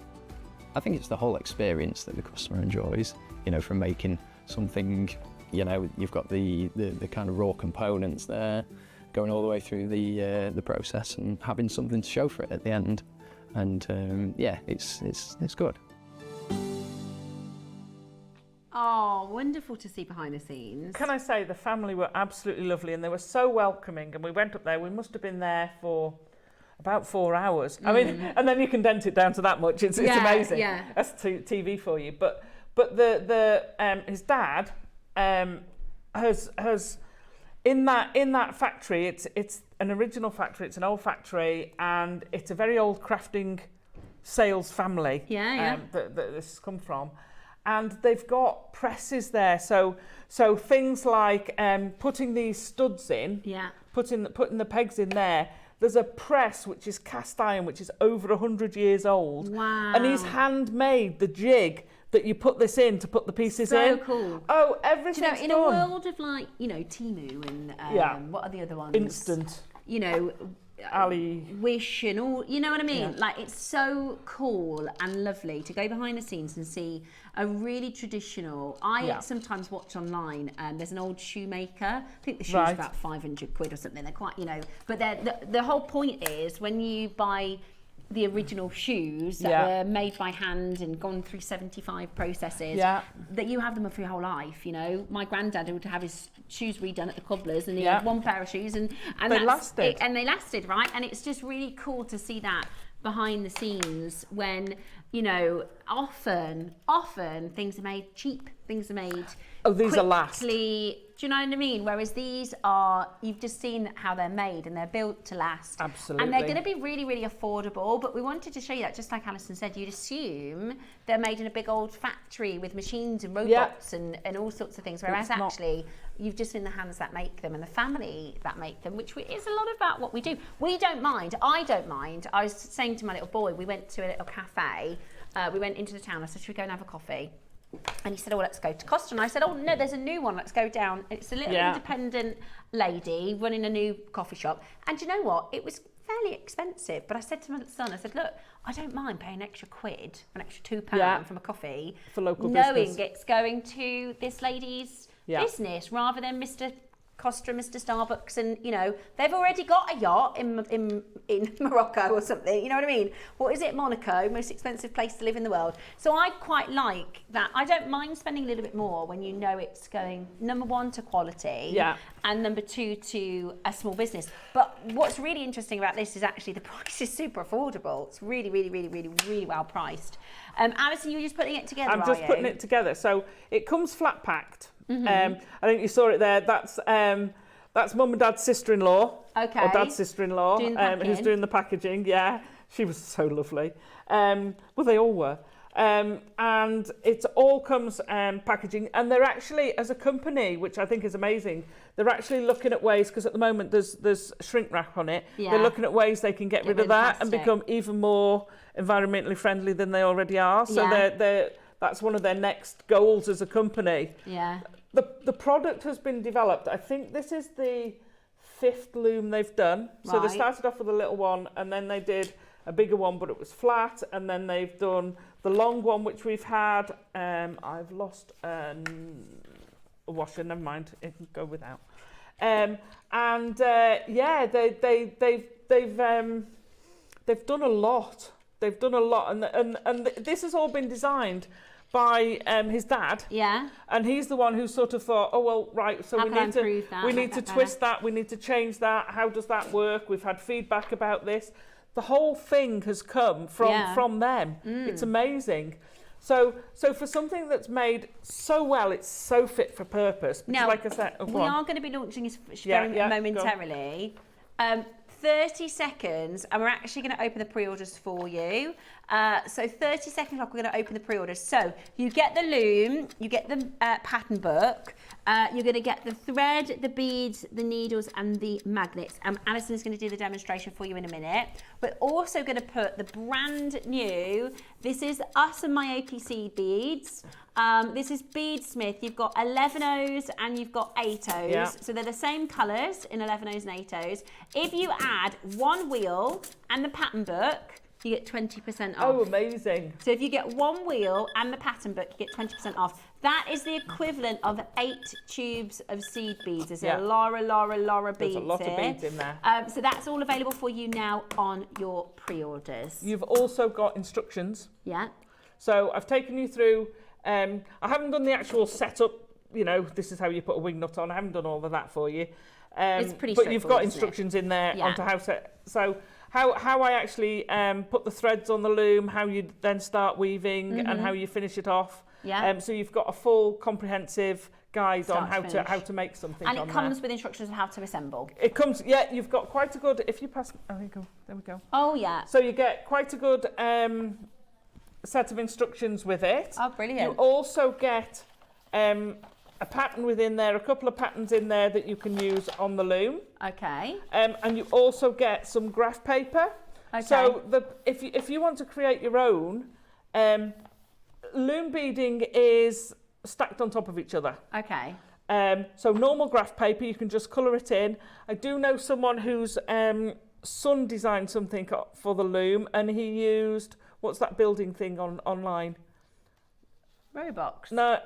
I think it's the whole experience that the customer enjoys, from making something, you've got the kind of raw components there, going all the way through the process and having something to show for it at the end. And it's good. Oh, wonderful to see behind the scenes. Can I say the family were absolutely lovely, and they were so welcoming, and we went up there, we must have been there for about 4 hours. I mean, and then you condense it down to that much. It's amazing. Yeah. That's TV for you. But the his dad has in that factory. It's an original factory. It's an old factory, and it's a very old crafting sales family. That this has come from, and they've got presses there. So things like putting these studs in. Yeah. Putting the pegs in there. There's a press which is cast iron, which is over 100 years old. Wow. And he's handmade the jig that you put this in to put the pieces in. So cool. Oh, everything's in done. a world of Temu and what are the other ones? Instant. Ali. Wish and all, you know what I mean? Yeah. It's so cool and lovely to go behind the scenes and see a really traditional. I sometimes watch online. There's an old shoemaker. I think the shoe's about 500 quid or something. They're quite, but the whole point is when you buy the original shoes that were made by hand and gone through 75 processes, that you have them for your whole life. You know, my granddad would have his shoes redone at the cobblers, and he had one pair of shoes, and they lasted. And they lasted, right? And it's just really cool to see that behind the scenes when, you know, often things are made cheap, things are made these are last. Do you know what I mean? Whereas these are, you've just seen how they're made and they're built to last. Absolutely. And they're going to be really, really affordable, but we wanted to show you that, just like Alison said, you'd assume they're made in a big old factory with machines and robots and all sorts of things, whereas actually you've just seen the hands that make them and the family that make them, which is a lot about what we do. We don't mind. I don't mind. I was saying to my little boy, we went to a little cafe, we went into the town, I said, should we go and have a coffee? And he said, oh, let's go to Costa. And I said, oh, no, there's a new one. Let's go down. It's a little independent lady running a new coffee shop. And you know what? It was fairly expensive. But I said to my son, I said, look, I don't mind paying an extra £1, an extra £2 from a coffee. For local knowing business. It's going to this lady's business rather than Mr. Costa, Mr. Starbucks, and you know they've already got a yacht in Morocco or something. You know what I mean? What is it? Monaco, most expensive place to live in the world. So I quite like that. I don't mind spending a little bit more when you know it's going, number one, to quality, and number two, to a small business. But what's really interesting about this is actually the price is super affordable. It's really, really, really, really, really well priced. Alison, you're just putting it together. I'm just putting it together. So it comes flat packed. I think you saw it there. That's Mum and Dad's sister-in-law. Okay. Or Dad's sister-in-law, who's doing the packaging. Yeah, she was so lovely. Well, they all were. And it all comes packaging, and they're actually, as a company, which I think is amazing, they're actually looking at ways, because at the moment there's shrink wrap on it. Yeah. They're looking at ways they can get rid of that and become even more environmentally friendly than they already are. So that's one of their next goals as a company. Yeah. The product has been developed. I think this is the 5th loom they've done. Right. So they started off with a little one, and then they did a bigger one, but it was flat, and then they've done the long one, which we've had. I've lost a washer. Never mind, it can go without. They've done a lot. They've done a lot, and this has all been designed by his dad. Yeah. And he's the one who sort of thought, oh well, right, so we need to twist that, we need to change that. How does that work? We've had feedback about this. The whole thing has come from them. It's amazing. So for something that's made so well, it's so fit for purpose. Now, like I said, we are going to be launching this momentarily. 30 seconds, and we're actually going to open the pre-orders for you. So 30 seconds clock, we're going to open the pre-orders. So you get the loom, you get the pattern book, you're going to get the thread, the beads, the needles, and the magnets. Alison is going to do the demonstration for you in a minute. We're also going to put the brand new, this is Us and My APC beads. This is Beadsmith. You've got 11 O's and you've got 8 O's. Yeah. So they're the same colours in 11 O's and 8 O's. If you add one wheel and the pattern book, you get 20% off. Oh, amazing. So if you get one wheel and the pattern book, you get 20% off. That is the equivalent of 8 tubes of seed beads. There's a Laura beads. There's a lot of beads in there. So that's all available for you now on your pre-orders. You've also got instructions. Yeah. So I've taken you through, I haven't done the actual setup, you know, this is how you put a wing nut on. I haven't done all of that for you. It's pretty But you've got instructions in there onto how to... So how I actually put the threads on the loom, how you then start weaving and how you finish it off. Yeah. So you've got a full comprehensive guide on how to make something. And it comes with instructions on how to assemble. It comes, you've got quite a good, if you pass, there we go. Oh yeah. So you get quite a good set of instructions with it. Oh, brilliant. You also get a pattern within there, a couple of patterns in there that you can use on the loom. Okay. And you also get some graph paper. Okay. So if you want to create your own, loom beading is stacked on top of each other. Okay. So normal graph paper, you can just colour it in. I do know someone whose son designed something for the loom, and he used, what's that building thing online? Roblox. No.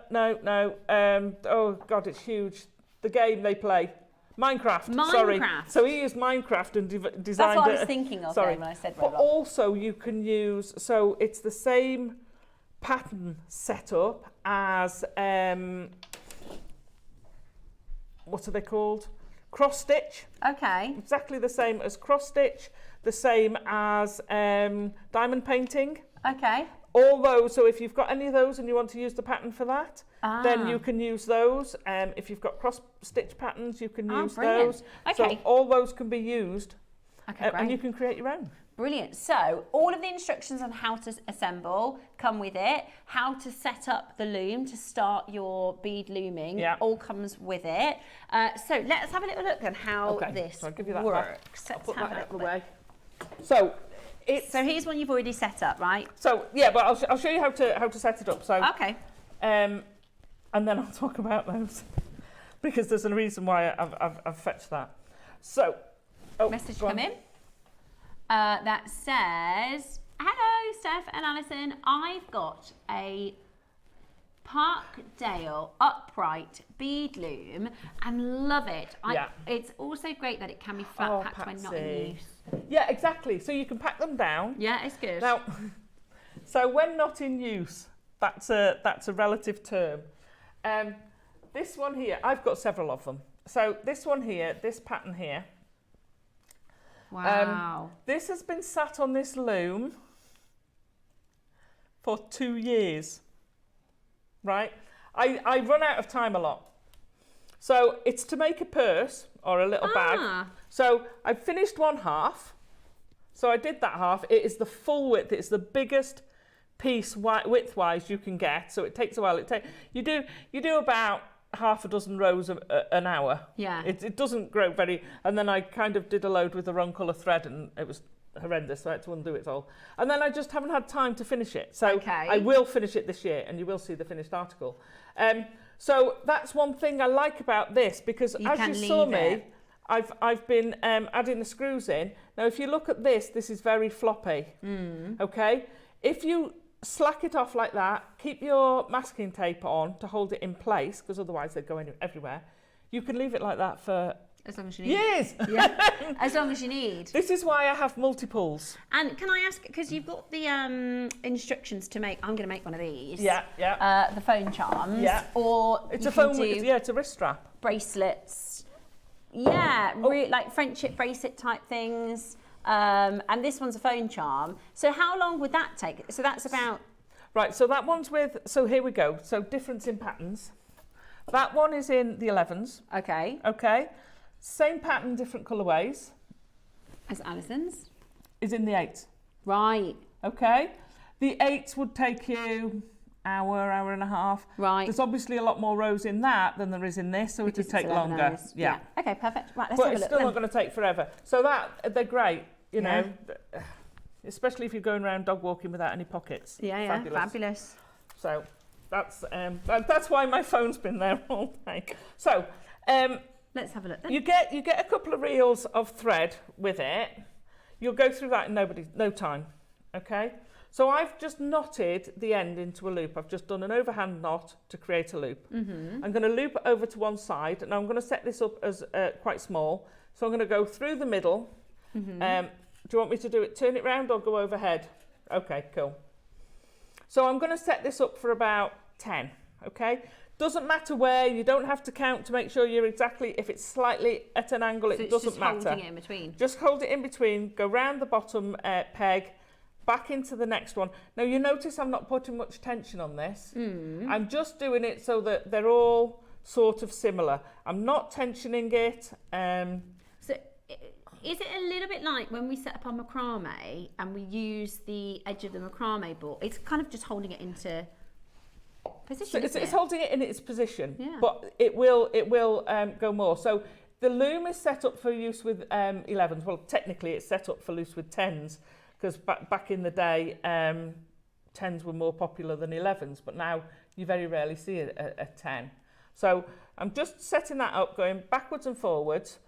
Oh God, it's huge. The game they play. Minecraft. Sorry. So he used Minecraft and designed. That's what I was thinking of when I said Roblox. But also you can use, so it's the same pattern setup as what are they called? Cross stitch. Okay. Exactly the same as cross stitch, the same as diamond painting. Okay. All those, so if you've got any of those and you want to use the pattern for that, then you can use those. If you've got cross stitch patterns, you can use those. Okay. So all those can be used, Okay, great. and you can create your own. Brilliant. So all of the instructions on how to assemble come with it. How to set up the loom to start your bead looming all comes with it. So let's have a little look at how this so I'll give you that works. I'll Let's put have that a out of the look. way. So So here's one you've already set up, right? So yeah, but I'll show you how to set it up. So okay. And then I'll talk about those because there's a reason why I've fetched that. So message come in. That says, hello, Steph and Alison. I've got a Parkdale upright bead loom and love it. It's also great that it can be flat packed when not in use. Yeah, exactly. So you can pack them down. Yeah, it's good. Now, so when not in use, that's a relative term. This one here, I've got several of them. So this one here, this pattern here. Wow. This has been sat on this loom for 2 years. Right? I run out of time a lot. So it's to make a purse or a little bag. So I finished one half. So I did that half. It is the full width. It's the biggest piece width-wise you can get. So it takes a while. You do about half a dozen rows an hour. Yeah. It doesn't grow very. And then I kind of did a load with the wrong colour thread, and it was horrendous. So I had to undo it all. And then I just haven't had time to finish it. So I will finish it this year, and you will see the finished article. So that's one thing I like about this, because as you saw me, I've been adding the screws in. Now, if you look at this, this is very floppy. Okay? If you slack it off like that, keep your masking tape on to hold it in place, because otherwise they'd go everywhere. You can leave it like that for as long as you need. Years! Yeah, as long as you need. This is why I have multiples. And can I ask, because you've got the instructions to make, I'm going to make one of these. Yeah, yeah. The phone charms. Yeah. Or it's you a phone, can do it's a wrist strap. Bracelets. Yeah, like friendship bracelet type things. And this one's a phone charm. So how long would that take? So that's about... Right, so that one's with, so here we go. So difference in patterns. That one is in the 11s. Okay. Okay. Same pattern, different colourways. As Alison's? Is in the 8s. Right. Okay. The 8s would take you hour and a half. Right. There's obviously a lot more rows in that than there is in this, so it would take longer. Hours. Yeah. Okay, perfect. Right, let's but have a it's look still then. not going to take forever. So they're great, you know, especially if you're going around dog walking without any pockets. Yeah, fabulous. So that's why my phone's been there all day. So let's have a look then. You get a couple of reels of thread with it. You'll go through that in no time. Okay. So I've just knotted the end into a loop. I've just done an overhand knot to create a loop. I'm going to loop it over to one side, and I'm going to set this up as quite small. So I'm going to go through the middle. Do you want me to do it, turn it round or go overhead? Okay, cool. So I'm going to set this up for about 10, okay? Doesn't matter where, you don't have to count to make sure you're exactly, if it's slightly at an angle, it doesn't matter. Just holding it in between. Just hold it in between, go round the bottom peg, back into the next one. Now you notice I'm not putting much tension on this. I'm just doing it so that they're all sort of similar. I'm not tensioning it. So is it a little bit like when we set up our macrame and we use the edge of the macrame ball? It's kind of just holding it into position, so it's holding it in its position, yeah. But it will go more. So the loom is set up for use with 11s. Well, technically it's set up for use with 10s, because back in the day, 10s were more popular than 11s, but now you very rarely see a 10. So I'm just setting that up, going backwards and forwards.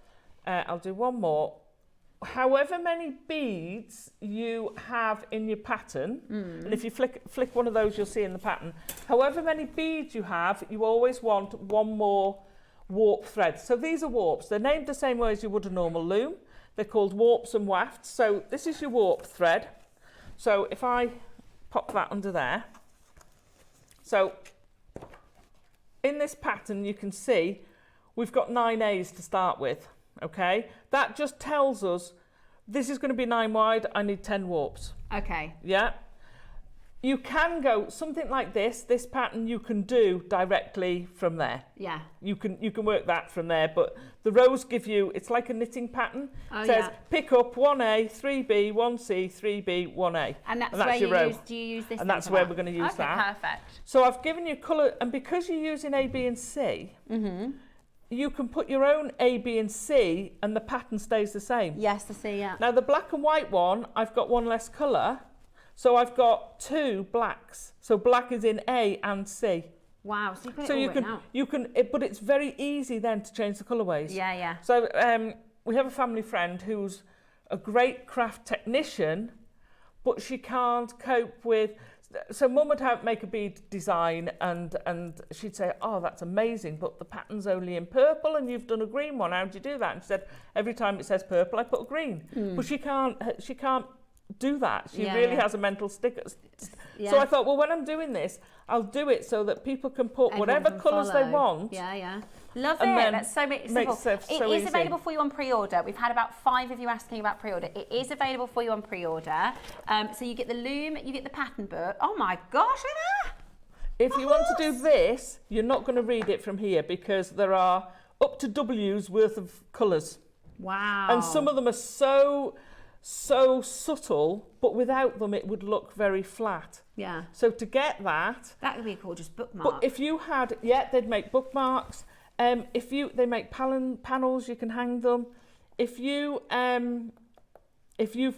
I'll do one more. However many beads you have in your pattern, and if you flick one of those, you'll see in the pattern. However many beads you have, you always want one more warp threads. So these are warps. They're named the same way as you would a normal loom. They're called warps and wafts. So this is your warp thread. So if I pop that under there. So in this pattern, you can see we've got 9 A's to start with, okay? That just tells us this is going to be 9 wide, I need 10 warps. Okay. Yeah. You can go something like this pattern you can do directly from there. Yeah. You can work that from there, but the rows give you, it's like a knitting pattern. It says pick up 1A, 3B, 1C, 3B, 1A. And that's where you row. use, do you use this? And that's where we're going to use that. Perfect. So I've given you colour, and because you're using A, B and C, you can put your own A, B and C and the pattern stays the same. Yes, I see, yeah. Now the black and white one, I've got one less colour, so I've got 2 blacks. So black is in A and C. Wow, so you put So it all you written out. but it's very easy then to change the colourways. Yeah, yeah. So we have a family friend who's a great craft technician, but she can't cope with. So Mum would make a bead design and she'd say, oh, that's amazing, but the pattern's only in purple and you've done a green one. How do you do that? And she said, every time it says purple, I put a green. But she can't do that. She really has a mental stick. So I thought, well, when I'm doing this, I'll do it so that people can put whatever colours they want. Yeah, yeah. Love And it. That's so simple. It is easy. available for you on pre-order. We've had about 5 of you asking about pre-order. It is available for you on pre-order. So you get the loom, you get the pattern book. Oh my gosh, look at that. If you want to do this, you're not going to read it from here because there are up to W's worth of colours. Wow. And some of them are so subtle, but without them it would look very flat. Yeah. So to get that... That would be called just bookmark. But if you had... Yeah, they'd make bookmarks. They make panels, you can hang them. If you've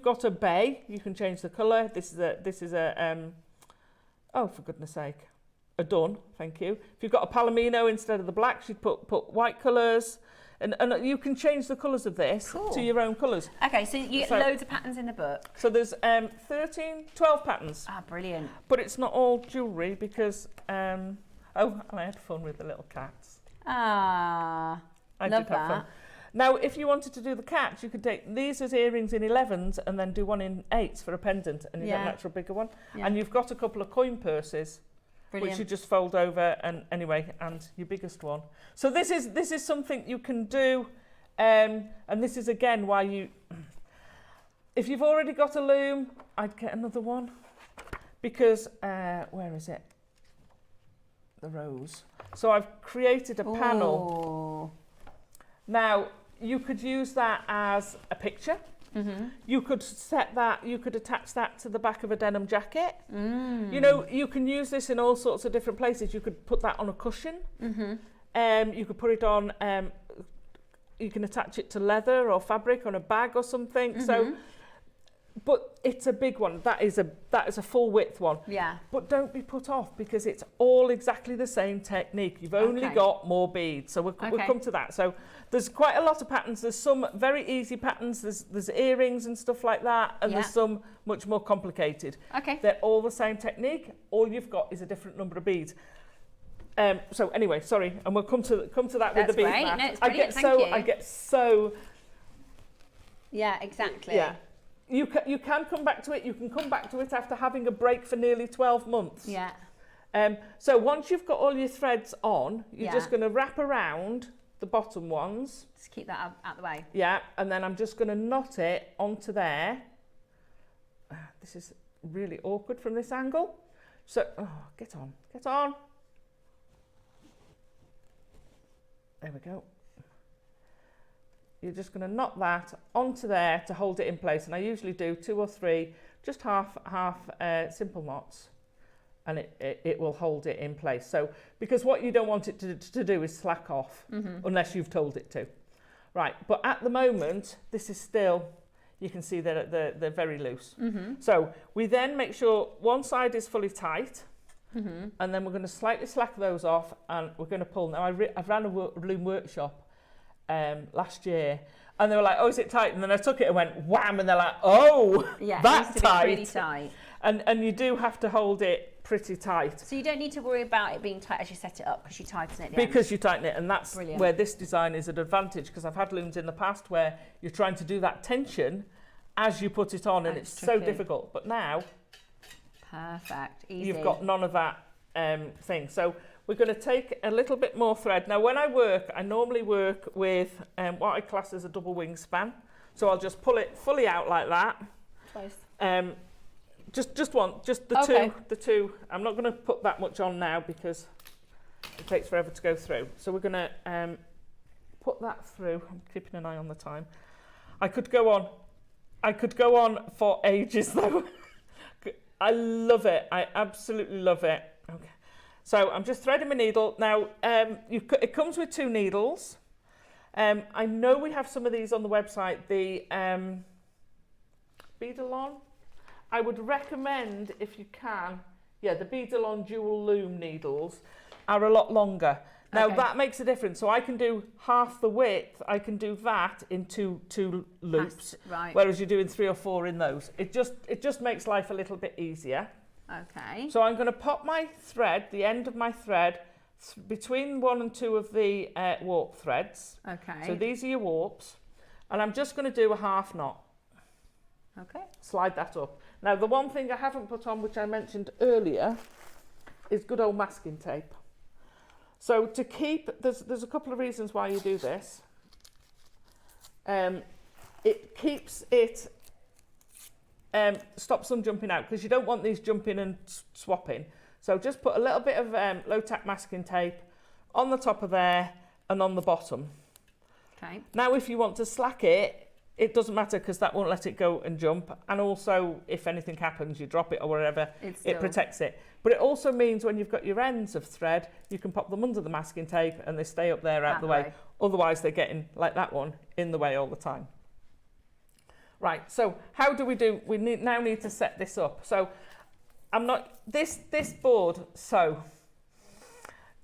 got a bay, you can change the colour. This is a oh, for goodness sake, a dun, thank you. If you've got a palomino instead of the blacks, you'd put white colours. And you can change the colours of this to your own colours. Okay, so you get loads of patterns in the book. So there's 12 patterns. Ah, brilliant. But it's not all jewellery because, and I had fun with the little cats. Ah, I love did have fun. that. Now, if you wanted to do the cats, you could take these as earrings in 11s and then do one in 8s for a pendant and you get an actual bigger one. Yeah. And you've got a couple of coin purses. Brilliant. Which you just fold over and your biggest one. So this is something you can do, and this is again why you, if you've already got a loom, I'd get another one, because where is it? The rose. So I've created a panel. Now you could use that as a picture. You could attach that to the back of a denim jacket. You know, you can use this in all sorts of different places. You could put that on a cushion. You could put it on, you can attach it to leather or fabric on a bag or something. So, but it's a big one. That is a full width one. Yeah. But don't be put off because it's all exactly the same technique. You've only got more beads. So we'll come to that. So there's quite a lot of patterns. There's some very easy patterns. There's earrings and stuff like that. And there's some much more complicated. Okay. They're all the same technique. All you've got is a different number of beads. So anyway, sorry, and we'll come to that with the bead mat. No, it's brilliant. I get so. Yeah, exactly. Yeah. You can come back to it. You can come back to it after having a break for nearly 12 months. Yeah. So once you've got all your threads on, you're just going to wrap around the bottom ones. Just keep that out the way. Yeah, and then I'm just going to knot it onto there. This is really awkward from this angle. So, get on. There we go. You're just going to knot that onto there to hold it in place. And I usually do 2 or 3, just half simple knots, and it will hold it in place. So, because what you don't want it to do is slack off unless you've told it to. Right, but at the moment, this is still, you can see that they're very loose. So we then make sure one side is fully tight, and then we're going to slightly slack those off, and we're going to pull. Now, I've ran a loom workshop last year, and they were like, oh, is it tight? And then I took it and went wham, and they're like, oh, yeah, that's it needs to be really tight. And you do have to hold it pretty tight. So you don't need to worry about it being tight as you set it up because you tighten it down. Because you tighten it, and that's Brilliant. where this design is an advantage, because I've had looms in the past where you're trying to do that tension as you put it on, and it's so difficult. But now, perfect, easy. You've got none of that thing. So we're going to take a little bit more thread. Now, when I work, I normally work with what I class as a double wingspan. So I'll just pull it fully out like that. Twice. Just the two. I'm not going to put that much on now because it takes forever to go through. So we're going to put that through. I'm keeping an eye on the time. I could go on for ages though. I love it. I absolutely love it. Okay. So I'm just threading my needle. Now, it comes with 2 needles. I know we have some of these on the website, the Beadalon. I would recommend, if you can, the Beadalon dual loom needles are a lot longer. Now that makes a difference. So I can do half the width. I can do that in two loops, right. Whereas you're doing 3 or 4 in those. It just makes life a little bit easier. Okay. So I'm going to pop my thread, the end of my thread, between 1 and 2 of the warp threads. Okay. So these are your warps, and I'm just going to do a half knot. Okay. Slide that up. Now the one thing I haven't put on, which I mentioned earlier, is good old masking tape. So to keep, there's a couple of reasons why you do this. It keeps it, stops them jumping out, because you don't want these jumping and swapping. So just put a little bit of low-tack masking tape on the top of there and on the bottom. Okay. Now if you want to slack it, it doesn't matter, because that won't let it go and jump. And also, if anything happens, you drop it or whatever, it protects it. But it also means when you've got your ends of thread, you can pop them under the masking tape and they stay up there out the way. Otherwise, they're getting, like that one, in the way all the time. Right, so how do we do? We now need to set this up. So I'm not, this board, so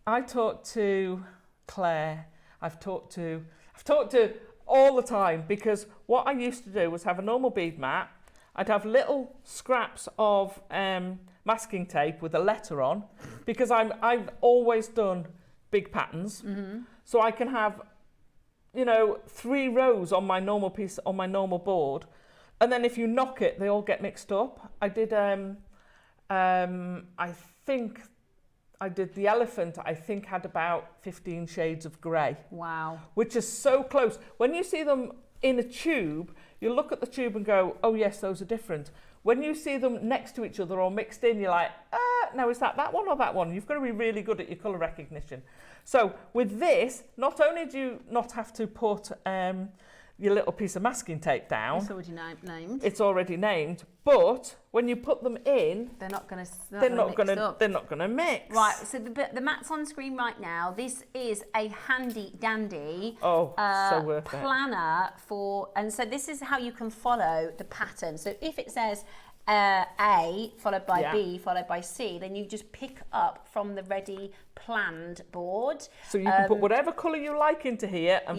I talked to Claire, I've talked to all the time, because what I used to do was have a normal bead mat. I'd have little scraps of masking tape with a letter on, because I've always done big patterns. So I can have, 3 rows on my normal piece, on my normal board, and then if you knock it, they all get mixed up. I did, I think I did the elephant, I think had about 15 shades of grey. Wow. Which is so close. When you see them in a tube, you look at the tube and go, oh yes, those are different. When you see them next to each other or mixed in, you're like, now is that one or that one? You've got to be really good at your colour recognition. So with this, not only do you not have to put your little piece of masking tape down. It's already named. It's already named, but when you put them in, they're not going to mix. Right. So the mat's on screen right now. This is a handy dandy so worth planner for, and so this is how you can follow the pattern. So if it says A followed by B followed by C, then you just pick up from the ready planned board. So you can put whatever colour you like into here and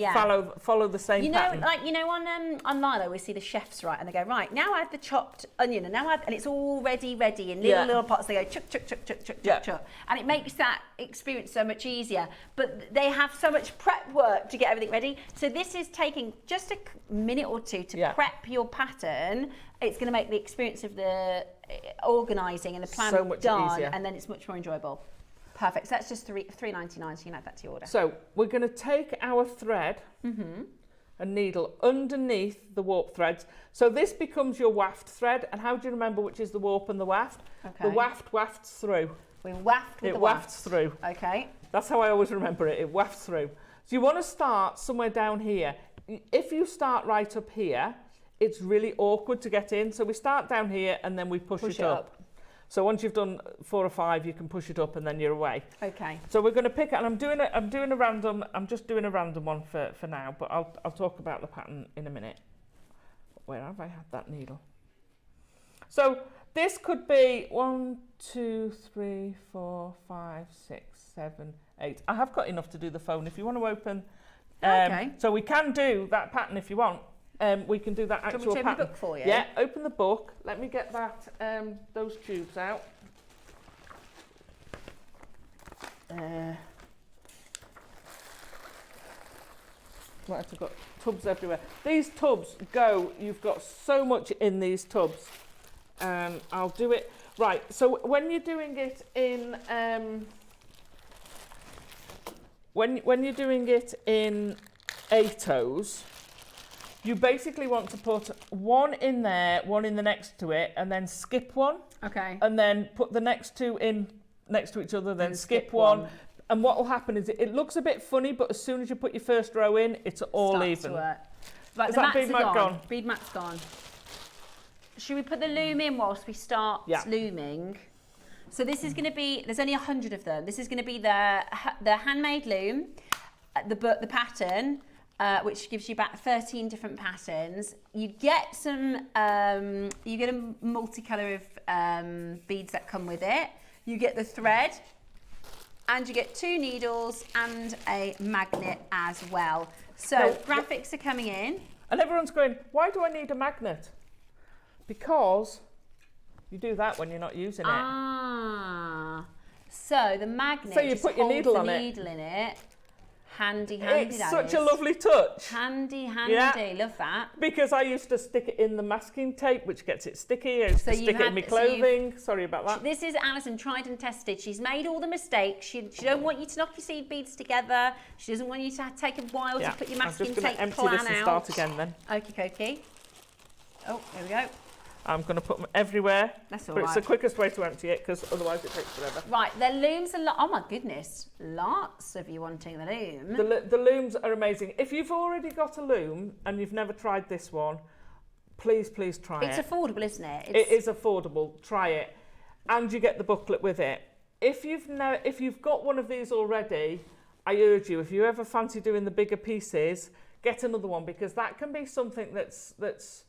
follow the same pattern. Online I always see the chefs, right, and they go, right, now add the chopped onion, and now add, and it's all ready in little pots. They go chuck, chuck, chuck, chuck, chuck, chuck, chuck, and it makes that experience so much easier. But they have so much prep work to get everything ready. So this is taking just a minute or 2 to prep your pattern. It's going to make the experience of the organising and the planning so much done, easier. and then it's much more enjoyable. Perfect. So that's just $3.99. So you can add that to your order. So we're going to take our thread and needle underneath the warp threads. So this becomes your waft thread. And how do you remember which is the warp and the waft? Okay. The waft wafts through. We waft with it the wafts through. Okay. That's how I always remember it. It wafts through. So you want to start somewhere down here. If you start right up here, it's really awkward to get in. So we start down here and then we push it up. So once you've done 4 or 5, you can push it up and then you're away. Okay. So we're going to pick, and I'm just doing a random one for now, but I'll talk about the pattern in a minute. Where have I had that needle? So this could be 1, 2, 3, 4, 5, 6, 7, 8. I have got enough to do the phone if you want to open. Okay. So we can do that pattern if you want. We can do that actual pattern. Open the book for you? Yeah, open the book. Let me get that those tubes out. Right, I've got tubs everywhere. These tubs go, you've got so much in these tubs. I'll do it. Right, so when you're doing it in, when you're doing it in ATOs, you basically want to put one in there, one in the next to it, and then skip one. Okay. And then put the next two in next to each other, then skip one. And what will happen is it looks a bit funny, but as soon as you put your first row in, it's all Starts even. to work. Right, Is the that mats bead are mat gone? Bead mat's gone. Should we put the loom in whilst we start looming? So this is going to be, there's only 100 of them. This is going to be the handmade loom, the pattern, which gives you about 13 different patterns. You get some, you get a multicolour of beads that come with it. You get the thread, and you get 2 needles and a magnet as well. So graphics are coming in. And everyone's going, why do I need a magnet? Because you do that when you're not using it. Ah, so the magnet. So you put your needle on it. Needle in it. Handy. It's that such is. a lovely touch. Handy. Yeah. Love that. Because I used to stick it in the masking tape, which gets it sticky. I used to stick it in my clothing. Sorry about that. This is Alison, tried and tested. She's made all the mistakes. She don't want you to knock your seed beads together. She doesn't want you to take a while to put your masking tape plan out. I'm just going to empty this and start again then. Okie dokie. Oh, there we go. I'm going to put them everywhere. That's all but right. It's the quickest way to empty it because otherwise it takes forever. Right, the looms are oh my goodness, lots of you wanting the loom. The looms are amazing. If you've already got a loom and you've never tried this one, please try it. It's affordable, isn't it? It is affordable. Try it, and you get the booklet with it. If you've got one of these already, I urge you, if you ever fancy doing the bigger pieces, get another one because that can be something that's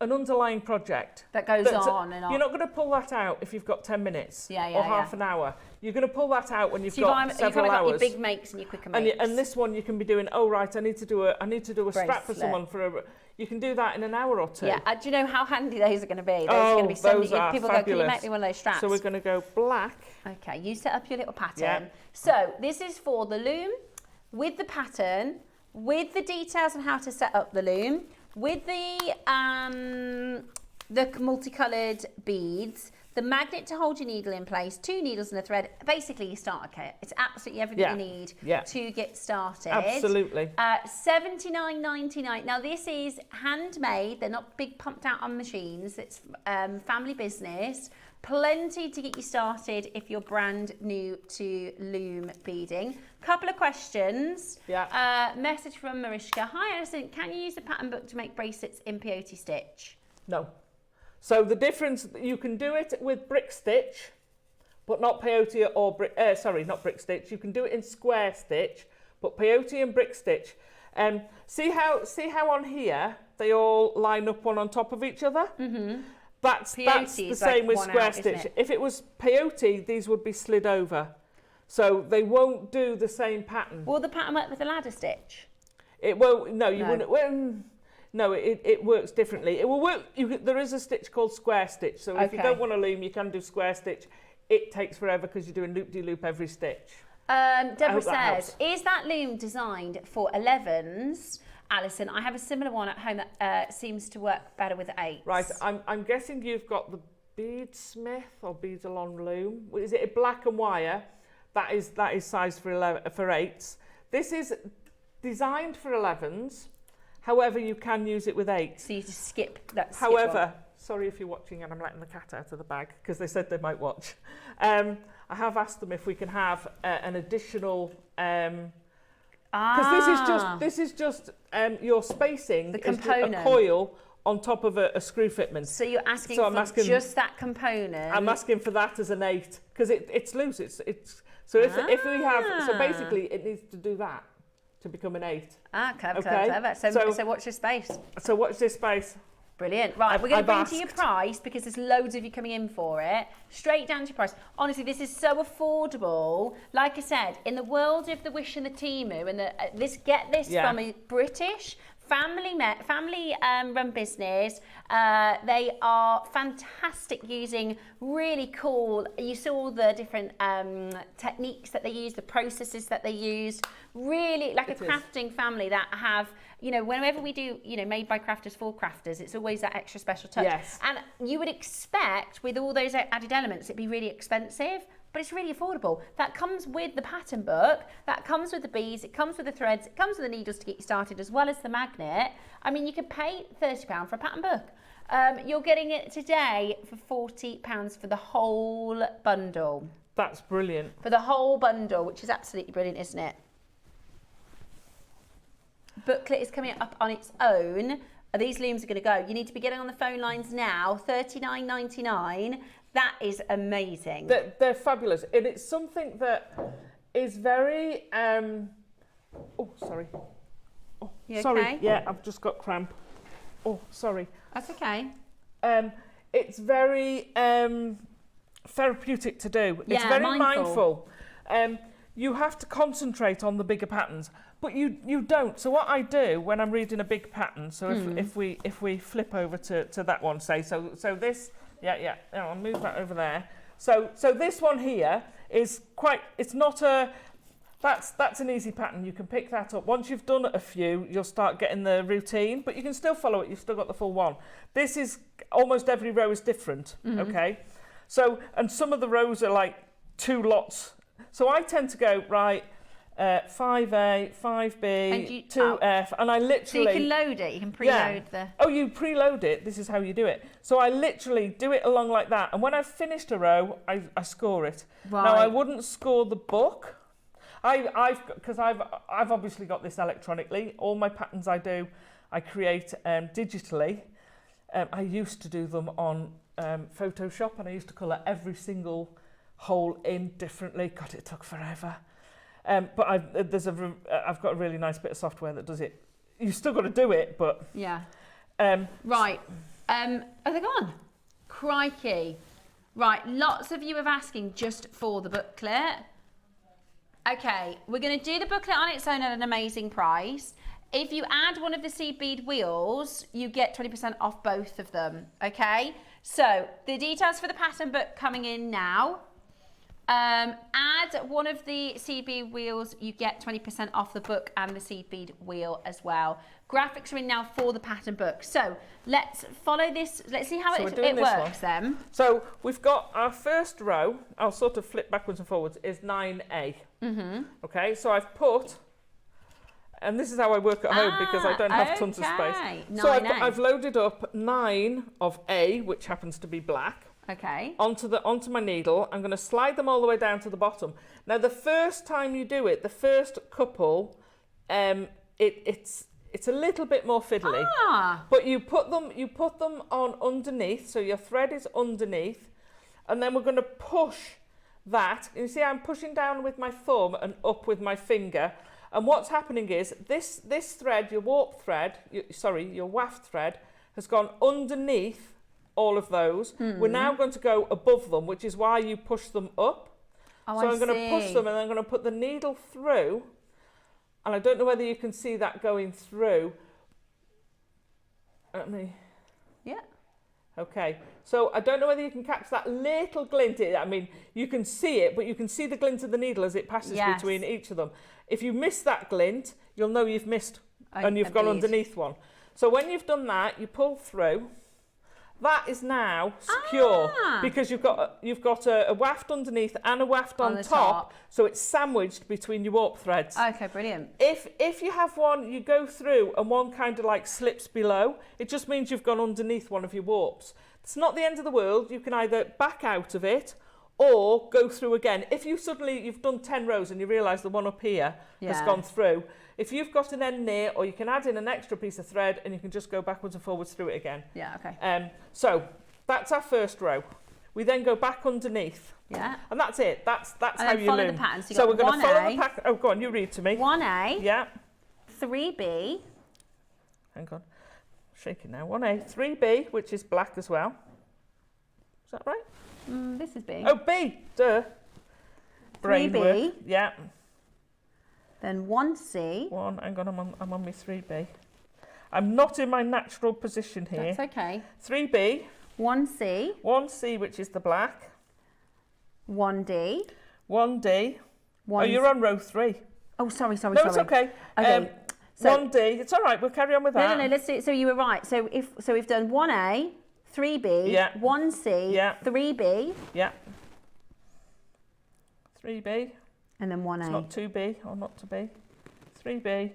an underlying project that goes on and on. You're not going to pull that out if you've got 10 minutes or half an hour. You're going to pull that out when you've got several hours. You've got your big makes and your quicker makes. And this one you can be doing. Oh right, I need to do a strap for someone for a. You can do that in an hour or two. Yeah. Do you know how handy those are going to be? Those are going to be so those are people fabulous. go, can you make me one of those straps? So we're going to go black. Okay. You set up your little pattern. Yeah. So this is for the loom with the pattern, with the details on how to set up the loom, with the multicoloured beads, the magnet to hold your needle in place, 2 needles and a thread, basically your starter kit. It's absolutely everything you need to get started. Absolutely. $79.99. Now this is handmade, they're not big pumped out on machines, it's family business. Plenty to get you started if you're brand new to loom beading. Couple of questions. Message from Mariska. Hi Alison, can you use the pattern book to make bracelets in peyote stitch? No. So the difference, you can do it with brick stitch, but not peyote or not brick stitch. You can do it in square stitch, but peyote and brick stitch. See how on here they all line up one on top of each other? Mm-hmm. That's the same with square stitch. If it was peyote, these would be slid over. So they won't do the same pattern. Will the pattern work with a ladder stitch? It won't, no, you wouldn't. Well, no, it works differently. It will work, there is a stitch called square stitch. So if you don't want a loom, you can do square stitch. It takes forever because you're doing loop-de-loop every stitch. Deborah says, is that loom designed for 11s? Alison, I have a similar one at home that seems to work better with 8s. Right, I'm guessing you've got the Beadsmith or Beads Along loom. Is it a black and wire? That is sized for 8s. This is designed for 11s. However, you can use it with 8s. So you just skip that. However, sorry if you're watching and I'm letting the cat out of the bag because they said they might watch. I have asked them if we can have an additional. Because this is just your spacing. The component. Is a coil on top of a screw fitment. So you're asking for just that component. I'm asking for that as an 8 because it's loose. It's so if we have basically it needs to do that to become an 8. Clever. So watch this space. So watch this space. Brilliant. Right, we're going to bring to your price because there's loads of you coming in for it. Straight down to your price. Honestly, this is so affordable. Like I said, in the world of the Wish and the Temu, and get this from a British family run business. They are fantastic, using really cool, you saw the different techniques that they use, the processes that they use, really like a crafting family that have, you know, whenever we do, you know, made by crafters for crafters, it's always that extra special touch. Yes. And you would expect with all those added elements it'd be really expensive, but it's really affordable. That comes with the pattern book, that comes with the beads, it comes with the threads, it comes with the needles to get you started, as well as the magnet. I mean, you could pay £30 for a pattern book. You're getting it today for £40 for the whole bundle. That's brilliant. For the whole bundle, which is absolutely brilliant, isn't it? Booklet is coming up on its own. These looms are going to go. You need to be getting on the phone lines now, $39.99. That is amazing. They're fabulous. And it's something that is very... oh, sorry. Oh, you sorry. okay? Yeah, I've just got cramp. Oh, sorry. That's okay. It's very therapeutic to do. It's Yeah, very mindful. You have to concentrate on the bigger patterns, but you don't. So what I do when I'm reading a big pattern, so if we flip over to that one, say, so this, yeah, I'll move that over there. So this one here is quite, it's not a, that's an easy pattern. You can pick that up. Once you've done a few, you'll start getting the routine, but you can still follow it. You've still got the full one. This is, almost every row is different, okay? So, and some of the rows are like 2 lots. So I tend to go, right, 5A, 5B, 2F, and I literally... So you can load it, you can preload the... Oh, you preload it, this is how you do it. So I literally do it along like that, and when I've finished a row, I score it. Right. Now, I wouldn't score the book. Because I've obviously got this electronically. All my patterns I do, I create digitally. I used to do them on Photoshop, and I used to colour every single hole in differently. God, it took forever. But I've got a really nice bit of software that does it. You've still got to do it, but... Yeah. Right. Are they gone? Crikey. Right, lots of you are asking just for the booklet. Okay, we're going to do the booklet on its own at an amazing price. If you add one of the seed bead wheels, you get 20% off both of them, okay? So, the details for the pattern book coming in now. Add one of the seed bead wheels, you get 20% off the book and the seed bead wheel as well. Graphics are in now for the pattern book. So let's follow this. Let's see how it works then. So we've got our first row. I'll sort of flip backwards and forwards. Is 9A. Okay, so I've put, and this is how I work at home because I don't have tons of space. 9A. So I've loaded up 9 of A, which happens to be black. Okay. Onto my needle. I'm going to slide them all the way down to the bottom. Now, the first time you do it, the first couple, it's a little bit more fiddly. But you put them on underneath, so your thread is underneath, and then we're going to push that. You see, I'm pushing down with my thumb and up with my finger. And what's happening is this thread, your warp thread, your waft thread, has gone underneath all of those. We're now going to go above them, which is why you push them up. So I'm going to push them and I'm going to put the needle through. And I don't know whether you can see that going through. Let me... Yeah. Okay. So I don't know whether you can catch that little glint. I mean, you can see it, but you can see the glint of the needle as it passes between each of them. If you miss that glint, you'll know you've missed and you've gone underneath one. So when you've done that, you pull through. That is now secure because you've got a waft underneath and a waft on top, so it's sandwiched between your warp threads. Okay, brilliant. If you have one, you go through and one kind of like slips below, it just means you've gone underneath one of your warps. It's not the end of the world. You can either back out of it or go through again. If you've done 10 rows and you realise the one up here has gone through, if you've got an end near, or you can add in an extra piece of thread and you can just go backwards and forwards through it again. Yeah, okay. So that's our first row. We then go back underneath. Yeah. And that's it. That's how you follow loom. the pattern. So we're going to follow the pattern. Oh, go on, you read to me. 1A. Yeah. 3B. Hang on. Shaking now. 1A. 3B, which is black as well. Is that right? This is B. Oh, B. Duh. 3B. Yeah. Then 1C. Hang on, I'm on my 3B. I'm not in my natural position here. That's okay. 3B. 1C. 1C, which is the black. 1D. 1D. Oh, you're on row 3. Oh, sorry. No, it's okay. Okay. So, 1D. It's all right. We'll carry on with that. No. Let's do it. So you were right. So we've done 1A, 3B, Yeah. 1C, Yeah. 3B, Yeah. 3B. and then 1A. It's not 2B or not to be. 3B.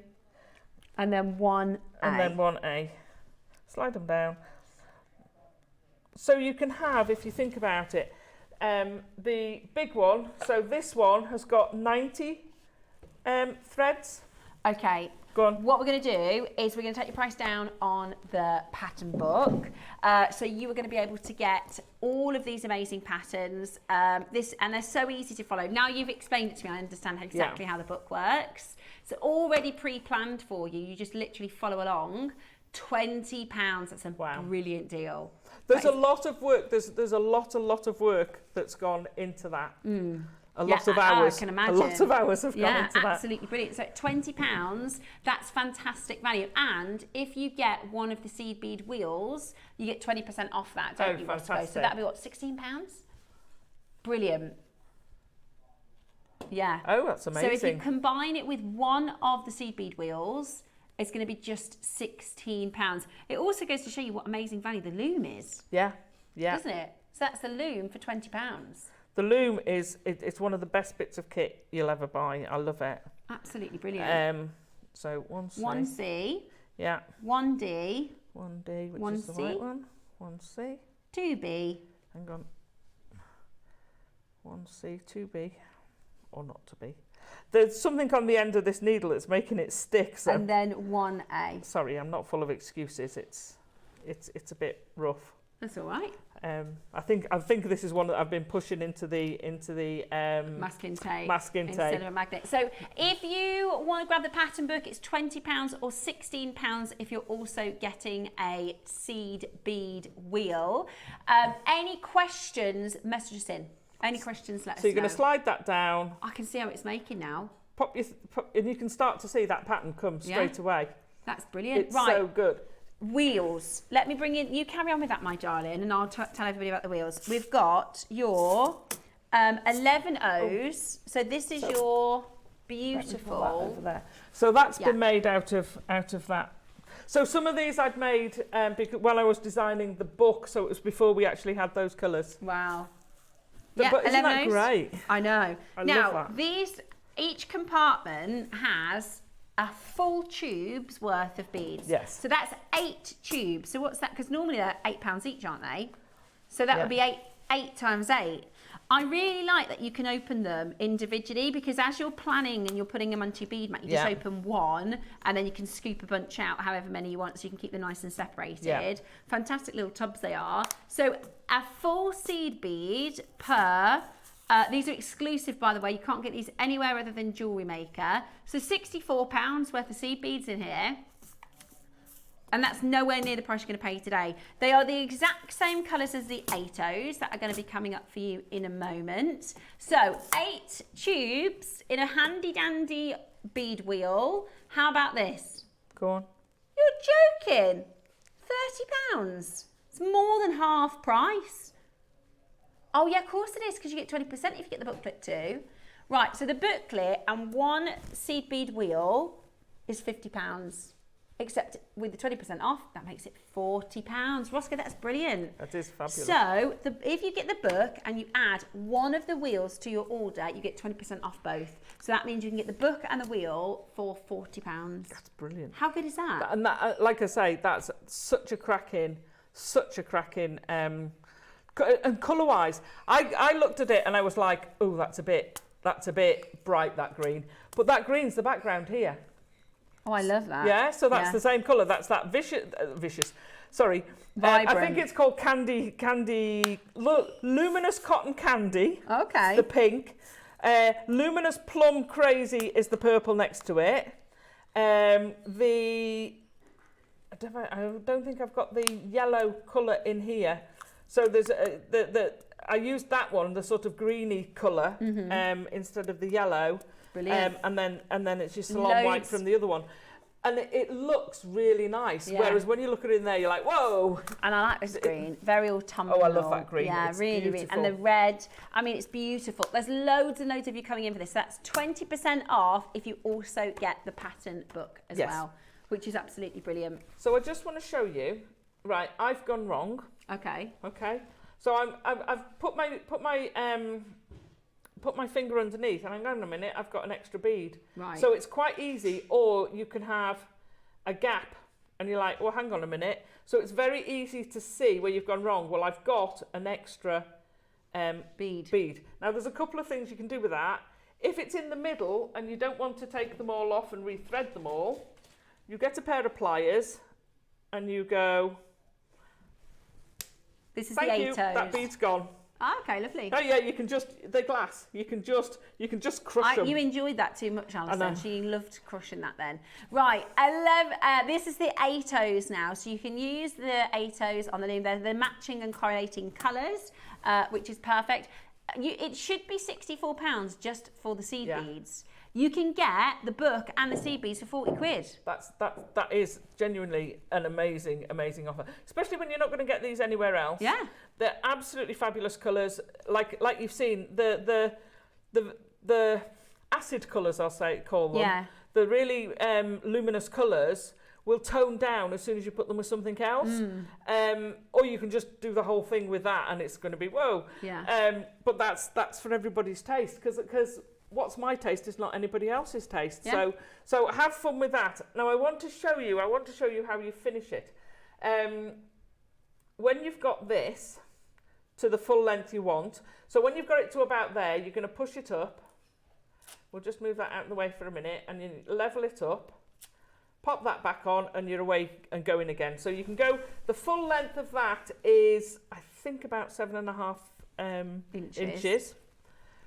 And then 1A. And then 1A. Slide them down. So you can have, if you think about it, the big one. So this one has got 90 threads. Okay. Go on. What we're going to do is we're going to take your price down on the pattern book. So you are going to be able to get all of these amazing patterns. And they're so easy to follow. Now you've explained it to me, I understand exactly how the book works. So already pre-planned for you. You just literally follow along. £20. That's a brilliant deal. There's a lot of work. There's a lot of work that's gone into that. A lot of hours. I can imagine. A lot of hours have gone into that. Yeah, absolutely brilliant. So £20, that's fantastic value. And if you get one of the seed bead wheels, you get 20% off that, don't you, Roscoe? Fantastic. So that'd be what, £16? Brilliant. Yeah. Oh, that's amazing. So if you combine it with one of the seed bead wheels, it's going to be just £16. It also goes to show you what amazing value the loom is. Yeah. Doesn't it? So that's the loom for £20. The loom it's one of the best bits of kit you'll ever buy. I love it. Absolutely brilliant. So 1C. 1C. Yeah. 1D. 1D, which 1C. is the right one. 1C. 2B. Hang on. 1C, 2B, or not to be. There's something on the end of this needle that's making it stick. So. And then 1A. Sorry, I'm not full of excuses. It's a bit rough. That's all right. I think this is one that I've been pushing into the masking tape instead of a magnet. So if you want to grab the pattern book, it's £20 or £16 if you're also getting a seed bead wheel. Any questions? Message us in. Any questions? Let us know. So you're going to slide that down. I can see how it's making now. And you can start to see that pattern come straight away. That's brilliant. It's right. so good. Wheels. Let me bring in, you carry on with that, my darling, and I'll tell everybody about the wheels. We've got your 11 O's. So this is your beautiful. Over there. So that's been made out of that. So some of these I'd made because while I was designing the book, so it was before we actually had those colours. Wow. But isn't that great? I know. I now, love that. each compartment has a full tube's worth of beads. Yes. So that's 8 tubes. So what's that? Because normally they're £8 each, aren't they? So that would be 8 times 8. I really like that you can open them individually, because as you're planning and you're putting them onto your bead mat, you just open one and then you can scoop a bunch out, however many you want, so you can keep them nice and separated. Yeah. Fantastic little tubs they are. So a full seed bead per... these are exclusive, by the way. You can't get these anywhere other than JewelleryMaker. So £64 worth of seed beads in here. And that's nowhere near the price you're going to pay today. They are the exact same colours as the 8Os that are going to be coming up for you in a moment. So 8 tubes in a handy dandy bead wheel. How about this? Go on. You're joking. £30. It's more than half price. Oh yeah, of course it is, because you get 20% if you get the booklet too. Right, so the booklet and one seed bead wheel is £50. Except with the 20% off, that makes it £40. Roscoe, that's brilliant. That is fabulous. So if you get the book and you add one of the wheels to your order, you get 20% off both. So that means you can get the book and the wheel for £40. That's brilliant. How good is that? And that, like I say, that's such a cracking, and colour-wise, I looked at it and I was like, oh, that's a bit bright, that green. But that green's the background here. Oh, I love that. Yeah, so that's the same colour. That's that vicious. Sorry, I think it's called luminous cotton candy. Okay. The pink. Luminous plum crazy is the purple next to it. I don't think I've got the yellow colour in here. So there's I used that one, the sort of greeny colour, instead of the yellow. Brilliant. And then it's just salon white from the other one. And it looks really nice. Whereas when you look at it in there, you're like, whoa. And I like this green, very autumnal. Oh, I love that green. Yeah, it's really, beautiful. and the red. I mean, it's beautiful. There's loads and loads of you coming in for this. That's 20% off if you also get the pattern book as well, which is absolutely brilliant. So I just want to show you. Right, I've gone wrong. Okay. Okay. So I've put my finger underneath, and hang on a minute, I've got an extra bead. Right. So it's quite easy, or you can have a gap, and you're like, well, hang on a minute. So it's very easy to see where you've gone wrong. Well, I've got an extra bead. Now, there's a couple of things you can do with that. If it's in the middle and you don't want to take them all off and rethread them all, you get a pair of pliers, and you go. This is Thank the you. ATOs. That bead's gone. Oh, okay, lovely. Oh yeah, you can just, they're glass. You can just crush them. You enjoyed that too much, Alison. She loved crushing that then. Right, I love, this is the ATOs now. So you can use the ATOs on the loom. They're matching and correlating colours, which is perfect. It should be £64 just for the seed beads. You can get the book and the seed beads for 40 quid. That is genuinely an amazing offer, especially when you're not going to get these anywhere else. Yeah, they're absolutely fabulous colours. Like you've seen the acid colours, call them. Yeah. The really luminous colours will tone down as soon as you put them with something else. Or you can just do the whole thing with that, and it's going to be whoa. Yeah. But that's for everybody's taste, because what's my taste is not anybody else's taste. Yeah. So have fun with that. Now I want to show you how you finish it. When you've got this to the full length you want, so when you've got it to about there, you're going to push it up. We'll just move that out of the way for a minute, and you level it up, pop that back on, and you're away and going again. So you can go, the full length of that is, I think, about 7.5 inches.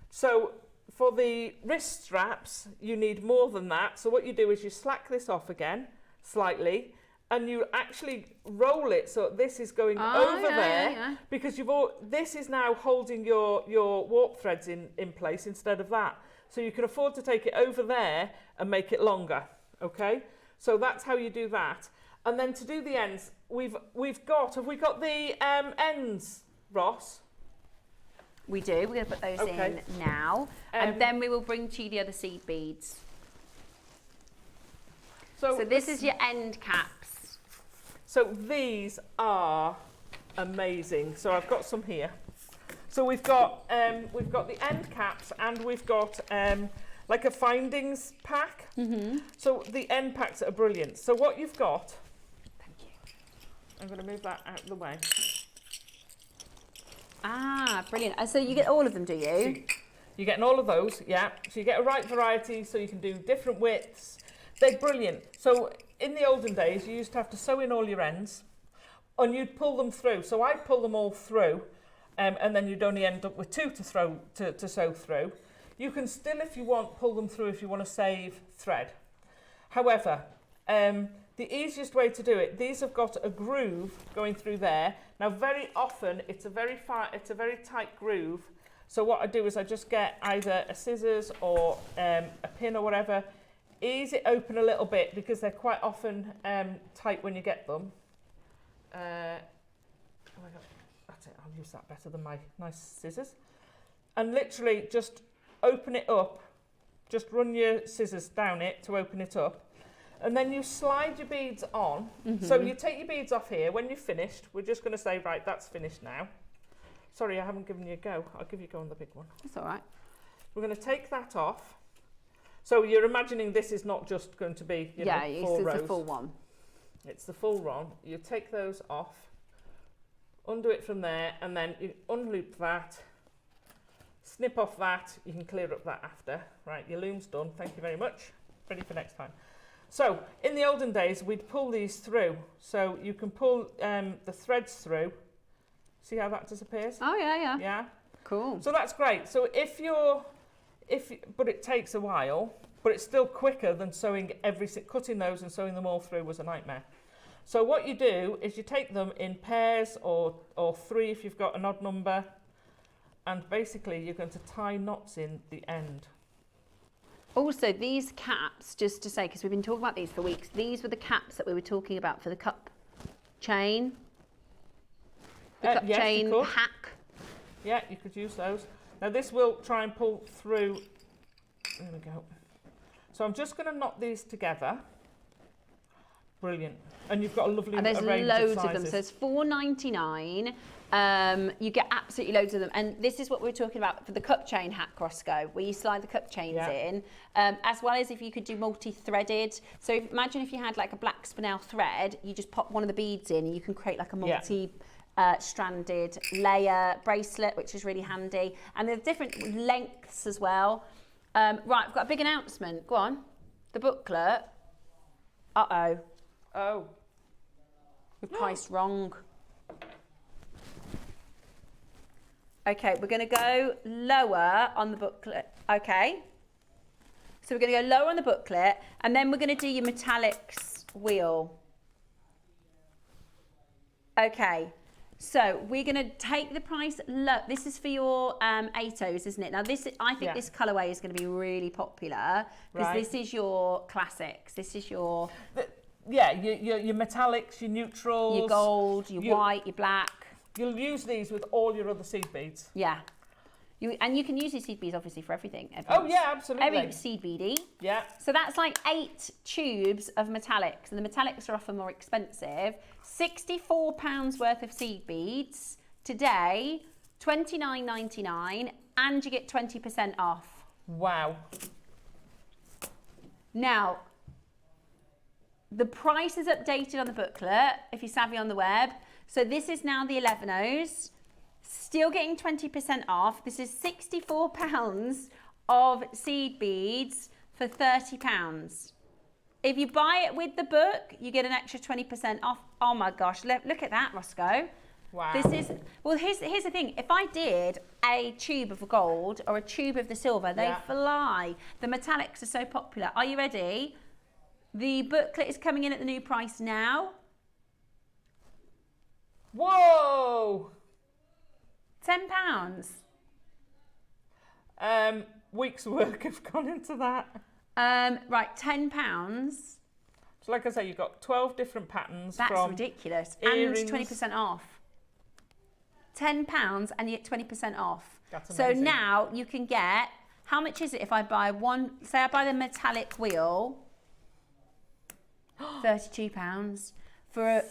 So for the wrist straps, you need more than that. So what you do is you slack this off again slightly, and you actually roll it so this is going over there, because this is now holding your warp threads in place instead of that. So you can afford to take it over there and make it longer. Okay, so that's how you do that. And then to do the ends, have we got the ends, Ross? We do. We're going to put those in now, and then we will bring to you the other seed beads. So this is your end caps. So these are amazing. So I've got some here. So we've got the end caps, and we've got like a findings pack. So the end packs are brilliant. So what you've got, thank you. I'm going to move that out of the way. Ah, brilliant. So you get all of them, do you? So you're getting all of those, yeah. So you get a right variety, so you can do different widths. They're brilliant. So in the olden days, you used to have to sew in all your ends, and you'd pull them through. So I'd pull them all through, and then you'd only end up with two to sew through. You can still, if you want, pull them through if you want to save thread. However, the easiest way to do it, these have got a groove going through there. Now, very often it's a very tight groove. So what I do is I just get either a scissors or a pin or whatever, ease it open a little bit, because they're quite often tight when you get them. Oh my God, that's it. I'll use that better than my nice scissors. And literally just open it up. Just run your scissors down it to open it up. And then you slide your beads on. So you take your beads off here. When you're finished, we're just going to say, right, that's finished now. Sorry, I haven't given you a go. I'll give you a go on the big one. That's all right. We're going to take that off. So you're imagining this is not just going to be, you know, 4 rows. It's the full one. It's the full one. You take those off, undo it from there, and then you unloop that, snip off that. You can clear up that after. Right, your loom's done. Thank you very much. Ready for next time. So in the olden days, we'd pull these through. So you can pull the threads through. See how that disappears? Oh yeah. Yeah. Cool. So that's great. So but it takes a while, but it's still quicker than sewing cutting those and sewing them all through was a nightmare. So what you do is you take them in pairs or 3 if you've got an odd number, and basically you're going to tie knots in the end. Also, these caps, just to say, because we've been talking about these for weeks, these were the caps that we were talking about for the cup chain. The cup yes, chain hack. Yeah, you could use those. Now this will try and pull through. There we go. So I'm just going to knot these together. Brilliant. And you've got a lovely range of sizes. And there's loads of them. So it's $4.99. You get absolutely loads of them. And this is what we were talking about for the cup chain hack, Roscoe, where you slide the cup chains in, as well as if you could do multi-threaded. So imagine if you had like a black spinel thread, you just pop one of the beads in and you can create like a multi-stranded layer bracelet, which is really handy. And there's different lengths as well. Right, I've got a big announcement. Go on. The booklet. Uh-oh. Oh. We've priced wrong. Okay, we're going to go lower on the booklet. Okay. So we're going to go lower on the booklet, and then we're going to do your metallics wheel. Okay. So we're going to take the price low. This is for your ATOs, isn't it? Now this, I think this colourway is going to be really popular because this is your classics. This is your... your metallics, your neutrals. Your gold, your white, your black. You'll use these with all your other seed beads. Yeah. And you can use these seed beads obviously for everything. Oh yeah, absolutely. Every seed beady. Yeah. So that's like 8 tubes of metallics, and the metallics are often more expensive. £64 worth of seed beads today, $29.99, and you get 20% off. Wow. Now, the price is updated on the booklet if you're savvy on the web. So this is now the 11Os. Still getting 20% off. This is £64 of seed beads for £30. If you buy it with the book, you get an extra 20% off. Oh my gosh, look at that, Roscoe. Wow. This is, well, here's the thing. If I did a tube of gold or a tube of the silver, they fly. The metallics are so popular. Are you ready? The booklet is coming in at the new price now. Whoa! £10. Weeks' work have gone into that. Right, £10. So like I say, you've got 12 different patterns. That's from ridiculous. Earrings. And 20% off. £10 and you get 20% off. That's so amazing. now you can get, how much is it if I buy one, say I buy the metallic wheel, £32 for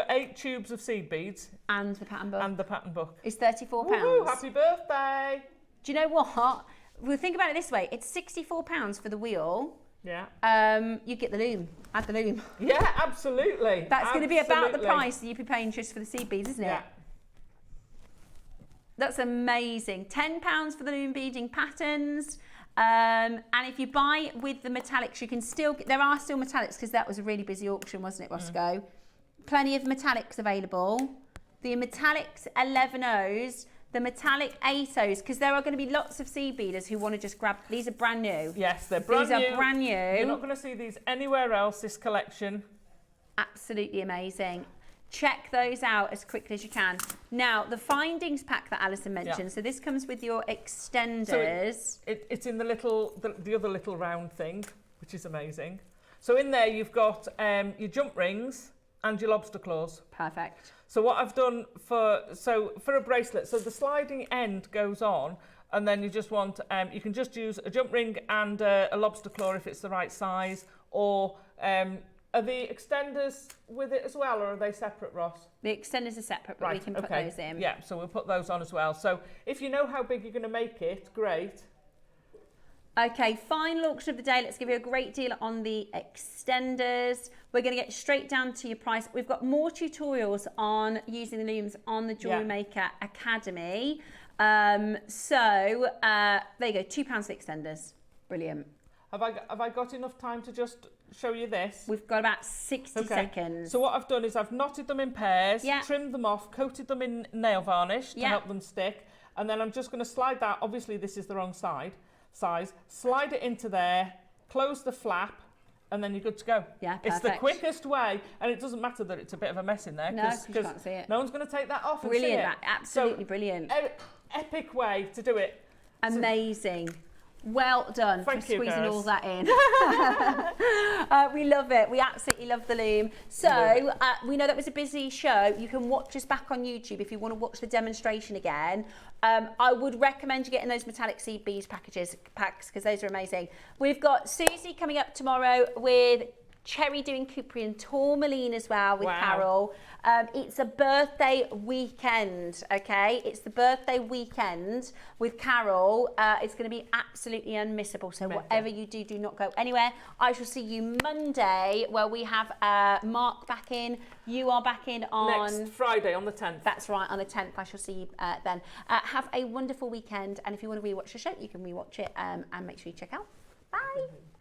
8 tubes of seed beads. And the pattern book. And the pattern book. It's £34. Woohoo, happy birthday. Do you know what? We'll think about it this way. It's £64 for the wheel. Yeah. You get the loom. Add the loom. Yeah, absolutely. That's going to be about the price that you'd be paying just for the seed beads, isn't it? Yeah. That's amazing. £10 for the loom beading patterns. And if you buy with the metallics, you can still, there are still metallics because that was a really busy auction, wasn't it, Roscoe? Plenty of metallics available. The metallics 11Os, the metallic 8Os, because there are going to be lots of seed beaders who want to just grab, these are brand new. Yes, they're brand new. These are brand new. You're not going to see these anywhere else, this collection. Absolutely amazing. Check those out as quickly as you can. Now, the findings pack that Alison mentioned, so this comes with your extenders. So it's in the other little round thing, which is amazing. So in there you've got your jump rings and your lobster claws. Perfect. So what I've done for a bracelet, so the sliding end goes on, and then you just want, you can just use a jump ring and a lobster claw if it's the right size, or are the extenders with it as well, or are they separate, Ross? The extenders are separate, but we can put those in. Yeah, so we'll put those on as well. So if you know how big you're going to make it, great. Okay, final auction of the day. Let's give you a great deal on the extenders. We're going to get straight down to your price. We've got more tutorials on using the looms on the JewelleryMaker Academy. There you go, £2 for extenders. Brilliant. Have I got enough time to just show you this? We've got about 60 seconds. So what I've done is I've knotted them in pairs, trimmed them off, coated them in nail varnish to help them stick, and then I'm just going to slide that. Obviously, this is the wrong size. Slide it into there, close the flap, and then you're good to go. Yeah, perfect. It's the quickest way, and it doesn't matter that it's a bit of a mess in there. No, because you can't see it. No one's going to take that off Brilliant, and see it. Absolutely brilliant. Epic way to do it. Amazing. Well done for Thank you, squeezing guys. all that in. We love it. We absolutely love the loom. So we know that was a busy show. You can watch us back on YouTube if you want to watch the demonstration again. I would recommend you getting those metallic seed beads packs because those are amazing. We've got Susie coming up tomorrow with Cherry doing Cuprian tourmaline as well with Carol. It's a birthday weekend, okay? It's the birthday weekend with Carol. It's going to be absolutely unmissable. So whatever you do, do not go anywhere. I shall see you Monday where we have Mark back in. You are back in on... Next Friday on the 10th. That's right, on the 10th. I shall see you then. Have a wonderful weekend. And if you want to rewatch the show, you can rewatch it and make sure you check out. Bye.